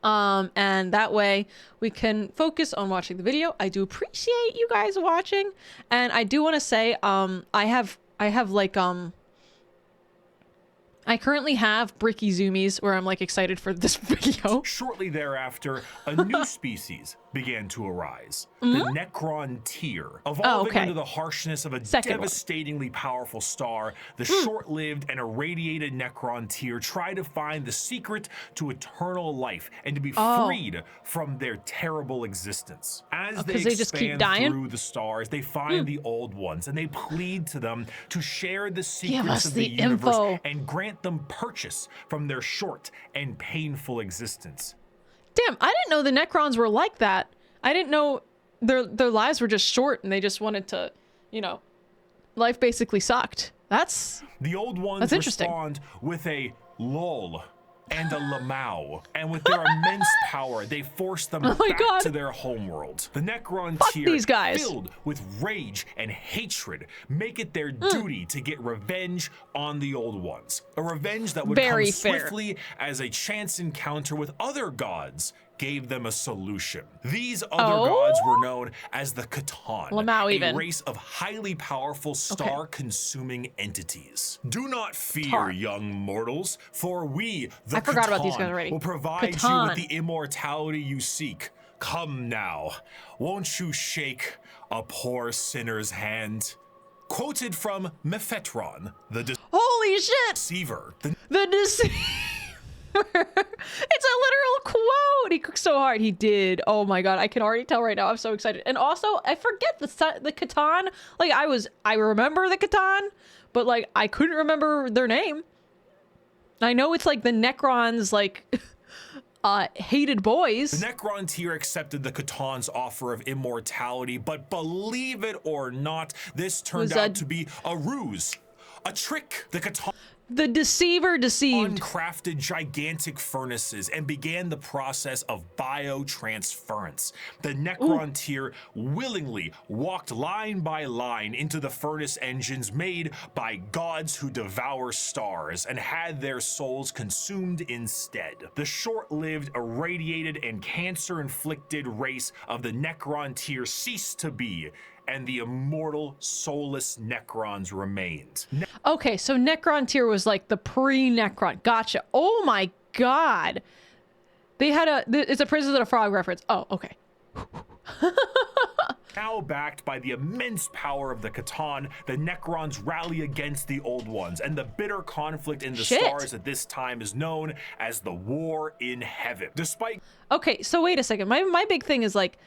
And that way we can focus on watching the video. I do appreciate you guys watching. And I do want to say, I have like, I currently have Bricky Zoomies where I'm like excited for this video. Shortly thereafter, a new species began to arise. The Necron Tier. Evolving under the harshness of a devastatingly powerful star, the short-lived and irradiated Necron Tier try to find the secret to eternal life and to be freed from their terrible existence. As they expand through the stars, they find the Old Ones and they plead to them to share the secrets of the universe and grant them purchase from their short and painful existence. Damn, I didn't know the Necrons were like that. I didn't know their lives were just short and they just wanted to, you know, life basically sucked. That's the Old Ones respond with a lull and a lamau, and with their immense power, they force them back to their homeworld. The Necron Tier, filled with rage and hatred, make it their duty to get revenge on the Old Ones. A revenge that would come swiftly as a chance encounter with other gods gave them a solution. These other gods were known as the Catan, a race of highly powerful star-consuming entities. Do not fear, young mortals, for we, the Catan, will provide you with the immortality you seek. Come now, won't you shake a poor sinner's hand? Quoted from Mephetron, the Holy shit! Deceiver. The Deceiver. It's a literal quote. He cooked so hard. He did. Oh my god, I can already tell right now. I'm so excited. And also, I forget the Catan. Like I remember the Catan, but like I couldn't remember their name. I know it's like the Necrons, like hated boys. The Necron tier accepted the Catan's offer of immortality, but believe it or not, this turned out to be a ruse, a trick. The Deceiver deceived. Uncrafted gigantic furnaces and began the process of biotransference. The Necron tier willingly walked line by line into the furnace engines made by gods who devour stars and had their souls consumed instead. The short-lived, irradiated, and cancer-inflicted race of the Necron tier ceased to be, and the immortal, soulless Necrons remained. Okay, so Necron tier was like the pre-Necron. Gotcha. Oh my god. They had it's a Princess and a Frog reference. Oh, okay. Now backed by the immense power of the Catan, the Necrons rally against the Old Ones, and the bitter conflict in the stars at this time is known as the War in Heaven. Okay, so wait a second. My big thing is like,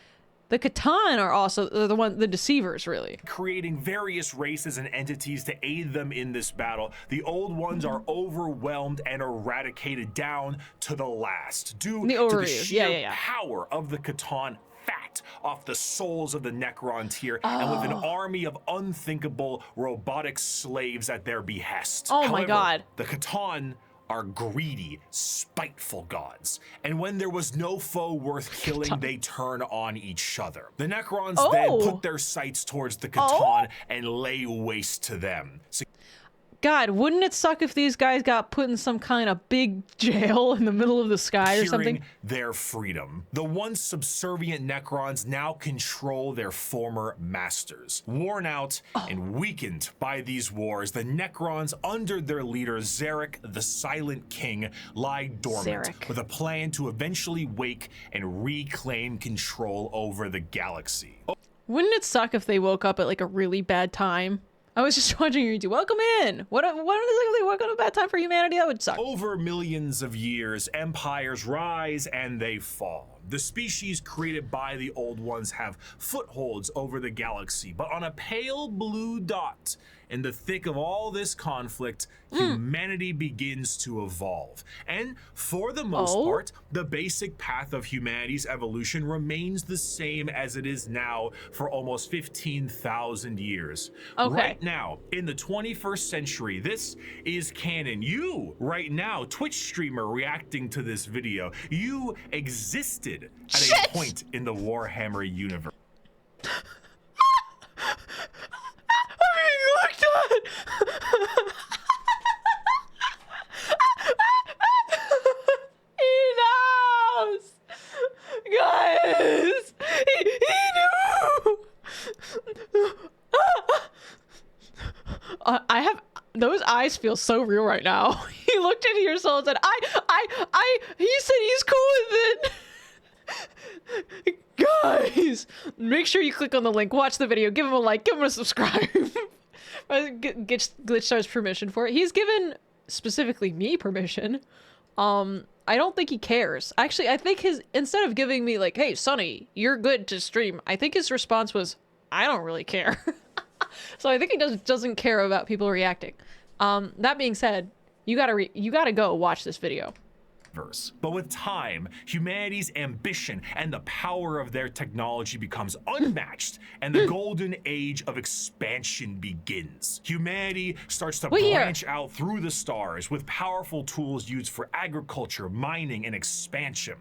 the Catan are also the deceivers, really. Creating various races and entities to aid them in this battle, the Old Ones are overwhelmed and eradicated down to the last, due to the sheer power of the Catan fat off the souls of the Necron tier, and with an army of unthinkable robotic slaves at their behest. Oh my god. The Catan are greedy, spiteful gods, and when there was no foe worth killing, they turn on each other. The Necrons then put their sights towards the Catan and lay waste to them. God, wouldn't it suck if these guys got put in some kind of big jail in the middle of the sky or something? Their freedom. The once subservient Necrons now control their former masters. Worn out and weakened by these wars, the Necrons under their leader Zarek, the Silent King, lie dormant with a plan to eventually wake and reclaim control over the galaxy. Wouldn't it suck if they woke up at like a really bad time? I was just watching you two. Welcome in. What is it if they woke up at a bad time for humanity? That would suck. Over millions of years, empires rise and they fall. The species created by the Old Ones have footholds over the galaxy, but on a pale blue dot in the thick of all this conflict, humanity begins to evolve. And for the most part, the basic path of humanity's evolution remains the same as it is now for almost 15,000 years. Right now, in the 21st century, this is canon. You, right now, Twitch streamer reacting to this video, you existed at a point in the Warhammer universe. He knows, guys. He knew. I have those eyes feel so real right now. He looked into your soul and said, he said he's cool with it. Guys, make sure you click on the link, watch the video, give him a like, give him a subscribe. Get Glitchstar's permission for it. He's given specifically me permission. I don't think he cares. Actually, I think instead of giving me like, hey, Sonny, you're good to stream, I think his response was, I don't really care. So I think he doesn't care about people reacting. That being said, you gotta go watch this video. But with time, humanity's ambition and the power of their technology becomes unmatched, and the golden age of expansion begins. Humanity starts to branch out through the stars with powerful tools used for agriculture, mining, and expansion.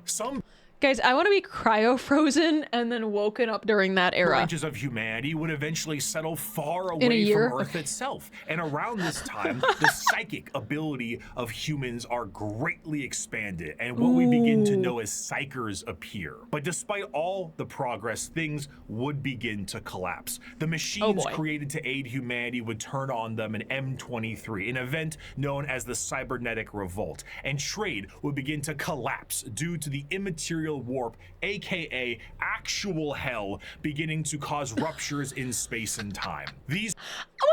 Guys, I want to be cryo-frozen and then woken up during that era. Branches of humanity would eventually settle far In a away year? from Earth itself. And around this time, the psychic ability of humans are greatly expanded, and what we begin to know as psychers appear. But despite all the progress, things would begin to collapse. The machines created to aid humanity would turn on them in M23, an event known as the Cybernetic Revolt, and trade would begin to collapse due to the immaterial warp, aka actual hell, beginning to cause ruptures in space and time. These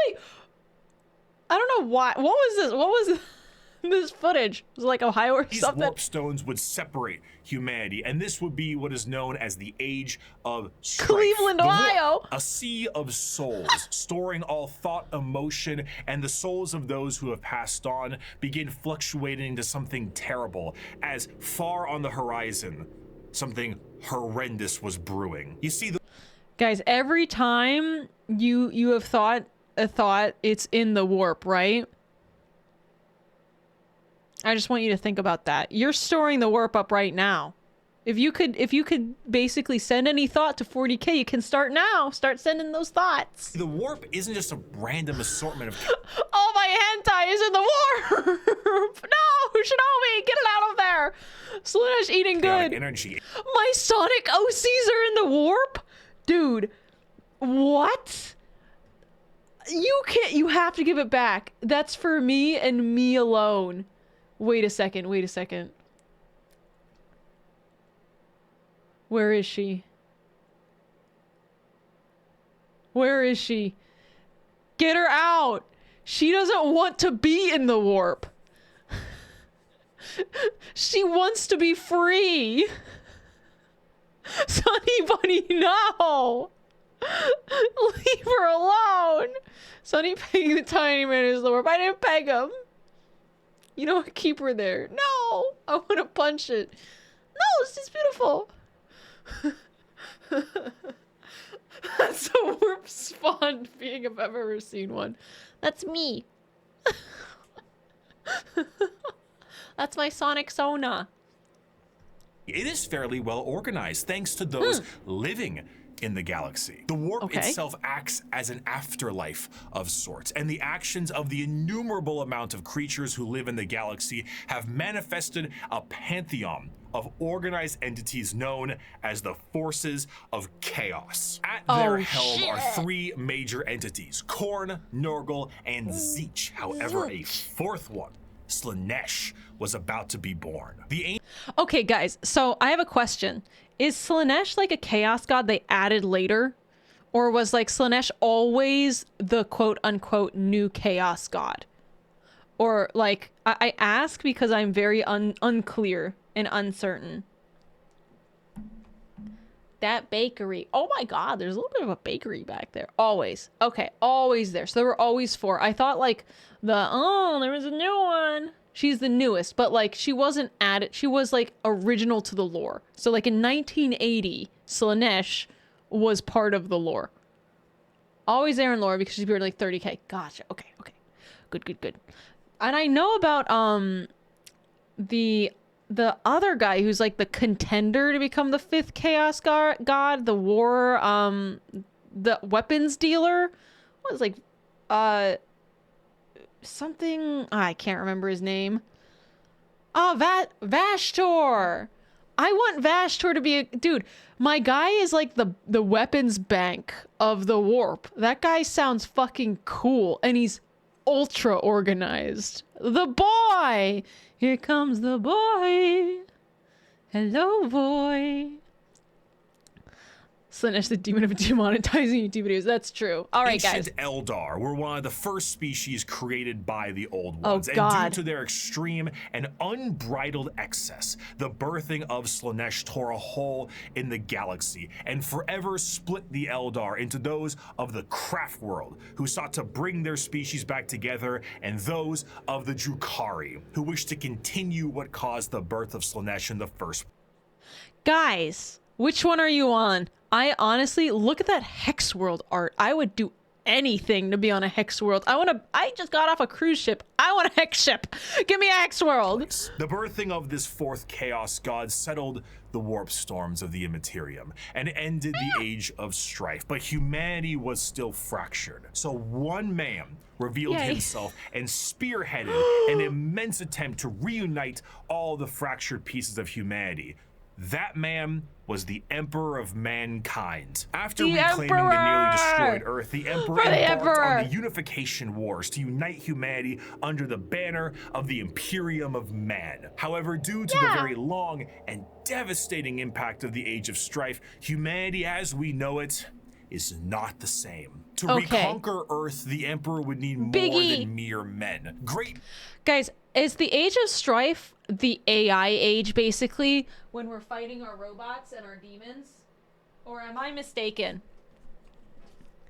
wait, I don't know why. What was this? What was this footage? Was it like Ohio or something? These warp stones would separate humanity, and this would be what is known as the Age of Strife. Cleveland, Ohio. A sea of souls, storing all thought, emotion, and the souls of those who have passed on begin fluctuating into something terrible, as far on the horizon, something horrendous was brewing. You see, guys, every time you have thought a thought, it's in the warp, right? I just want you to think about that. You're storing the warp up right now. If you could basically send any thought to 40K, you can start now. Start sending those thoughts. The warp isn't just a random assortment of all my hentai is in the warp. No, Shinobi, get it out of there. Slaanesh eating good. Energy. My Sonic OCs are in the warp? Dude, what? You have to give it back. That's for me and me alone. Wait a second. Where is she? Where is she? Get her out! She doesn't want to be in the warp. She wants to be free. Sunny Bunny, no! Leave her alone! Sunny pegging the tiny man is the warp. I didn't peg him. You know what? Keep her there. No! I want to punch it. No, this is beautiful. That's the warp spawn being if I've ever seen one. That's me. That's my Sonic Sona. It is fairly well organized thanks to those living in the galaxy. The warp itself acts as an afterlife of sorts, and the actions of the innumerable amount of creatures who live in the galaxy have manifested a pantheon of organized entities known as the Forces of Chaos. At their helm are three major entities: Korn, Nurgle, and Zeech. However, a fourth one, Slaanesh, was about to be born. Okay, guys, so I have a question. Is Slaanesh like a chaos god they added later? Or was like Slaanesh always the quote-unquote new chaos god? Or like, I ask because I'm very unclear and uncertain. That bakery. Oh my god, there's a little bit of a bakery back there. Always. Okay, always there. So there were always four. I thought like there was a new one. She's the newest, but like she wasn't added. She was like original to the lore. So like in 1980, Slaanesh was part of the lore. Always there in lore because she's like 30K. Gotcha. Okay. Good. And I know about the other guy who's like the contender to become the 5th chaos god, the war the weapons dealer. What was like something, I can't remember his name. Oh, Vashtor. I want Vashtor to be a dude. My guy is like the weapons bank of the warp. That guy sounds fucking cool, and he's ultra organized. The boy. Here comes the boy. Hello, boy. Slaanesh, the demon of demonetizing YouTube videos. That's true. All right, guys. Ancient Eldar were one of the first species created by the Old Ones. Oh, God. And due to their extreme and unbridled excess, the birthing of Slaanesh tore a hole in the galaxy and forever split the Eldar into those of the craft world, who sought to bring their species back together, and those of the Drukhari, who wished to continue what caused the birth of Slaanesh in the first. Guys, which one are you on? I honestly, look at that Hex World art. I would do anything to be on a hex world. I just got off a cruise ship. I want a hex ship. Give me a hex world. The birthing of this fourth chaos god settled the warp storms of the Immaterium and ended the age of strife, but humanity was still fractured. So one man revealed himself and spearheaded an immense attempt to reunite all the fractured pieces of humanity. That man was the Emperor of Mankind. After reclaiming the nearly destroyed Earth, the Emperor embarked on the unification wars to unite humanity under the banner of the Imperium of Man. However, due to the very long and devastating impact of the Age of Strife, humanity as we know it is not the same. To reconquer Earth, the Emperor would need more than mere men. Guys, is the Age of Strife the AI age, basically, when we're fighting our robots and our demons? Or am I mistaken?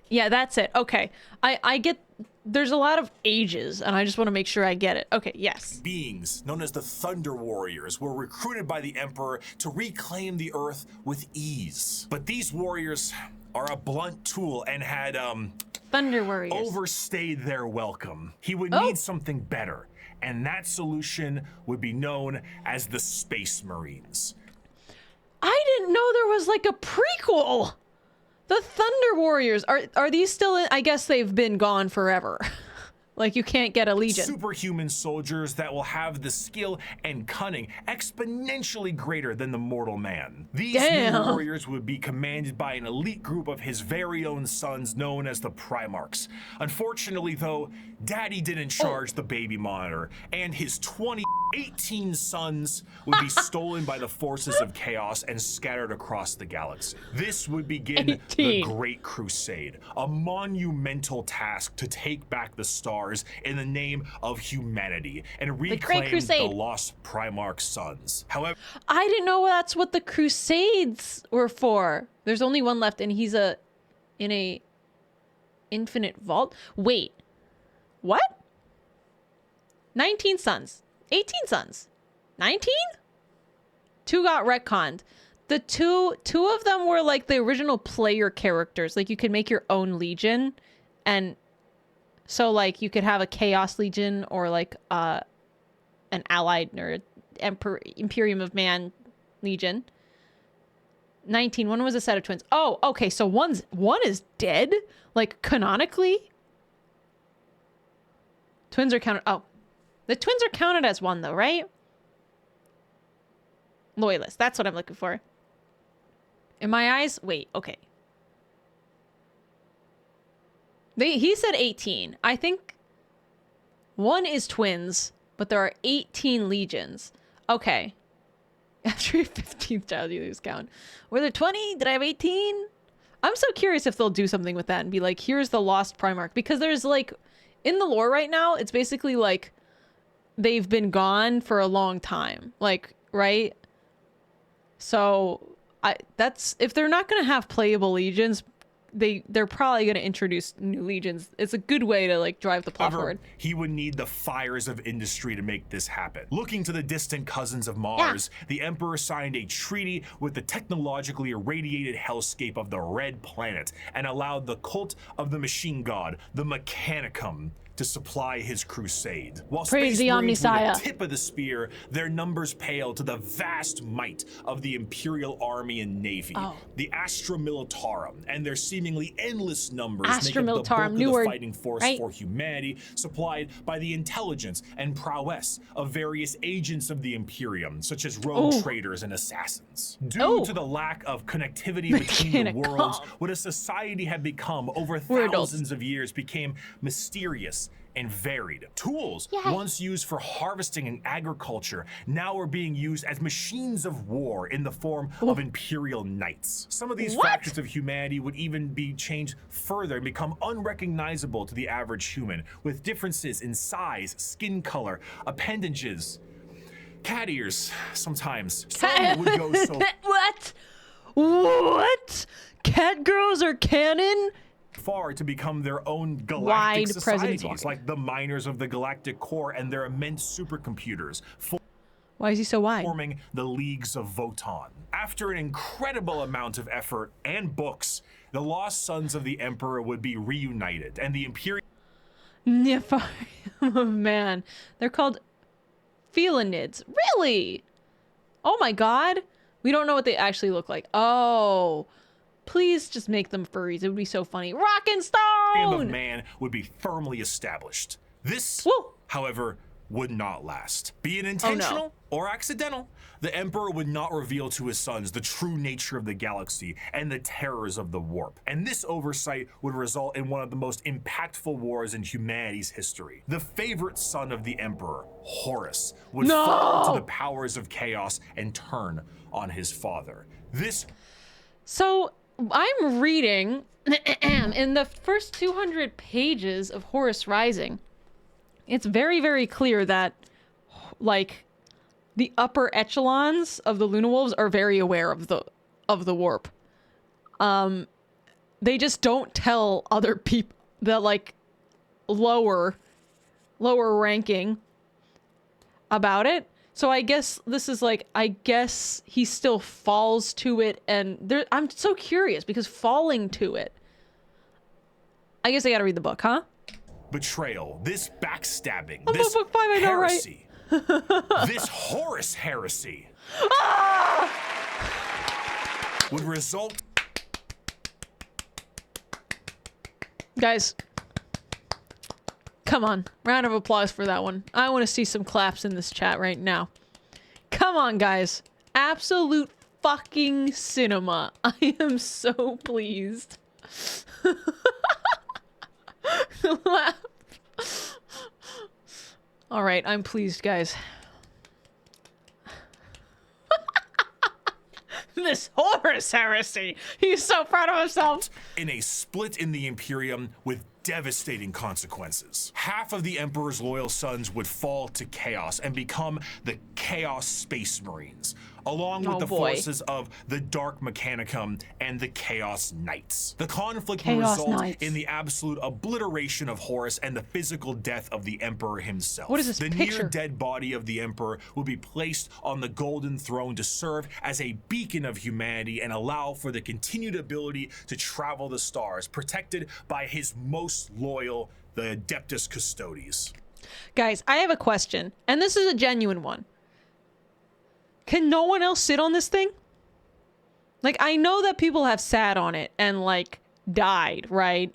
Yeah, that's it. Okay. I get... There's a lot of ages, and I just want to make sure I get it. Okay, yes. Beings, known as the Thunder Warriors, were recruited by the Emperor to reclaim the Earth with ease. But these warriors are a blunt tool and had, Thunder Warriors. overstayed their welcome. He would need something better, and that solution would be known as the Space Marines. I didn't know there was like a prequel. The Thunder Warriors, are these still in? I guess they've been gone forever. Like, you can't get a legion. Superhuman soldiers that will have the skill and cunning exponentially greater than the mortal man. These new warriors would be commanded by an elite group of his very own sons known as the Primarchs. Unfortunately, though, Daddy didn't charge the baby monitor, and his 18 sons would be stolen by the forces of chaos and scattered across the galaxy. This would begin the Great Crusade, a monumental task to take back the stars in the name of humanity and reclaim the lost Primarch sons. However, I didn't know that's what the Crusades were for. There's only one left, and he's in a infinite vault. Wait, what? 19 sons. 18 sons. 19? 2 got retconned. The two of them were like the original player characters. Like, you could make your own legion, and so like you could have a Chaos Legion or like an Allied or Imperium of Man Legion. 19. One was a set of twins. Oh, okay. So one is dead, like canonically. Twins are counted. Oh, the twins are counted as one though, right? Loyalist. That's what I'm looking for. In my eyes, wait. Okay. He said 18. I think one is twins, but there are 18 legions. Okay. After your 15th child, you lose count. Were there 20? Did I have 18? I'm so curious if they'll do something with that and be like, here's the lost Primarch. Because there's like, in the lore right now, it's basically like they've been gone for a long time. Like, right? So, if they're not going to have playable legions, they're probably going to introduce new legions. It's a good way to like drive the plot forward. He would need the fires of industry to make this happen. Looking to the distant cousins of Mars, the Emperor signed a treaty with the technologically irradiated hellscape of the Red Planet and allowed the cult of the machine god, the Mechanicum, to supply his crusade. While Praise the Omnissiah. Were the tip of the spear, their numbers pale to the vast might of the Imperial Army and Navy, the Astra Militarum, and their seemingly endless numbers make up the bulk of the fighting force for humanity, supplied by the intelligence and prowess of various agents of the Imperium, such as rogue traders and assassins. Due to the lack of connectivity between the worlds, what a society had become over thousands of years became mysterious and varied. Tools once used for harvesting and agriculture now are being used as machines of war in the form of Imperial Knights. Some of these fractures of humanity would even be changed further and become unrecognizable to the average human, with differences in size, skin color, appendages, cat ears sometimes. Some would go so What? Cat girls are canon? Far to become their own galactic societies, like the miners of the Galactic Core and their immense supercomputers. Why is he so wide? Forming the Leagues of Voton. After an incredible amount of effort and books, the lost sons of the Emperor would be reunited, and the Imperium... Oh, man. They're called felinids. Really? Oh my god. We don't know what they actually look like. Oh. Please just make them furries. It would be so funny. Rock and Stone! of man would be firmly established. This, Woo! however, would not last. Be it intentional or accidental, the Emperor would not reveal to his sons the true nature of the galaxy and the terrors of the warp. And this oversight would result in one of the most impactful wars in humanity's history. The favorite son of the Emperor, Horus, would fall to the powers of chaos and turn on his father. So, I'm reading in the first 200 pages of Horus Rising. It's very, very clear that, like, the upper echelons of the Luna Wolves are very aware of the warp. They just don't tell other people, the, like, lower ranking about it. So I guess this is like, I guess he still falls to it, and I'm so curious because falling to it. I guess I gotta read the book, huh? Betrayal, this backstabbing, I'm this book 5, I know, heresy, this Horus heresy would result... Guys, come on. Round of applause for that one. I want to see some claps in this chat right now. Come on, guys. Absolute fucking cinema. I am so pleased. All right, I'm pleased, guys. This Horus heresy. He's so proud of himself. In a split in the Imperium with devastating consequences. Half of the Emperor's loyal sons would fall to chaos and become the Chaos Space Marines, along with forces of the Dark Mechanicum and the Chaos Knights. The conflict would result in the absolute obliteration of Horus and the physical death of the Emperor himself. What is this picture? The near-dead body of the Emperor would be placed on the Golden Throne to serve as a beacon of humanity and allow for the continued ability to travel the stars, protected by his most loyal, the Adeptus Custodes. Guys, I have a question, and this is a genuine one. Can no one else sit on this thing? Like, I know that people have sat on it and, like, died, right?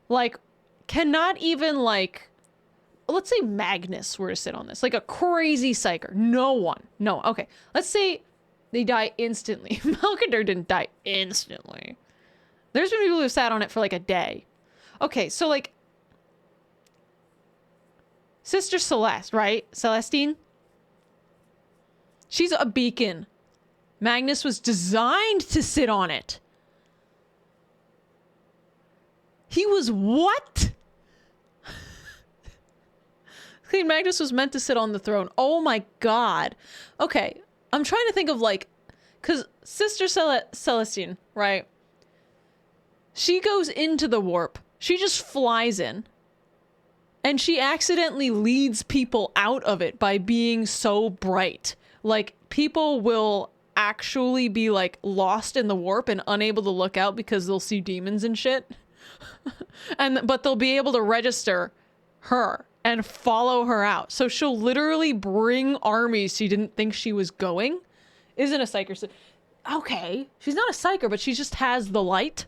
Like, cannot even, like, let's say Magnus were to sit on this, like a crazy psyker. No one. No, okay. Let's say they die instantly. Malkadur didn't die instantly. There's been people who sat on it for, like, a day. Okay, so, like, Sister Celeste, right? Celestine? She's a beacon. Magnus was designed to sit on it. He was what? Magnus was meant to sit on the throne. Oh my god. Okay, I'm trying to think of, like, because Sister Celestine, right? She goes into the warp. She just flies in. And she accidentally leads people out of it by being so bright. Like, people will actually be, like, lost in the warp and unable to look out because they'll see demons and shit. But they'll be able to register her and follow her out. So she'll literally bring armies she didn't think she was going. Isn't a psyker. Okay. She's not a psyker, but she just has the light.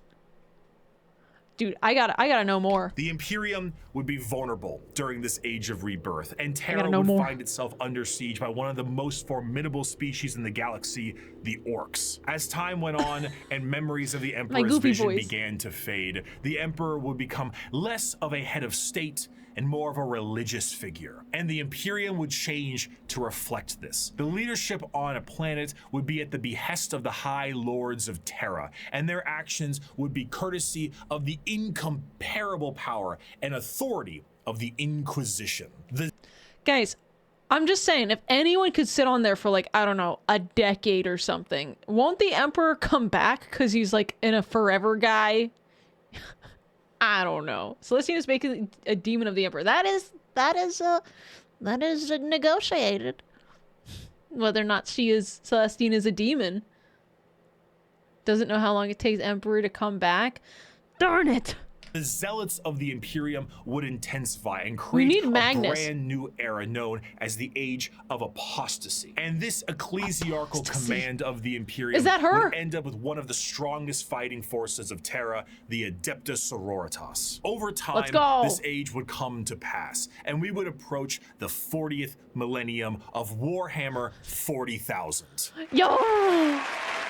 Dude, I gotta know more. The Imperium would be vulnerable during this age of rebirth, and Terra would find itself under siege by one of the most formidable species in the galaxy, the Orcs. As time went on and memories of the Emperor's vision began to fade, the Emperor would become less of a head of state and more of a religious figure. And the Imperium would change to reflect this. The leadership on a planet would be at the behest of the High Lords of Terra, and their actions would be courtesy of the incomparable power and authority of the Inquisition. Guys, I'm just saying, if anyone could sit on there for, like, I don't know, a decade or something, won't the Emperor come back because he's, like, in a forever guy? I don't know. Celestine is making a demon of the Emperor. That is negotiated. Whether or not Celestine is a demon. doesn't know how long it takes Emperor to come back. Darn it. The zealots of the Imperium would intensify and create a brand new era known as the Age of Apostasy. And this ecclesiarchal command of the Imperium would end up with one of the strongest fighting forces of Terra, the Adepta Sororitas. Over time, this age would come to pass, and we would approach the 40th millennium of Warhammer 40,000. Yo!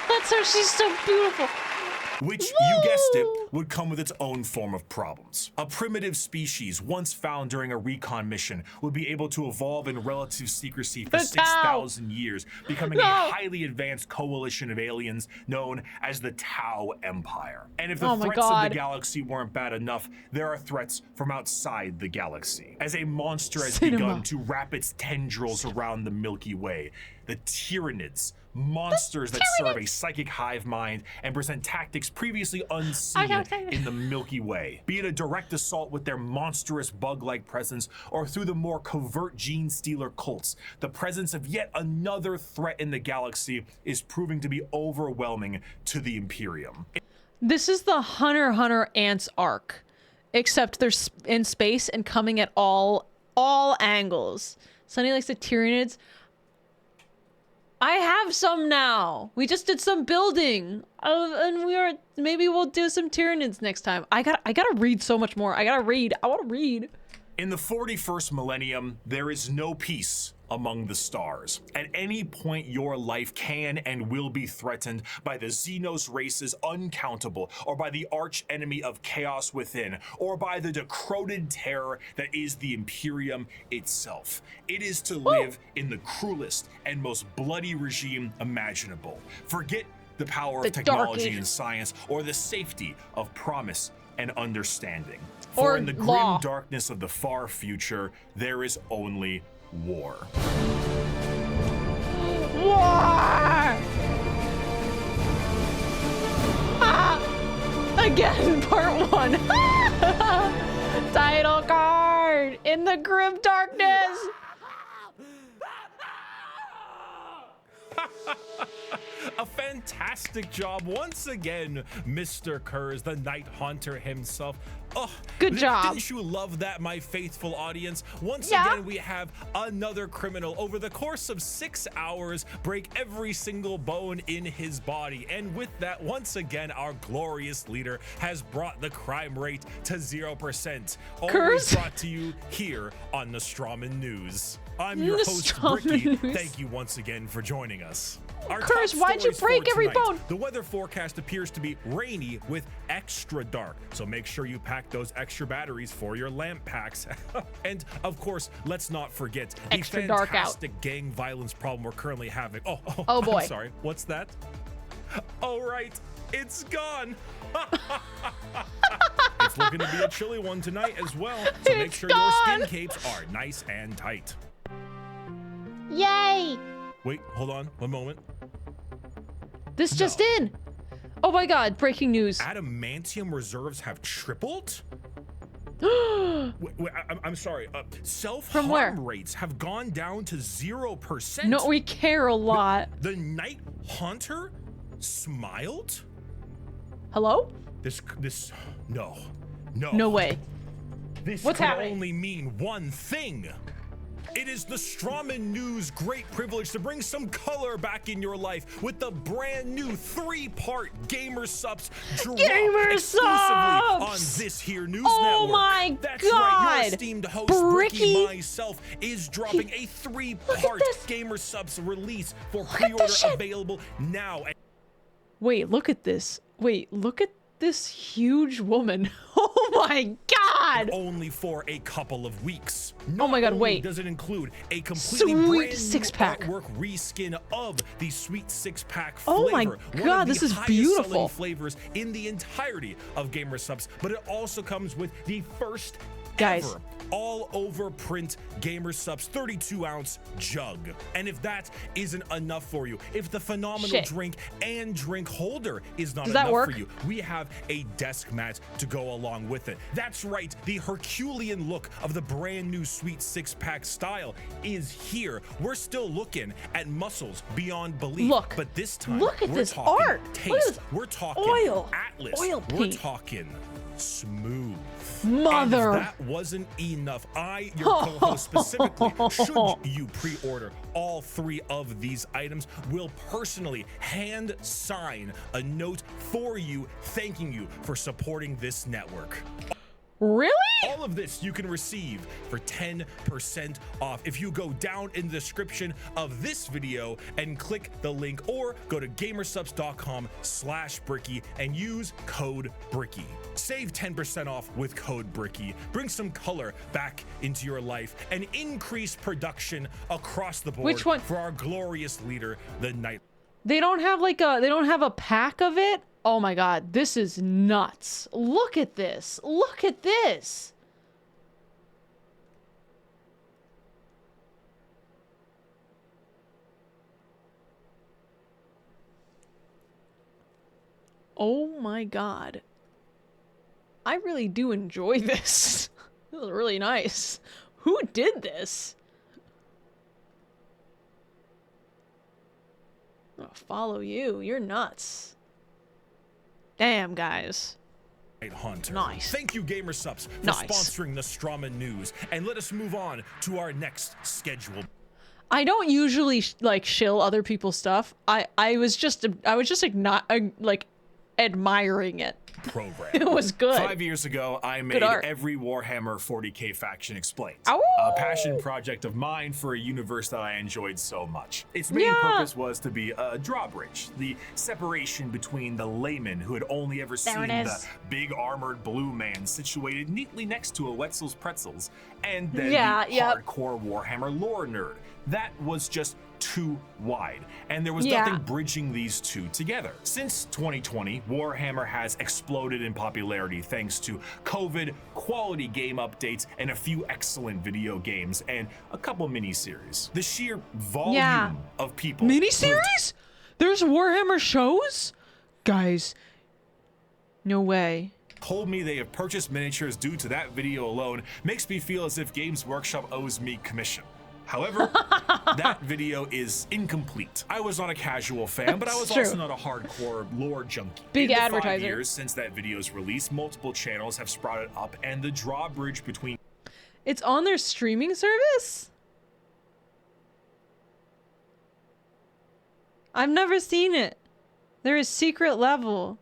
That's her, she's so beautiful. Which, you guessed it, would come with its own form of problems. A primitive species once found during a recon mission would be able to evolve in relative secrecy for 6,000 years, becoming a highly advanced coalition of aliens known as the Tau Empire. And if the threats of the galaxy weren't bad enough, there are threats from outside the galaxy. As a monster has begun to wrap its tendrils around the Milky Way, the Tyranids, monsters that serve a psychic hive mind and present tactics previously unseen in the Milky Way. Be it a direct assault with their monstrous bug-like presence or through the more covert gene stealer cults, the presence of yet another threat in the galaxy is proving to be overwhelming to the Imperium. This is the Hunter x Hunter ants arc, except they're in space and coming at all angles. Sunny likes the Tyranids. I have some now. We just did some building, and maybe we'll do some Tyranids next time. I gotta read so much more. I want to read. In the 41st millennium, there is no peace among the stars. At any point, your life can and will be threatened by the Xenos races uncountable, or by the arch enemy of chaos within, or by the decroded terror that is the Imperium itself. It is to live in the cruelest and most bloody regime imaginable. Forget the power of technology and science, or the safety of promise and understanding. For in the grim darkness of the far future, there is only war. War! Again, part 1. Title card! In the grim darkness! A fantastic job once again, Mr. Kurz, the Night Haunter himself. Oh, good job. Didn't you love that, my faithful audience? Once again, we have another criminal over the course of 6 hours break every single bone in his body. And with that, once again, our glorious leader has brought the crime rate to 0%. Always brought to you here on Nostroman News. I'm your host, Bricky. Thank you once again for joining us. Curse, why'd you break every bone? The weather forecast appears to be rainy with extra dark, so make sure you pack those extra batteries for your lamp packs. And of course, let's not forget the fantastic gang violence problem we're currently having. Oh boy. I'm sorry, what's that? Oh right, it's gone. It's looking to be a chilly one tonight as well, so make sure your skin capes are nice and tight. Yay! Wait, hold on, one moment. This just in. Oh my god, breaking news. Adamantium reserves have tripled? I'm sorry, self-harm rates have gone down to 0%. No, we care a lot. The Night Haunter smiled? Hello? No way. This can only mean one thing. It is the Strawman News' great privilege to bring some color back in your life with the brand new 3-part Gamer Subs drop exclusively on this here news network. Oh my That's god! Right, your esteemed host Bricky myself is dropping a 3-part Gamer Subs release for pre-order available now. Wait, look at this. Wait, look at this huge woman. Oh my god! Only for a couple of weeks. Oh my god, wait. Does it include a completely brand new six-pack artwork reskin of the sweet 6-pack flavor. Oh my god, this is beautiful. Flavors in the entirety of Gamer Subs, but it also comes with the first Guys. ever. All over print Gamer Supps 32-ounce jug. And if that isn't enough for you, if the phenomenal drink and drink holder is not enough for you, we have a desk mat to go along with it. That's right, the Herculean look of the brand new Sweet 6-pack style is here. We're still looking at muscles beyond belief. Look, but this time, look at we're this talking art. taste. We're talking oil. Atlas. Oil We're paint. talking smooth. Mother. And if that wasn't enough, your co-host specifically, should you pre-order all 3 of these items, will personally hand sign a note for you, thanking you for supporting this network. Really? All of this you can receive for 10% off if you go down in the description of this video and click the link, or go to gamersupps.com/Bricky and use code Bricky. Save 10% off with code Bricky. Bring some color back into your life and increase production across the board. Which one? For our glorious leader, the Night. They don't have a pack of it? Oh my god, this is nuts. Look at this. Look at this. Oh my god. I really do enjoy this. This is really nice. Who did this? I'll follow you. You're nuts. Damn, guys. Hunter. Nice. Thank you, Gamersupps, for sponsoring the Strawman News. And let us move on to our next schedule. I don't usually shill other people's stuff. I was just not admiring it. Program. It was good. 5 years ago, I made every Warhammer 40k faction explained. Ow! A passion project of mine for a universe that I enjoyed so much. Its main purpose was to be a drawbridge, the separation between the layman who had only ever seen the big armored blue man situated neatly next to a Wetzel's Pretzels, and then the hardcore Warhammer lore nerd. That was just too wide, and there was nothing bridging these two together. Since 2020, Warhammer has exploded in popularity thanks to COVID, quality game updates, and a few excellent video games, and a couple miniseries. The sheer volume of people... Miniseries? There's Warhammer shows? Guys, no way. Told me they have purchased miniatures due to that video alone makes me feel as if Games Workshop owes me commission. However, that video is incomplete. I was not a casual fan, but I was also not a hardcore lore junkie. Big in the advertiser. 5 years since that video's release, multiple channels have sprouted up, and the drawbridge between... It's on their streaming service? I've never seen it. There is secret level.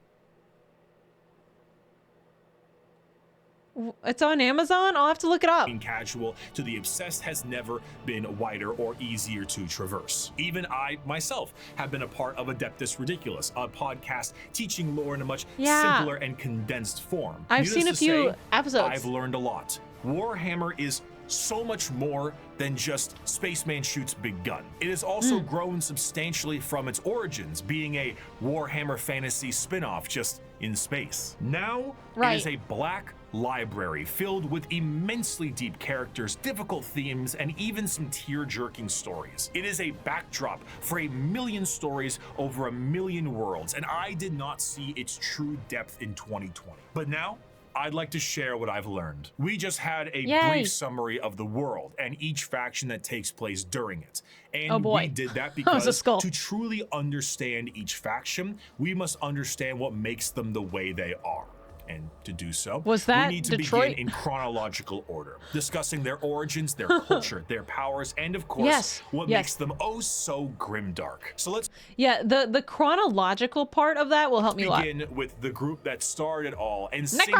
It's on Amazon? I'll have to look it up. Casual to the obsessed has never been wider or easier to traverse. Even I, myself, have been a part of Adeptus Ridiculous, a podcast teaching lore in a much simpler and condensed form. I've seen a few episodes. I've learned a lot. Warhammer is so much more than just Spaceman shoots big gun. It has also grown substantially from its origins, being a Warhammer fantasy spin-off just in space. Now, it is a black library filled with immensely deep characters, difficult themes, and even some tear-jerking stories. It is a backdrop for 1,000,000 stories over 1,000,000 worlds, and I did not see its true depth in 2020. But now, I'd like to share what I've learned. We just had a brief summary of the world and each faction that takes place during it. And we did that because to truly understand each faction, we must understand what makes them the way they are. And to do so, we need to begin in chronological order, discussing their origins, their culture, their powers, and of course, what makes them oh so grimdark. So let's the chronological part of that will help me begin with the group that started it all and sing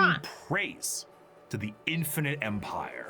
praise to the infinite empire.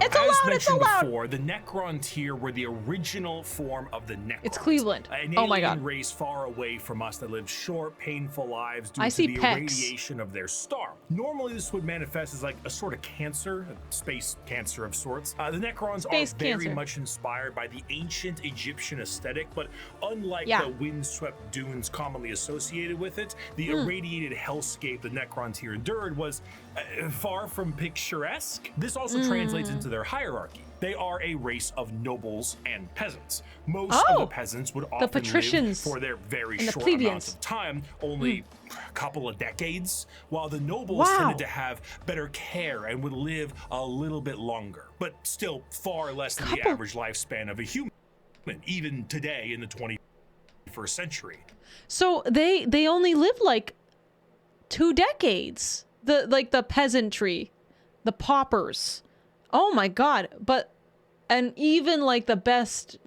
It's alive! mentioned before, the Necron tier were the original form of the Necrons. It's Cleveland. An Oh my alien God. race far away from us that lived short, painful lives due I to see the pecs. irradiation of their star. Normally, this would manifest as like a sort of cancer, a space cancer of sorts. The Necrons Space are very cancer. much inspired by the ancient Egyptian aesthetic, but unlike Yeah. the windswept dunes commonly associated with it, the irradiated hellscape the Necron tier endured was far from picturesque. This also translates into their hierarchy. They are a race of nobles and peasants. Most of the peasants would often live patricians for their very and the short plebeians. amount of time, only a couple of decades, while the nobles tended to have better care and would live a little bit longer, but still far less than the average lifespan of a human, even today in the 21st century. So they only live like 2 decades. The peasantry, the paupers. Oh my God. And even like the best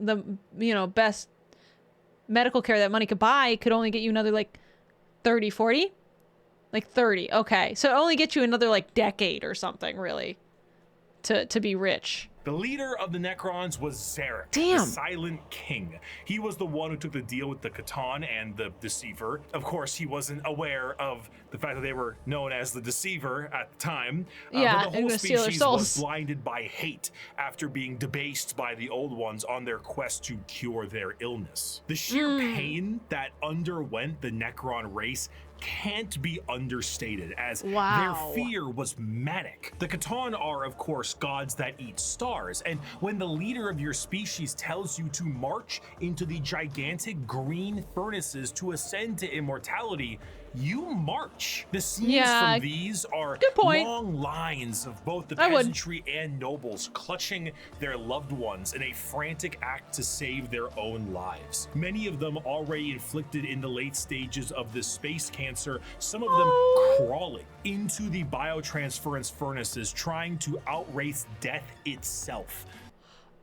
medical care that money could buy could only get you another like 30, 40? Like 30. Okay. So it only gets you another like decade or something, really, to be rich. The leader of the Necrons was Zarek, Damn. the Silent King. He was the one who took the deal with the Catan and the Deceiver. Of course, he wasn't aware of the fact that they were known as the Deceiver at the time. Yeah, but the and whole gonna steal their species souls. was blinded by hate after being debased by the Old Ones on their quest to cure their illness. The sheer pain that underwent the Necron race can't be understated, as their fear was manic. The Catan are, of course, gods that eat stars, and when the leader of your species tells you to march into the gigantic green furnaces to ascend to immortality, you march. The scenes from these are long lines of both the peasantry and nobles clutching their loved ones in a frantic act to save their own lives. Many of them already inflicted in the late stages of this space cancer, some of them crawling into the biotransference furnaces, trying to outrace death itself.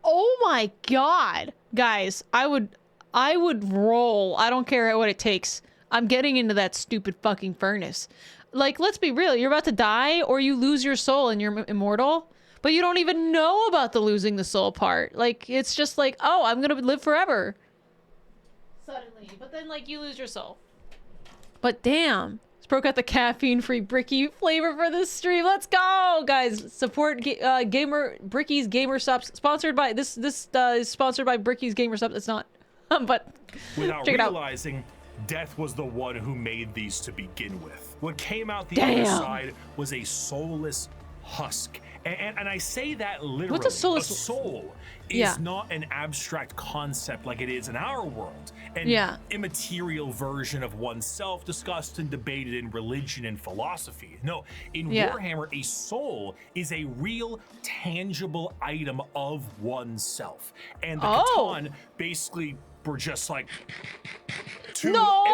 Oh my God. Guys, I would roll. I don't care what it takes. I'm getting into that stupid fucking furnace. Like, let's be real. You're about to die or you lose your soul and you're immortal, but you don't even know about the losing the soul part. Like, it's just like, oh, I'm going to live forever. Suddenly. But then, like, you lose your soul. But damn. Let's broke out the caffeine-free Bricky flavor for this stream. Let's go, guys. Support Bricky's Gamer Subs. Sponsored by, this is sponsored by Bricky's Gamer Subs. It's not, but without check it out. realizing, Death was the one who made these to begin with. What came out the other side was a soulless husk. And I say that literally. What's a soulless? A soul is not an abstract concept like it is in our world. An immaterial version of oneself discussed and debated in religion and philosophy. No, in Warhammer, a soul is a real, tangible item of oneself. And the Catan basically were just like to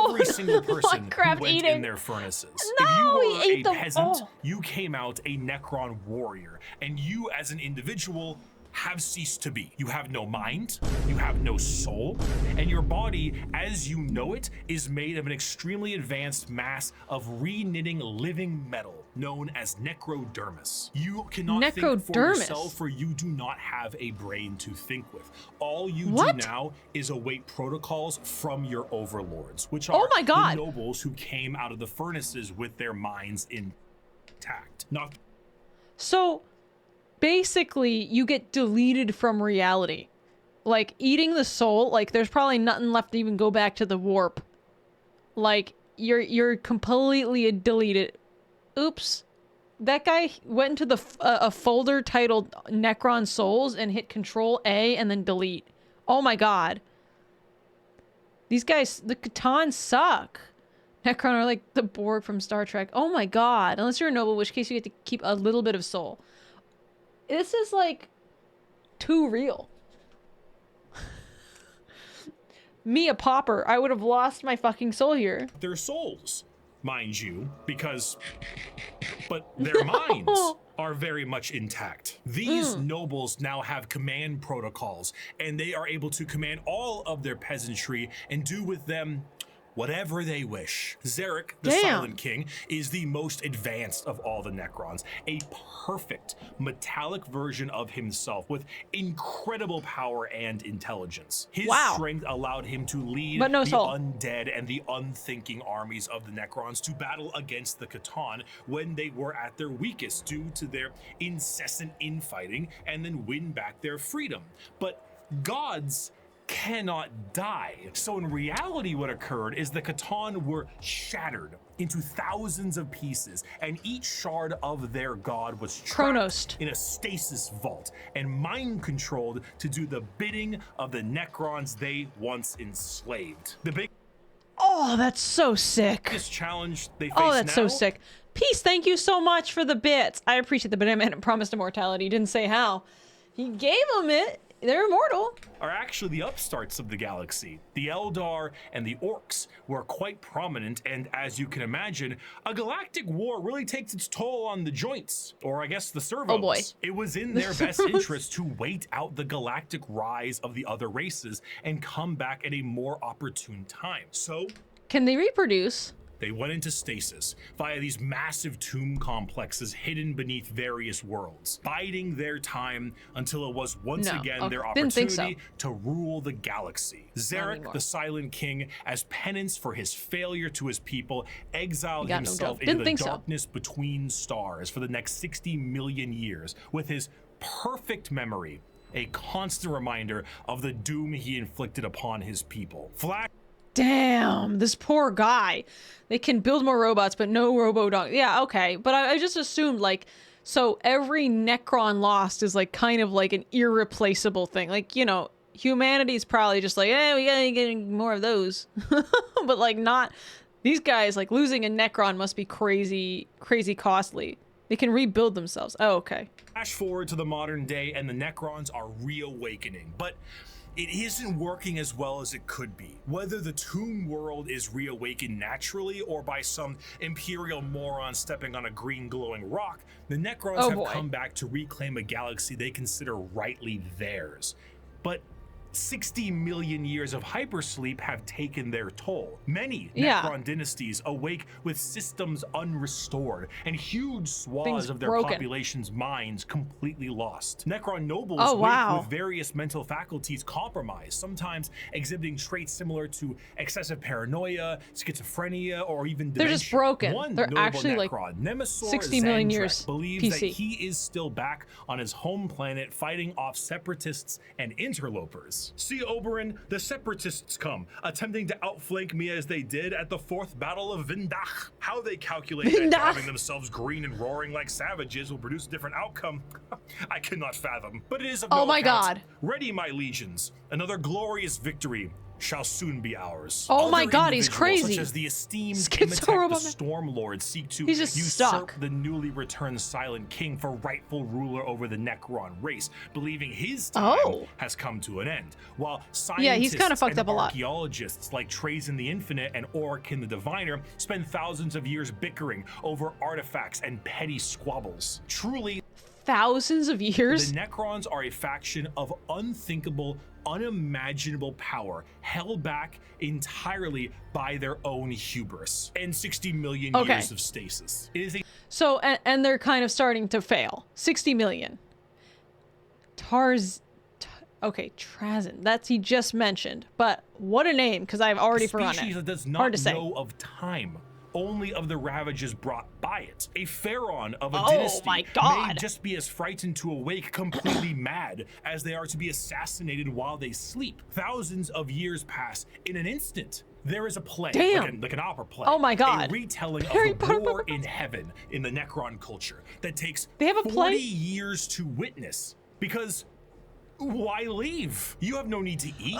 every single person who went in their furnaces. If you were a peasant, you came out a Necron warrior, and you as an individual have ceased to be. You have no mind, you have no soul, and your body, as you know it, is made of an extremely advanced mass of re-knitting living metal known as necrodermis. You cannot think for yourself, for you do not have a brain to think with. All you do now is await protocols from your overlords, which are the nobles who came out of the furnaces with their minds intact. So basically, you get deleted from reality. Like, eating the soul, like, there's probably nothing left to even go back to the warp. Like, you're completely deleted. Oops. That guy went into a folder titled Necron Souls and hit Control A and then delete. Oh my God. These guys, the Catan suck. Necron are like the Borg from Star Trek. Oh my God. Unless you're a noble, in which case you get to keep a little bit of soul. This is like too real. Me, a pauper, I would have lost my fucking soul here. Their souls, mind you, but their minds are very much intact. These nobles now have command protocols, and they are able to command all of their peasantry and do with them whatever they wish. Zarek, the Silent King, is the most advanced of all the Necrons, a perfect metallic version of himself with incredible power and intelligence. His strength allowed him to lead the undead and the unthinking armies of the Necrons to battle against the Catan when they were at their weakest due to their incessant infighting and then win back their freedom. But gods cannot die. So in reality, what occurred is the Catan were shattered into thousands of pieces, and each shard of their god was trapped in a stasis vault and mind controlled to do the bidding of the Necrons they once enslaved. Oh, that's so sick. This challenge they face that's so sick. Peace, thank you so much for the bits. I appreciate the bit. I meant promised immortality. He didn't say how. He gave them it. They're immortal. Are actually the upstarts of the galaxy. The Eldar and the Orcs were quite prominent, and as you can imagine, a galactic war really takes its toll on the joints, or I guess the servos. Oh boy. It was in their best interest to wait out the galactic rise of the other races and come back at a more opportune time. So, can they reproduce? They went into stasis via these massive tomb complexes hidden beneath various worlds, biding their time until it was once again their opportunity to rule the galaxy. Zarek, the Silent King, as penance for his failure to his people, exiled himself into the darkness between stars for the next 60 million years with his perfect memory, a constant reminder of the doom he inflicted upon his people. Damn, this poor guy. They can build more robots, but no robo-dog. Yeah, okay. But I just assumed, like, so every Necron lost is, like, kind of like an irreplaceable thing. Like, you know, humanity's probably just like, we gotta get more of those. But, like, not... These guys, like, losing a Necron must be crazy, crazy costly. They can rebuild themselves. Oh, okay. Flash forward to the modern day, and the Necrons are reawakening. But... it isn't working as well as it could be. Whether the tomb world is reawakened naturally or by some imperial moron stepping on a green glowing rock, the Necrons have come back to reclaim a galaxy they consider rightly theirs. But 60 million years of hypersleep have taken their toll. Many Necron dynasties awake with systems unrestored and huge swaths of their population's minds completely lost. Necron nobles wake with various mental faculties compromised, sometimes exhibiting traits similar to excessive paranoia, schizophrenia, or even dementia. They're just broken. One They're actually Necron, like 60 million years believes PC. that he is still back on his home planet fighting off separatists and interlopers. See, Oberyn, the separatists come, attempting to outflank me as they did at the 4th Battle of Vindach. How they calculate that driving themselves green and roaring like savages will produce a different outcome, I cannot fathom. But it is of no account. God. Ready, my legions. Another glorious victory shall soon be ours. Oh my God, he's crazy. Such as the esteemed Imhotep the Stormlord seek to usurp the newly returned Silent King for rightful ruler over the Necron race, believing his time has come to an end. While scientists he's kind of fucked and up a lot. Archaeologists like Trazen the Infinite and Orikin the Diviner spend thousands of years bickering over artifacts and petty squabbles. Truly, thousands of years? The Necrons are a faction of unthinkable, unimaginable power, held back entirely by their own hubris and 60 million years of stasis. It is a and they're kind of starting to fail. 60 million. Trazen. That's he just mentioned, but what a name, because I've already forgotten it. Species that does not know of time, only of the ravages brought by it. A pharaoh of a dynasty may just be as frightened to awake completely mad as they are to be assassinated while they sleep. Thousands of years pass in an instant. There is a play, like an opera play. Oh my God. A retelling of the war in heaven in the Necron culture that takes 40 years to witness. Because why leave? You have no need to eat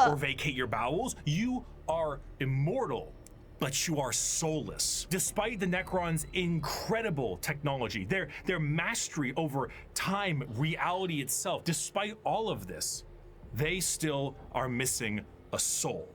or vacate your bowels. You are immortal, but you are soulless. Despite the Necrons' incredible technology, their mastery over time, reality itself, despite all of this, they still are missing a soul.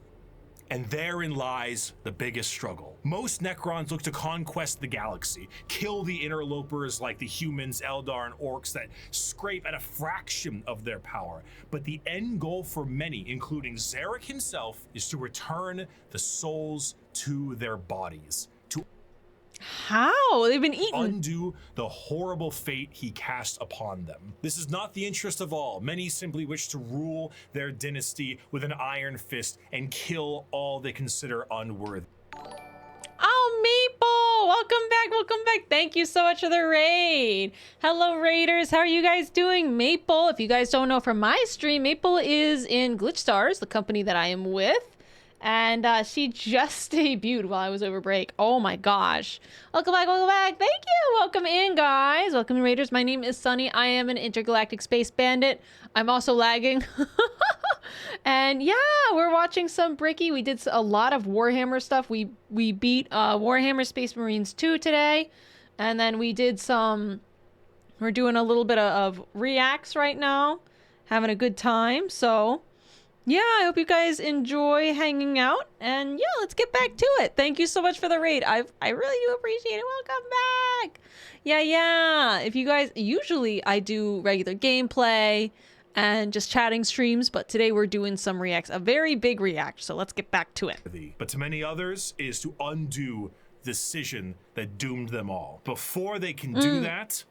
And therein lies the biggest struggle. Most Necrons look to conquest the galaxy, kill the interlopers like the humans, Eldar, and orcs that scrape at a fraction of their power. But the end goal for many, including Zarek himself, is to return the souls to their bodies. To How? They've been eaten. undo the horrible fate he cast upon them. This is not the interest of all. Many simply wish to rule their dynasty with an iron fist and kill all they consider unworthy. Oh, Maple! Welcome back. Thank you so much for the raid. Hello, raiders. How are you guys doing? Maple, if you guys don't know from my stream, Maple is in Glitch Stars, the company that I am with. And she just debuted while I was over break. Oh my gosh. Welcome back. Thank you. Welcome in, guys. Welcome in, raiders. My name is Sunny. I am an intergalactic space bandit. I'm also lagging. And yeah, we're watching some Bricky. We did a lot of Warhammer stuff. We beat Warhammer Space Marines 2 today. And then we did we're doing a little bit of reacts right now. Having a good time. So yeah, I hope you guys enjoy hanging out, and yeah, let's get back to it. Thank you so much for the raid. I really do appreciate it. Welcome back. Yeah. If you guys, usually I do regular gameplay and just chatting streams, but today we're doing some reacts, a very big react. So let's get back to it. But to many others is to undo the decision that doomed them all. Before they can do that,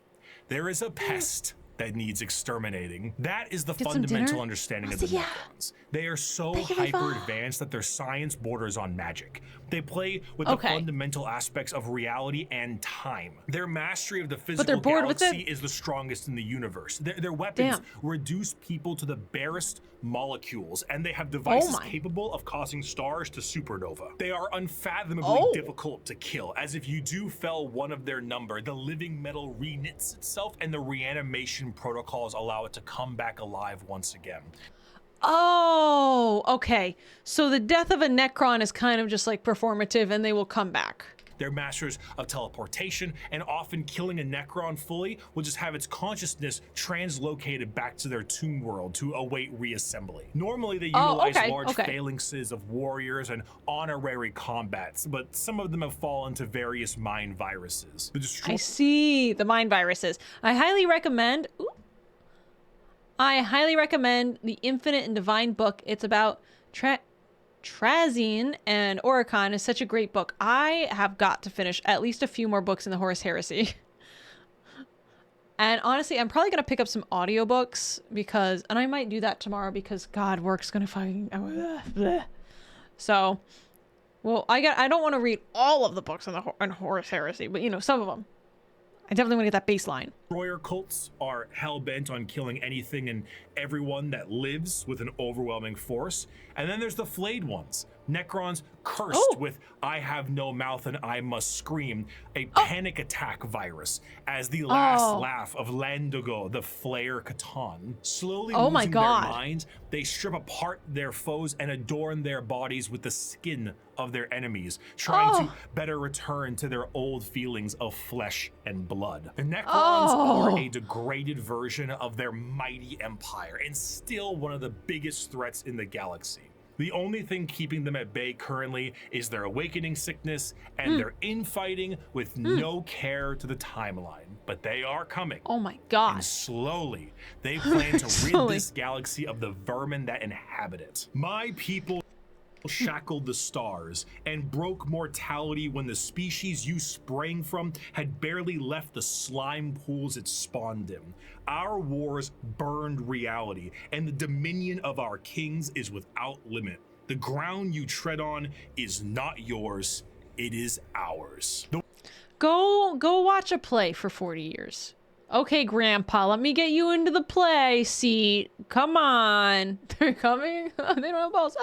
there is a pest that needs exterminating. That is the fundamental understanding of the Necrons. They are so hyper advanced that their science borders on magic. They play with the fundamental aspects of reality and time. Their mastery of the physical galaxy is the strongest in the universe. Their weapons reduce people to the barest molecules, and they have devices capable of causing stars to supernova. They are unfathomably difficult to kill, as if you do fell one of their number, the living metal reknits itself, and the reanimation protocols allow it to come back alive once again. Oh, okay. So the death of a Necron is kind of just like performative, and they will come back. They're masters of teleportation, and often killing a Necron fully will just have its consciousness translocated back to their tomb world to await reassembly. Normally, they utilize large phalanxes of warriors and honorary combats, but some of them have fallen to various mind viruses. I see the mind viruses. I highly recommend the Infinite and Divine book. It's about Trazine and Oricon. Is such a great book. I have got to finish at least a few more books in the Horus Heresy. And honestly, I'm probably going to pick up some audiobooks and I might do that tomorrow because God, work's going to fucking... So, well, I don't want to read all of the books in Horus Heresy, but you know, some of them. I definitely want to get that baseline. Destroyer cults are hell-bent on killing anything and everyone that lives with an overwhelming force. And then there's the flayed ones. Necrons cursed with I have no mouth and I must scream, a panic attack virus, as the last laugh of Landogo, the Flayer Catan. Slowly losing their minds, they strip apart their foes and adorn their bodies with the skin of their enemies, trying to better return to their old feelings of flesh and blood. The Necrons are a degraded version of their mighty empire, and still one of the biggest threats in the galaxy. The only thing keeping them at bay currently is their awakening sickness and their infighting with no care to the timeline. But they are coming. Oh my gosh. And slowly, they plan to rid this galaxy of the vermin that inhabit it. My people shackled the stars and broke mortality when the species you sprang from had barely left the slime pools it spawned in. Our wars burned reality, and the dominion of our kings is without limit. The ground you tread on is not yours, it is ours. Go watch a play for 40 years. Okay, Grandpa, let me get you into the play seat. Come on. They're coming? They don't have balls.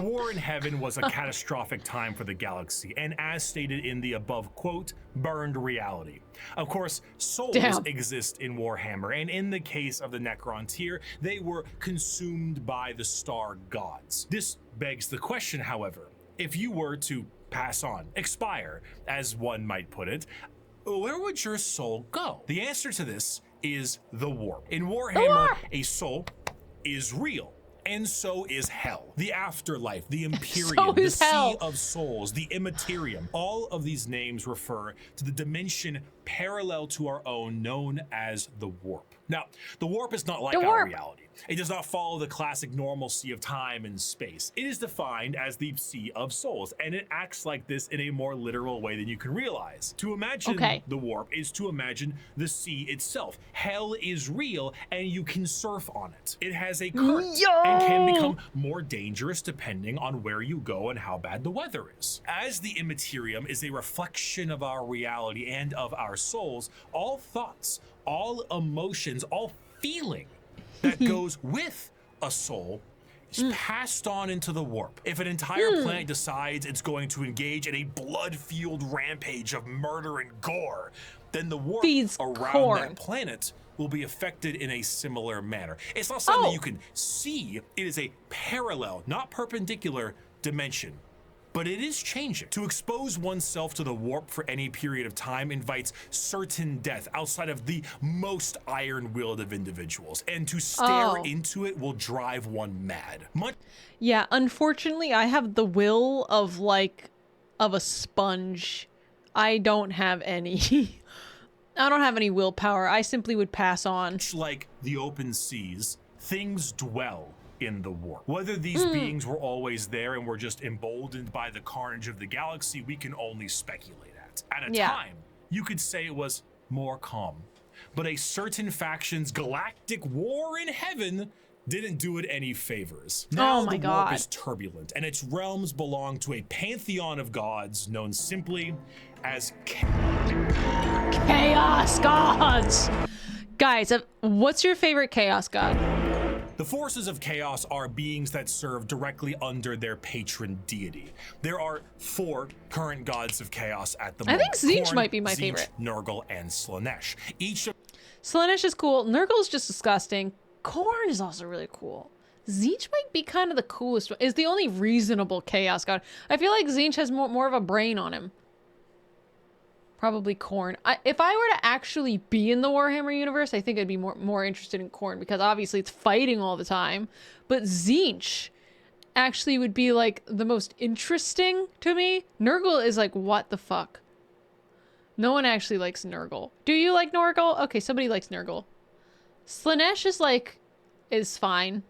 War in Heaven was a catastrophic time for the galaxy, and as stated in the above quote, burned reality. Of course, souls exist in Warhammer, and in the case of the Necron tier, they were consumed by the star gods. This begs the question, however, if you were to pass on, expire, as one might put it, where would your soul go? The answer to this is the warp. In Warhammer, a soul is real And so is hell, the afterlife, the Imperium, So the is hell. Sea of Souls, the Immaterium. All of these names refer to the dimension parallel to our own, known as the Warp. Now, the Warp is not like our reality. It does not follow the classic normalcy of time and space. It is defined as the Sea of Souls, and it acts like this in a more literal way than you can realize. To imagine the Warp is to imagine the sea itself. Hell is real, and you can surf on it. It has a current and can become more dangerous depending on where you go and how bad the weather is. As the Immaterium is a reflection of our reality and of our souls, all thoughts, all emotions, all feeling that goes with a soul is passed on into the Warp. If an entire planet decides it's going to engage in a blood-fueled rampage of murder and gore, then the Warp around that planet will be affected in a similar manner. It's not something that you can see. It is a parallel, not perpendicular dimension. But it is changing. To expose oneself to the Warp for any period of time invites certain death outside of the most iron-willed of individuals, and to stare into it will drive one mad. Yeah, unfortunately, I have the will of a sponge. I don't have any. I don't have any willpower. I simply would pass on. Much like the open seas, things dwell in the Warp. Whether these beings were always there and were just emboldened by the carnage of the galaxy, we can only speculate at. At a time, you could say it was more calm. But a certain faction's galactic war in heaven didn't do it any favors. Now the Warp is turbulent, and its realms belong to a pantheon of gods known simply as Chaos Gods! Guys, what's your favorite Chaos God? The forces of chaos are beings that serve directly under their patron deity. There are 4 current gods of chaos at the moment. I think Tzeentch might be my favorite. Nurgle, and Slaanesh. Slaanesh is cool. Nurgle is just disgusting. Khorne is also really cool. Tzeentch might be kind of the coolest one. Is the only reasonable chaos god. I feel like Tzeentch has more of a brain on him. Probably Khorne. If I were to actually be in the Warhammer universe, I think I'd be more interested in Khorne, because obviously it's fighting all the time. But Tzeentch actually would be like the most interesting to me. Nurgle is like, what the fuck? No one actually likes Nurgle. Do you like Nurgle? Okay, somebody likes Nurgle. Slaanesh is fine.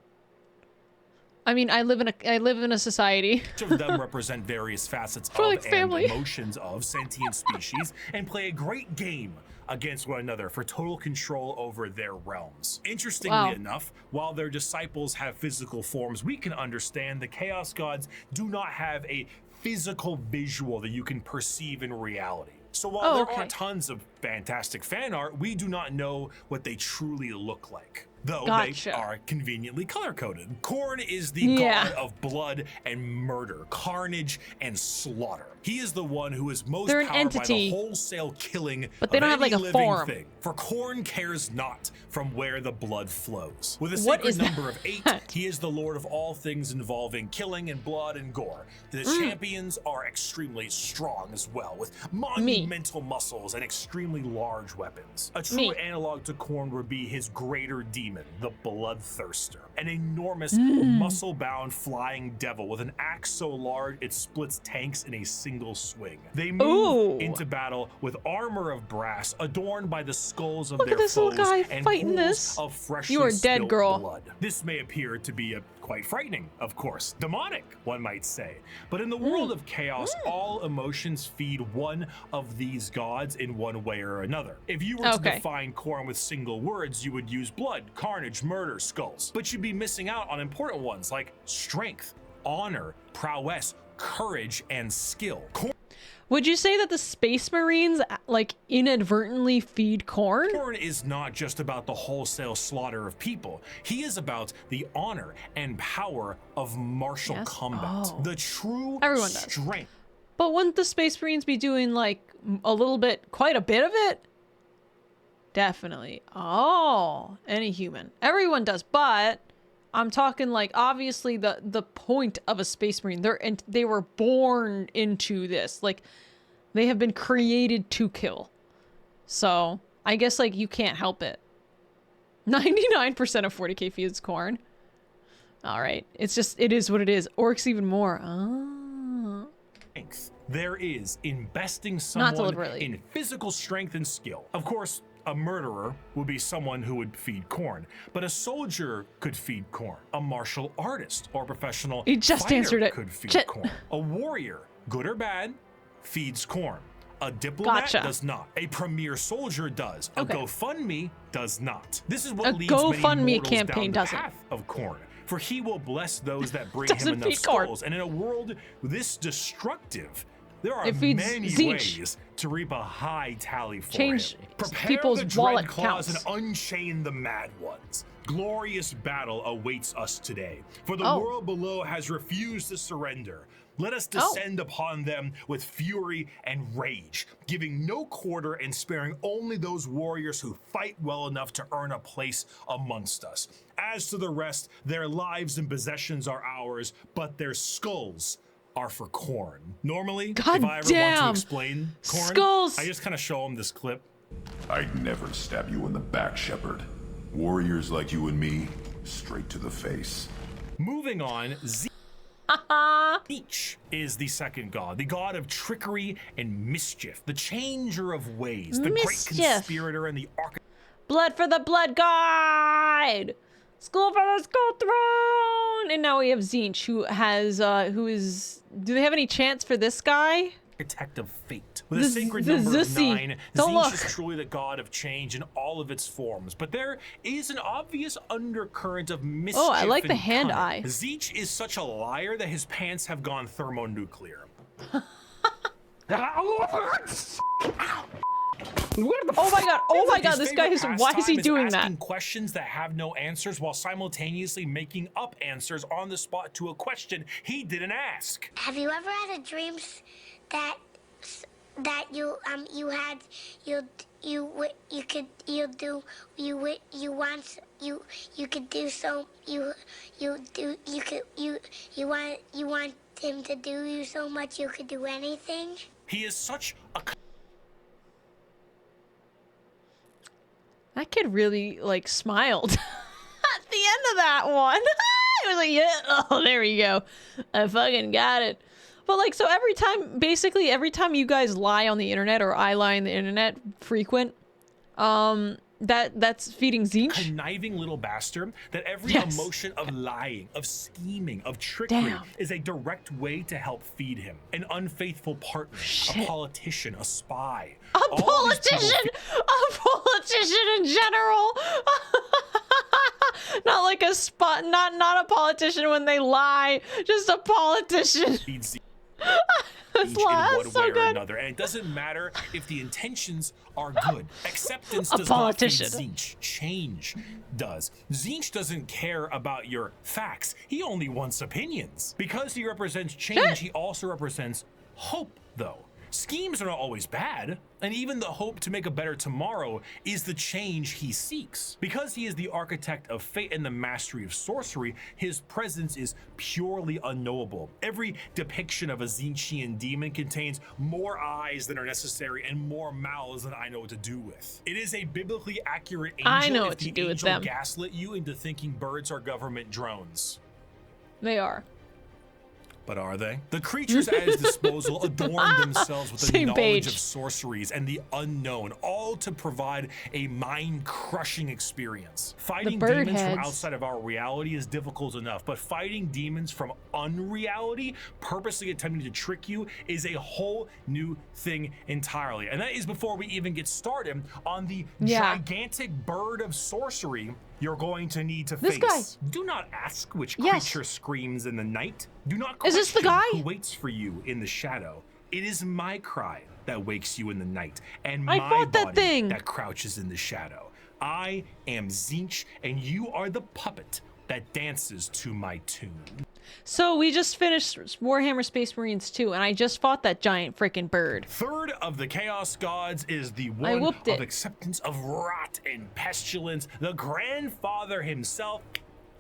I mean, I live in a society. Each of them represent various facets of and emotions of sentient species and play a great game against one another for total control over their realms. Interestingly enough, while their disciples have physical forms we can understand, the Chaos Gods do not have a physical visual that you can perceive in reality. So while there are tons of fantastic fan art, we do not know what they truly look like. Though they are conveniently color-coded. Khorne is the god of blood and murder, carnage and slaughter. He is the one who is most powered by the wholesale killing but they don't have like a form. Thing. For Khorne cares not from where the blood flows. With a sacred number of 8, he is the lord of all things involving killing and blood and gore. The champions are extremely strong as well, with monumental muscles and extremely large weapons. A true analog to Khorne would be his greater demon, the Bloodthirster, an enormous muscle-bound flying devil with an axe so large it splits tanks in a single swing. They move into battle with armor of brass adorned by the skulls of their foes and pools of freshly spilled blood. This may appear to be quite frightening, of course, demonic, one might say. But in the world of chaos, all emotions feed one of these gods in one way or another. If you were to define Khorne with single words, you would use blood, carnage, murder, skulls. But you'd be missing out on important ones like strength, honor, prowess, courage, and skill. Would you say that the Space Marines like inadvertently feed Khorne? Khorne is not just about the wholesale slaughter of people. He is about the honor and power of martial combat. The true strength. But wouldn't the Space Marines be doing like a little bit, quite a bit of it? Definitely. Oh, any human. Everyone does, but I'm talking like obviously the point of a Space Marine. They were born into this. Like they have been created to kill. So I guess like you can't help it. 99% of 40k feeds Khorne. All right. It's just, it is what it is. Orcs even more. Oh. There is in besting Not someone deliberately. in physical strength and skill. Of course, a murderer would be someone who would feed corn, but a soldier could feed corn. A martial artist or professional He just fighter answered it. could feed Shit. corn. A warrior, good or bad, feeds corn. A diplomat Gotcha. does not. A premier soldier does. Okay. A GoFundMe does not. This is what A leads many GoFundMe mortals campaign down the doesn't. path of corn. For he will bless those that bring Doesn't him enough feed corn. skulls. And in a world this destructive, there are It feeds many Tzeentch. ways to reap a high tally for Change him. Prepare people's the wallet dread claws counts. and unchain the mad ones. Glorious battle awaits us today, for the Oh. world below has refused to surrender. Let us Oh. descend upon them with fury and rage, giving no quarter and sparing only those warriors who fight well enough to earn a place amongst us. As to the rest, their lives and possessions are ours, but their skulls are for corn. Normally, God if I ever want damn. to explain corn, Skulls. I just kind of show them this clip. I'd never stab you in the back, Shepard. Warriors like you and me, straight to the face. Moving on, Tzeentch is the second god, the god of trickery and mischief, the changer of ways, the great Mischief. conspirator and the architect. Blood for the blood guide. Skull for the skull throne. And now we have Tzeentch, who has, who is, do they have any chance for this guy? Architect of fate. With The a sacred the number of Zussy. 9, Don't Tzeentch look. is truly the god of change in all of its forms. But there is an obvious undercurrent of mischief. Oh, I like the and hand cunning. eye. Tzeentch is such a liar that his pants have gone thermonuclear. Oh my god, oh my god, His this guy is, favorite why is he pastime doing that? asking questions that have no answers while simultaneously making up answers on the spot to a question he didn't ask. Have you ever had a dream that you want him to do you so much you could do anything? He is such a That kid really, like, smiled at the end of that one. He was like, yeah, oh, there we go. I fucking got it. But, like, so every time, basically, every time you guys lie on the internet, or I lie on the internet, frequent, that's feeding Tzeentch. conniving little bastard that every Yes. emotion of lying, of scheming, of trickery Damn. is a direct way to help feed him. An unfaithful partner, a Shit. politician, a spy. A All these people politician! A politician in general! Not like a spot, not a politician when they lie, just a politician. feed Tzeentch That's in that's one so way or good. another. And it doesn't matter if the intentions are good. Acceptance A does politician. not feed Tzeentch. Change does. Tzeentch doesn't care about your facts. He only wants opinions. Because he represents change, he also represents hope, though. Schemes are not always bad, and even the hope to make a better tomorrow is the change he seeks. Because he is the architect of fate and the mastery of sorcery, his presence is purely unknowable. Every depiction of a Tzeentchian demon contains more eyes than are necessary and more mouths than I know what to do with. It is a biblically accurate angel I know if what to the do with angel them. gaslit you into thinking birds are government drones. They are. But are they? The creatures at his disposal adorn themselves with the Same knowledge page. of sorceries and the unknown, all to provide a mind-crushing experience. Fighting bird demons heads. from outside of our reality is difficult enough, but fighting demons from unreality, purposely attempting to trick you, is a whole new thing entirely. And that is before we even get started on the Yeah. gigantic bird of sorcery you're going to need to This face. Do not ask which Yes. creature screams in the night. Do not Is this the question guy? who waits for you in the shadow. It is my cry that wakes you in the night, and I my fought that body thing. that crouches in the shadow. I am Tzeentch, and you are the puppet that dances to my tune. So we just finished Warhammer Space Marines 2, and I just fought that giant freaking bird. Third of the Chaos Gods is the I one whooped of it. acceptance of rot and pestilence, the grandfather himself,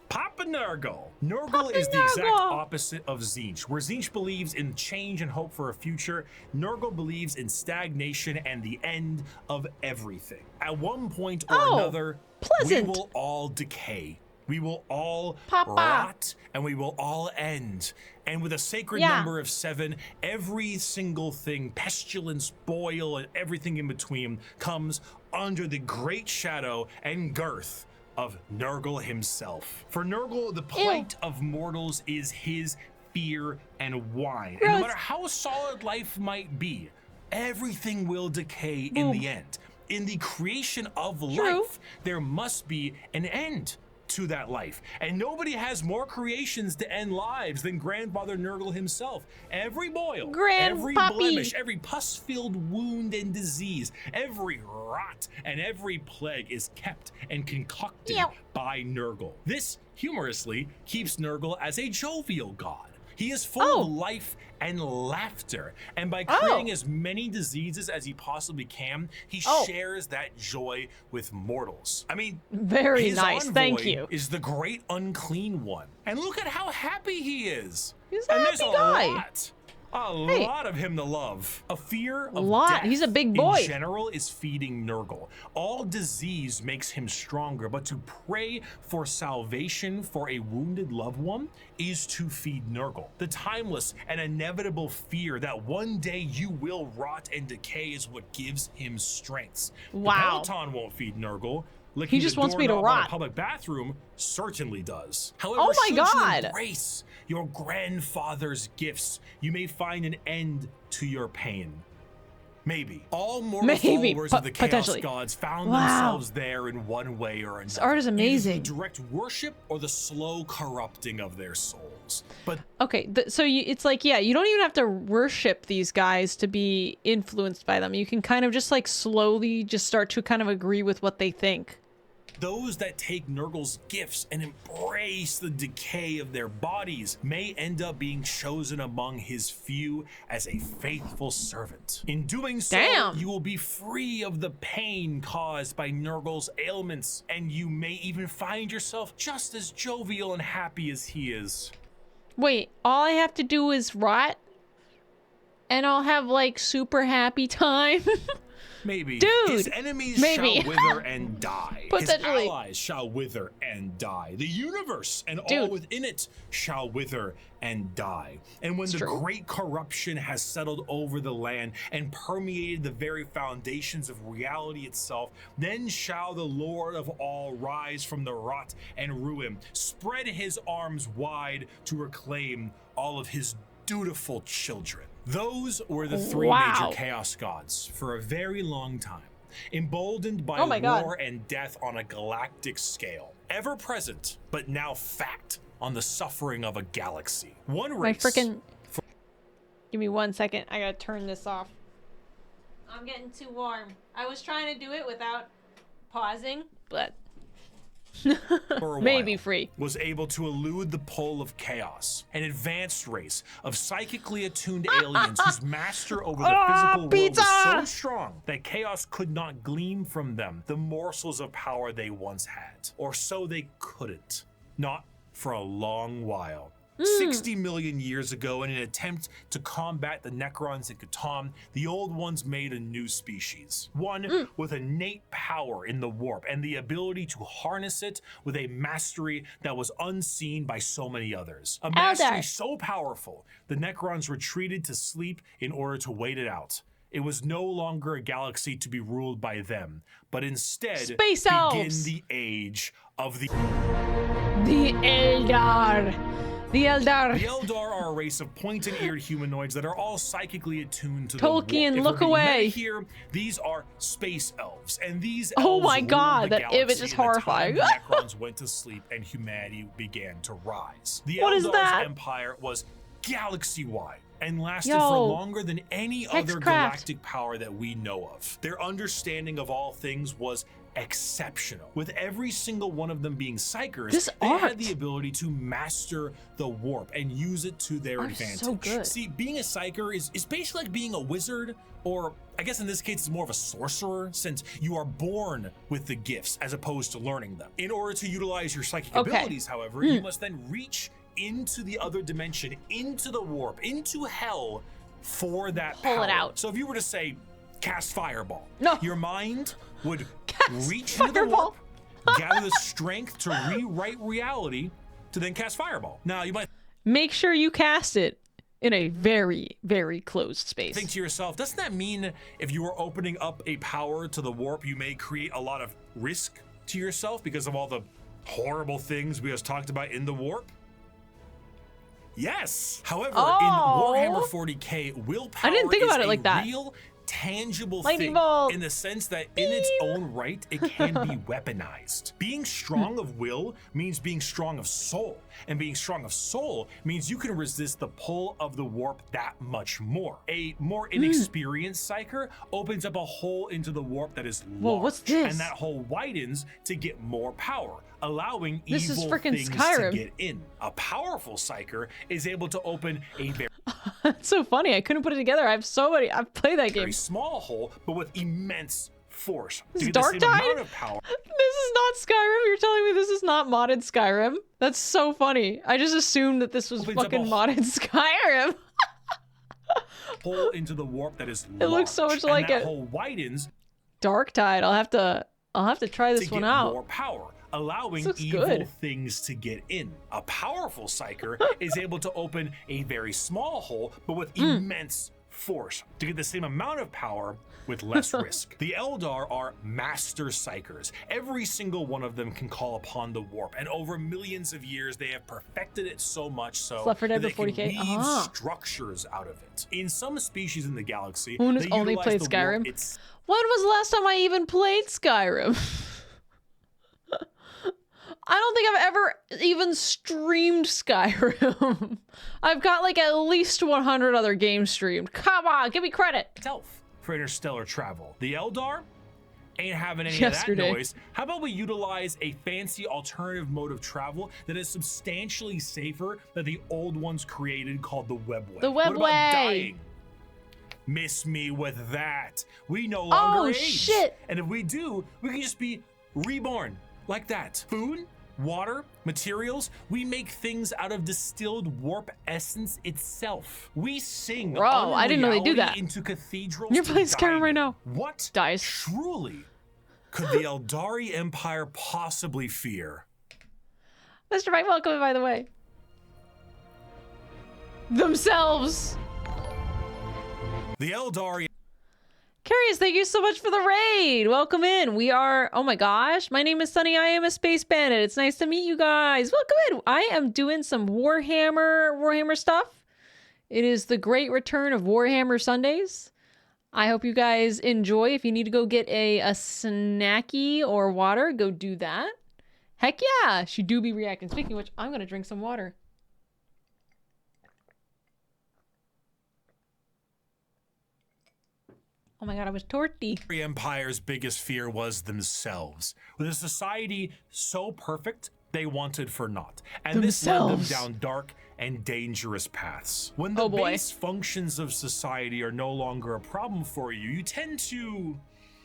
Papa Nurgle. Nurgle is the exact Nurgle. opposite of Tzeentch. Where Tzeentch believes in change and hope for a future, Nurgle believes in stagnation and the end of everything. At one point or Oh, another, pleasant. we will all decay. We will all Papa. rot, and we will all end. And with a sacred number of 7, every single thing, pestilence, boil, and everything in between, comes under the great shadow and girth of Nurgle himself. For Nurgle, the plight of mortals is his fear and wine. And no matter how solid life might be, everything will decay in the end. In the creation of life, there must be an end to that life. And nobody has more creations to end lives than Grandfather Nurgle himself. Every boil, every blemish, every pus-filled wound and disease, every rot and every plague is kept and concocted by Nurgle. This, humorously, keeps Nurgle as a jovial god. He is full of life and laughter, and by creating as many diseases as he possibly can, he shares that joy with mortals. I mean, very his nice. envoy Thank you. Is the great unclean one, and look at how happy he is. He's a and happy there's guy. A lot of him to love. A fear of death He's a big boy. in general is feeding Nurgle. All disease makes him stronger, but to pray for salvation for a wounded loved one is to feed Nurgle. The timeless and inevitable fear that one day you will rot and decay is what gives him strength. Wow. The Peloton won't feed Nurgle. He just wants me to rot. A public bathroom certainly does. However, oh my should God. you embrace your grandfather's gifts, you may find an end to your pain. Maybe. All mortal followers of the Chaos Gods found themselves there in one way or another. This art is amazing. Either the direct worship or the slow corrupting of their souls. But okay, so it's like, you don't even have to worship these guys to be influenced by them. You can kind of just like slowly just start to kind of agree with what they think. those that take Nurgle's gifts and embrace the decay of their bodies may end up being chosen among his few as a faithful servant. In doing so, you will be free of the pain caused by Nurgle's ailments, and you may even find yourself just as jovial and happy as he is. Wait, all I have to do is rot? And I'll have, like, super happy time? Maybe. Dude, his enemies shall wither and die. His allies shall wither and die. The universe and all within it shall wither and die. And when the great corruption has settled over the land and permeated the very foundations of reality itself, then shall the Lord of all rise from the rot and ruin, spread his arms wide to reclaim all of his dutiful children. Those were the three major chaos gods for a very long time, emboldened by war and death on a galactic scale, ever present but now fact on the suffering of a galaxy. One race. Give me 1 second. I gotta turn this off. I'm getting too warm. I was trying to do it without pausing, but for a maybe while, free. Was able to elude the pull of chaos, an advanced race of psychically attuned aliens whose master over the physical world was so strong that chaos could not glean from them the morsels of power they once had, or so they couldn't, not for a long while. 60 million years ago, in an attempt to combat the Necrons in Catan, the old ones made a new species. One with innate power in the warp and the ability to harness it with a mastery that was unseen by so many others. A mastery so powerful, the Necrons retreated to sleep in order to wait it out. It was no longer a galaxy to be ruled by them, but instead begin the age of the Eldar. The Eldar. The Eldar are a race of pointed-eared humanoids that are all psychically attuned to Tolkien, the warp. look away. Here, these are space elves, and these oh elves my god, that image is horrifying. The Necrons went to sleep and humanity began to rise. The what Eldar's is that? empire was galaxy-wide and lasted for longer than any other galactic power that we know of. Their understanding of all things was exceptional. With every single one of them being psychers, they had the ability to master the warp and use it to their advantage. So good. See, being a psyker is basically like being a wizard, or I guess in this case it's more of a sorcerer, since you are born with the gifts as opposed to learning them. In order to utilize your psychic abilities, however, you must then reach into the other dimension, into the warp, into hell for that power. Pull it out. So if you were to say, cast fireball, no, your mind would reach into the warp gather the strength to rewrite reality to then cast Fireball. Now, you might Make sure you cast it in a very, very closed space. think to yourself, doesn't that mean if you are opening up a power to the warp, you may create a lot of risk to yourself because of all the horrible things we just talked about in the warp? Yes. However, in Warhammer 40k, willpower I didn't think about is it like a that. real tangible Lightning thing bolt. in the sense that in its own right, it can be weaponized. Being strong of will means being strong of soul, and being strong of soul means you can resist the pull of the warp that much more. A more inexperienced psyker opens up a hole into the warp that is large, Whoa, what's this? and that hole widens to get more power, allowing This is evil frickin' things Skyrim. to get in. A powerful psyker is able to open a very It's so funny. I couldn't put it together. I've played that game. small hole, but with immense force. This To is get the Dark same Tide? amount of power. This is not Skyrim. You're telling me this is not modded Skyrim? That's so funny. I just assumed that this was Opens up fucking a- modded Skyrim. Hole into the warp that is large. It looks so much and like that it. hole widens Dark Tide. I'll have to try to this one get out. more power, allowing This looks evil good. things to get in. A powerful psyker is able to open a very small hole, but with immense force to get the same amount of power with less risk. The Eldar are master psychers. Every single one of them can call upon the warp, and over millions of years they have perfected it so much so Left 4 Dead that they before can 40K? weave Ah. structures out of it. In some species in the galaxy, Moon has they only utilize played the warp Skyrim. itself When was the last time I even played Skyrim? I don't think I've ever even streamed Skyrim. I've got like at least 100 other games streamed. Come on, give me credit. for interstellar travel. The Eldar ain't having any Yesterday. of that noise. How about we utilize a fancy alternative mode of travel that is substantially safer than the old ones created called the Webway? The What about Webway. dying? Miss me with that. We no longer Oh, age. shit. And if we do, we can just be reborn like that. Food, water, materials, we make things out of distilled warp essence itself. We sing Bro, I didn't know they do unreality that. into cathedrals. You're to playing Skyrim dine right in. now. What Dice. truly could the Eldari Empire possibly fear? Mr. Mike, welcome, by the way. Themselves. The Eldari Curious, thank you so much for the raid. Welcome in. We are, oh my gosh, my name is Sunny. I am a space bandit. It's nice to meet you guys. Welcome in. I am doing some Warhammer stuff. It is the great return of Warhammer Sundays. I hope you guys enjoy. If you need to go get a snacky or water, go do that. Heck yeah, she do be reacting. Speaking of which, I'm gonna drink some water. Oh my god, I was torty. Empire's biggest fear was themselves. With a society so perfect, they wanted for naught. And this led them Themselves. down dark and dangerous paths. When the Oh boy. base functions of society are no longer a problem for you, you tend to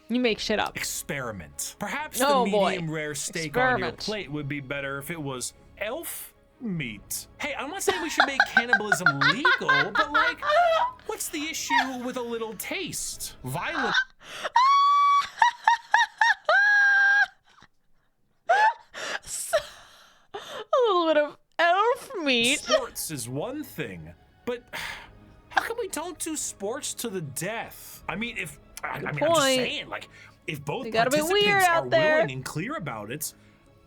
You make shit up. experiment. Perhaps Oh, the boy. medium rare steak on your Experiment. plate would be better if it was elf meat. Hey, I'm not saying we should make cannibalism legal, but like, what's the issue with a little taste? Violent A little bit of elf meat. sports is one thing, but how come we don't do sports to the death? I mean, I'm just point. saying, like, if both They gotta be participants weird are out there. willing and clear about it,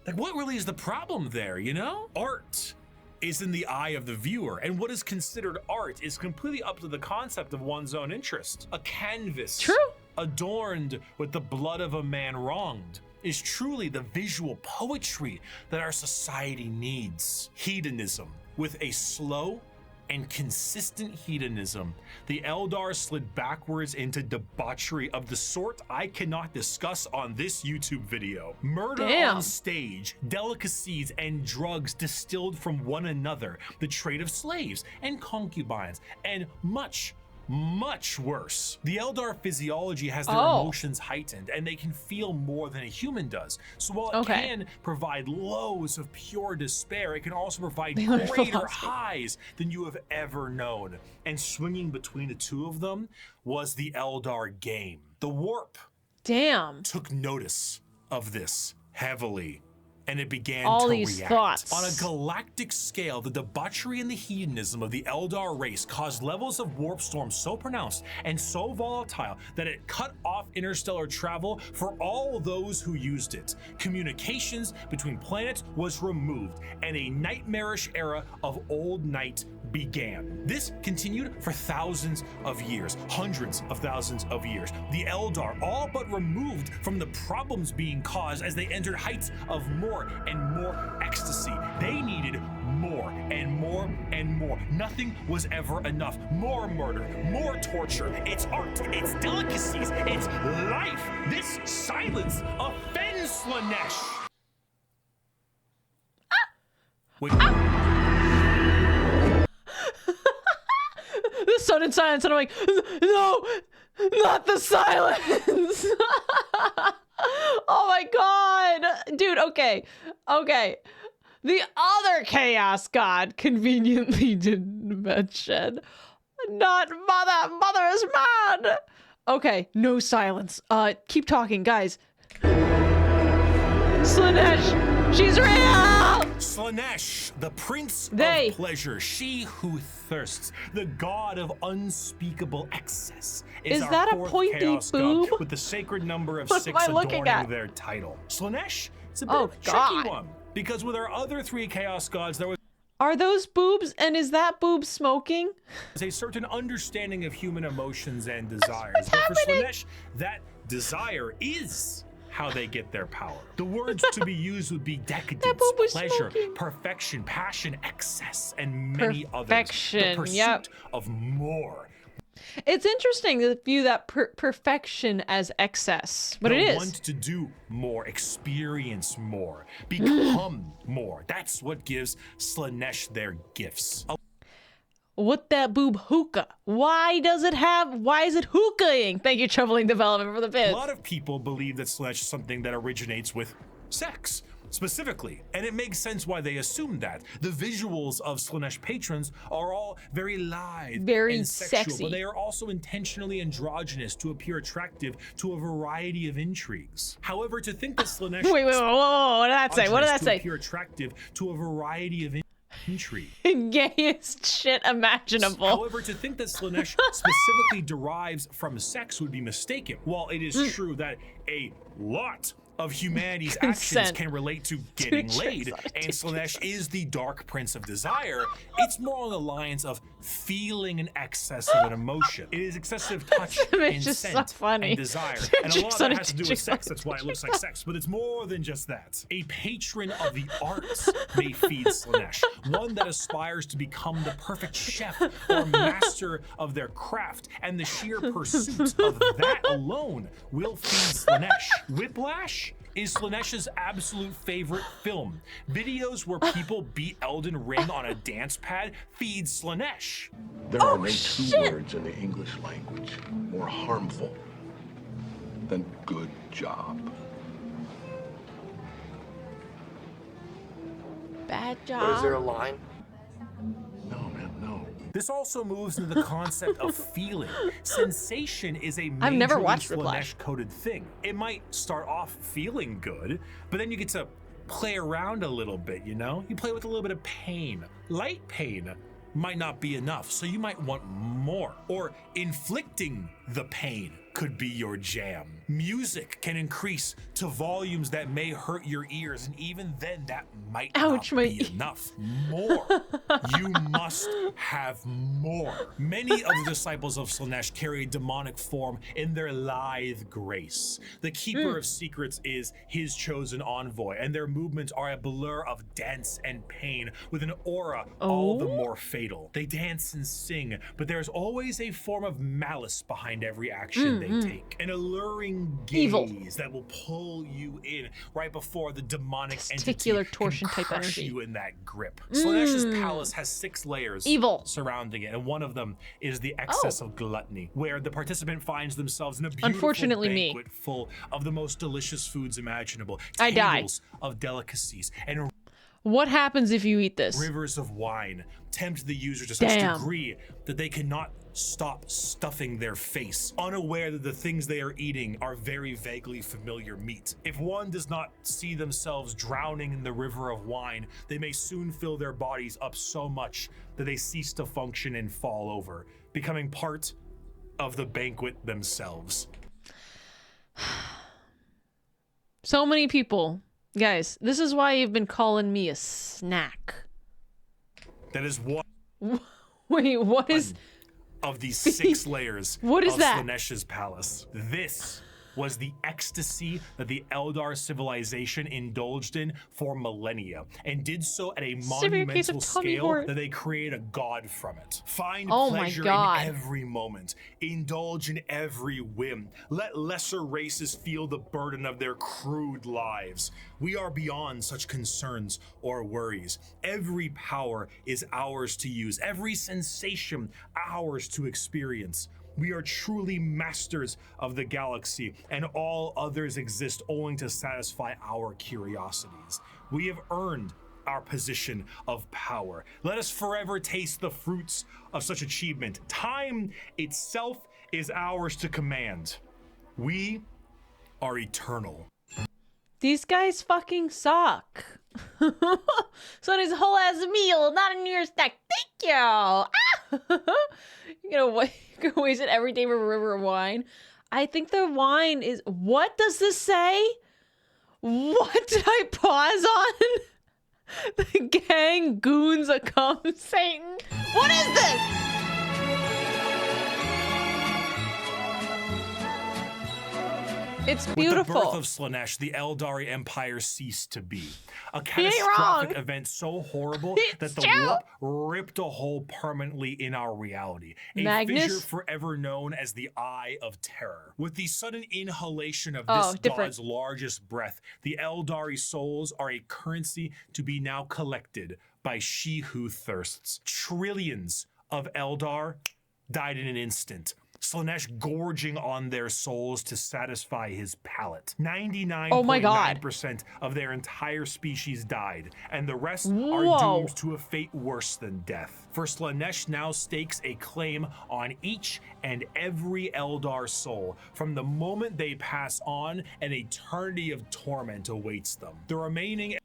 like, what really is the problem there, you know? Art is in the eye of the viewer, and what is considered art is completely up to the concept of one's own interest. A canvas True. adorned with the blood of a man wronged is truly the visual poetry that our society needs. Hedonism. With a slow and consistent hedonism, the Eldar slid backwards into debauchery of the sort I cannot discuss on this YouTube video. Murder Damn. on stage, delicacies and drugs distilled from one another, the trade of slaves and concubines, and much worse. The Eldar physiology has their Oh. emotions heightened, and they can feel more than a human does. So while it Okay. can provide lows of pure despair, it can also provide They learn greater philosophy. highs than you have ever known. And swinging between the two of them was the Eldar game. The Warp Damn. took notice of this heavily. And it began all to these react. thoughts. On a galactic scale, the debauchery and the hedonism of the Eldar race caused levels of warp storm so pronounced and so volatile that it cut off interstellar travel for all those who used it. Communications between planets was removed, and a nightmarish era of old night began. This continued for thousands of years, hundreds of thousands of years. The Eldar all but removed from the problems being caused as they entered heights of more and more ecstasy. They needed more and more and more. Nothing was ever enough. More murder, more torture. It's art, it's delicacies, it's life. This silence offends Slaanesh. Wait. The sudden silence, and I'm like, no, not the silence. Oh my god, dude. Okay. The other chaos god conveniently didn't mention. Not mother. Mother is mad. Okay, no silence. Keep talking, guys. Slaanesh, she's real. Slaanesh, the prince of pleasure, she who thirsts, the god of unspeakable excess, is our that a fourth pointy chaos boob? god with the sacred number of What 6 am I looking adorning at? their title. Slaanesh, it's a bit Oh, of a God. tricky one, because with our other 3 chaos gods, there was Are those boobs? And is that boob smoking? a certain understanding of human emotions and desires. But for Slaanesh, that desire is how they get their power. The words to be used would be decadence, pleasure, perfection, passion, excess, and many others. The pursuit of more. It's interesting to view that perfection as excess, but They it is. want to do more, experience more, become more. That's what gives Slaanesh their gifts. What that boob hookah? Why is it hookahing? Thank you, Troubling Development, for the bits. A lot of people believe that Slaanesh is something that originates with sex, specifically, and it makes sense why they assume that. The visuals of Slaanesh patrons are all very lithe, very and sexual, sexy, but they are also intentionally androgynous to appear attractive to a variety of intrigues. However, to think that Slaanesh wait, whoa, what did that say? What did that say? Appear attractive to a variety of intrigue. Gayest shit imaginable. However, to think that Slaanesh specifically derives from sex would be mistaken. While it is true that a lot of humanity's actions can relate to getting laid, and Slaanesh is the dark prince of desire, it's more on the lines of feeling an excess of an emotion. It is excessive touch and scent and desire. And a lot of that has to do with sex, that's why it looks like sex, but it's more than just that. A patron of the arts may feed Slaanesh, one that aspires to become the perfect chef or master of their craft, and the sheer pursuit of that alone will feed Slaanesh. Whiplash is Slaanesh's absolute favorite film. Videos where people beat Elden Ring on a dance pad feed Slaanesh. There are no 2 words in the English language more harmful than good job. Bad job. Is there a line? No, man, no. This also moves into the concept of feeling. Sensation is a I've never majorly watched Whiplash. Slaanesh-coded thing. It might start off feeling good, but then you get to play around a little bit, you know? You play with a little bit of pain. Light pain might not be enough, so you might want more. Or inflicting the pain could be your jam. Music can increase to volumes that may hurt your ears, and even then that might not be enough. More. You must have more. Many of the disciples of Slaanesh carry a demonic form in their lithe grace. The keeper of secrets is his chosen envoy, and their movements are a blur of dance and pain with an aura all the more fatal. They dance and sing, but there's always a form of malice behind every action they take. An alluring gaze that will pull you in right before the demonic entity torsion can type crush energy. you in that grip. Slaanesh's palace has 6 layers surrounding it, and one of them is the excess of gluttony, where the participant finds themselves in a beautiful banquet full of the most delicious foods imaginable, tables of delicacies, and What happens if you eat this? Rivers of wine tempt the user to such Damn. degree that they cannot stop stuffing their face, unaware that the things they are eating are very vaguely familiar meat. If one does not see themselves drowning in the river of wine, they may soon fill their bodies up so much that they cease to function and fall over, becoming part of the banquet themselves. So many people. Guys, this is why you've been calling me a snack. That is one Wait, what is... of these 6 layers What is of that? Slaanesh's palace. This was the ecstasy that the Eldar civilization indulged in for millennia, and did so at a Severe case of monumental tummy scale hurt. that they create a god from it. Find Oh my pleasure God. in every moment. Indulge in every whim. Let lesser races feel the burden of their crude lives. We are beyond such concerns or worries. Every power is ours to use. Every sensation ours to experience. We are truly masters of the galaxy, and all others exist only to satisfy our curiosities. We have earned our position of power. Let us forever taste the fruits of such achievement. Time itself is ours to command. We are eternal. These guys fucking suck. So his whole ass meal, not a near stack. Thank you. Ah! You're gonna waste it every day for a river of wine. I think the wine is... What does this say? What did I pause on? The gang goons a come Satan. What is this? It's beautiful. With the birth of Slaanesh, the Eldari Empire ceased to be. A ain't catastrophic wrong. event so horrible that the true. warp ripped a hole permanently in our reality. A Magnus? fissure forever known as the Eye of Terror. With the sudden inhalation of Oh, this different. god's largest breath, the Eldari souls are a currency to be now collected by she who thirsts. Trillions of Eldar died in an instant. Slaanesh gorging on their souls to satisfy his palate. 99.9% Oh my God. of their entire species died, and the rest Whoa. are doomed to a fate worse than death. For Slaanesh now stakes a claim on each and every Eldar soul. From the moment they pass on, an eternity of torment awaits them. The remaining...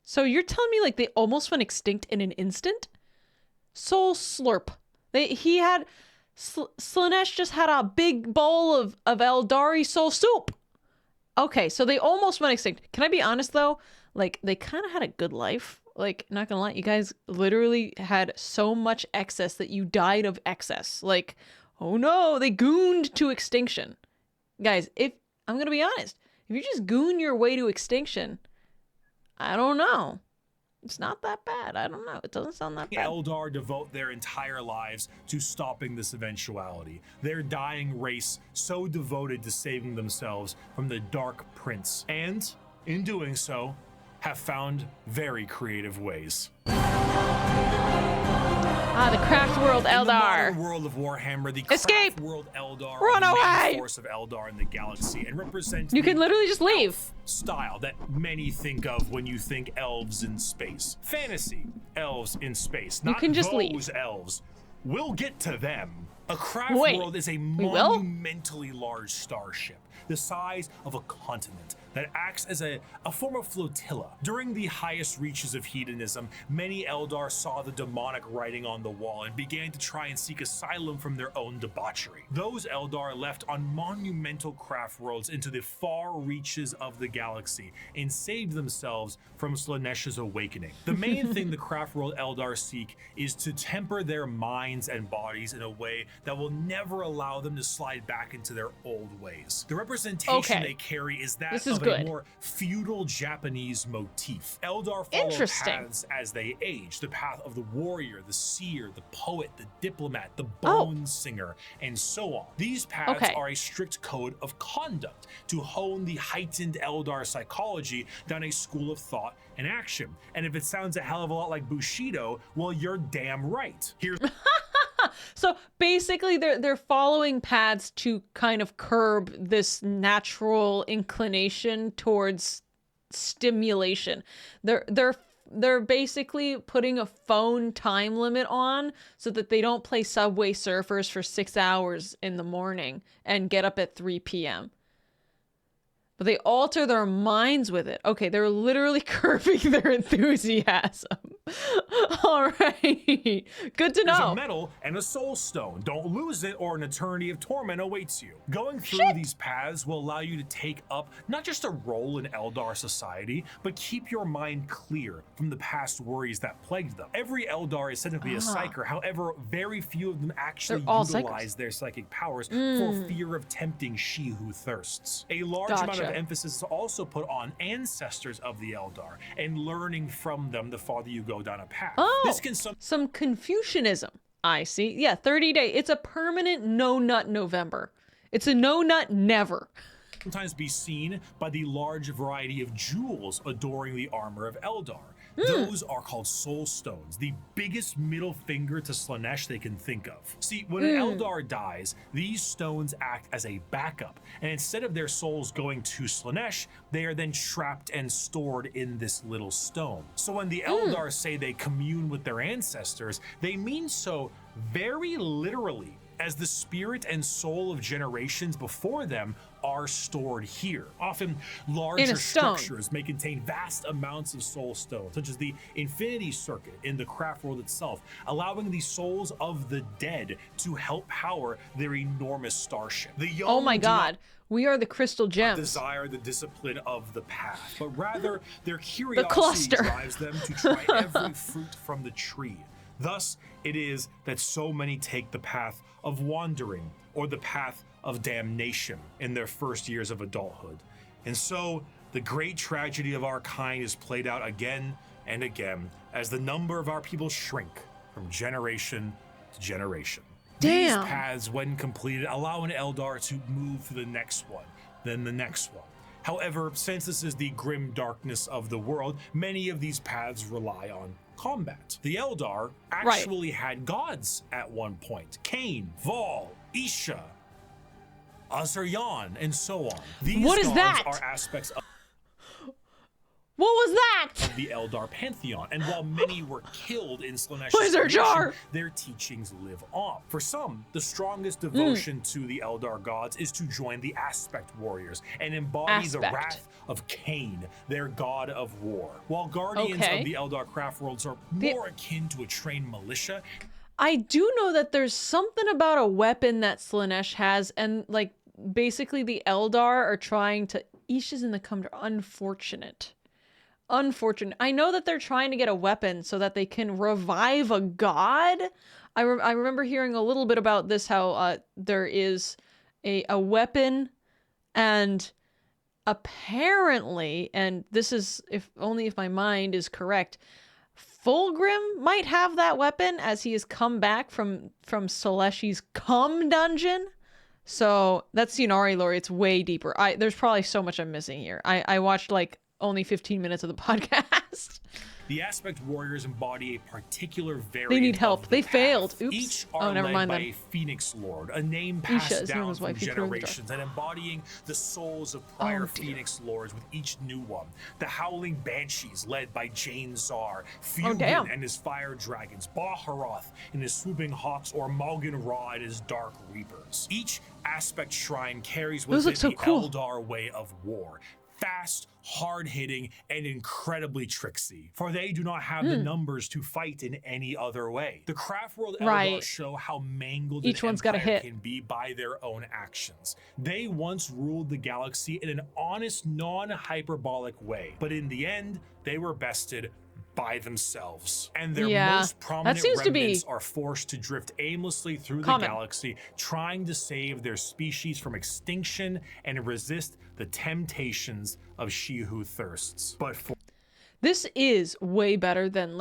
So you're telling me like they almost went extinct in an instant? Soul slurp. Slaanesh just had a big bowl of Eldari soul soup. Okay, so they almost went extinct. Can I be honest though? Like they kind of had a good life. Like, not gonna lie, you guys literally had so much excess that you died of excess. Like, oh no, they gooned to extinction. Guys, if I'm gonna be honest, if you just goon your way to extinction, I don't know. It's not that bad. I don't know. It doesn't sound that bad. Eldar devote their entire lives to stopping this eventuality. Their dying race so devoted to saving themselves from the Dark Prince, and in doing so, have found very creative ways. Ah, the craft world In the Eldar. modern world of Warhammer, the Escape! craft world Eldar Run are the main away! force of Eldar in the galaxy and represent You the can literally just leave. style that many think of when you think elves in space. Fantasy elves in space, not can just those leave. elves. We'll get to them. A craft Wait, world is a we will? monumentally large starship, the size of a continent, that acts as a form of flotilla. During the highest reaches of hedonism, many Eldar saw the demonic writing on the wall and began to try and seek asylum from their own debauchery. Those Eldar left on monumental craft worlds into the far reaches of the galaxy and saved themselves from Slaanesh's awakening. The main thing the craft world Eldar seek is to temper their minds and bodies in a way that will never allow them to slide back into their old ways. The representation Okay. they carry is that This is of good. a more feudal Japanese motif. Eldar follow Interesting. paths as they age. The path of the warrior, the seer, the poet, the diplomat, the Oh. bone singer, and so on. These paths Okay. are a strict code of conduct to hone the heightened Eldar psychology down a school of thought and action. And if it sounds a hell of a lot like Bushido, well, you're damn right. Here's So basically they're following paths to kind of curb this natural inclination towards stimulation. They're they're basically putting a phone time limit on so that they don't play Subway Surfers for 6 hours in the morning and get up at 3 p.m. But they alter their minds with it. Okay, they're literally curbing their enthusiasm. All right. Good to know. There's a medal and a soul stone. Don't lose it or an eternity of torment awaits you. Going through these paths will allow you to take up not just a role in Eldar society, but keep your mind clear from the past worries that plagued them. Every Eldar is said to be a psyker. However, very few of them actually utilize their psychic powers for fear of tempting she who thirsts. A large amount of emphasis is also put on ancestors of the Eldar and learning from them the farther you go down a path. This can some Confucianism. I see. Yeah, 30 day. It's a permanent no nut November. It's a no nut never. Sometimes be seen by the large variety of jewels adoring the armor of Eldar. Those are called soul stones, the biggest middle finger to Slaanesh they can think of. See, when an Eldar dies, these stones act as a backup, and instead of their souls going to Slaanesh, they are then trapped and stored in this little stone. So when the Eldar say they commune with their ancestors, they mean so very literally, as the spirit and soul of generations before them are stored here. Often larger structures may contain vast amounts of soul stones, such as the Infinity Circuit in the craft world itself, allowing the souls of the dead to help power their enormous starship. The young oh my god, we are the crystal gems. Desire the discipline of the path, but rather their curiosity drives them to try every fruit from the tree. Thus, it is that so many take the path of wandering or the path of damnation in their first years of adulthood. And so, the great tragedy of our kind is played out again and again as the number of our people shrink from generation to generation. These paths, when completed, allow an Eldar to move to the next one, then the next one. However, since this is the grim darkness of the world, many of these paths rely on combat. The Eldar actually had gods at one point. Cain, Vol, Isha, Azaryan, and so on. These gods are aspects of what was that? The Eldar pantheon, and while many were killed in Slaanesh, their teachings live on. For some, the strongest devotion to the Eldar gods is to join the Aspect Warriors and embody the wrath of Cain, their god of war. While guardians of the Eldar craft worlds are more akin to a trained militia, I do know that there's something about a weapon that Slaanesh has, and like basically the Eldar are trying to. Isha's in the Cumdar. Unfortunate. I know that they're trying to get a weapon so that they can revive a god. I remember hearing a little bit about this, how there is a weapon, and apparently, and this is if my mind is correct, Fulgrim might have that weapon as he has come back from Celeshi's cum dungeon. So that's Yunari lore. It's way deeper. There's probably so much I'm missing here. I watched like only 15 minutes of the podcast. The Aspect Warriors embody a particular variant. They need help. They failed. Oops. Each are led by a Phoenix Lord, a name passed down from generations, and embodying the souls of prior Phoenix Lords with each new one. The Howling Banshees, led by Jane Zar, Fugan and his Fire Dragons, Baharoth and his Swooping Hawks, or Malgan Ra and his Dark Reapers. Each Aspect Shrine carries with it the Eldar way of war. Fast, hard-hitting, and incredibly tricksy, for they do not have the numbers to fight in any other way. The Craft World Eldar show how mangled each one's got a hit can be by their own actions. They once ruled the galaxy in an honest, non-hyperbolic way, but in the end, they were bested by themselves, and their most prominent remnants are forced to drift aimlessly through the galaxy, trying to save their species from extinction and resist the temptations of she who thirsts. But this is way better than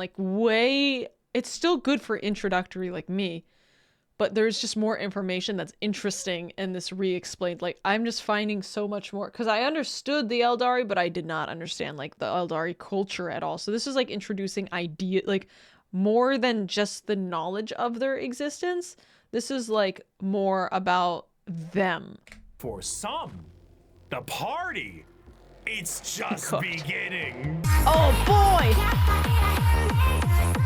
it's still good for introductory like me, but there's just more information that's interesting in this re-explained. Like, I'm just finding so much more, because I understood the Eldari, but I did not understand like the Eldari culture at all. So this is like introducing idea, like more than just the knowledge of their existence. This is like more about them. For some, the party It's just beginning. Oh boy!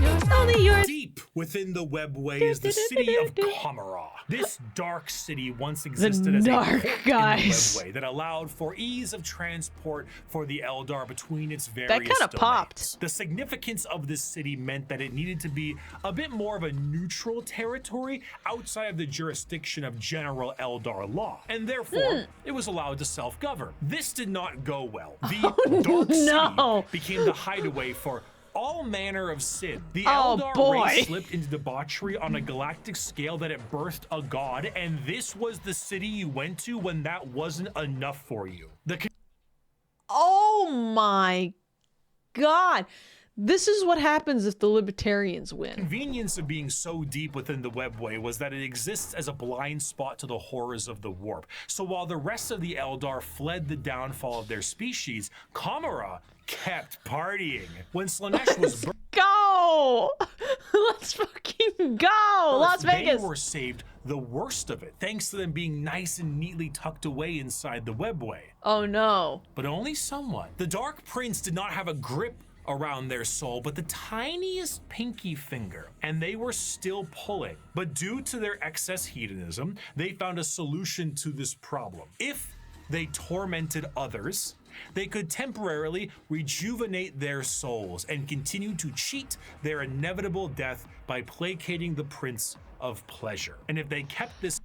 It was only yours. Deep within the webway is the city of Kamara. This dark city once existed as a port in the webway that allowed for ease of transport for the Eldar between its various That kind of popped. The significance of this city meant that it needed to be a bit more of a neutral territory outside of the jurisdiction of general Eldar law, and therefore it was allowed to self-govern. This did not go well. The dark city became the hideaway for all manner of sin. The Eldar race slipped into debauchery on a galactic scale that it birthed a god, and this was the city you went to when that wasn't enough for you. Oh my god. This is what happens if the libertarians win. The convenience of being so deep within the webway was that it exists as a blind spot to the horrors of the warp. So while the rest of the Eldar fled the downfall of their species, Kamara kept partying. When Slaanesh was go! Let's fucking go! Las Vegas! They were saved the worst of it, thanks to them being nice and neatly tucked away inside the webway. Oh no. But only somewhat. The Dark Prince did not have a grip around their soul, but the tiniest pinky finger, and they were still pulling. But due to their excess hedonism, they found a solution to this problem. If they tormented others, they could temporarily rejuvenate their souls and continue to cheat their inevitable death by placating the Prince of Pleasure. And if they kept this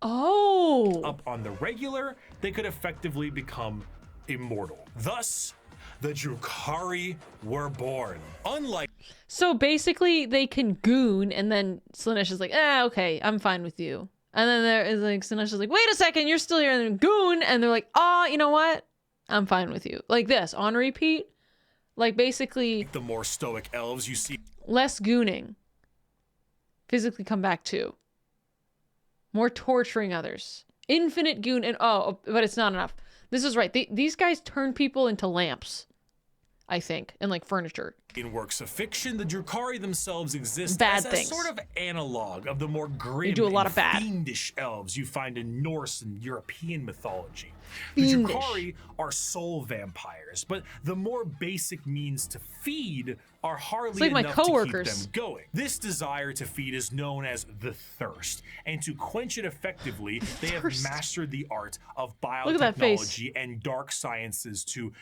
up on the regular, they could effectively become immortal. Thus, the Drukhari were born. Unlike... So basically, they can goon, and then Slaanesh is like, okay, I'm fine with you. And then there is like, Slaanesh is like, wait a second, you're still here, and then goon, and they're like, you know what? I'm fine with you. Like this, on repeat. Like basically... The more stoic elves you see... Less gooning. Physically come back too. More torturing others. Infinite goon, and but it's not enough. This is right. These guys turn people into lamps, I think, and like furniture. In works of fiction, the Drukhari themselves exist as a sort of analog of the more grim and fiendish elves you find in Norse and European mythology. The Drukhari are soul vampires, but the more basic means to feed are hardly enough to keep them going. This desire to feed is known as the thirst, and to quench it effectively, they have mastered the art of biotechnology and dark sciences to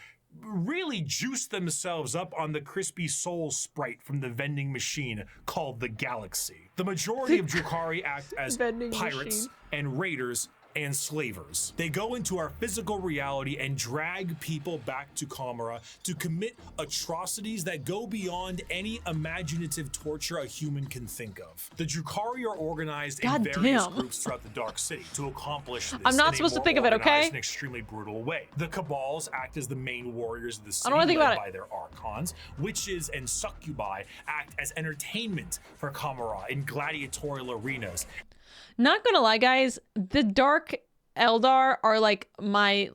really juice themselves up on the crispy soul sprite from the vending machine called the Galaxy. The majority of Drukhari act as pirates and raiders and slavers. They go into our physical reality and drag people back to Kamara to commit atrocities that go beyond any imaginative torture a human can think of. The Drukhari are organized in various groups throughout the Dark City to accomplish this. I'm not supposed to think of it, okay? In an extremely brutal way. The Cabals act as the main warriors of the city, I don't want to think about by their archons. Witches and succubi act as entertainment for Kamara in gladiatorial arenas. Not gonna lie, guys, the Dark Eldar are like I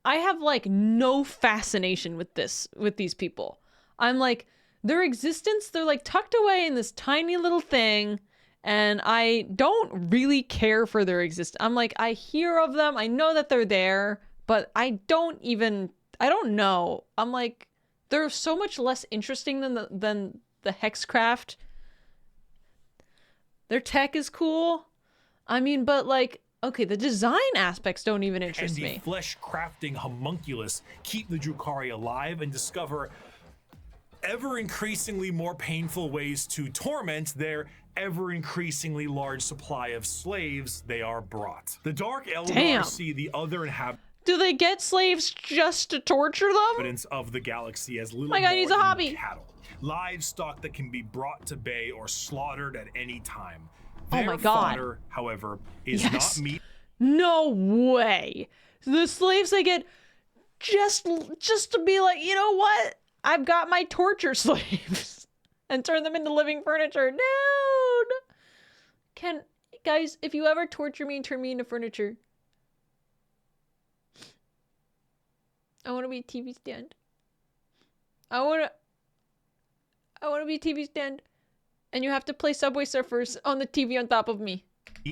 have like no fascination with these people. I'm like, their existence, they're like tucked away in this tiny little thing, and I don't really care for their existence. I'm like, I hear of them, I know that they're there, but I don't know. I'm like, they're so much less interesting than the Hexcraft. Their tech is cool. I mean, but like, okay, the design aspects don't even interest me. And the flesh-crafting homunculus keep the Drukhari alive and discover ever-increasingly more painful ways to torment their ever-increasingly large supply of slaves they are brought. The Dark Eldar see the other inhabitants. Do they get slaves just to torture them? Evidence of the galaxy as little my God, more he's a hobby. Cattle. Livestock that can be brought to bay or slaughtered at any time. Oh my God. Fodder, however, is not meat. No way. The slaves they get just to be like, you know what? I've got my torture slaves and turn them into living furniture. Dude. Guys, if you ever torture me and turn me into furniture, I want to be a TV stand. I want to be a TV stand, and you have to play Subway Surfers on the TV on top of me.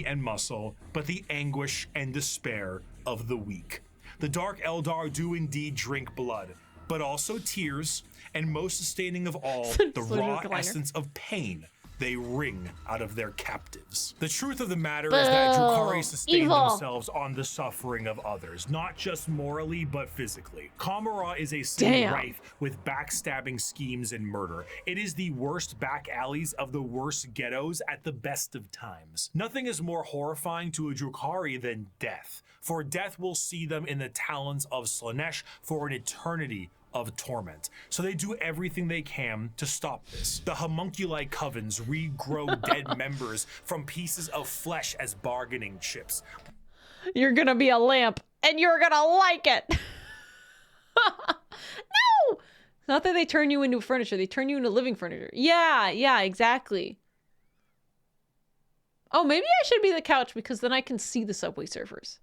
And muscle, but the anguish and despair of the weak. The Dark Eldar do indeed drink blood, but also tears, and most sustaining of all, the raw essence of pain they wring out of their captives. The truth of the matter is that Drukhari sustain themselves on the suffering of others, not just morally, but physically. Kamara is a city rife with backstabbing schemes and murder. It is the worst back alleys of the worst ghettos at the best of times. Nothing is more horrifying to a Drukhari than death, for death will see them in the talons of Slaanesh for an eternity of torment. So they do everything they can to stop this. The homunculi covens regrow dead members from pieces of flesh as bargaining chips. You're gonna be a lamp, and you're gonna like it. No! Not that they turn you into furniture, they turn you into living furniture. Yeah, exactly. Oh, maybe I should be the couch because then I can see the Subway Surfers.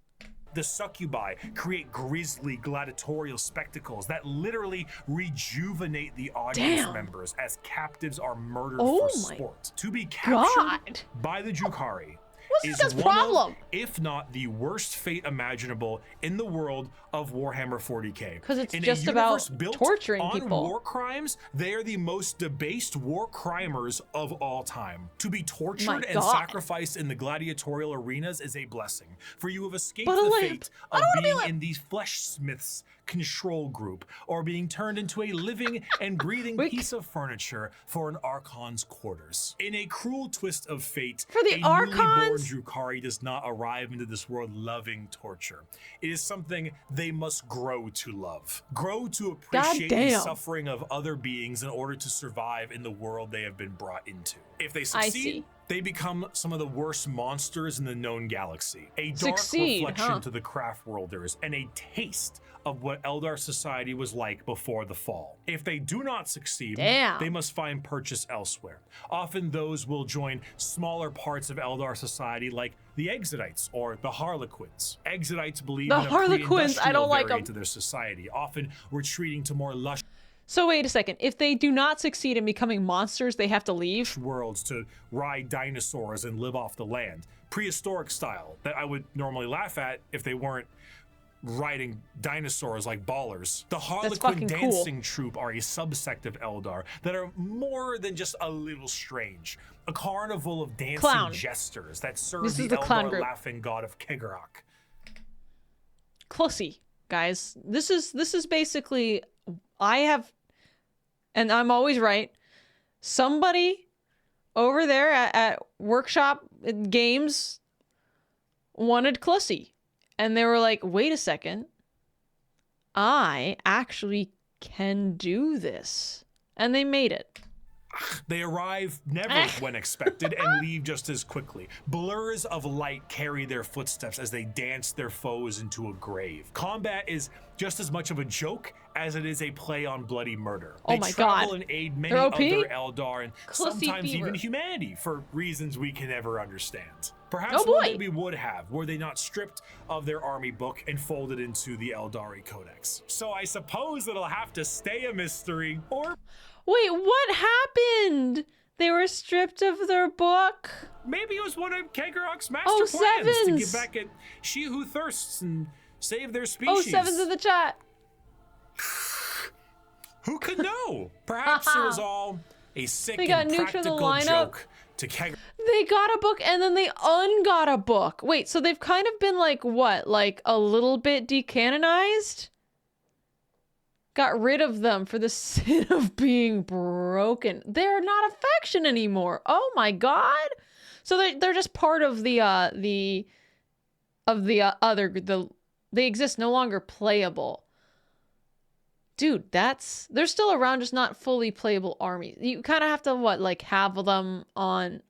The succubi create grisly gladiatorial spectacles that literally rejuvenate the audience members as captives are murdered for sport. To be captured by the Drukhari is one of, if not the worst fate imaginable in the world of Warhammer 40k. Because it's just about torturing people. War crimes, they are the most debased war crimers of all time. To be tortured and sacrificed in the gladiatorial arenas is a blessing, for you have escaped the fate of being in the flesh smiths control group, or being turned into a living and breathing piece of furniture for an Archon's quarters. In a cruel twist of fate, for the newly born Drukhari does not arrive into this world loving torture. It is something they must grow to love. Grow to appreciate the suffering of other beings in order to survive in the world they have been brought into. If they succeed, they become some of the worst monsters in the known galaxy. A dark reflection to the craft worlders and a taste of what Eldar society was like before the fall. If they do not succeed, they must find purchase elsewhere. Often those will join smaller parts of Eldar society like the Exodites or the Harlequins. Exodites believe in a pre-industrial variant to their society, often retreating to more lush So wait a second. If they do not succeed in becoming monsters, they have to leave? Worlds to ride dinosaurs and live off the land. Prehistoric style that I would normally laugh at if they weren't riding dinosaurs like ballers. The Harlequin dancing troupe are a subsect of Eldar that are more than just a little strange. A carnival of dancing jesters that serve the Eldar laughing god of Kegarak. Clussy, guys. This is basically, I have, and I'm always right, somebody over there at Workshop Games wanted Clussy. And they were like, wait a second, I actually can do this. And they made it. They arrive never when expected and leave just as quickly. Blurs of light carry their footsteps as they dance their foes into a grave. Combat is just as much of a joke as it is a play on bloody murder. They travel and aid many other Eldar and sometimes even humanity for reasons we can never understand. Perhaps one day we would have, were they not stripped of their army book and folded into the Eldari Codex. So I suppose it'll have to stay a mystery, or... Wait, what happened? They were stripped of their book? Maybe it was one of Kegarak's master plans to get back at She Who Thirsts and save their species. Oh, Sevens in the chat. Who could know? Perhaps it was all a sick and practical joke to Kegarak. They got a book and then they ungot a book. Wait, so they've kind of been like, what? Like a little bit decanonized? Got rid of them for the sin of being broken. They're not a faction anymore. Oh my god. So they're just part of they exist, no longer playable. Dude, they're still around, just not fully playable armies. You kind of have to like have them on.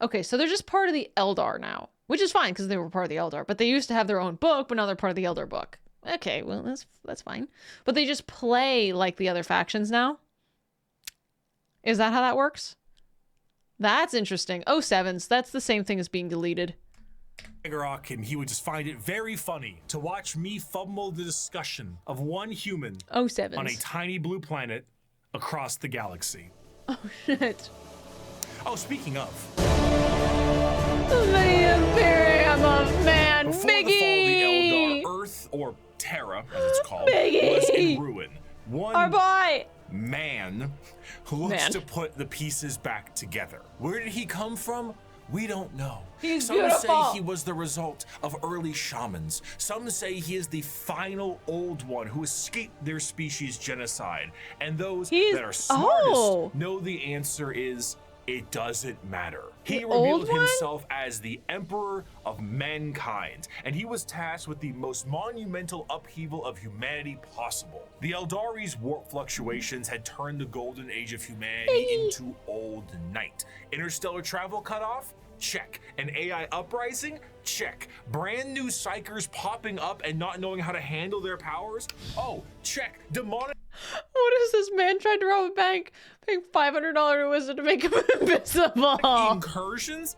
Okay, so they're just part of the Eldar now, which is fine because they were part of the Eldar, but they used to have their own book, but now they're part of the Eldar book. Okay, well, that's fine. But they just play like the other factions now? Is that how that works? That's interesting. Oh, Sevens, that's the same thing as being deleted. Kegarak, and he would just find it very funny to watch me fumble the discussion of one human on a tiny blue planet across the galaxy. Oh, shit. Oh, speaking of... The Imperium of Man, Before the fall of the Eldar, Earth Terra, as it's called, Biggie! was in ruin. Our boy! Man looks to put the pieces back together. Where did he come from? We don't know. He's Some beautiful. say he was the result of early shamans. Some say he is the final old one who escaped their species genocide. And those that are smartest know the answer is it doesn't matter. He revealed himself as the Emperor of Mankind, and he was tasked with the most monumental upheaval of humanity possible. The Eldari's warp fluctuations had turned the golden age of humanity into old night. Interstellar travel cut off? Check. An AI uprising? Check. Brand new psychers popping up and not knowing how to handle their powers? Oh, check. Demonic. What is this man tried to rob a bank, paying $500 to wizard to make him invisible? Incursions?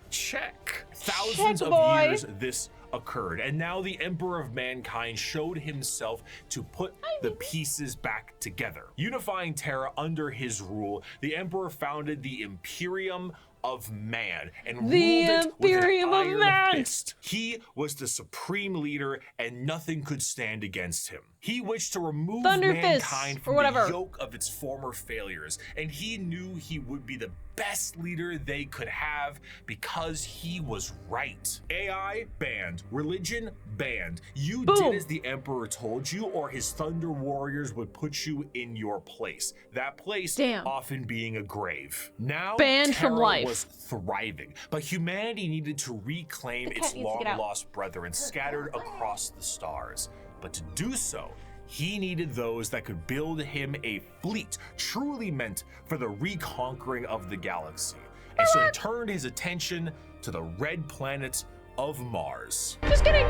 Check. Thousands of years this occurred, and now the Emperor of Mankind showed himself to put the pieces back together. Unifying Terra under his rule, the Emperor founded the Imperium of Man and ruled it with an iron fist. He was the supreme leader and nothing could stand against him. He wished to remove mankind from the yoke of its former failures, and he knew he would be the best leader they could have because he was right. AI banned, religion banned. You did as the Emperor told you, or his Thunder Warriors would put you in your place. That place often being a grave. Now banned from life. Was thriving, but humanity needed to reclaim its long-lost brethren scattered across the stars. But to do so, he needed those that could build him a fleet truly meant for the reconquering of the galaxy. And so he turned his attention to the red planet of Mars. Just kidding.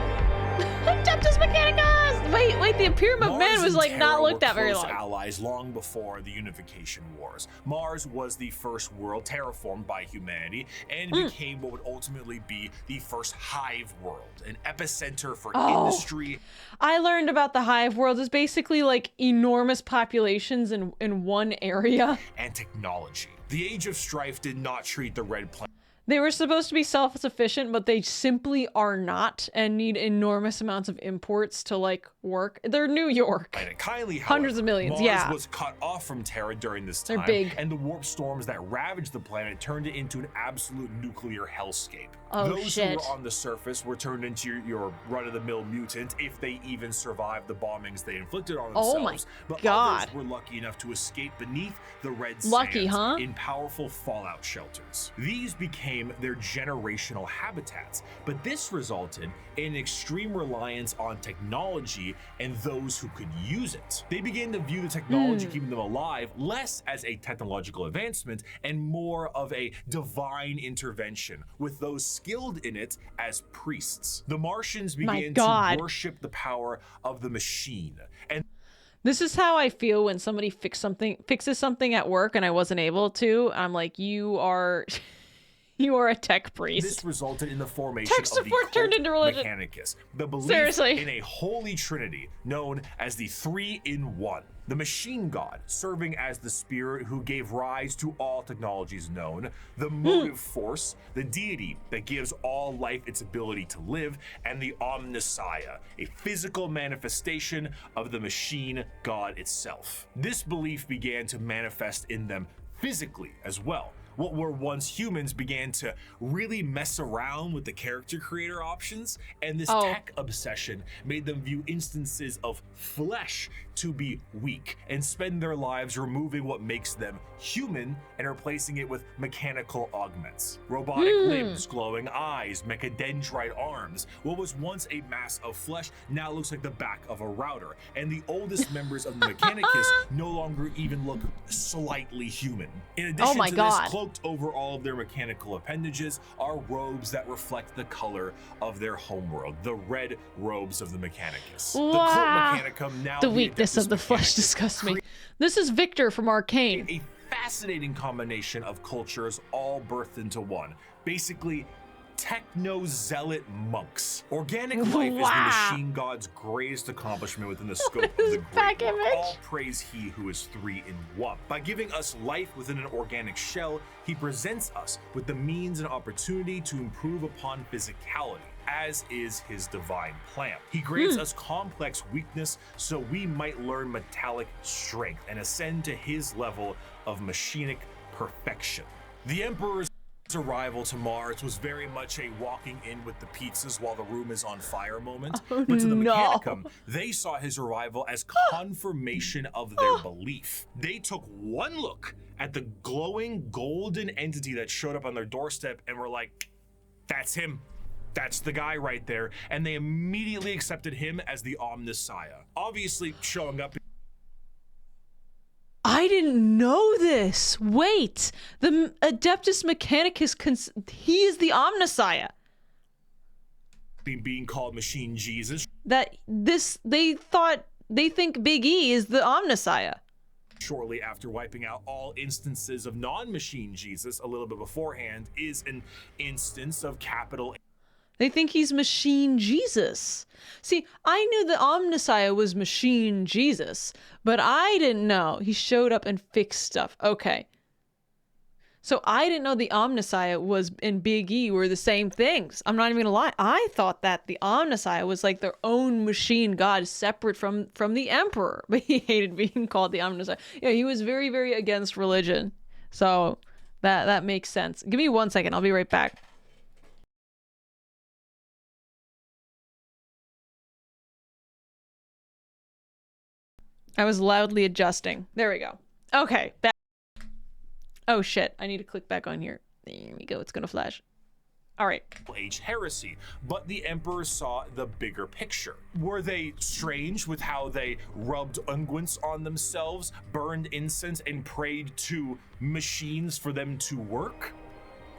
Adeptus Mechanicus! Wait, the Imperium of Man was like not looked at very long. Allies long before the Unification Wars. Mars was the first world terraformed by humanity and became what would ultimately be the first hive world, an epicenter for industry. I learned about the hive world is basically like enormous populations in one area. And technology. The Age of Strife did not treat the red planet. They were supposed to be self-sufficient, but they simply are not and need enormous amounts of imports to like work. They're New York. And kindly, hundreds of millions, Mars was cut off from Terra during this time. They're big. And the warp storms that ravaged the planet turned it into an absolute nuclear hellscape. Oh, Those who were on the surface were turned into your run-of-the-mill mutant if they even survived the bombings they inflicted on themselves. Oh my but God. others were lucky enough to escape beneath the red Lucky, sands in powerful fallout shelters. These became their generational habitats, but this resulted in extreme reliance on technology and those who could use it. They began to view the technology keeping them alive less as a technological advancement and more of a divine intervention, with those skilled in it as priests. The Martians began to worship the power of the machine. And this is how I feel when somebody fixes something at work and I wasn't able to. I'm like, you are a tech priest. This resulted in the formation tech of the support turned into religion. Mechanicus, the belief in a holy trinity known as the 3-in-1. The machine god, serving as the spirit who gave rise to all technologies known, the motive force, the deity that gives all life its ability to live, and the Omnissiah, a physical manifestation of the machine god itself. This belief began to manifest in them physically as well. What were once humans began to really mess around with the character creator options, and this tech obsession made them view instances of flesh to be weak and spend their lives removing what makes them human and replacing it with mechanical augments. Robotic limbs, glowing eyes, mechadendrite arms. What was once a mass of flesh now looks like the back of a router, and the oldest members of the Mechanicus no longer even look slightly human. In addition to this, cloaked over all of their mechanical appendages are robes that reflect the color of their homeworld, the red robes of the Mechanicus. Wow. The Cult Mechanicum, now the weakness of the flesh disgusts me. This is Victor from Arcane. A fascinating combination of cultures all birthed into one. Basically, techno-zealot monks. Organic life is the machine god's greatest accomplishment within the scope of the great work. All praise he who is 3 in 1. By giving us life within an organic shell, he presents us with the means and opportunity to improve upon physicality, as is his divine plan. He grants us complex weakness so we might learn metallic strength and ascend to his level of machinic perfection. The Emperor's arrival to Mars was very much a walking in with the pizzas while the room is on fire moment. But to the Mechanicum, they saw his arrival as confirmation of their belief. They took one look at the glowing golden entity that showed up on their doorstep and were like, that's him. That's the guy right there. And they immediately accepted him as the Omnissiah. Obviously showing up. I didn't know this. Wait, the Adeptus Mechanicus, he is the Omnissiah. Being called Machine Jesus. They think Big E is the Omnissiah. Shortly after wiping out all instances of non-Machine Jesus a little bit beforehand is an instance of capital. They think he's Machine Jesus. See, I knew the Omnissiah was Machine Jesus, but I didn't know he showed up and fixed stuff. Okay. So I didn't know the Omnissiah was and Big E were the same things. I'm not even gonna lie. I thought that the Omnissiah was like their own machine god separate from the Emperor, but he hated being called the Omnissiah. Yeah, he was very, very against religion. So that makes sense. Give me 1 second. I'll be right back. I was loudly adjusting. There we go. Okay, back. Oh shit, I need to click back on here. There we go, it's gonna flash. All right. Age heresy, but the Emperor saw the bigger picture. Were they strange with how they rubbed unguents on themselves, burned incense, and prayed to machines for them to work?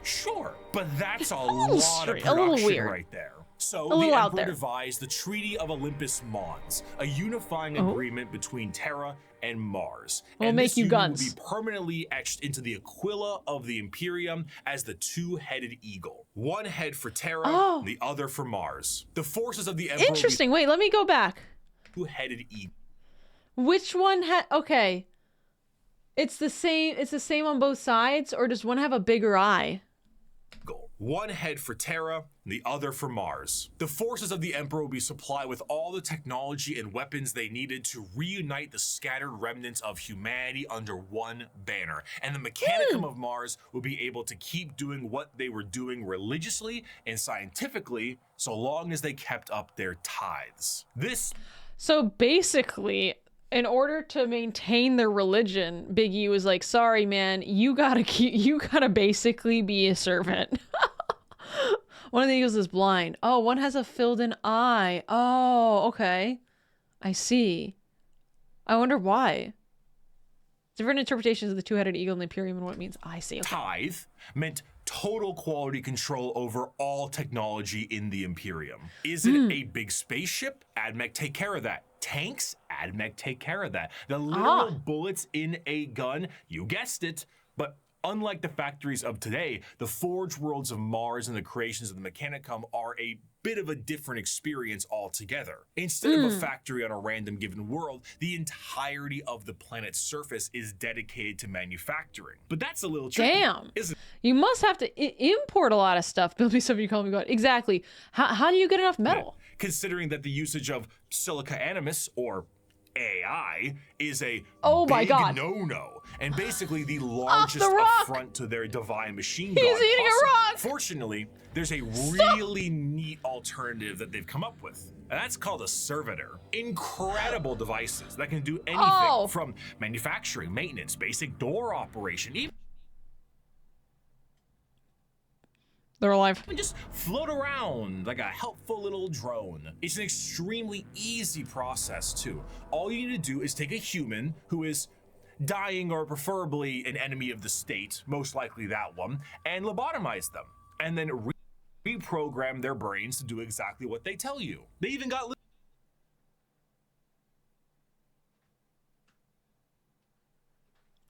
Sure, but that's a lot of production right there. So the Emperor devised the Treaty of Olympus Mons, a unifying agreement between Terra and Mars. We'll and make this you union guns. will be permanently etched into the Aquila of the Imperium as the two-headed eagle. One head for Terra, the other for Mars. The forces of the Emperor. Interesting. Wait, let me go back. Two-headed eagle. Which one had? Okay. It's the same. It's the same on both sides, or does one have a bigger eye? One head for Terra, the other for Mars. The forces of the Emperor will be supplied with all the technology and weapons they needed to reunite the scattered remnants of humanity under one banner. And the Mechanicum of Mars will be able to keep doing what they were doing religiously and scientifically, so long as they kept up their tithes. So basically, in order to maintain their religion, Big E was like, sorry, man, you gotta basically be a servant. One of the eagles is blind. Oh, one has a filled in eye. Oh, okay. I see. I wonder why. Different interpretations of the two-headed eagle in the Imperium and what it means. I see. Okay. Tithe meant total quality control over all technology in the Imperium. Is it a big spaceship? AdMech take care of that. Tanks? AdMech take care of that. The literal bullets in a gun? You guessed it. But unlike the factories of today, the forge worlds of Mars and the creations of the Mechanicum are a bit of a different experience altogether. Instead of a factory on a random given world, the entirety of the planet's surface is dedicated to manufacturing. But that's a little tricky, isn't it? You must have to import a lot of stuff. Build me something you call me God. Exactly. How do you get enough metal? Considering that the usage of silica animus, or AI, is a big no-no, and basically the largest affront to their divine machine god. He's eating a rock! Fortunately, there's a really neat alternative that they've come up with, and that's called a servitor. Incredible devices that can do anything from manufacturing, maintenance, basic door operation, even they're alive. just float around like a helpful little drone. It's an extremely easy process too. All you need to do is take a human who is dying or preferably an enemy of the state, most likely that one, and lobotomize them. And then reprogram their brains to do exactly what they tell you. They even got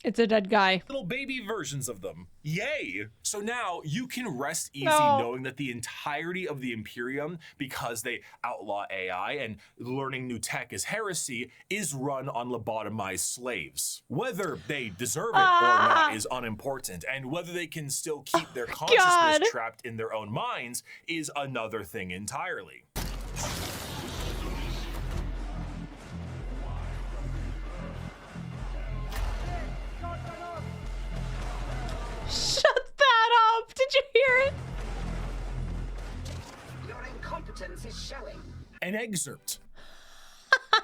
It's a dead guy. Little baby versions of them. Yay! So now you can rest easy No. knowing that the entirety of the Imperium, because they outlaw AI and learning new tech is heresy, is run on lobotomized slaves. Whether they deserve it or not is unimportant, and whether they can still keep their consciousness trapped in their own minds is another thing entirely. Shut that up! Did you hear it? Your incompetence is showing. An excerpt.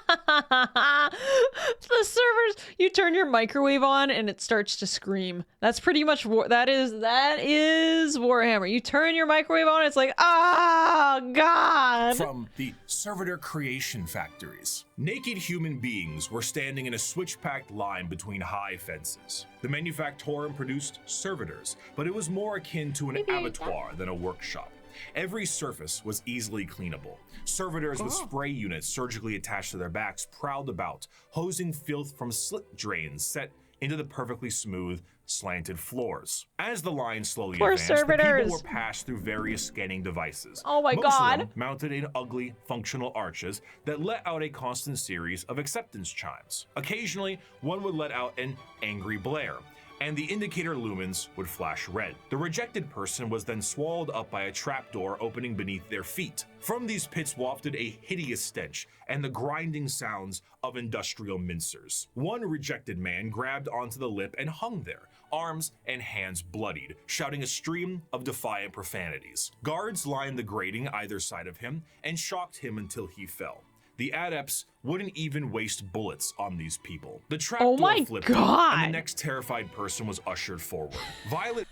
The servers, you turn your microwave on and it starts to scream. That's pretty much that is Warhammer. You turn your microwave on, it's like, oh god. From the servitor creation factories, naked human beings were standing in a switch-packed line between high fences. The manufactorum produced servitors, but it was more akin to an abattoir than a workshop. Every surface was easily cleanable. Servitors with spray units surgically attached to their backs prowled about, hosing filth from slit drains set into the perfectly smooth, slanted floors. As the line slowly advanced, the people were passed through various scanning devices. Oh my Most god. of them mounted in ugly, functional arches that let out a constant series of acceptance chimes. Occasionally, one would let out an angry blare, and the indicator lumens would flash red. The rejected person was then swallowed up by a trapdoor opening beneath their feet. From these pits wafted a hideous stench and the grinding sounds of industrial mincers. One rejected man grabbed onto the lip and hung there, arms and hands bloodied, shouting a stream of defiant profanities. Guards lined the grating either side of him and shocked him until he fell. The adepts wouldn't even waste bullets on these people. The trapdoor flipped up, and the next terrified person was ushered forward. Violet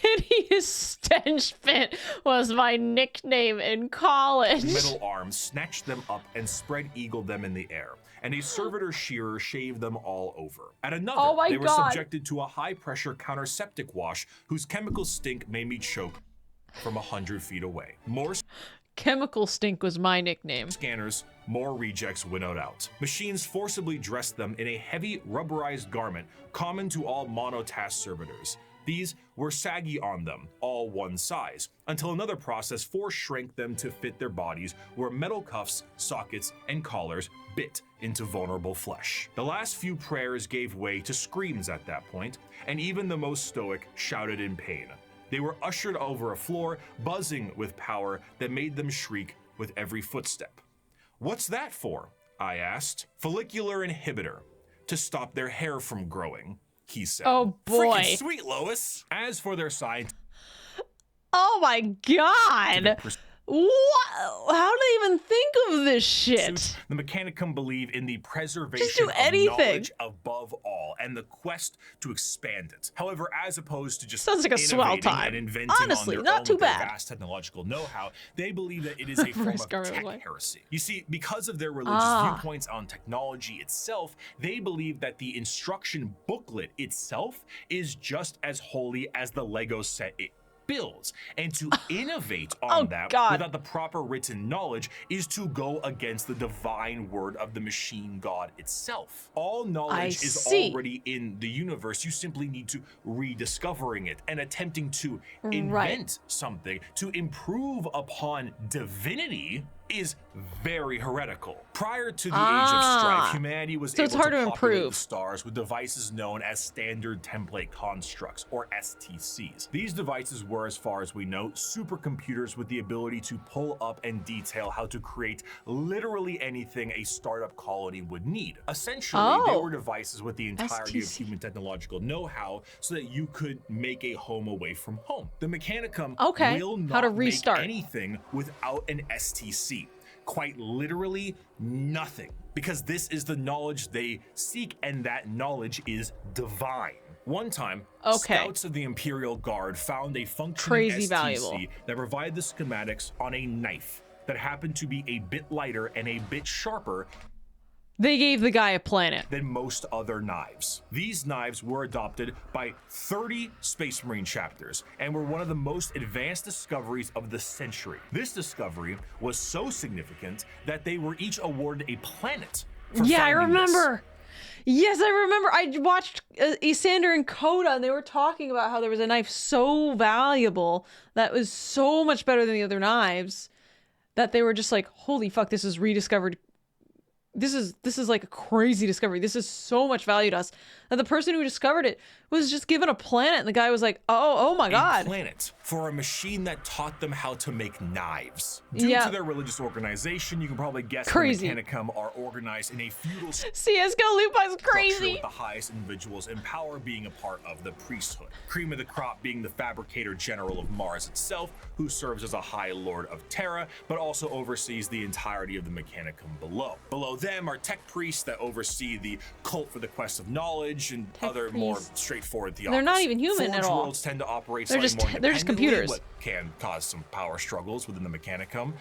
Hideous stench pit was my nickname in college. Metal arms snatched them up and spread-eagled them in the air, and a servitor shearer shaved them all over. At another, they were subjected to a high-pressure counterseptic wash whose chemical stink made me choke from 100 feet away. More Chemical stink was my nickname. Scanners, more rejects winnowed out. Machines forcibly dressed them in a heavy rubberized garment common to all monotask servitors. These were saggy on them, all one size, until another process force-shrank them to fit their bodies where metal cuffs, sockets, and collars bit into vulnerable flesh. The last few prayers gave way to screams at that point, and even the most stoic shouted in pain. They were ushered over a floor, buzzing with power that made them shriek with every footstep. "What's that for?" I asked. "Follicular inhibitor, to stop their hair from growing," he said. Oh boy. Freaking sweet, Lois. As for their science, oh my god. What? How do they even think of this shit? The Mechanicum believe in the preservation of knowledge above all and the quest to expand it. However, as opposed to just sounds like a swell time. And inventing Honestly, on their not own too with their bad. vast technological know-how, they believe that it is a form of tech heresy. You see, because of their religious viewpoints on technology itself, they believe that the instruction booklet itself is just as holy as the Lego set it builds, and to innovate on that without the proper written knowledge is to go against the divine word of the machine god itself. All knowledge is already in the universe. You simply need to rediscovering it and attempting to invent something to improve upon divinity is very heretical. Prior to the Age of Strife, humanity was able to populate the stars with devices known as Standard Template Constructs, or STCs. These devices were, as far as we know, supercomputers with the ability to pull up and detail how to create literally anything a startup colony would need. Essentially, they were devices with the entirety of human technological know-how so that you could make a home away from home. The Mechanicum will not make anything without an STC. Quite literally nothing, because this is the knowledge they seek, and that knowledge is divine. One time, scouts of the Imperial Guard found a functioning STC that provided the schematics on a knife that happened to be a bit lighter and a bit sharper. They gave the guy a planet Than most other knives. These knives were adopted by 30 Space Marine chapters and were one of the most advanced discoveries of the century. This discovery was so significant that they were each awarded a planet for finding I remember. This. Yes, I remember. I watched Isander and Coda, and they were talking about how there was a knife so valuable that was so much better than the other knives that they were just like, holy fuck, this is rediscovered. This is like a crazy discovery. This is so much value to us. And the person who discovered it was just given a planet, and the guy was like, oh my god. A planet for a machine that taught them how to make knives. Due to their religious organization, you can probably guess crazy. The Mechanicum are organized in a feudal CSGO Lupa's crazy. With the highest individuals in power being a part of the priesthood. Cream of the crop being the fabricator general of Mars itself, who serves as a high lord of Terra, but also oversees the entirety of the Mechanicum below. Below them are tech priests that oversee the cult for the quest of knowledge and other more straightforward theocracies. They're not even human at all. Worlds tend to operate they're slightly more they're just computers. What can cause some power struggles within the Mechanicum,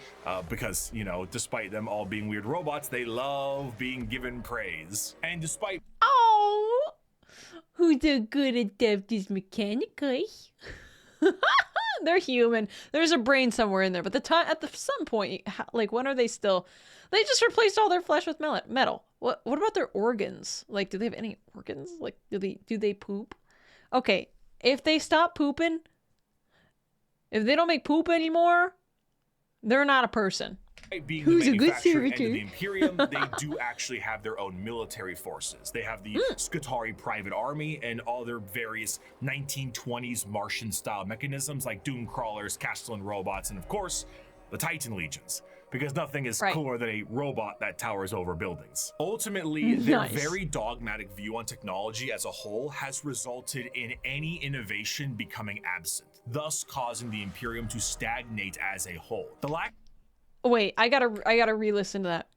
because, you know, despite them all being weird robots, they love being given praise. And despite who's a good adept is Mechanicus. They're human. There's a brain somewhere in there, but some point, like, when are they still? They just replaced all their flesh with metal. What about their organs? Like, do they have any organs? Like, do they poop? Okay, if they stop pooping, if they don't make poop anymore, they're not a person. Being Who's the a good manufacturer end of servitor? the Imperium, they do actually have their own military forces. They have the Skitarii Private Army and all their various 1920s Martian-style mechanisms like Doom Crawlers, Castellan robots, and of course, the Titan Legions. Because nothing is cooler than a robot that towers over buildings. Ultimately, their very dogmatic view on technology as a whole has resulted in any innovation becoming absent, thus causing the Imperium to stagnate as a whole. The lack Wait, I gotta re-listen to that.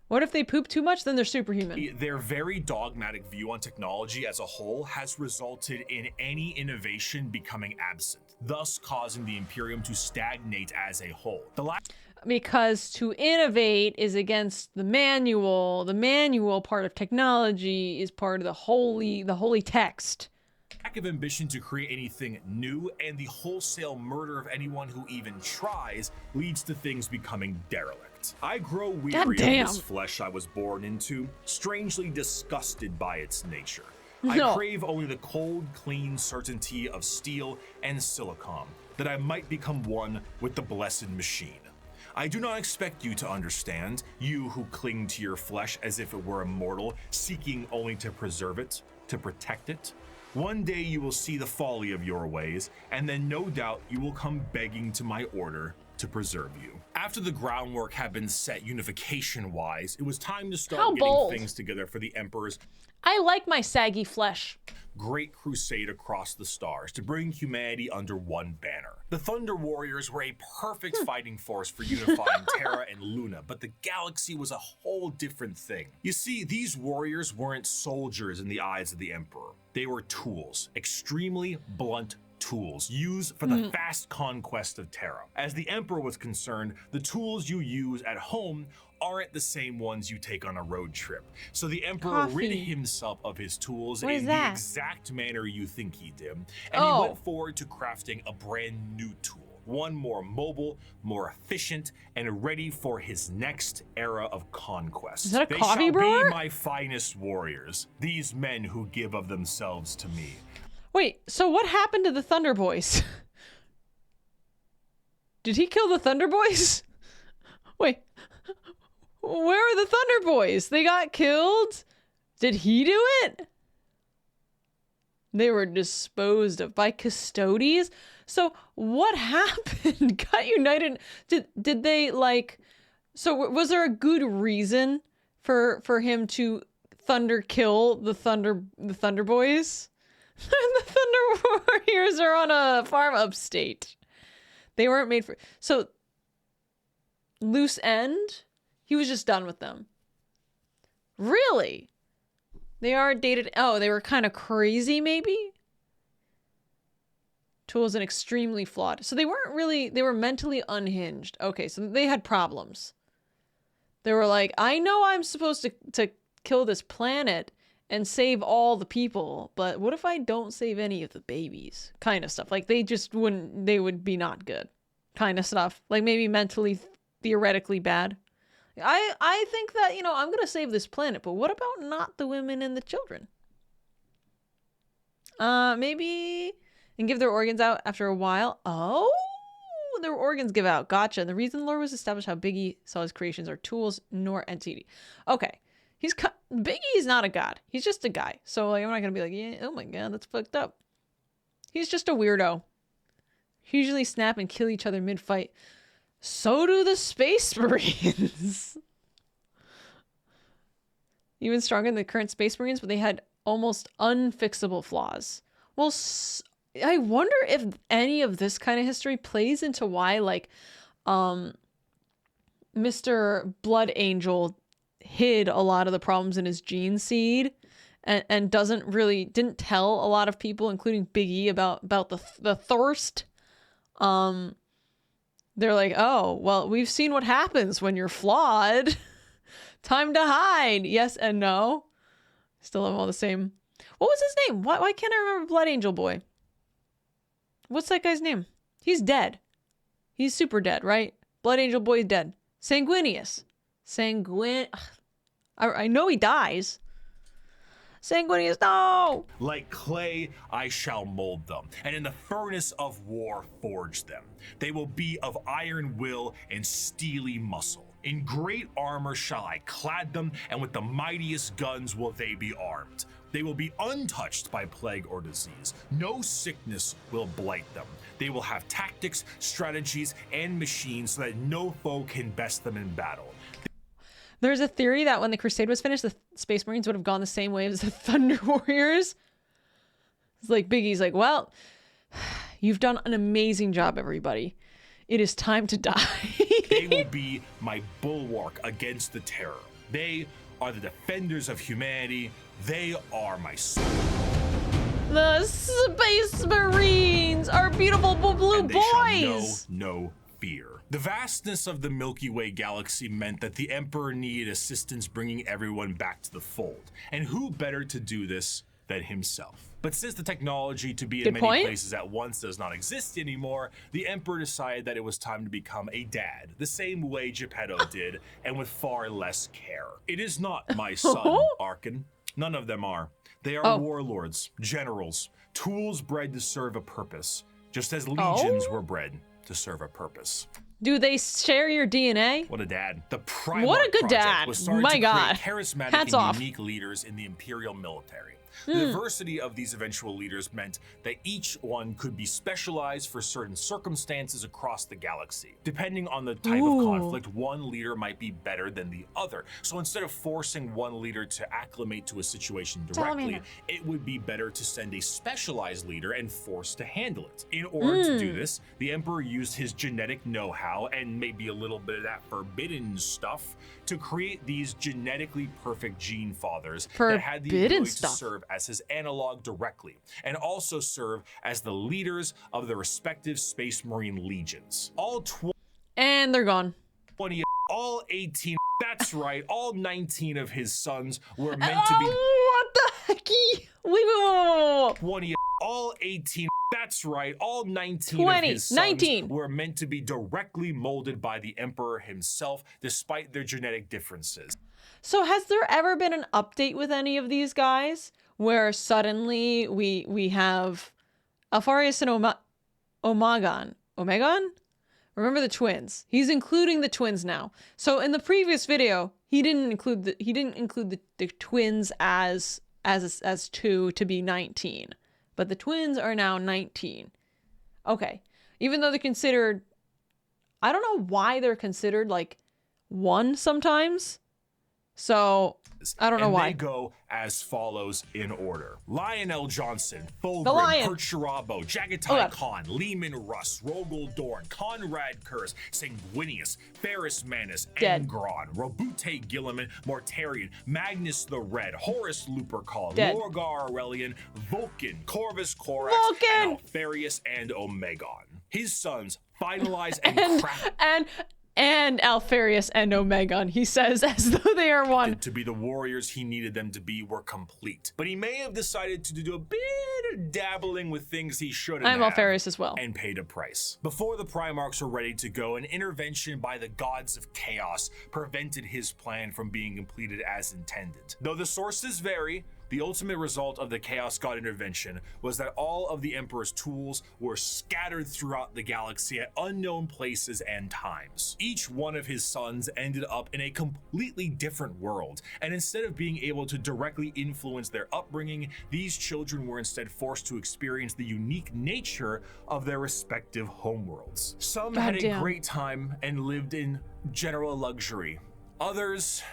What if they poop too much? Then they're superhuman. Their very dogmatic view on technology as a whole has resulted in any innovation becoming absent, thus causing the Imperium to stagnate as a whole. Because to innovate is against the manual. The manual part of technology is part of the holy text. Lack of ambition to create anything new and the wholesale murder of anyone who even tries leads to things becoming derelict. I grow weary of this flesh I was born into, strangely disgusted by its nature. I crave only the cold, clean certainty of steel and silicon, that I might become one with the blessed machine. I do not expect you to understand, you who cling to your flesh as if it were immortal, seeking only to preserve it, to protect it. One day you will see the folly of your ways, and then no doubt you will come begging to my order to preserve you. After the groundwork had been set unification-wise, it was time to start getting things together for the Emperor's I like my saggy flesh. great crusade across the stars to bring humanity under one banner. The Thunder Warriors were a perfect fighting force for unifying Terra and Luna, but the galaxy was a whole different thing. You see, these warriors weren't soldiers in the eyes of the Emperor. They were tools, extremely blunt tools used for the fast conquest of Terra. As the Emperor was concerned, the tools you use at home aren't the same ones you take on a road trip. So the Emperor rid himself of his tools in the exact manner you think he did, and he went forward to crafting a brand new tool. One more mobile, more efficient, and ready for his next era of conquest. Is that a coffee brewer? They shall be my finest warriors, these men who give of themselves to me. Wait, so what happened to the Thunder Boys? Did he kill the Thunder Boys? Wait, where are the Thunder Boys? They got killed? Did he do it? They were disposed of by Custodes? So what happened? Got united? Did they like? So was there a good reason for him to thunder kill the Thunder Boys? The Thunder Warriors are on a farm upstate. They weren't made for. So loose end. He was just done with them. Really? They are dated. Oh, they were kind of crazy, maybe? Tools and extremely flawed. So they weren't really, they were mentally unhinged. Okay, so they had problems. They were like, I know I'm supposed to kill this planet and save all the people, but what if I don't save any of the babies? Kind of stuff. Like they just wouldn't, they would be not good. Kind of stuff. Like maybe mentally, theoretically bad. I think that, you know, I'm gonna save this planet, but what about not the women and the children? Maybe and give their organs out after a while. Oh, their organs give out. Gotcha. And the reason lore was established how Biggie saw his creations are tools nor entity. Okay. Biggie is not a god. He's just a guy. So like, I'm not gonna be like, yeah, oh my god, that's fucked up. He's just a weirdo. Usually snap and kill each other mid-fight. So do the Space Marines. Even stronger than the current Space Marines, but they had almost unfixable flaws. Well, I wonder if any of this kind of history plays into why, like, Mr. Blood Angel hid a lot of the problems in his gene seed and didn't tell a lot of people, including Biggie, about the thirst. They're like, oh, well, we've seen what happens when you're flawed. Time to hide. Yes and no. Still have all the same. What was his name? Why can't I remember Blood Angel Boy? What's that guy's name? He's dead. He's super dead, right? Blood Angel Boy is dead. Sanguinius. I know he dies. Sanguinius, no! Like clay, I shall mold them, and in the furnace of war forge them. They will be of iron will and steely muscle. In great armor shall I clad them, and with the mightiest guns will they be armed. They will be untouched by plague or disease. No sickness will blight them. They will have tactics, strategies, and machines so that no foe can best them in battle. There's a theory that when the Crusade was finished, the Space Marines would have gone the same way as the Thunder Warriors. It's like Biggie's like, well, you've done an amazing job, everybody. It is time to die. They will be my bulwark against the terror. They are the defenders of humanity. They are my soul. The Space Marines are beautiful blue boys. Shall know no fear. The vastness of the Milky Way galaxy meant that the Emperor needed assistance bringing everyone back to the fold. And who better to do this than himself? But since the technology to be in many places at once does not exist anymore, the Emperor decided that it was time to become a dad, the same way Geppetto did, and with far less care. It is not my son, Arkin. None of them are. They are warlords, generals, tools bred to serve a purpose, just as legions were bred to serve a purpose. Do they share your DNA? What a dad. The Primarch what a good dad. Was started My to God. create charismatic Hats and off. unique leaders in the Imperial military. The diversity of these eventual leaders meant that each one could be specialized for certain circumstances across the galaxy. Depending on the type of conflict, one leader might be better than the other. So instead of forcing one leader to acclimate to a situation directly, it would be better to send a specialized leader and force to handle it. In order to do this, the Emperor used his genetic know-how and maybe a little bit of that forbidden stuff to create these genetically perfect gene fathers that had the ability to serve as his analog directly, and also serve as the leaders of the respective Space Marine legions. And they're gone. 20, all 18, that's right, all 19 of his sons were meant to be... What the hecky? Wait. 20, all 18, that's right, all 19 20, of his sons 19. were meant to be directly molded by the Emperor himself, despite their genetic differences. So has there ever been an update with any of these guys where suddenly we have Alpharius and Omegon? Remember the twins? He's including the twins now. So in the previous video, he didn't include the twins as two to be 19, but the twins are now 19. Okay, even though they're considered, I don't know why they're considered like one sometimes. So I don't know why. They go as follows in order: Lionel Johnson, Fulgrim, Kurt Shirabo, Jagatai Khan, Lehman Russ, Rogel Dorn, Conrad Kurz, Sanguinius, Ferris Manus, Engron, Robute Gilliman, Mortarion, Magnus the Red, Horus Lupercal, Lorgar Aurelian, Vulcan, Corvus Corax, and Alpharius and Omegon. His sons finalize and craft. and Alfarius and Omegon, he says, as though they are one. To be the warriors he needed them to be were complete. But he may have decided to do a bit of dabbling with things he shouldn't have. I'm Alfarius as well. And paid a price. Before the Primarchs were ready to go, an intervention by the gods of chaos prevented his plan from being completed as intended. Though the sources vary, the ultimate result of the Chaos God intervention was that all of the Emperor's tools were scattered throughout the galaxy at unknown places and times. Each one of his sons ended up in a completely different world, and instead of being able to directly influence their upbringing, these children were instead forced to experience the unique nature of their respective homeworlds. Some had a great time and lived in general luxury. Others,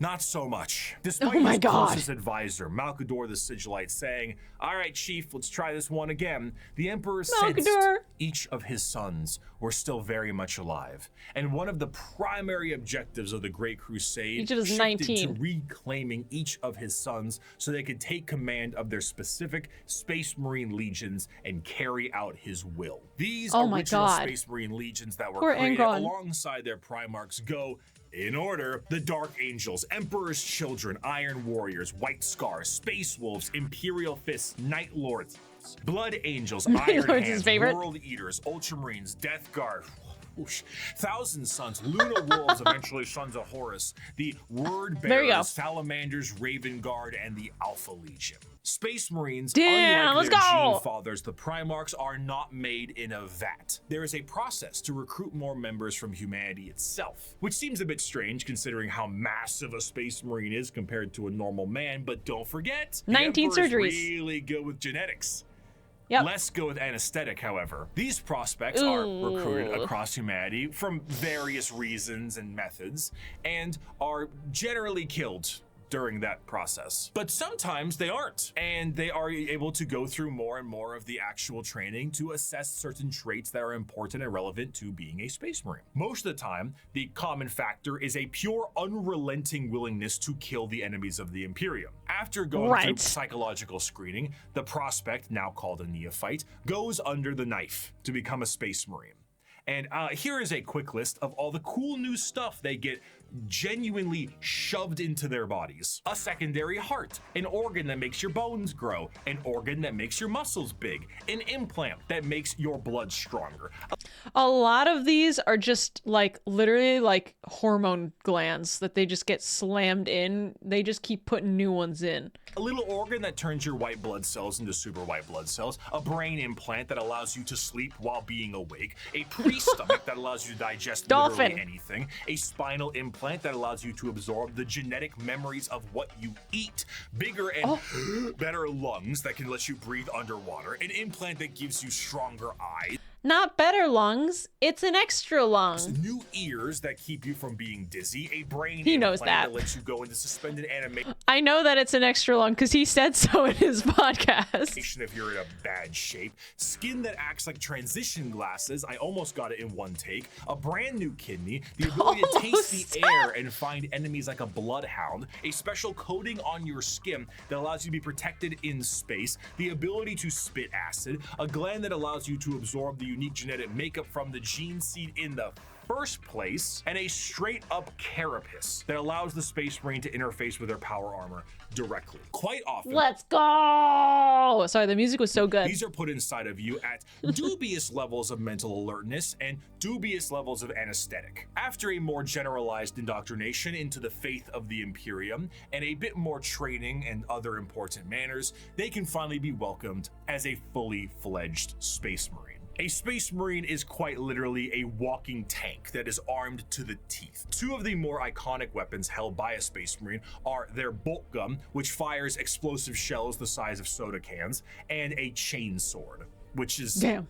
not so much. Despite his closest advisor, Malkador the Sigilite, saying, "All right, Chief, let's try this one again," the Emperor sensed each of his sons were still very much alive. And one of the primary objectives of the Great Crusade shifted to reclaiming each of his sons so they could take command of their specific Space Marine legions and carry out his will. These original Space Marine legions that were created alongside their Primarchs go in order: the Dark Angels, Emperor's Children, Iron Warriors, White Scars, Space Wolves, Imperial Fists, Night Lords, Blood Angels, Iron Hands, World Eaters, Ultramarines, Death Guard, Thousand Sons, Luna Wolves, eventually Sons of Horus, the Word Bearers, Salamanders, Raven Guard, and the Alpha Legion. Space Marines, unlike their gene fathers, the Primarchs are not made in a vat. There is a process to recruit more members from humanity itself, which seems a bit strange considering how massive a Space Marine is compared to a normal man, but don't forget, 19 surgeries. Really good with genetics. Less good with anesthetic, however. These prospects are recruited across humanity from various reasons and methods, and are generally killed during that process. But sometimes they aren't, and they are able to go through more and more of the actual training to assess certain traits that are important and relevant to being a Space Marine. Most of the time, the common factor is a pure, unrelenting willingness to kill the enemies of the Imperium. After going through psychological screening, the prospect, now called a neophyte, goes under the knife to become a Space Marine. And here is a quick list of all the cool new stuff they get genuinely shoved into their bodies. A secondary heart, an organ that makes your bones grow, an organ that makes your muscles big, an implant that makes your blood stronger. A lot of these are just like literally like hormone glands that they just get slammed in. They just keep putting new ones in. A little organ that turns your white blood cells into super white blood cells, a brain implant that allows you to sleep while being awake, a pre-stomach that allows you to digest literally anything, a spinal implant that allows you to absorb the genetic memories of what you eat, bigger and better lungs that can let you breathe underwater, an implant that gives you stronger eyes. Not better lungs, it's an extra lung. New ears that keep you from being dizzy, a brain implant that lets you go into suspended animation. I know that it's an extra lung because he said so in his podcast. If you're in a bad shape, skin that acts like transition glasses, I almost got it in one take, a brand new kidney, the ability to taste the air and find enemies like a bloodhound, a special coating on your skin that allows you to be protected in space, the ability to spit acid, a gland that allows you to absorb the unique genetic makeup from the gene seed in the first place, and a straight up carapace that allows the Space Marine to interface with their power armor directly. Quite often, let's go! Sorry, the music was so good. These are put inside of you at dubious levels of mental alertness and dubious levels of anesthetic. After a more generalized indoctrination into the faith of the Imperium and a bit more training and other important manners, they can finally be welcomed as a fully fledged Space Marine. A Space Marine is quite literally a walking tank that is armed to the teeth. Two of the more iconic weapons held by a Space Marine are their bolt gun, which fires explosive shells the size of soda cans, and a chain sword, which is... Damn.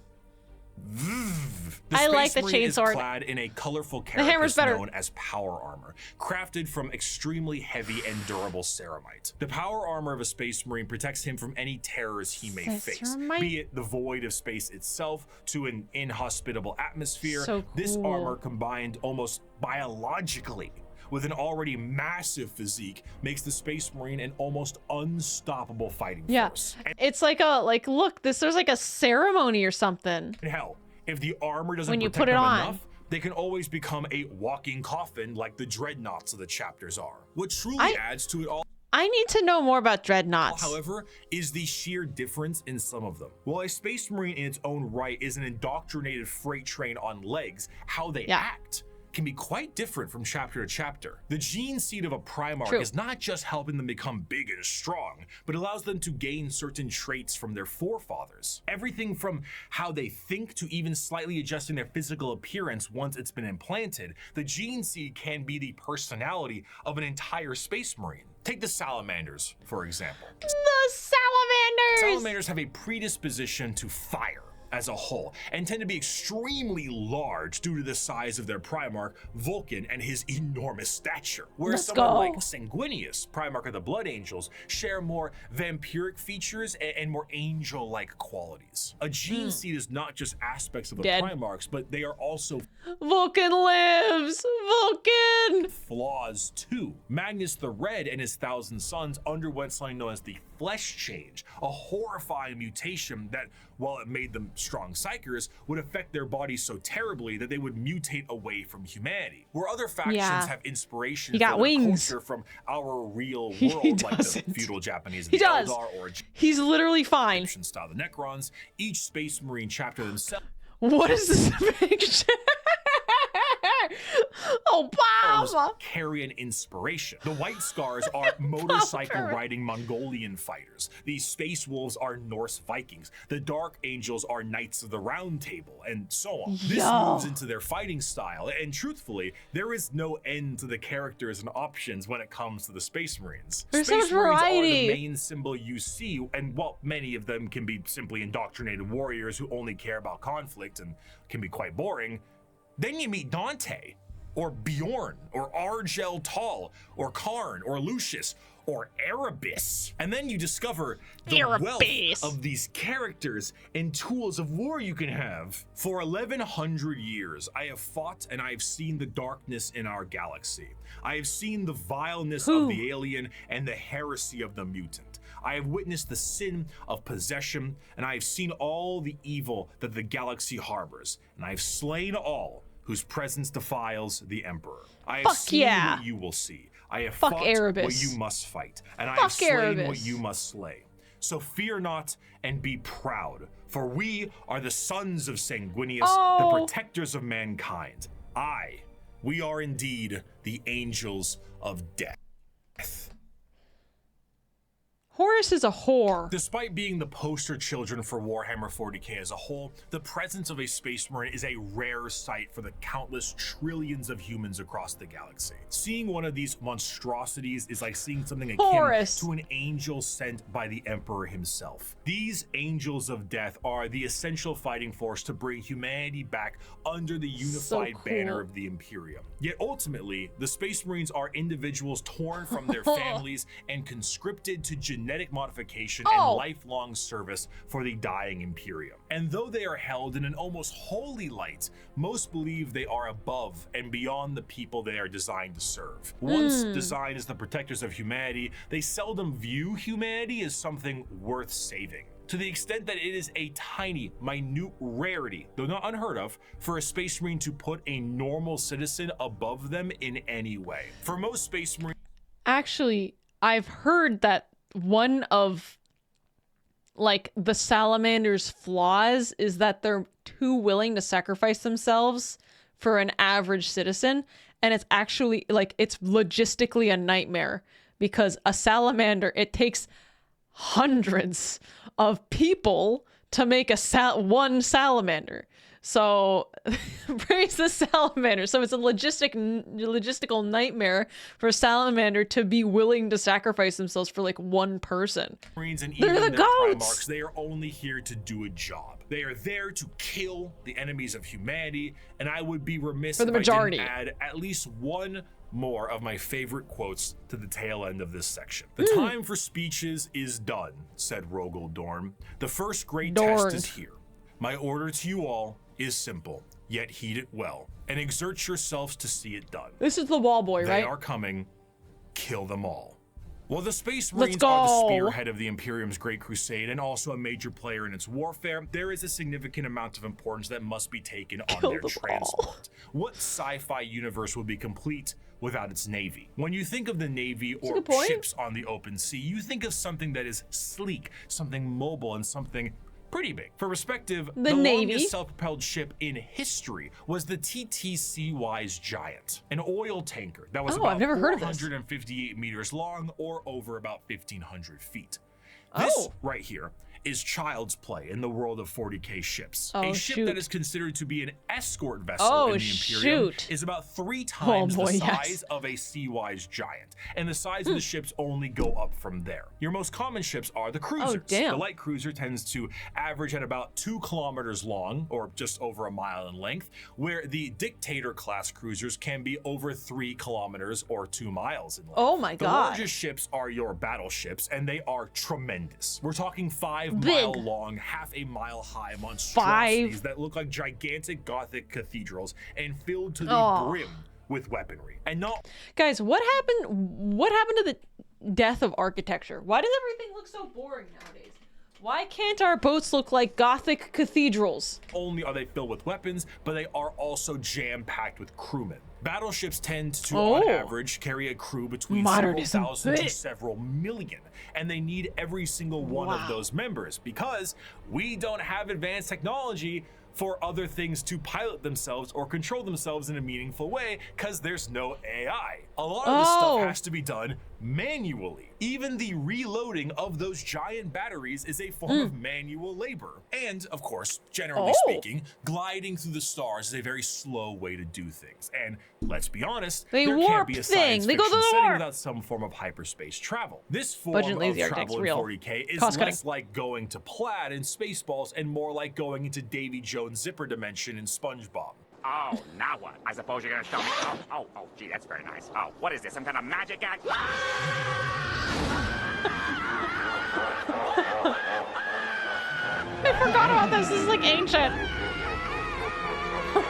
I like the chain sword. Is clad in a colorful carapace known as power armor, crafted from extremely heavy and durable ceramite. The power armor of a Space Marine protects him from any terrors he may face, be it the void of space itself to an inhospitable atmosphere. So cool. This armor, combined almost biologically with an already massive physique, makes the Space Marine an almost unstoppable fighting force. It's like look, there's like a ceremony or something. And hell, if the armor doesn't when you protect put it them on enough, They can always become a walking coffin like the dreadnoughts of the chapters are. What truly adds to it all, I need to know more about dreadnoughts. however, is the sheer difference in some of them. While a Space Marine in its own right is an indoctrinated freight train on legs, how they act can be quite different from chapter to chapter. The gene seed of a Primarch is not just helping them become big and strong, but allows them to gain certain traits from their forefathers. Everything from how they think to even slightly adjusting their physical appearance once it's been implanted, the gene seed can be the personality of an entire Space Marine. Take the Salamanders, for example. The Salamanders! Salamanders have a predisposition to fire as a whole, and tend to be extremely large due to the size of their Primarch, Vulcan, and his enormous stature. Whereas someone like Sanguinius, Primarch of the Blood Angels, share more vampiric features and more angel-like qualities. A gene seed is not just aspects of the Primarchs, but they are also Vulcan lives! Vulcan! flaws too. Magnus the Red and his 1,000 Sons underwent something known as the Flesh Change, a horrifying mutation that, while it made them strong psychers, would affect their bodies so terribly that they would mutate away from humanity. Where other factions have inspiration for their culture from our real world, like the feudal Japanese and the Eldar, or he's literally fine. Style the Necrons, each Space Marine chapter themselves. What is this picture? Obama! Carry an inspiration. The White Scars are motorcycle riding Mongolian fighters. The Space Wolves are Norse Vikings. The Dark Angels are Knights of the Round Table, and so on. This moves into their fighting style, and truthfully, there is no end to the characters and options when it comes to the Space Marines. There's Space so much Marines variety. are the main symbol you see, and while many of them can be simply indoctrinated warriors who only care about conflict and can be quite boring, then you meet Dante, or Bjorn, or Argel Tal, or Karn, or Lucius, or Erebus. And then you discover the wealth of these characters and tools of war you can have. For 1,100 years, I have fought and I have seen the darkness in our galaxy. I have seen the vileness of the alien and the heresy of the mutant. I have witnessed the sin of possession, and I have seen all the evil that the galaxy harbors, and I have slain all whose presence defiles the Emperor. I have seen what you will see. I have fought what you must fight, and I have slain what you must slay. So fear not and be proud, for we are the sons of Sanguinius, the protectors of mankind. We are indeed the angels of death. Horus is a whore. Despite being the poster children for Warhammer 40k as a whole, the presence of a Space Marine is a rare sight for the countless trillions of humans across the galaxy. Seeing one of these monstrosities is like seeing something akin to an angel sent by the Emperor himself. These angels of death are the essential fighting force to bring humanity back under the unified banner of the Imperium. Yet ultimately, the Space Marines are individuals torn from their families and conscripted to genetic modification and lifelong service for the dying Imperium. And though they are held in an almost holy light, most believe they are above and beyond the people they are designed to serve. Once designed as the protectors of humanity, they seldom view humanity as something worth saving, to the extent that it is a tiny, minute rarity, though not unheard of, for a Space Marine to put a normal citizen above them in any way. For most Space Marines... Actually, I've heard that one of like the Salamander's flaws is that they're too willing to sacrifice themselves for an average citizen, and it's actually like it's logistically a nightmare because a salamander, it takes hundreds of people to make one salamander. So praise the salamander. So it's a logistical nightmare for a salamander to be willing to sacrifice themselves for like one person. Marines and even their Primarchs, they are only here to do a job. They are there to kill the enemies of humanity, and I would be remiss if I didn't add at least one more of my favorite quotes to the tail end of this section. The time for speeches is done, said Rogel Dorn. The first great test is here. My order to you all is simple, yet heed it well, and exert yourselves to see it done. This is the wall boy, right? They are coming. Kill them all. While the Space Let's Marines are the go. spearhead of the Imperium's Great Crusade and also a major player in its warfare, there is a significant amount of importance that must be taken on their transport. What sci-fi universe would be complete without its navy? When you think of the navy or ships on the open sea, you think of something that is sleek, something mobile, and something pretty big. For perspective, the longest self-propelled ship in history was the TTC-Wise Giant, an oil tanker that was about 458 meters long or over about 1,500 feet. This right here is child's play in the world of 40K ships. A ship that is considered to be an escort vessel in the Imperium is about 3 times the size of a Sea-Wise Giant, and the size of the ships only go up from there. Your most common ships are the cruisers. The light cruiser tends to average at about 2 kilometers long, or just over a mile in length, where the Dictator class cruisers can be over 3 kilometers or 2 miles in length. Oh my god. The largest ships are your battleships, and they are tremendous. We're talking 5-mile long, half a mile high monstrosities that look like gigantic Gothic cathedrals and filled to the brim with weaponry. And not guys, what happened to the death of architecture? Why does everything look so boring nowadays? Why can't our boats look like Gothic cathedrals? Only are they filled with weapons, but they are also jam-packed with crewmen. Battleships tend to, on average, carry a crew between several thousand to several million, and they need every single one of those members because we don't have advanced technology for other things to pilot themselves or control themselves in a meaningful way because there's no AI. A lot of this stuff has to be done manually. Even the reloading of those giant batteries is a form of manual labor. And of course, generally speaking, gliding through the stars is a very slow way to do things. And let's be honest, there can't be a science fiction setting without some form of hyperspace travel. This form of travel in 40K is less like going to Plaid in Spaceballs and more like going into Davy Jones' zipper dimension in SpongeBob. Oh, now what? I suppose you're gonna show me. Oh, gee, that's very nice. Oh, what is this? Some kind of magic act? I forgot about this. This is like ancient.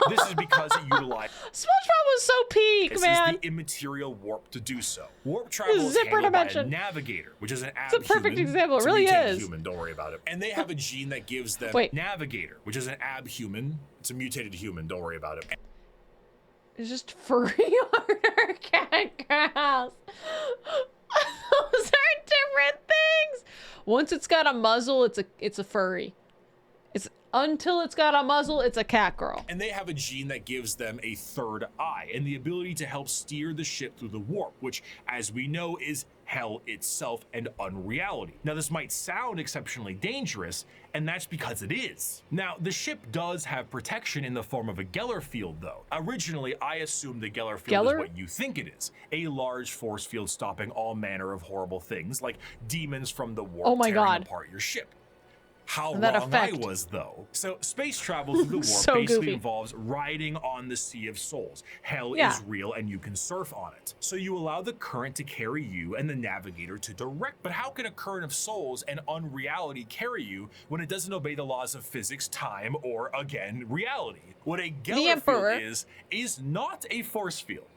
This is because it utilized SpongeBob was so peak, man. This is the immaterial warp to do so. Warp travel is handled by a navigator, which is an abhuman. It's a perfect example. It really is. Human, don't worry about it. And they have a gene that gives them navigator, which is an abhuman. It's a mutated human. Don't worry about it. It's just furry order cat grass. Those are different things. Once it's got a muzzle, it's a furry. Until it's got a muzzle, it's a cat girl. And they have a gene that gives them a third eye and the ability to help steer the ship through the warp, which, as we know, is hell itself and unreality. Now, this might sound exceptionally dangerous, and that's because it is. Now, the ship does have protection in the form of a Geller field, though. Originally, I assumed the Geller field is what you think it is. A large force field stopping all manner of horrible things, like demons from the warp tearing apart your ship. How wrong I was, though. So space travel through the warp basically involves riding on the Sea of Souls. Hell is real and you can surf on it. So you allow the current to carry you and the navigator to direct. But how can a current of souls and unreality carry you when it doesn't obey the laws of physics, time, or, again, reality? What a Geller field is not a force field,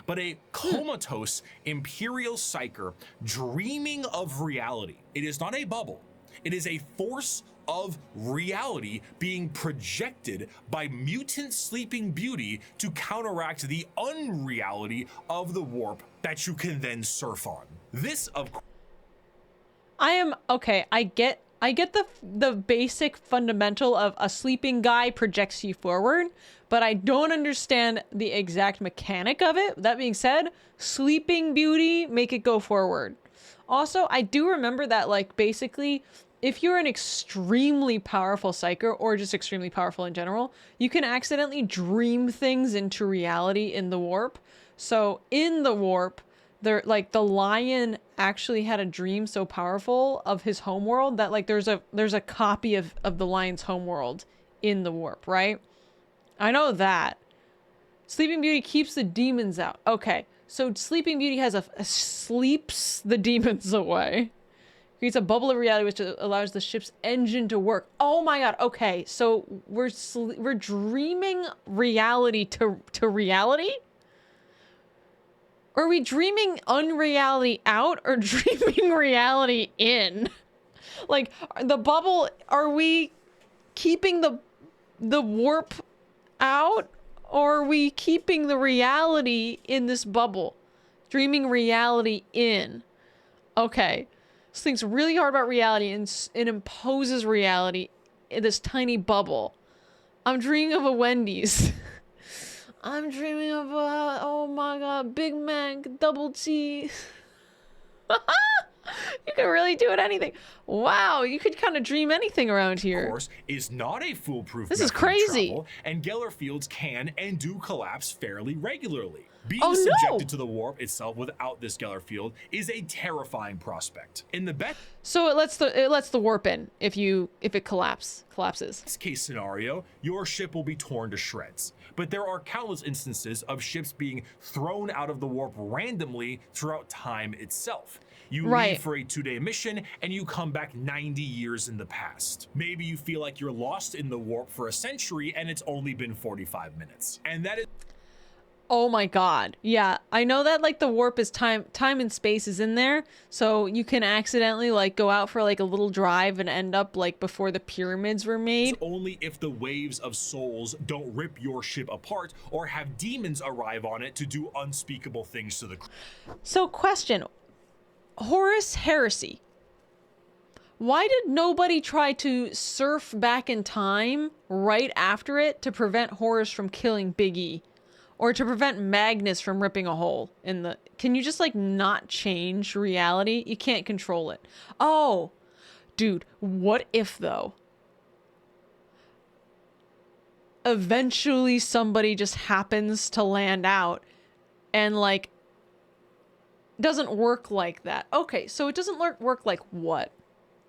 but a comatose Imperial Psyker dreaming of reality. It is not a bubble. It is a force of reality being projected by mutant Sleeping Beauty to counteract the unreality of the warp that you can then surf on. This, of course, I get the basic fundamental of a sleeping guy projects you forward, but I don't understand the exact mechanic of it. That being said, Sleeping Beauty, make it go forward. Also, I do remember that, like, basically, if you're an extremely powerful psyker or just extremely powerful in general, you can accidentally dream things into reality in the warp. So in the warp, the lion actually had a dream so powerful of his homeworld that, like, there's a copy of the lion's homeworld in the warp, right? I know that. Sleeping Beauty keeps the demons out. Okay, so Sleeping Beauty has a sleeps the demons away. Creates a bubble of reality which allows the ship's engine to work. Oh my god, okay. So we're dreaming reality to reality? Are we dreaming unreality out or dreaming reality in? Like, the bubble, are we keeping the warp out? Or are we keeping the reality in this bubble? Dreaming reality in. Okay. This thing's really hard about reality and it imposes reality in this tiny bubble. I'm dreaming of a Wendy's. I'm dreaming of a, oh my god, Big Mac, double T. You can really do it anything. Wow, you could kind of dream anything around here. Of course, is not a foolproof This is method of crazy. travel, and Geller fields can and do collapse fairly regularly. Being Oh, subjected no. to the warp itself without this Geller field is a terrifying prospect. In the best So it lets the warp in if it collapses. case scenario, your ship will be torn to shreds. But there are countless instances of ships being thrown out of the warp randomly throughout time itself. You leave for a 2-day mission and you come back 90 years in the past. Maybe you feel like you're lost in the warp for a century and it's only been 45 minutes. And that is Oh my god. Yeah, I know that like the warp is time and space is in there, so you can accidentally like go out for like a little drive and end up like before the pyramids were made. only if the waves of souls don't rip your ship apart or have demons arrive on it to do unspeakable things to the crew. So question, Horus Heresy. Why did nobody try to surf back in time right after it to prevent Horus from killing Big E? Or to prevent Magnus from ripping a hole in the... Can you just, like, not change reality? You can't control it. Oh! Dude, what if, though? Eventually somebody just happens to land out and, like, doesn't work like that. Okay, so it doesn't work like what?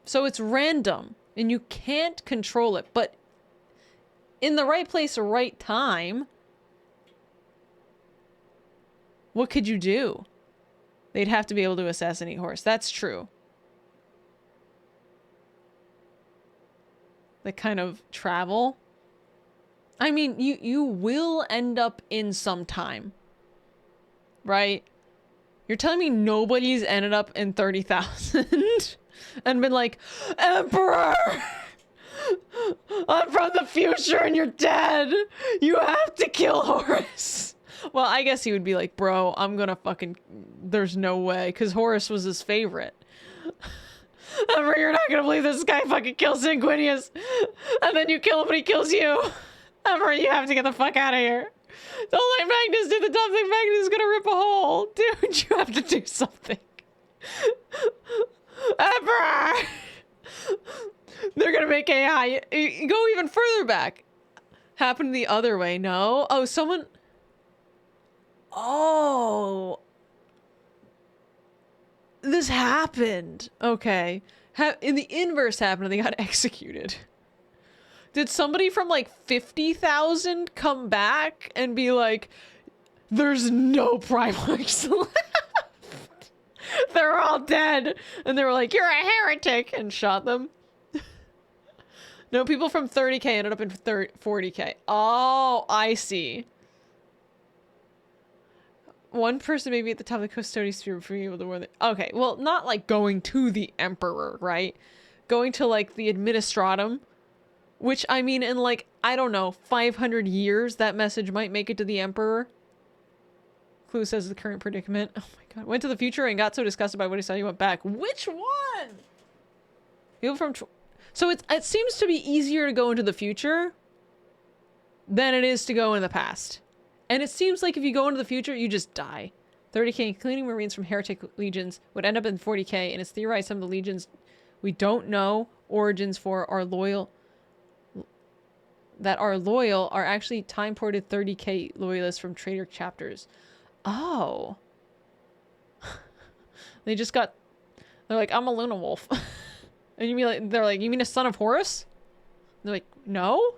So it's random, and you can't control it, but in the right place or right time... What could you do? They'd have to be able to assassinate Horus. That's true. The kind of travel. I mean, you will end up in some time. Right? You're telling me nobody's ended up in 30,000 and been like, Emperor! I'm from the future and you're dead! You have to kill Horus! Well, I guess he would be like, bro, I'm gonna fucking... There's no way, because Horus was his favorite. Emperor, you're not gonna believe this guy fucking kills Sanguinius. And then you kill him and he kills you. Emperor, you have to get the fuck out of here. Don't let Magnus do the dumb thing. Magnus is gonna rip a hole. Dude, you have to do something. Emperor! They're gonna make AI. Go even further back. Happened the other way, no? Oh, someone... Oh, this happened. Okay. In the inverse happened and they got executed. Did somebody from like 50,000 come back and be like, there's no Primarchs left. They're all dead. And they were like, you're a heretic, and shot them. No, people from 30K ended up in 40K. Oh, I see. One person maybe at the top of the custodian sphere for able to warn the... Okay, well, not like going to the Emperor, right? Going to like the Administratum, which I mean in like, I don't know, 500 years that message might make it to the Emperor. Clue says the current predicament. Oh my god. Went to the future and got so disgusted by what he saw he went back. Which one? People from... So it seems to be easier to go into the future than it is to go in the past. And it seems like if you go into the future, you just die. 30K, including Marines from heretic legions, would end up in 40K, and it's theorized some of the legions we don't know origins for are loyal are actually time-ported 30K loyalists from traitor chapters. Oh. They're like, I'm a Luna Wolf. And they're like, you mean a son of Horus? They're like, no?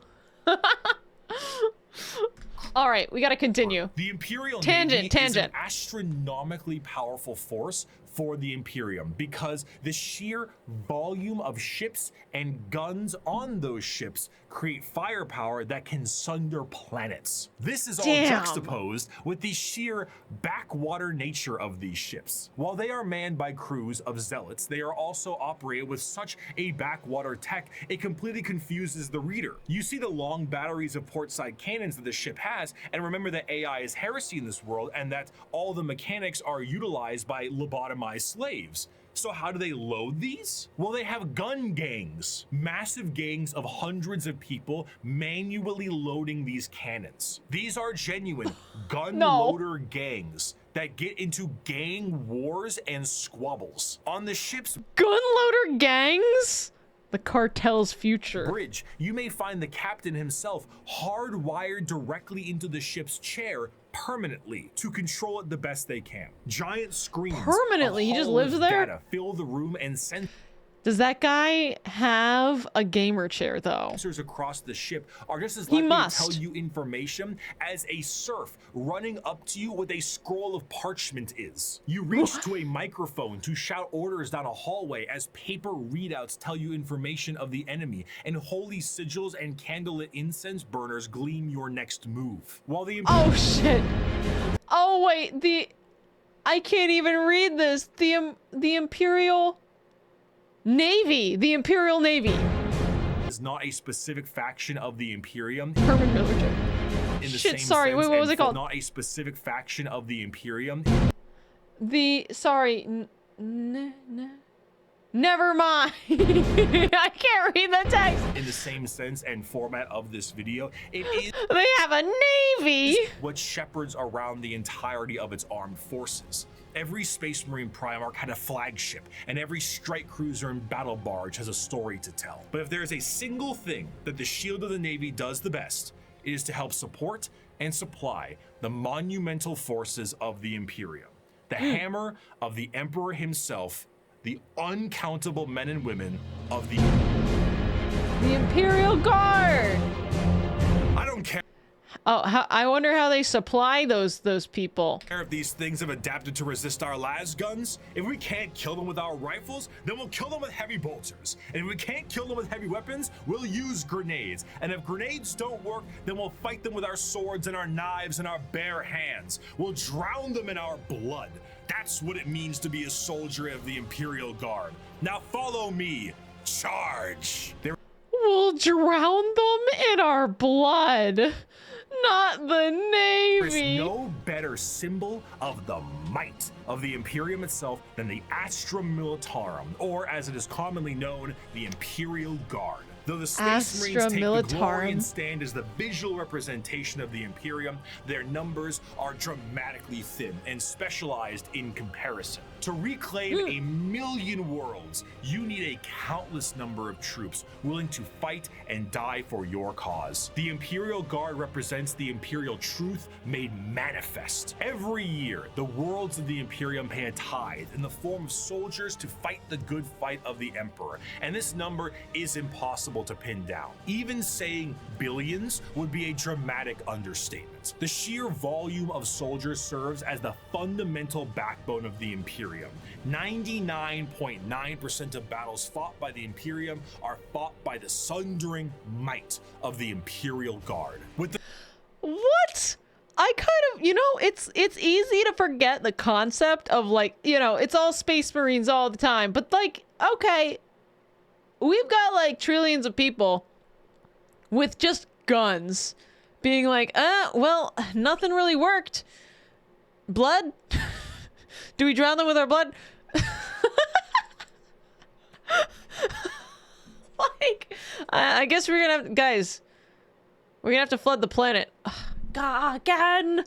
All right, we gotta continue. The Imperial Tangent. Navy is an astronomically powerful force for the Imperium because the sheer volume of ships and guns on those ships create firepower that can sunder planets. This is all juxtaposed with the sheer backwater nature of these ships. While they are manned by crews of zealots, they are also operated with such a backwater tech, it completely confuses the reader. You see the long batteries of portside cannons that the ship has, and remember that AI is heresy in this world and that all the mechanics are utilized by lobotomized slaves. So how do they load these? Well, they have gun gangs, massive gangs of hundreds of people manually loading these cannons. These are genuine gun loader gangs that get into gang wars and squabbles. On the ship's gun loader gangs? The cartel's future. Bridge, you may find the captain himself hardwired directly into the ship's chair permanently to control it the best they can. Giant screens permanently? He just lives there? Data fill the room and send. Does that guy have a gamer chair though? Sensors across the ship are just as likely to tell you information as a serf running up to you with a scroll of parchment is. You reach to a microphone to shout orders down a hallway as paper readouts tell you information of the enemy, and holy sigils and candlelit incense burners gleam your next move. While the oh shit! Oh wait, I can't even read this. The Imperial Navy, the Imperial Navy is not a specific faction of the Imperium. Permanent military. In the Shit, same sorry, sense, wait, what was it called? Not a specific faction of the Imperium. Never mind. I can't read the text. In the same sense and format of this video, it is. They have a navy. What shepherds around the entirety of its armed forces. Every Space Marine Primarch had a flagship, and every strike cruiser and battle barge has a story to tell. But if there is a single thing that the Shield of the Navy does the best, it is to help support and supply the monumental forces of the Imperium. The hammer of the Emperor himself, the uncountable men and women of the Imperial Guard. I don't care. Oh, I wonder how they supply those people. If these things have adapted to resist our las guns, if we can't kill them with our rifles, then we'll kill them with heavy bolters. And if we can't kill them with heavy weapons, we'll use grenades. And if grenades don't work, then we'll fight them with our swords and our knives and our bare hands. We'll drown them in our blood. That's what it means to be a soldier of the Imperial Guard. Now follow me. Charge. We'll drown them in our blood. Not the Navy. There's no better symbol of the might of the Imperium itself than the Astra Militarum, or as it is commonly known, the Imperial Guard. Though the Space Marines take the glory and stand as the visual representation of the Imperium, their numbers are dramatically thin and specialized in comparison. To reclaim 1,000,000 worlds, you need a countless number of troops willing to fight and die for your cause. The Imperial Guard represents the Imperial truth made manifest. Every year, the worlds of the Imperium pay a tithe in the form of soldiers to fight the good fight of the Emperor, and this number is impossible to pin down. Even saying billions would be a dramatic understatement. The sheer volume of soldiers serves as the fundamental backbone of the Imperium. 99.9% of battles fought by the Imperium are fought by the sundering might of the Imperial Guard. What? I kind of, it's easy to forget the concept of it's all Space Marines all the time, but okay, we've got trillions of people with just guns being well, nothing really worked. Blood? Do we drown them with our blood? I guess we're gonna have, guys, we're gonna have to flood the planet. God, again.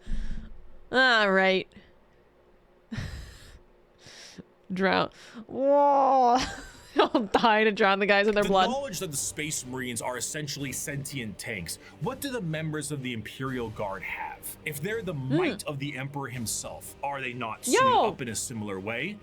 All right. Drown. Whoa. I'll die to drown the guys in their blood. The knowledge that the Space Marines are essentially sentient tanks, what do the members of the Imperial Guard have? If they're the might of the Emperor himself, are they not suited up in a similar way?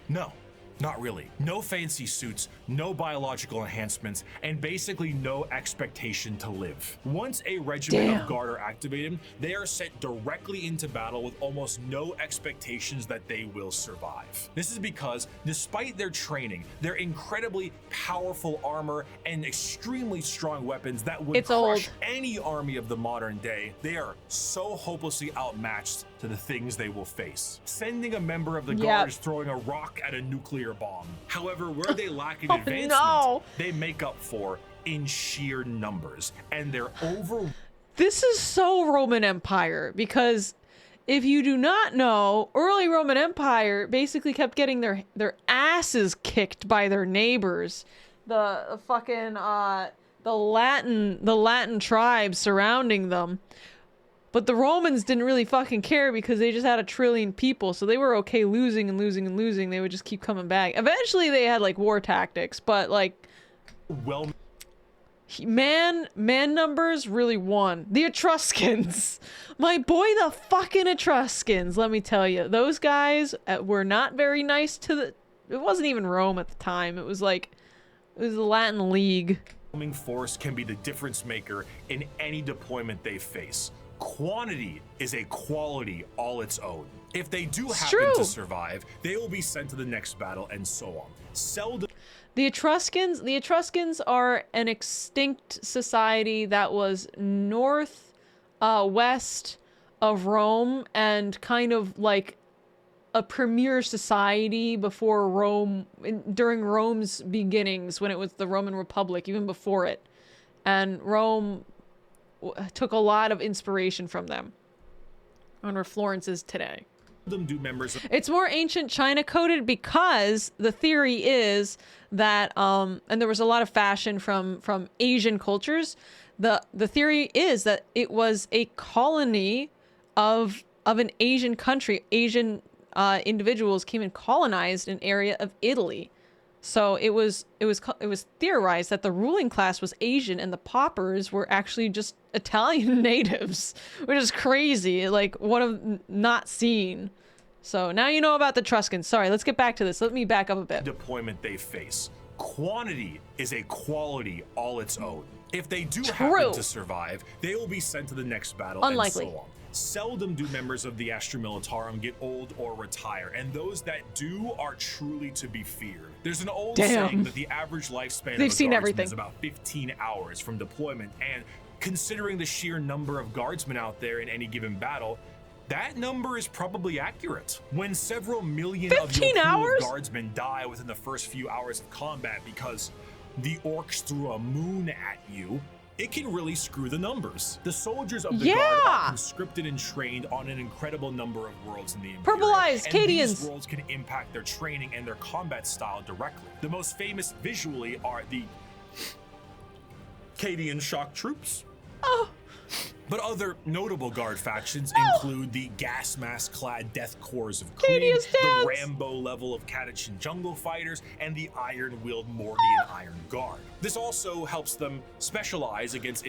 No. Not really. No fancy suits, no biological enhancements, and basically no expectation to live. Once a regiment of guard are activated, they are sent directly into battle with almost no expectations that they will survive. This is because, despite their training, their incredibly powerful armor, and extremely strong weapons that would crush any army of the modern day, they are so hopelessly outmatched to the things they will face. Sending a member of the guard is throwing a rock at a nuclear bomb. However, where they lack in advancement, they make up for in sheer numbers, and they're This is so Roman Empire, because if you do not know, early Roman Empire basically kept getting their asses kicked by their neighbors. The fucking the Latin tribes surrounding them. But the Romans didn't really fucking care because they just had 1 trillion people, so they were okay losing and losing and losing. They would just keep coming back. Eventually they had like war tactics, but like man numbers really won. The Etruscans. My boy, the fucking Etruscans, let me tell you. Those guys were not very nice to the... It wasn't even Rome at the time. It was like... It was the Latin League. Force can be the difference maker in any deployment they face. Quantity is a quality all its own. If they do happen to survive, they will be sent to the next battle, and so on. Seldom. The Etruscans are an extinct society that was west of Rome, and kind of like a premier society before Rome, during Rome's beginnings, when it was the Roman Republic, even before it. And Rome took a lot of inspiration from them. I wonder where Florence is today. It's more ancient China coded because the theory is that and there was a lot of fashion from Asian cultures. The theory is that it was a colony of an Asian country. Asian individuals came and colonized an area of Italy. So it was theorized that the ruling class was Asian and the paupers were actually just Italian natives, which is crazy. Like, what a not seen. So now you know about the Etruscans. Sorry, let's get back to this. Let me back up a bit. Deployment they face. Quantity is a quality all its own. If they do happen to survive, they will be sent to the next battle. Unlikely. And so on. Seldom do members of the Astra Militarum get old or retire, and those that do are truly to be feared. There's an old saying that the average lifespan of a guardsman is about 15 hours from deployment, and considering the sheer number of guardsmen out there in any given battle, that number is probably accurate. When several million of your pool of guardsmen die within the first few hours of combat because the orcs threw a moon at you, it can really screw the numbers. The soldiers of the guard are conscripted and trained on an incredible number of worlds in the Imperium. Purple eyes, Cadians. These worlds can impact their training and their combat style directly. The most famous visually are the Cadian shock troops. But other notable guard factions include the gas mask-clad death corps of Creed, the Rambo level of Catachan jungle fighters, and the iron-willed Mordian Iron Guard. This also helps them specialize against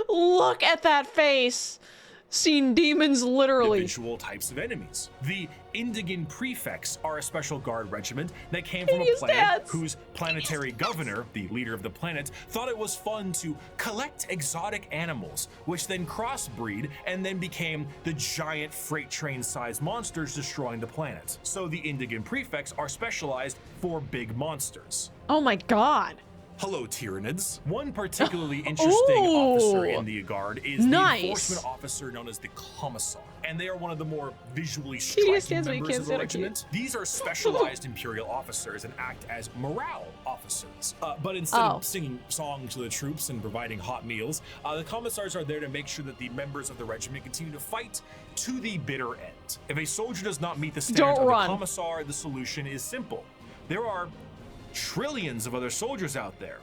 Look at that face! Seen demons literally. Individual types of enemies. The Indigan Prefects are a special guard regiment that came from a planet whose planetary governor, the leader of the planet, thought it was fun to collect exotic animals, which then crossbreed and then became the giant freight train-sized monsters destroying the planet. So the Indigan Prefects are specialized for big monsters. Oh my god. Hello, Tyranids. One particularly interesting officer in the Guard is the enforcement officer known as the Commissar, and they are one of the more visually striking members of the regiment. These are specialized Imperial officers and act as morale officers. But instead of singing songs to the troops and providing hot meals, the Commissars are there to make sure that the members of the regiment continue to fight to the bitter end. If a soldier does not meet the standards of the Commissar, the solution is simple. There are trillions of other soldiers out there.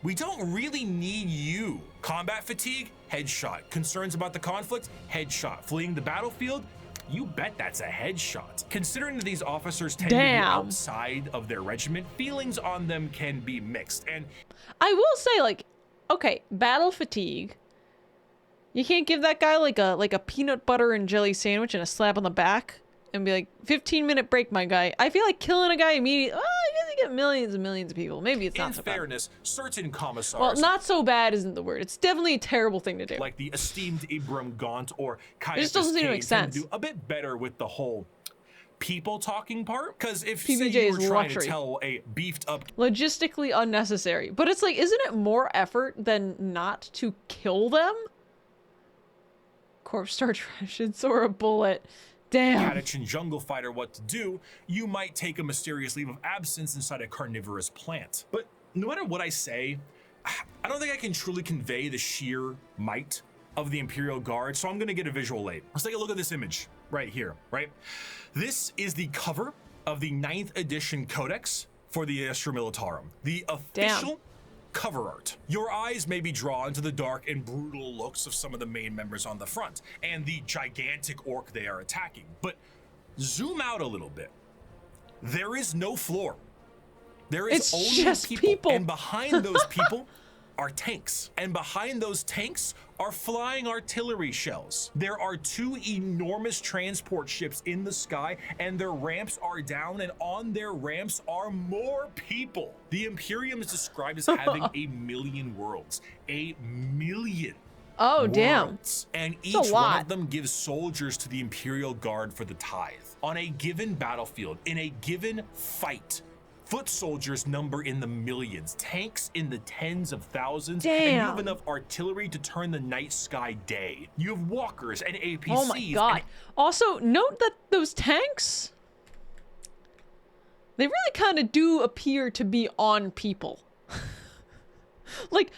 We don't really need you. Combat fatigue? Headshot. Concerns about the conflict? Headshot. Fleeing the battlefield? You bet that's a headshot. Considering that these officers tend to be outside of their regiment, feelings on them can be mixed. And I will say, like, okay, battle fatigue. You can't give that guy like a peanut butter and jelly sandwich and a slap on the back and be like, 15-minute break, my guy. I feel like killing a guy immediately. get millions and millions of people, maybe it's not In so bad. fairness, certain commissars... Well, not so bad isn't the word. It's definitely a terrible thing to do. Like the esteemed Ibram Gaunt or Caiaphas It just doesn't seem to make sense. do a bit better with the whole people talking part. Because if PBJ say you were is trying luxury. to tell a beefed up... Logistically unnecessary. But it's like, isn't it more effort than not to kill them? Corpse star rations or a bullet. Damn. Catachin jungle fighter what to do, you might take a mysterious leave of absence inside a carnivorous plant. But no matter what I say, I don't think I can truly convey the sheer might of the Imperial Guard, so I'm gonna get a visual aid. Let's take a look at this image right here, right? This is the cover of the 9th edition Codex for the Astra Militarum, the official cover art. Your eyes may be drawn to the dark and brutal looks of some of the main members on the front and the gigantic orc they are attacking, but zoom out a little bit. There is no floor. There is only just people. And behind those people are tanks. And behind those tanks are flying artillery shells. There are 2 enormous transport ships in the sky, and their ramps are down, and on their ramps are more people. The Imperium is described as having 1,000,000 worlds. 1,000,000 Oh, damn. worlds. And each That's a one lot. of them gives soldiers to the Imperial Guard for the tithe. On a given battlefield, in a given fight, foot soldiers number in the millions, tanks in the tens of thousands, and you have Damn. enough artillery to turn the night sky day. You have walkers and APCs. Oh my god. Also, note that those tanks, they really kind of do appear to be on people. Like,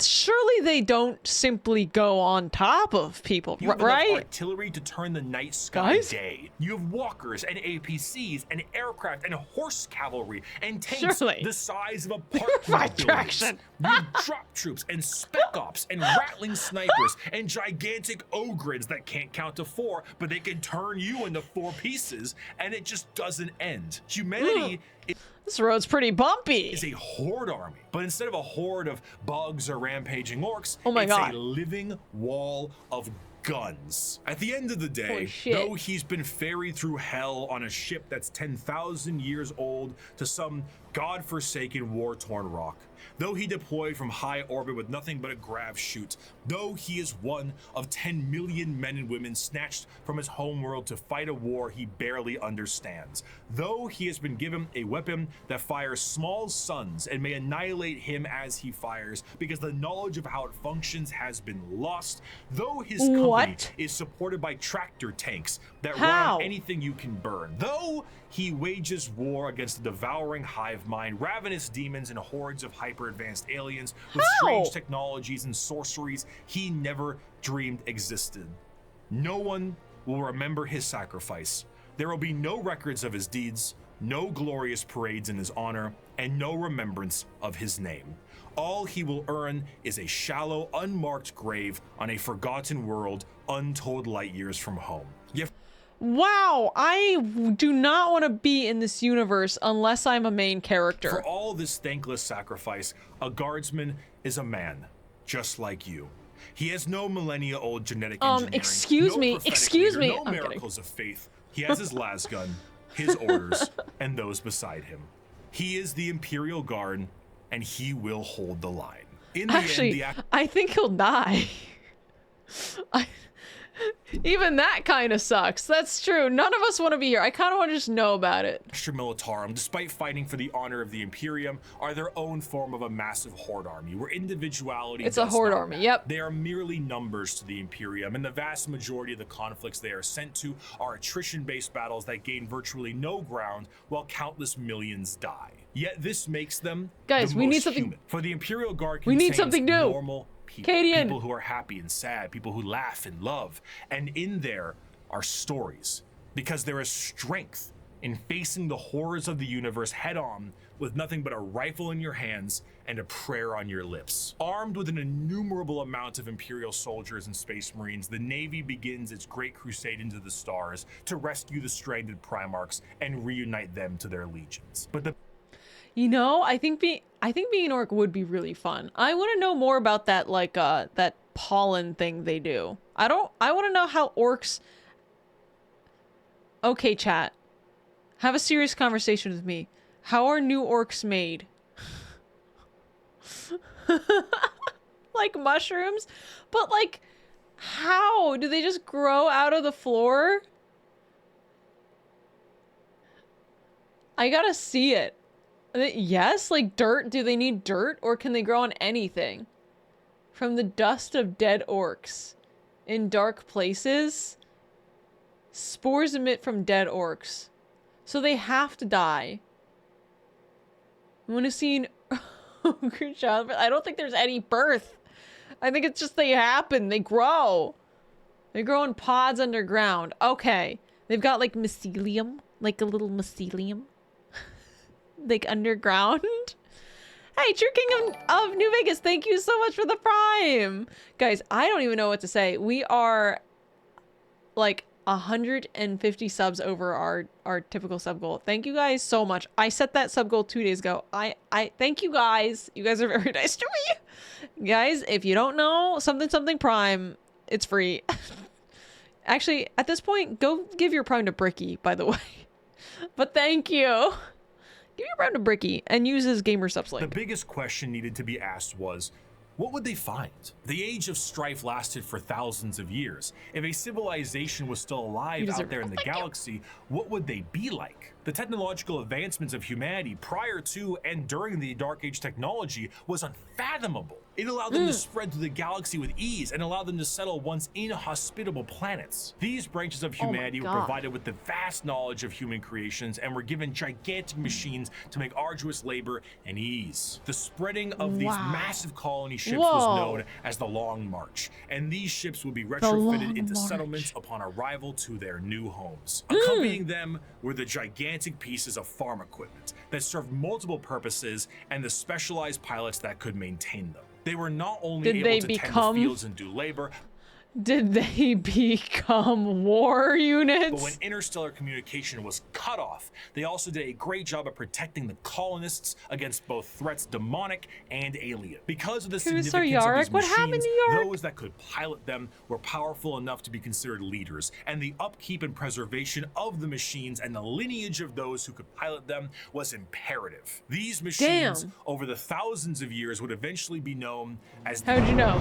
surely they don't simply go on top of people, You have enough right? artillery to turn the night sky Guys? day. You have walkers and APCs and aircraft and horse cavalry and tanks Surely. the size of apartment Fight buildings. traction. You have drop troops and spec ops and rattling snipers and gigantic ogres that can't count to 4, but they can turn you into 4 pieces, and it just doesn't end. Humanity This road's pretty bumpy. is a horde army, but instead of a horde of bugs or rampaging orcs, Oh my it's God. a living wall of guns. At the end of the day, Holy shit. though he's been ferried through hell on a ship that's 10,000 years old to some godforsaken war-torn rock, though he deployed from high orbit with nothing but a grav chute, though he is one of 10 million men and women snatched from his homeworld to fight a war he barely understands, though he has been given a weapon that fires small suns and may annihilate him as he fires because the knowledge of how it functions has been lost, though his company What? is supported by tractor tanks that How? run on anything you can burn, though he wages war against the devouring hive mind, ravenous demons, and hordes of hyper-advanced aliens with How? strange technologies and sorceries he never dreamed existed. No one will remember his sacrifice. There will be no records of his deeds, no glorious parades in his honor, and no remembrance of his name. All he will earn is a shallow, unmarked grave on a forgotten world untold light years from home. Yet Wow, I do not want to be in this universe unless I'm a main character. for all this thankless sacrifice, a guardsman is a man, just like you. He has no millennia-old genetic engineering. excuse no me, prophetic excuse leader, me. No I'm kidding. miracles of faith. He has his las gun, his orders, and those beside him. He is the Imperial Guard, and he will hold the line. In the Actually, end, the I think he'll die. Even that kind of sucks. That's true. None of us want to be here. I kind of want to just know about it. Astra Militarum, despite fighting for the honor of the Imperium, are their own form of a massive horde army, where individuality It's a does horde not army, matter. yep. They are merely numbers to the Imperium, and the vast majority of the conflicts they are sent to are attrition-based battles that gain virtually no ground, while countless millions die. Yet this makes them Guys, the we need most something- human. For the Imperial Guard We need contains something new. normal people, Cadian. people who are happy and sad, people who laugh and love, and in there are stories, because there is strength in facing the horrors of the universe head on with nothing but a rifle in your hands and a prayer on your lips. Armed with an innumerable amount of Imperial soldiers and Space Marines, the Navy begins its great crusade into the stars to rescue the stranded Primarchs and reunite them to their legions. But the You know, I think being an orc would be really fun. I want to know more about that, like, that pollen thing they do. I want to know how orcs... Okay, chat. Have a serious conversation with me. How are new orcs made? Like mushrooms? But like, how? Do they just grow out of the floor? I gotta see it. Yes, like dirt. Do they need dirt or can they grow on anything? From the dust of dead orcs. In dark places. Spores emit from dead orcs. So they have to die. I want to see an ogre child. I don't think there's any birth. I think it's just they happen. They grow. They grow in pods underground. Okay. They've got like mycelium. Like a little mycelium. Like underground. Hey, True King of New Vegas, thank you so much for the Prime. Guys, I don't even know what to say. We are like 150 subs over our typical sub goal. Thank you guys so much. I set that sub goal 2 days ago. I thank you guys. You guys are very nice to me. Guys, if you don't know something Prime, it's free. Actually, at this point, go give your Prime to Bricky, by the way. But thank you. Give your Prime to Bricky and use his gamer subs link. The biggest question needed to be asked was, what would they find? The age of strife lasted for thousands of years. If a civilization was still alive out there in the galaxy, what would they be like? The technological advancements of humanity prior to and during the Dark Age technology was unfathomable. It allowed them to spread through the galaxy with ease and allowed them to settle once inhospitable planets. These branches of humanity were provided with the vast knowledge of human creations and were given gigantic machines to make arduous labor and ease. The spreading of these massive colony ships was known as the Long March, and these ships would be retrofitted into settlements upon arrival to their new homes. Accompanying them were the gigantic pieces of farm equipment that served multiple purposes and the specialized pilots that could maintain them. They were not only able to tend the fields and do labor. Did they become war units? But when interstellar communication was cut off, they also did a great job of protecting the colonists against both threats demonic and alien. Because of the significance of these machines, those that could pilot them were powerful enough to be considered leaders, and the upkeep and preservation of the machines and the lineage of those who could pilot them was imperative. These machines, over the thousands of years, would eventually be known as... How'd you know?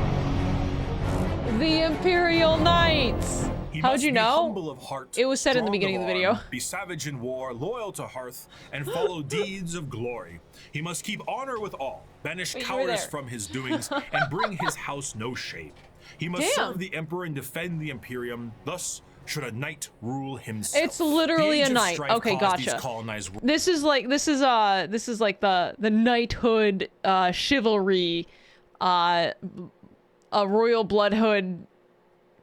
The Imperial Knights. How'd you know? Humble of heart, it was said in the beginning of the video. Be savage in war, loyal to hearth, and follow deeds of glory. He must keep honor with all, banish cowardice from his doings, and bring his house no shame. He must serve the Emperor and defend the Imperium. Thus should a knight rule himself. It's literally a knight. Okay, gotcha. This is like the knighthood chivalry a royal bloodhood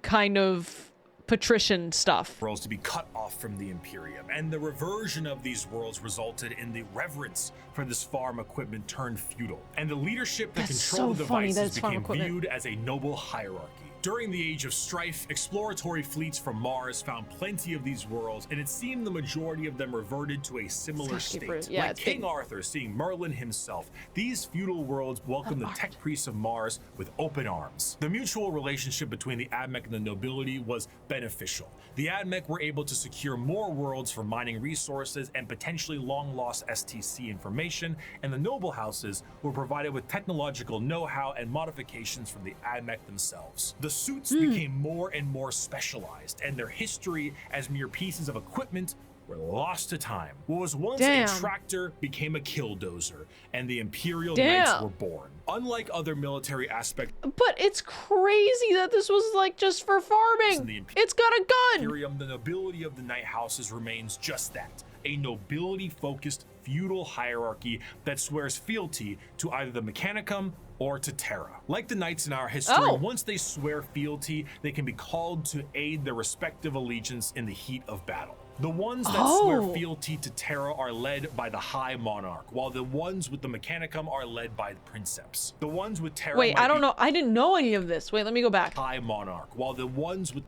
kind of patrician stuff. Worlds to be cut off from the Imperium, and the reversion of these worlds resulted in the reverence for this farm equipment turned feudal, and the leadership that controlled the devices became viewed as a noble hierarchy. During the Age of Strife, exploratory fleets from Mars found plenty of these worlds, and it seemed the majority of them reverted to a similar state. Like King Arthur seeing Merlin himself, these feudal worlds welcomed the tech priests of Mars with open arms. The mutual relationship between the Admech and the nobility was beneficial. The Admech were able to secure more worlds for mining resources and potentially long-lost STC information, and the noble houses were provided with technological know-how and modifications from the Admech themselves. The suits became more and more specialized, and their history as mere pieces of equipment were lost to time. What was once a tractor became a killdozer, and the Imperial Knights were born. Unlike other military aspects, but it's crazy that this was like just for farming. It's got a gun. Imperium, the nobility of the Knight houses remains just that, a nobility-focused feudal hierarchy that swears fealty to either the Mechanicum or to Terra. Like the knights in our history, once they swear fealty, they can be called to aid their respective allegiance in the heat of battle. The ones that swear fealty to Terra are led by the High Monarch, while the ones with the Mechanicum are led by the Princeps. The ones with Terra I don't know. I didn't know any of this. Wait, let me go back. High Monarch, while the ones with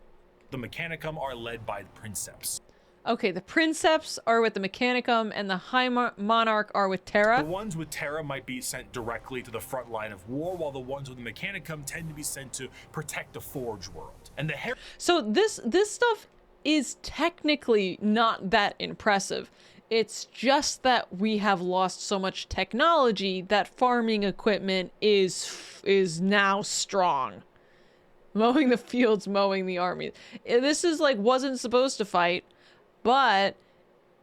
the Mechanicum are led by the Princeps. Okay, the Princeps are with the Mechanicum and the High Monarch are with Terra. The ones with Terra might be sent directly to the front line of war, while the ones with the Mechanicum tend to be sent to protect the Forge world. And the So this stuff is technically not that impressive. It's just that we have lost so much technology that farming equipment is now strong. Mowing the fields, mowing the armies. This is like wasn't supposed to fight, but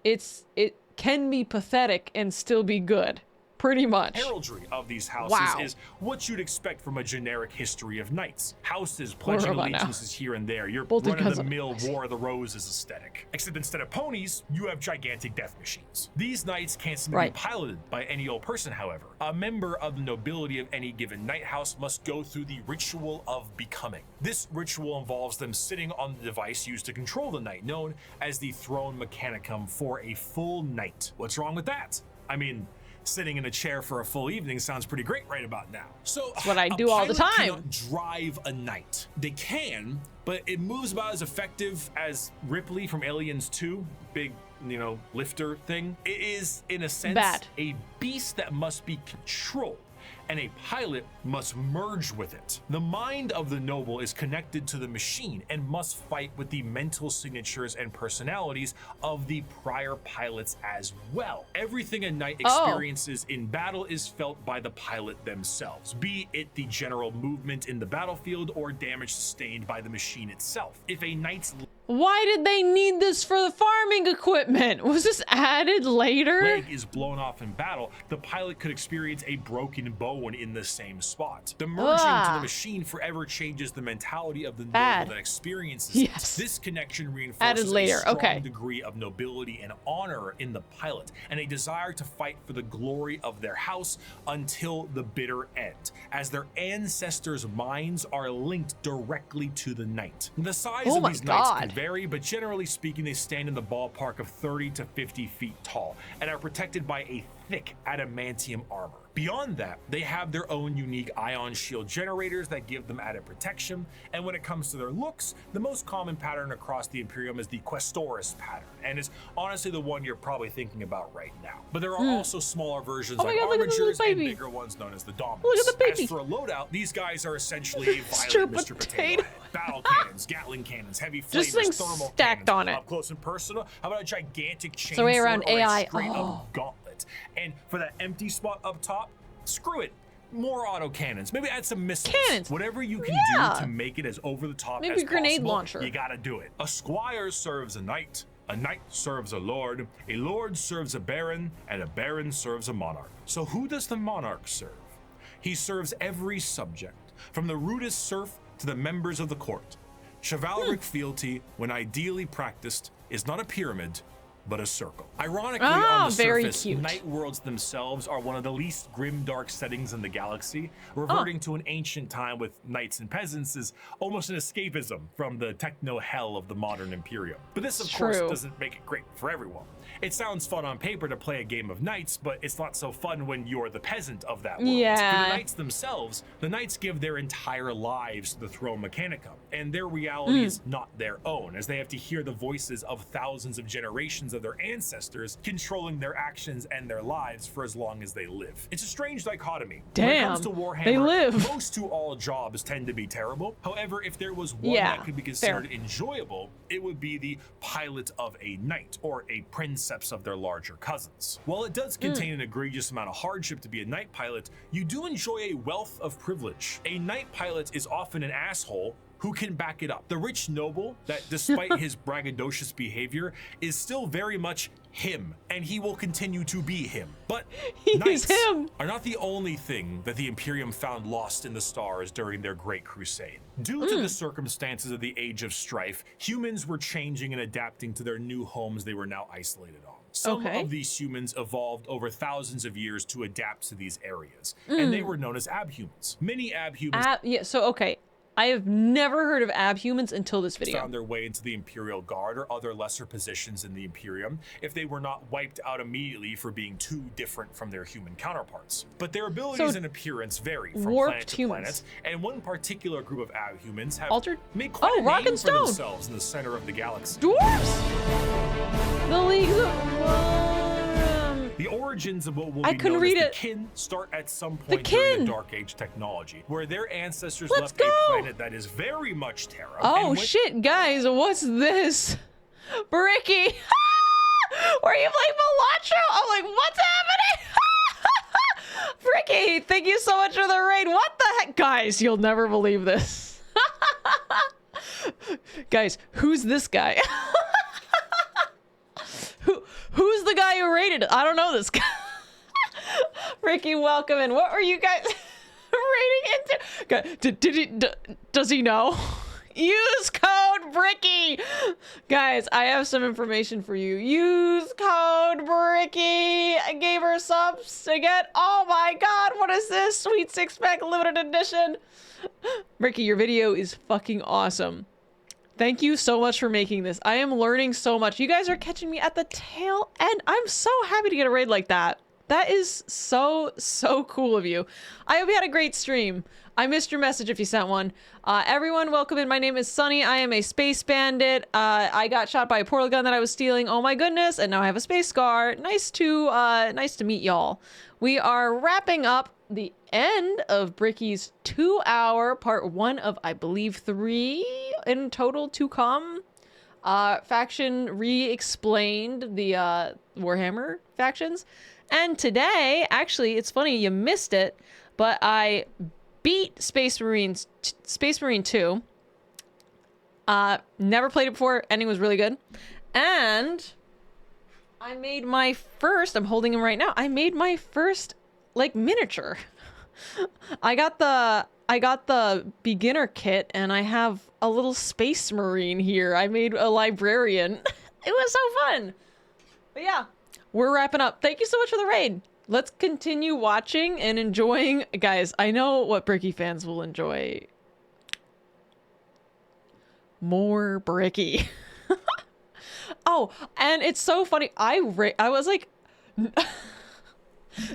it can be pathetic and still be good. Pretty much. Heraldry of these houses is what you'd expect from a generic history of knights. Houses pledging allegiances here and there. Your run-of-the-mill War of the Roses aesthetic. Except instead of ponies, you have gigantic death machines. These knights can't simply be piloted by any old person, however. A member of the nobility of any given knight house must go through the ritual of becoming. This ritual involves them sitting on the device used to control the knight, known as the throne mechanicum, for a full night. What's wrong with that? I mean, sitting in a chair for a full evening sounds pretty great right about now. So that's what I do all the time. Cannot drive a knight. They can, but it moves about as effective as Ripley from Aliens 2, big, lifter thing. It is, in a sense, a beast that must be controlled, and a pilot must merge with it. The mind of the noble is connected to the machine and must fight with the mental signatures and personalities of the prior pilots as well. Everything a knight experiences in battle is felt by the pilot themselves, be it the general movement in the battlefield or damage sustained by the machine itself. If a knight's Why did they need this for the farming equipment? Was this added later? Leg is blown off in battle, the pilot could experience a broken bone in the same spot. The merging to the machine forever changes the mentality of the noble that experiences it. This connection reinforces a strong degree of nobility and honor in the pilot, and a desire to fight for the glory of their house until the bitter end, as their ancestors' minds are linked directly to the knight. The size of these knights can vary, but generally speaking, they stand in the ballpark of 30 to 50 feet tall and are protected by a thick adamantium armor. Beyond that, they have their own unique ion shield generators that give them added protection, and when it comes to their looks, the most common pattern across the Imperium is the Questoris pattern, and is honestly the one you're probably thinking about right now. But there are also smaller versions like armigers and bigger ones known as the Dominus. Look at the baby. As for a loadout, these guys are essentially a violent Mr. Potato Head. Battle cannons, Gatling cannons, heavy flamers, thermal stacked cannons, on it. Up close and personal. How about a gigantic chainsaw so around or AI. a straight up gauntlet? And for that empty spot up top, screw it. More auto cannons. Maybe add some missiles. Whatever you can do to make it as over the top as grenade possible, launcher. you gotta do it. A squire serves a knight serves a lord serves a baron, and a baron serves a monarch. So who does the monarch serve? He serves every subject, from the rudest serf to the members of the court. Chivalric fealty, when ideally practiced, is not a pyramid, but a circle. Ironically, on the surface, night worlds themselves are one of the least grim, dark settings in the galaxy. Reverting to an ancient time with knights and peasants is almost an escapism from the techno hell of the modern Imperium. But this, of course, doesn't make it great for everyone. It sounds fun on paper to play a game of knights, but it's not so fun when you're the peasant of that world. For the knights themselves, the knights give their entire lives to the throne mechanicum, and their reality is not their own, as they have to hear the voices of thousands of generations of their ancestors controlling their actions and their lives for as long as they live. It's a strange dichotomy. When it comes to Warhammer, most to all jobs tend to be terrible. However, if there was one that could be considered enjoyable, it would be the pilot of a knight, or a princeps of their larger cousins. While it does contain an egregious amount of hardship to be a knight pilot, you do enjoy a wealth of privilege. A knight pilot is often an asshole who can back it up. The rich noble that, despite his braggadocious behavior, is still very much him, and he will continue to be him. But knights are not the only thing that the Imperium found lost in the stars during their Great Crusade. Due to the circumstances of the Age of Strife, humans were changing and adapting to their new homes they were now isolated on. Some of these humans evolved over thousands of years to adapt to these areas, and they were known as abhumans. Many abhumans... I have never heard of abhumans until this video. Found their way into the Imperial Guard or other lesser positions in the Imperium if they were not wiped out immediately for being too different from their human counterparts. But their abilities and appearance vary from planet to planet, and one particular group of abhumans have made quite a name for themselves in the center of the galaxy. Dwarves! The League of... The origins of what will be known as the kin start at some point during the Dark Age technology, where their ancestors left a planet that is very much Terra. Oh shit, guys, what's this? Bricky! Where you playing Milantro? I'm like, what's happening? Bricky, thank you so much for the raid. What the heck? Guys, you'll never believe this. Guys, who's this guy? Who's the guy who raided it? I don't know this guy. Ricky, welcome in. What were you guys raiding into? Does he know? Use code Bricky. Guys, I have some information for you. Use code Bricky. I gave her subs to get. Oh my god, what is this? Sweet six-pack limited edition. Bricky, your video is fucking awesome. Thank you so much for making this. I am learning so much. You guys are catching me at the tail end. I'm so happy to get a raid like that. That is so cool of you. I hope you had a great stream. I missed your message if you sent one. Everyone, welcome in. My name is Sunny. I am a space bandit. I got shot by a portal gun that I was stealing. Oh my goodness. And now I have a space scar. Nice to meet y'all. We are wrapping up the end of Bricky's 2-hour part 1 of, I believe, 3 in total to come. Faction re-explained the Warhammer factions. And today, actually, it's funny, you missed it, but I beat Space Marine 2. Never played it before. Ending was really good. And I made my first, I'm holding him right now, I made my first, like, miniature. I got the beginner kit, and I have a little Space Marine here. I made a librarian. It was so fun. But yeah, we're wrapping up. Thank you so much for the raid. Let's continue watching and enjoying. Guys, I know what Bricky fans will enjoy. More Bricky. Oh, and it's so funny. I was like,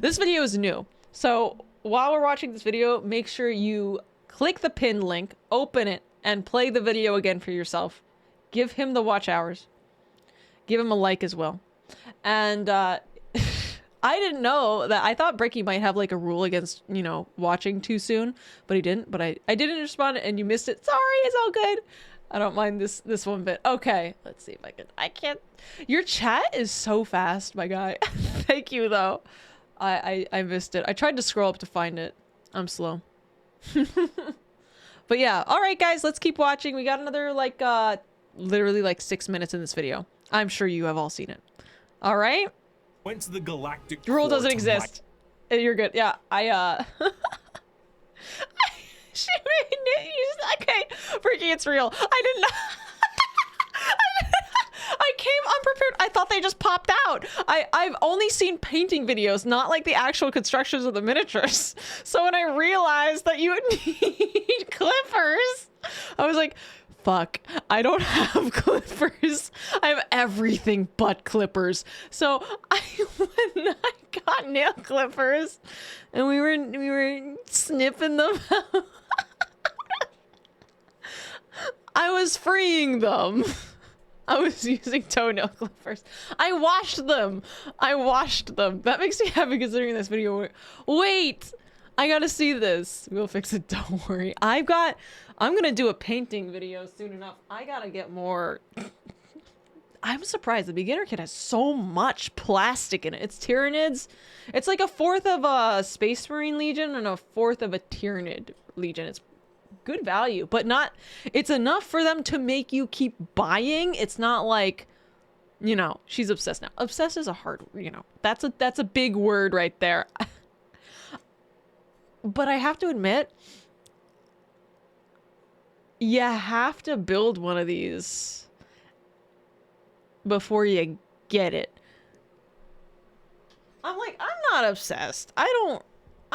this video is new. So while we're watching this video, make sure you click the pin link, open it, and play the video again for yourself. Give him the watch hours. Give him a like as well. And I didn't know that. I thought Bricky might have like a rule against, you know, watching too soon, but he didn't. But I didn't respond and you missed it. Sorry, it's all good. I don't mind this one bit. Okay, let's see if I can't. Your chat is so fast, my guy. Thank you though. I missed it. I tried to scroll up to find it. I'm slow. But yeah, all right guys, let's keep watching. We got another like literally like 6 minutes in this video. I'm sure you have all seen it. All right. Went to the galactic. The rule doesn't exist. You're good. Yeah, she made it. Okay, Bricky, it's real. I didn't know. I came unprepared. I thought they just popped out. I've only seen painting videos, not like the actual constructions of the miniatures. So when I realized that you need clippers, I was like, fuck, I don't have clippers. I have everything but clippers. So when I got nail clippers and we were snipping them out, I was freeing them. I was using toenail clippers. I washed them. That makes me happy considering this video. Wait, I gotta see this. We'll fix it, don't worry. I'm gonna do a painting video soon enough. I gotta get more. I'm surprised the beginner kit has so much plastic in it. It's Tyranids. It's like a fourth of a Space Marine Legion and a fourth of a Tyranid Legion. It's good value, but not, it's enough for them to make you keep buying. It's not like, you know, she's obsessed now. Obsessed is a hard, you know, that's a big word right there. But I have to admit, you have to build one of these before you get it. I'm like, I'm not obsessed.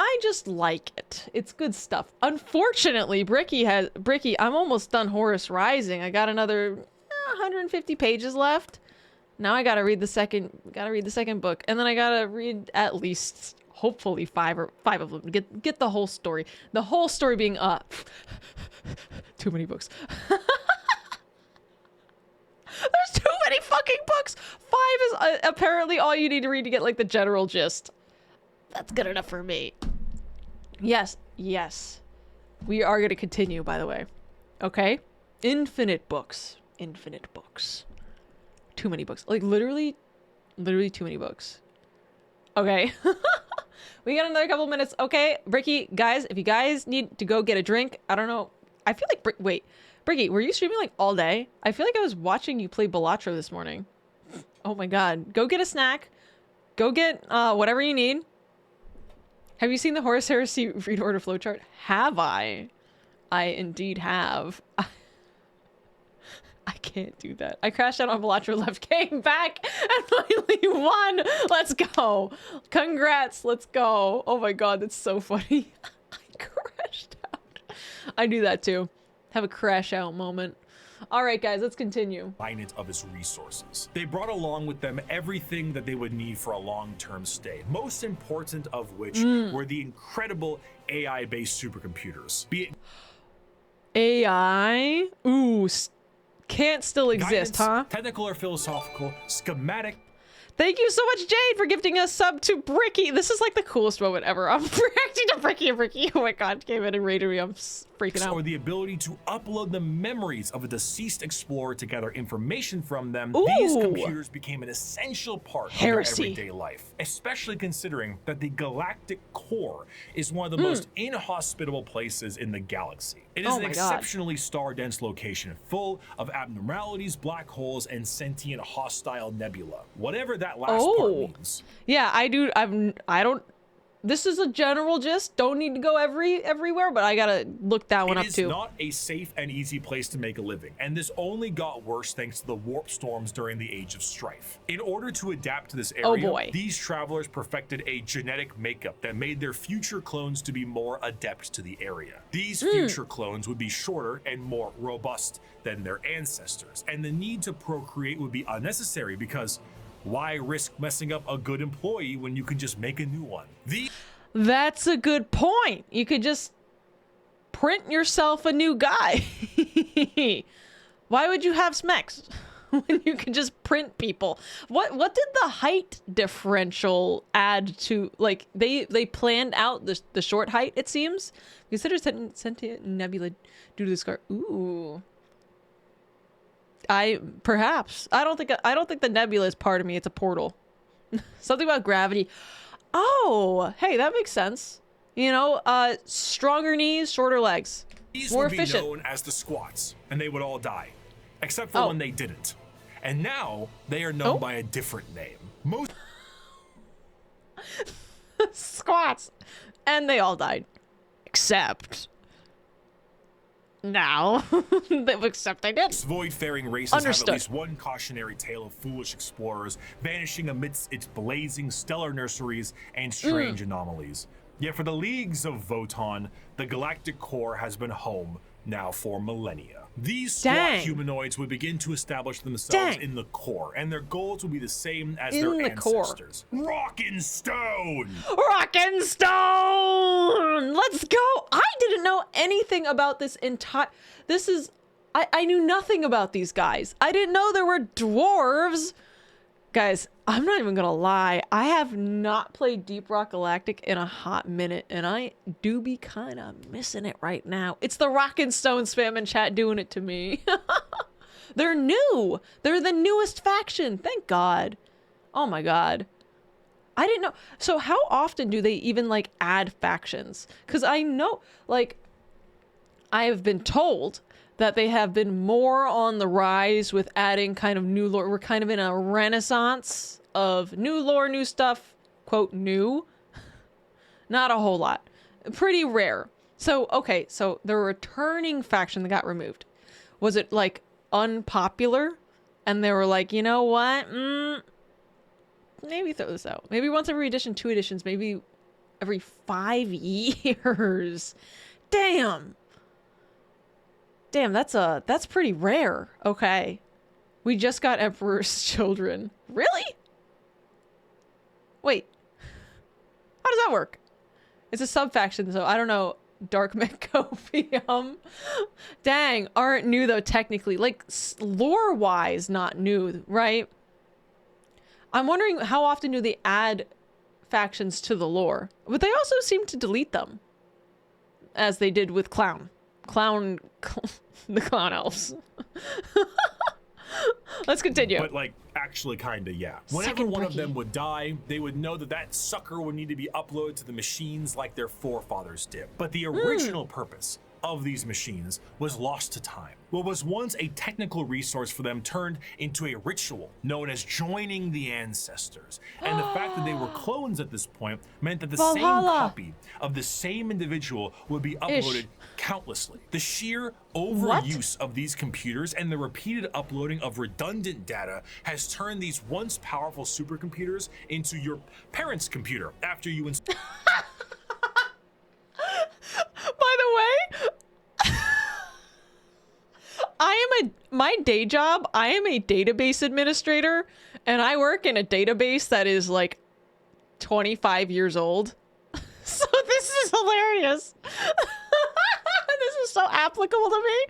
I just like it. It's good stuff. Unfortunately, Bricky, I'm almost done Horus Rising. I got another 150 pages left. Now I gotta read the second book. And then I gotta read at least, hopefully five of them. Get the whole story. The whole story being, too many books. There's too many fucking books. 5 is apparently all you need to read to get like the general gist. That's good enough for me. Yes. We are going to continue, by the way. Okay? Infinite books. Too many books. Like, literally literally too many books. Okay. We got another couple minutes. Okay, Bricky, guys, if you guys need to go get a drink, I don't know. I feel like, wait, Bricky, were you streaming like all day? I feel like I was watching you play Balatro this morning. Oh my God. Go get a snack. Go get whatever you need. Have you seen the Horus Heresy read order flowchart? Have I? I indeed have. I can't do that. I crashed out on Balatro left, came back, and finally won. Let's go. Congrats. Let's go. Oh my God, that's so funny. I crashed out. I do that too. Have a crash out moment. All right, guys, let's continue. Finite of its resources. They brought along with them everything that they would need for a long-term stay, most important of which were the incredible AI-based supercomputers. Be it AI? Ooh, can't still exist, guidance, huh? technical or philosophical, schematic. Thank you so much, Jade, for gifting a sub to Bricky. This is like the coolest moment ever. I'm reacting to Bricky and Bricky. Oh my God, came in and raided me. I'm freaking out. Or the ability to upload the memories of a deceased explorer to gather information from them. Ooh. These computers became an essential part of their Heresy. everyday life, especially considering that the galactic core is one of the most inhospitable places in the galaxy. It is an exceptionally star-dense location, full of abnormalities, black holes, and sentient hostile nebula. Whatever that last part means. Yeah, I don't. This is a general gist. Don't need to go everywhere, but I gotta look that one up too. It is not a safe and easy place to make a living, and this only got worse thanks to the warp storms during the Age of Strife. In order to adapt to this area, these travelers perfected a genetic makeup that made their future clones to be more adept to the area. These future clones would be shorter and more robust than their ancestors, and the need to procreate would be unnecessary because why risk messing up a good employee when you can just make a new one? That's a good point. You could just print yourself a new guy. Why would you have Smex when you could just print people? What did the height differential add to, like, they planned out the short height, it seems? Consider sentient nebula due to the scar. Ooh. Perhaps. I don't think the nebula is part of me. It's a portal. Something about gravity. Oh, hey, that makes sense. You know, stronger knees, shorter legs. These more would efficient. be known as the squats, and they would all die, except for when they didn't. And now they are known by a different name. Most squats, and they all died, except. Now, except they did. Void-faring races have at least one cautionary tale of foolish explorers vanishing amidst its blazing stellar nurseries and strange anomalies. Yet for the leagues of Voton, the galactic core has been home now for millennia. These squat humanoids would begin to establish themselves in the core, and their goals would be the same as their ancestors. Rockin' Stone! Rockin' Stone! Let's go! I didn't know anything about this entire... I knew nothing about these guys. I didn't know there were dwarves. Guys, I'm not even gonna lie. I have not played Deep Rock Galactic in a hot minute, and I do be kind of missing it right now. It's the Rockin' Stone spam in chat doing it to me. They're new. They're the newest faction. Thank God. Oh my God. I didn't know. So how often do they even like add factions? Because I know, like, I have been told that they have been more on the rise with adding kind of new lore. We're kind of in a renaissance of new lore, new stuff, quote, new. Not a whole lot. Pretty rare. So, okay, so the returning faction that got removed. Was it, like, unpopular? And they were like, you know what? Maybe throw this out. Maybe once every edition, 2 editions, maybe every 5 years. Damn. Damn, that's pretty rare. Okay. We just got Emperor's Children. Really? Wait. How does that work? It's a sub-faction, so I don't know. Dark Mecopium. Dang, aren't new though, technically. Like, lore-wise, not new, right? I'm wondering how often do they add factions to the lore? But they also seem to delete them. As they did with the clown elves. Let's continue. But like, actually kinda, yeah. Whenever one of them would die, they would know that that sucker would need to be uploaded to the machines like their forefathers did. But the original purpose of these machines was lost to time. What was once a technical resource for them turned into a ritual known as joining the ancestors. And the fact that they were clones at this point meant that the same copy of the same individual would be uploaded countlessly. The sheer overuse of these computers and the repeated uploading of redundant data has turned these once powerful supercomputers into your parents' computer after you install. By the way, my day job, I am a database administrator, and I work in a database that is like 25 years old. So this is hilarious. This is so applicable to me.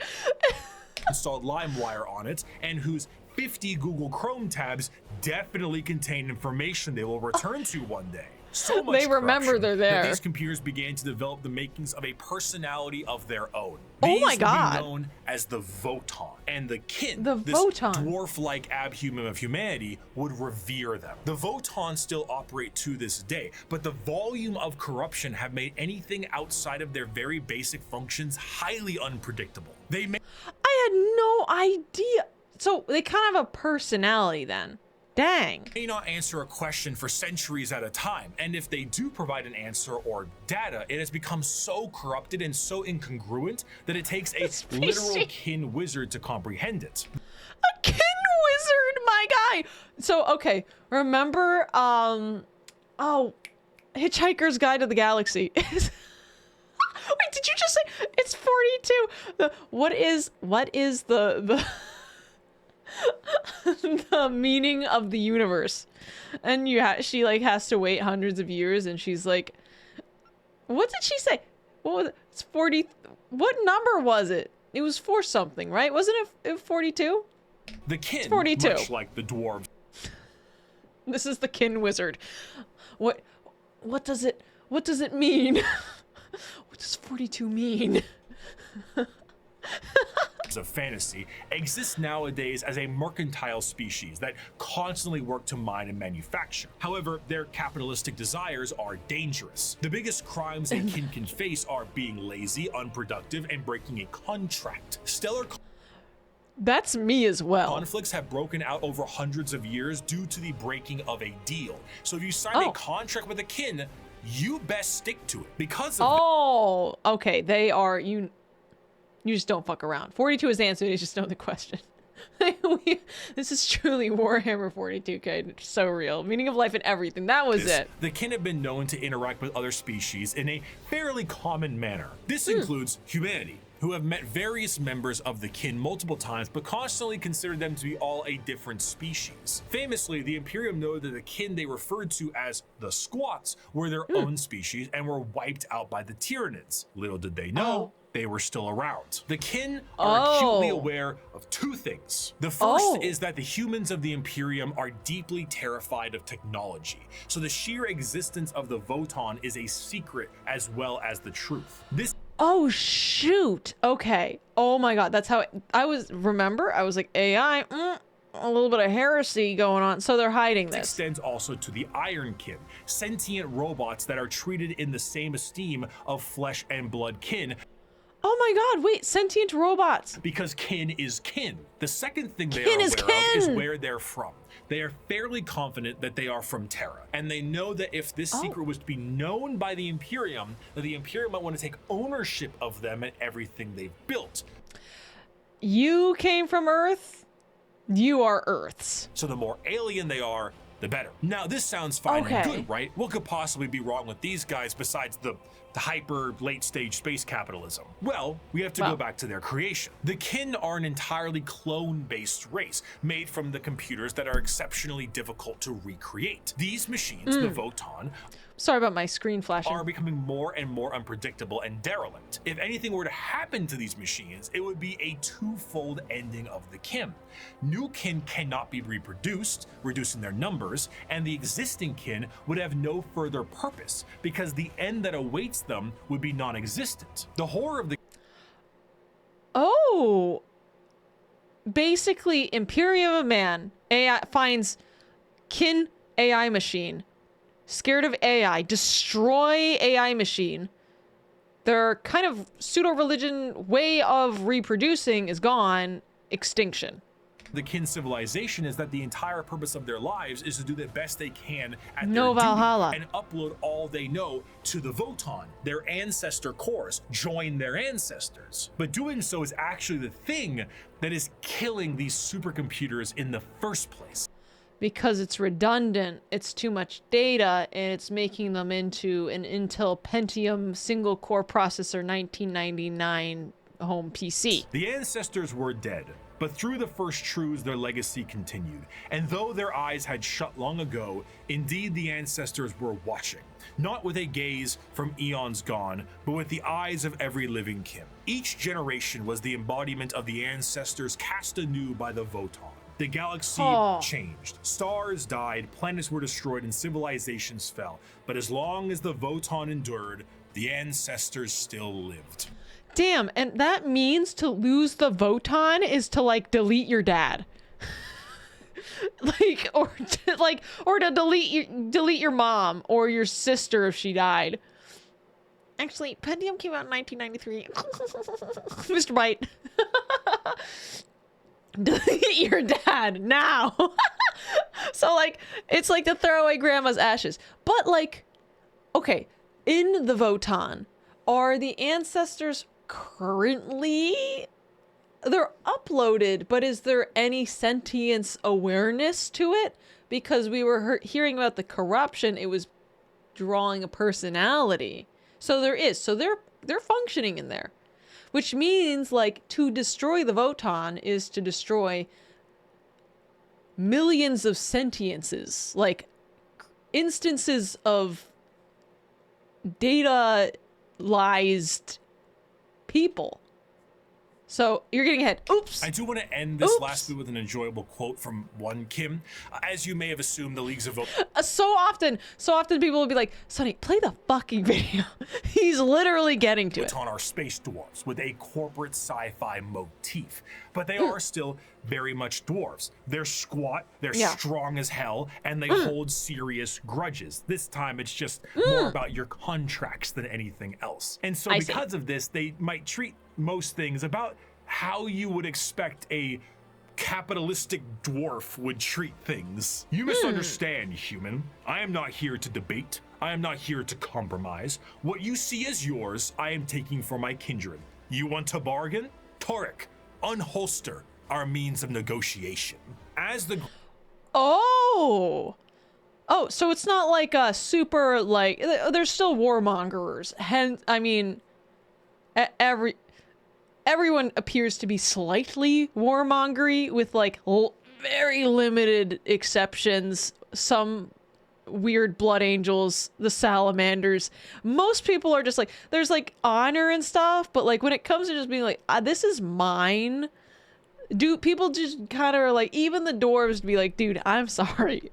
Installed LimeWire on it, and whose 50 Google Chrome tabs definitely contain information they will return to one day. So much they remember they're there. That these computers began to develop the makings of a personality of their own. Oh my God. These would be known as the Voton, and the kin, the this Voton, dwarf-like abhuman of humanity, would revere them. The Voton still operate to this day, but the volume of corruption have made anything outside of their very basic functions highly unpredictable. I had no idea. So they kind of have a personality then. Dang. May not answer a question for centuries at a time, and if they do provide an answer or data, it has become so corrupted and so incongruent that it takes a literal kin wizard to comprehend it. A kin wizard, my guy. So okay, remember Hitchhiker's Guide to the Galaxy. Wait, did you just say it's 42? What is the the meaning of the universe? And she like has to wait hundreds of years, and she's like, what did she say? What was it? It's 40. What number was it? It was 4 something, right? Wasn't it 42? The kin, it's 42. much like the dwarves. This is the kin wizard. What does it mean? What does 42 mean? Of fantasy exists nowadays as a mercantile species that constantly work to mine and manufacture. However, their capitalistic desires are dangerous. The biggest crimes a kin can face are being lazy, unproductive, and breaking a contract. That's me as well. Conflicts have broken out over hundreds of years due to the breaking of a deal. So if you sign a contract with a kin, you best stick to it because of okay, they are you just don't fuck around. 42 is the answer, you just know the question. This is truly Warhammer 40k, so real. Meaning of life and everything, that was it. The kin have been known to interact with other species in a fairly common manner. This includes humanity, who have met various members of the kin multiple times, but constantly considered them to be all a different species. Famously, the Imperium noted that the kin they referred to as the Squats were their own species and were wiped out by the Tyranids. Little did they know, they were still around. The kin are acutely aware of 2 things. The first is that the humans of the Imperium are deeply terrified of technology, so the sheer existence of the Voton is a secret as well as the truth. Oh shoot. Okay. Oh my God. That's how I was like, AI, a little bit of heresy going on. So they're hiding this. Extends also to the Iron Kin, sentient robots that are treated in the same esteem of flesh and blood kin. Oh my God, wait, sentient robots. Because kin is kin. The second thing they are aware of is where they're from. They are fairly confident that they are from Terra, and they know that if this secret was to be known by the Imperium, that the Imperium might want to take ownership of them and everything they've built. You came from Earth, you are Earth's. So the more alien they are, the better. Now, this sounds fine and good, right? What could possibly be wrong with these guys besides the hyper late stage space capitalism? Well, we have to go back to their creation. The kin are an entirely clone-based race made from the computers that are exceptionally difficult to recreate. These machines, the Voton, sorry about my screen flashing, are becoming more and more unpredictable and derelict. If anything were to happen to these machines, it would be a 2-fold ending of the kin. New kin cannot be reproduced, reducing their numbers, and the existing kin would have no further purpose because the end that awaits them would be non-existent. The horror of the basically Imperium of Man AI finds kin AI machine, scared of AI, destroy AI machine. Their kind of pseudo-religion way of reproducing is gone, extinction. The kin civilization is that the entire purpose of their lives is to do the best they can at No their Valhalla. duty and upload all they know to the Votann, their ancestor cores, join their ancestors. But doing so is actually the thing that is killing these supercomputers in the first place. Because it's redundant, it's too much data, and it's making them into an Intel Pentium single-core processor 1999 home PC. The ancestors were dead, but through the first truths, their legacy continued. And though their eyes had shut long ago, indeed the ancestors were watching, not with a gaze from eons gone, but with the eyes of every living kin. Each generation was the embodiment of the ancestors cast anew by the Votann. The galaxy changed. Stars died, planets were destroyed, and civilizations fell. But as long as the Votann endured, the ancestors still lived. Damn, and that means to lose the Votann is to like delete your dad. or to delete your mom or your sister if she died. Actually, Pentium came out in 1993. Mr. Bite. Delete your dad now. So like it's like to throw away grandma's ashes. But like, okay, in the Votann, are the ancestors currently, they're uploaded, but is there any sentience awareness to it? Because we were hearing about the corruption, it was drawing a personality. So there is, so they're functioning in there. Which means, like, to destroy the Votann is to destroy millions of sentiences, like instances of data-lyzed people. So you're getting ahead. Oops. I do want to end this last bit with an enjoyable quote from one Kim. As you may have assumed, the Leagues of so often people will be like, Sonny, play the fucking video. He's literally getting to it. On our space dwarves with a corporate sci-fi motif, but they are still very much dwarves. They're squat, they're strong as hell, and they hold serious grudges. This time it's just more about your contracts than anything else. And so because of this, they might treat most things about how you would expect a capitalistic dwarf would treat things. You misunderstand, human. I am not here to debate. I am not here to compromise. What you see as yours, I am taking for my kindred. You want to bargain? Torek, unholster our means of negotiation. As the... Oh, so it's not like a super, like, there's still warmongers. Hence, I mean, everyone appears to be slightly warmongery with like very limited exceptions. Some weird blood angels, the salamanders. Most people are just like, there's like honor and stuff, but like when it comes to just being like, this is mine, people just kind of are like, even the dwarves be like, dude, I'm sorry,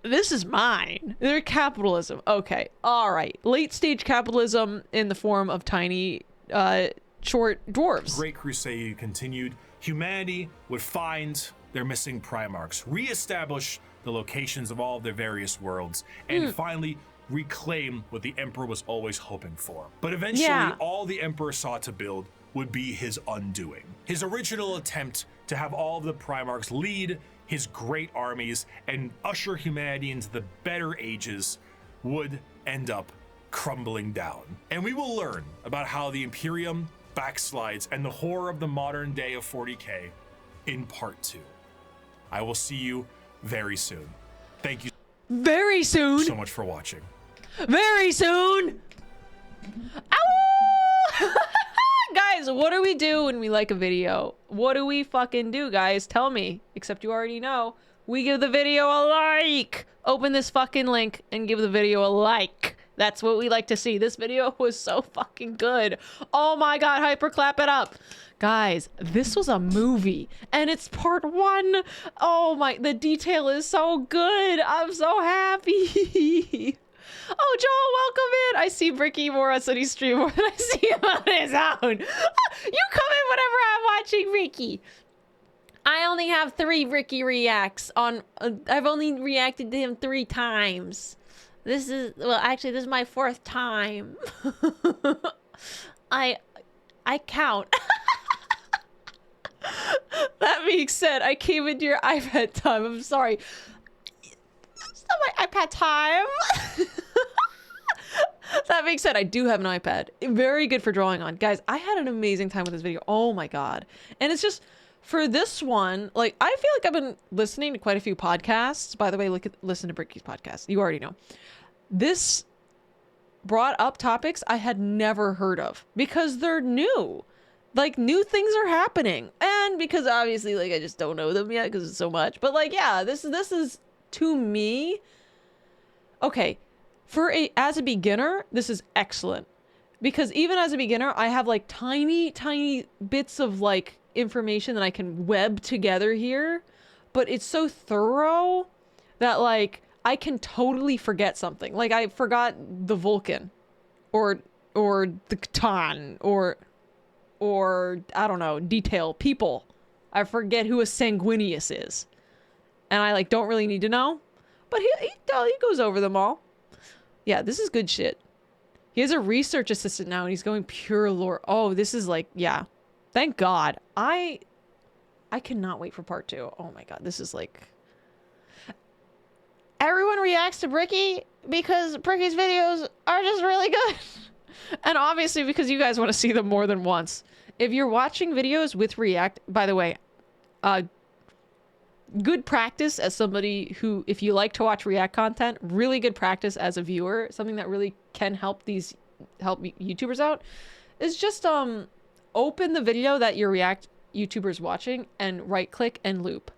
this is mine. They're capitalism. Okay, all right, late stage capitalism in the form of tiny short dwarves. Great Crusade continued. Humanity would find their missing Primarchs, reestablish the locations of all of their various worlds, and finally reclaim what the Emperor was always hoping for. But eventually, all the Emperor sought to build would be his undoing. His original attempt to have all of the Primarchs lead his great armies and usher humanity into the better ages would end up crumbling down. And we will learn about how the Imperium backslides and the horror of the modern day of 40K in part 2. I will see you very soon. Thank you very soon so much for watching. Very soon. Ow! Guys, what do we do when we like a video? What do we fucking do, guys? Tell me. Except you already know. We give the video a like. Open this fucking link and give the video a like. That's what we like to see. This video was so fucking good. Oh my god, hyper clap it up. Guys, this was a movie and it's part 1. Oh my, the detail is so good. I'm so happy. Oh, Joel, welcome in. I see Bricky more on Sunny's stream more than I see him on his own. You come in whenever I'm watching Bricky. I only have 3 Bricky reacts on. I've only reacted to him 3 times. This is, well, actually, this is my 4th time. I count. That being said, I came into your iPad time. I'm sorry. It's not my iPad time. That being said, I do have an iPad. Very good for drawing on. Guys, I had an amazing time with this video. Oh my god. And it's just, for this one, like, I feel like I've been listening to quite a few podcasts. By the way, listen to Bricky's podcast. You already know. This brought up topics I had never heard of because they're new. Like, new things are happening. And because obviously, like, I just don't know them yet because it's so much. But, like, yeah, this is, to me, okay, as a beginner, this is excellent. Because even as a beginner, I have, like, tiny bits of, like, information that I can web together here. But it's so thorough that, like, I can totally forget something. Like, I forgot the Vulcan. Or the Catan. Or, I don't know, detail, people. I forget who a Sanguinius is. And I, like, don't really need to know. But he goes over them all. Yeah, this is good shit. He has a research assistant now, and he's going pure lore. Oh, this is, like, yeah. Thank God. I cannot wait for part 2. Oh my god, this is, like... Everyone reacts to Bricky because Bricky's videos are just really good. And obviously because you guys want to see them more than once. If you're watching videos with React, by the way, good practice as somebody who, if you like to watch React content, really good practice as a viewer, something that really can help YouTubers out, is just open the video that your React YouTuber's watching and right click and loop.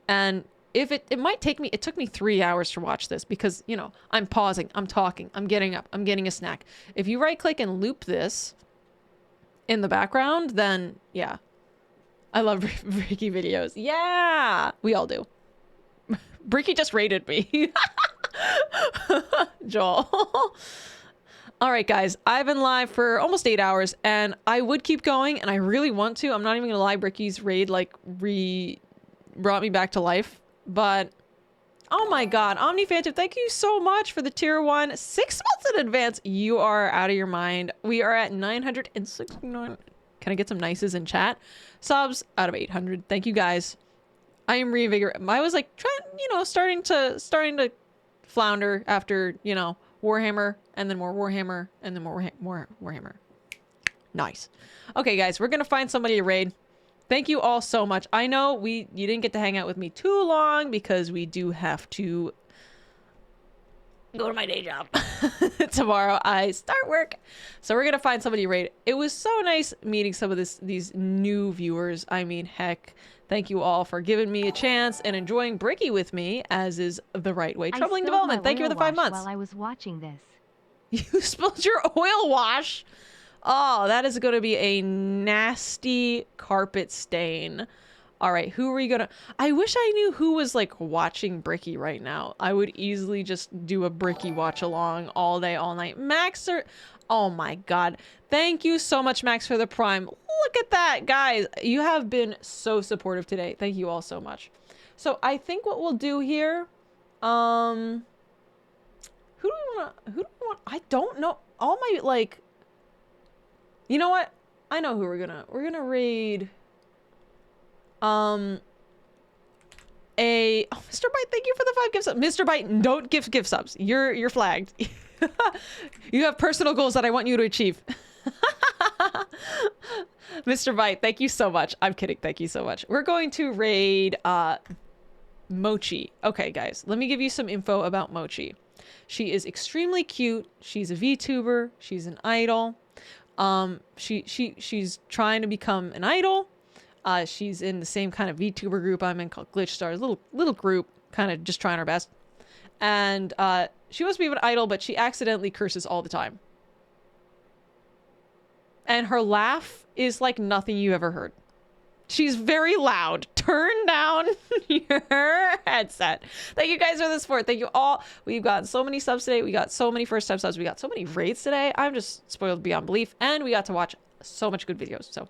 And if it might take me, it took me 3 hours to watch this because, you know, I'm pausing, I'm talking, I'm getting up, I'm getting a snack. If you right click and loop this in the background, then yeah. I love Bricky videos. Yeah, we all do. Bricky just rated me. Joel. All right, guys, I've been live for almost 8 hours and I would keep going and I really want to. I'm not even gonna lie, Bricky's raid like brought me back to life. But oh my god, OmniPhantom, thank you so much for the tier 1 6 months in advance. You are out of your mind. We are at 969. Can I get some nices in chat? Subs out of 800. Thank you guys. I am reinvigorated. I was like trying, you know, starting to flounder after, you know, Warhammer and then more Warhammer and then more Warhammer. Nice. Okay, guys, we're gonna find somebody to raid. Thank you all so much. I know you didn't get to hang out with me too long because we do have to go to my day job. Tomorrow I start work. So we're going to find somebody to raid. It was so nice meeting some of these new viewers. I mean, heck, thank you all for giving me a chance and enjoying Bricky with me, as is the right way. Troubling Development, thank you for the 5 months. While I was watching this. You spilled your oil wash. Oh, that is going to be a nasty carpet stain. All right, who are you going to... I wish I knew who was, like, watching Bricky right now. I would easily just do a Bricky watch along all day, all night. Max, oh my god. Thank you so much, Max, for the Prime. Look at that, guys. You have been so supportive today. Thank you all so much. So I think what we'll do here... Who do we want? I don't know. All my, like... You know what? I know who we're gonna raid. Oh, Mr. Bite, thank you for the 5 gift subs. Mr. Bite, don't give gift subs. You're flagged. You have personal goals that I want you to achieve. Mr. Bite, thank you so much. I'm kidding. Thank you so much. We're going to raid Mochi. Okay, guys, let me give you some info about Mochi. She is extremely cute. She's a VTuber. She's an idol. She's trying to become an idol. She's in the same kind of VTuber group I'm in called Glitch Stars, little group, kind of just trying her best. And she wants to be an idol, but she accidentally curses all the time. And her laugh is like nothing you ever heard. She's very loud. Turn down your headset. Thank you guys for the support. Thank you all. We've gotten so many subs today. We got so many first-time subs. We got so many raids today. I'm just spoiled beyond belief. And we got to watch so much good videos. So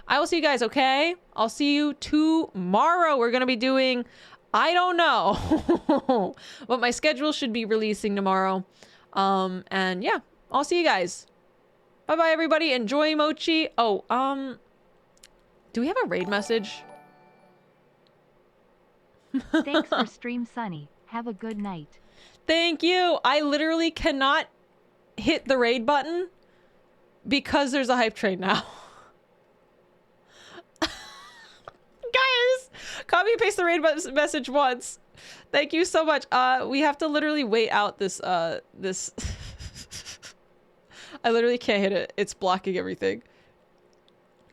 I will see you guys, okay? I'll see you tomorrow. We're going to be doing, I don't know, but my schedule should be releasing tomorrow. And yeah, I'll see you guys. Bye-bye, everybody. Enjoy Mochi. Oh, do we have a raid message? Thanks for stream, Sunny. Have a good night. Thank you. I literally cannot hit the raid button because there's a hype train now. Guys, copy and paste the raid message once. Thank you so much. We have to literally wait out this, this. I literally can't hit it. It's blocking everything.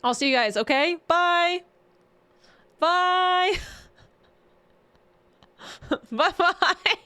I'll see you guys, okay? Bye. Bye. Bye-bye.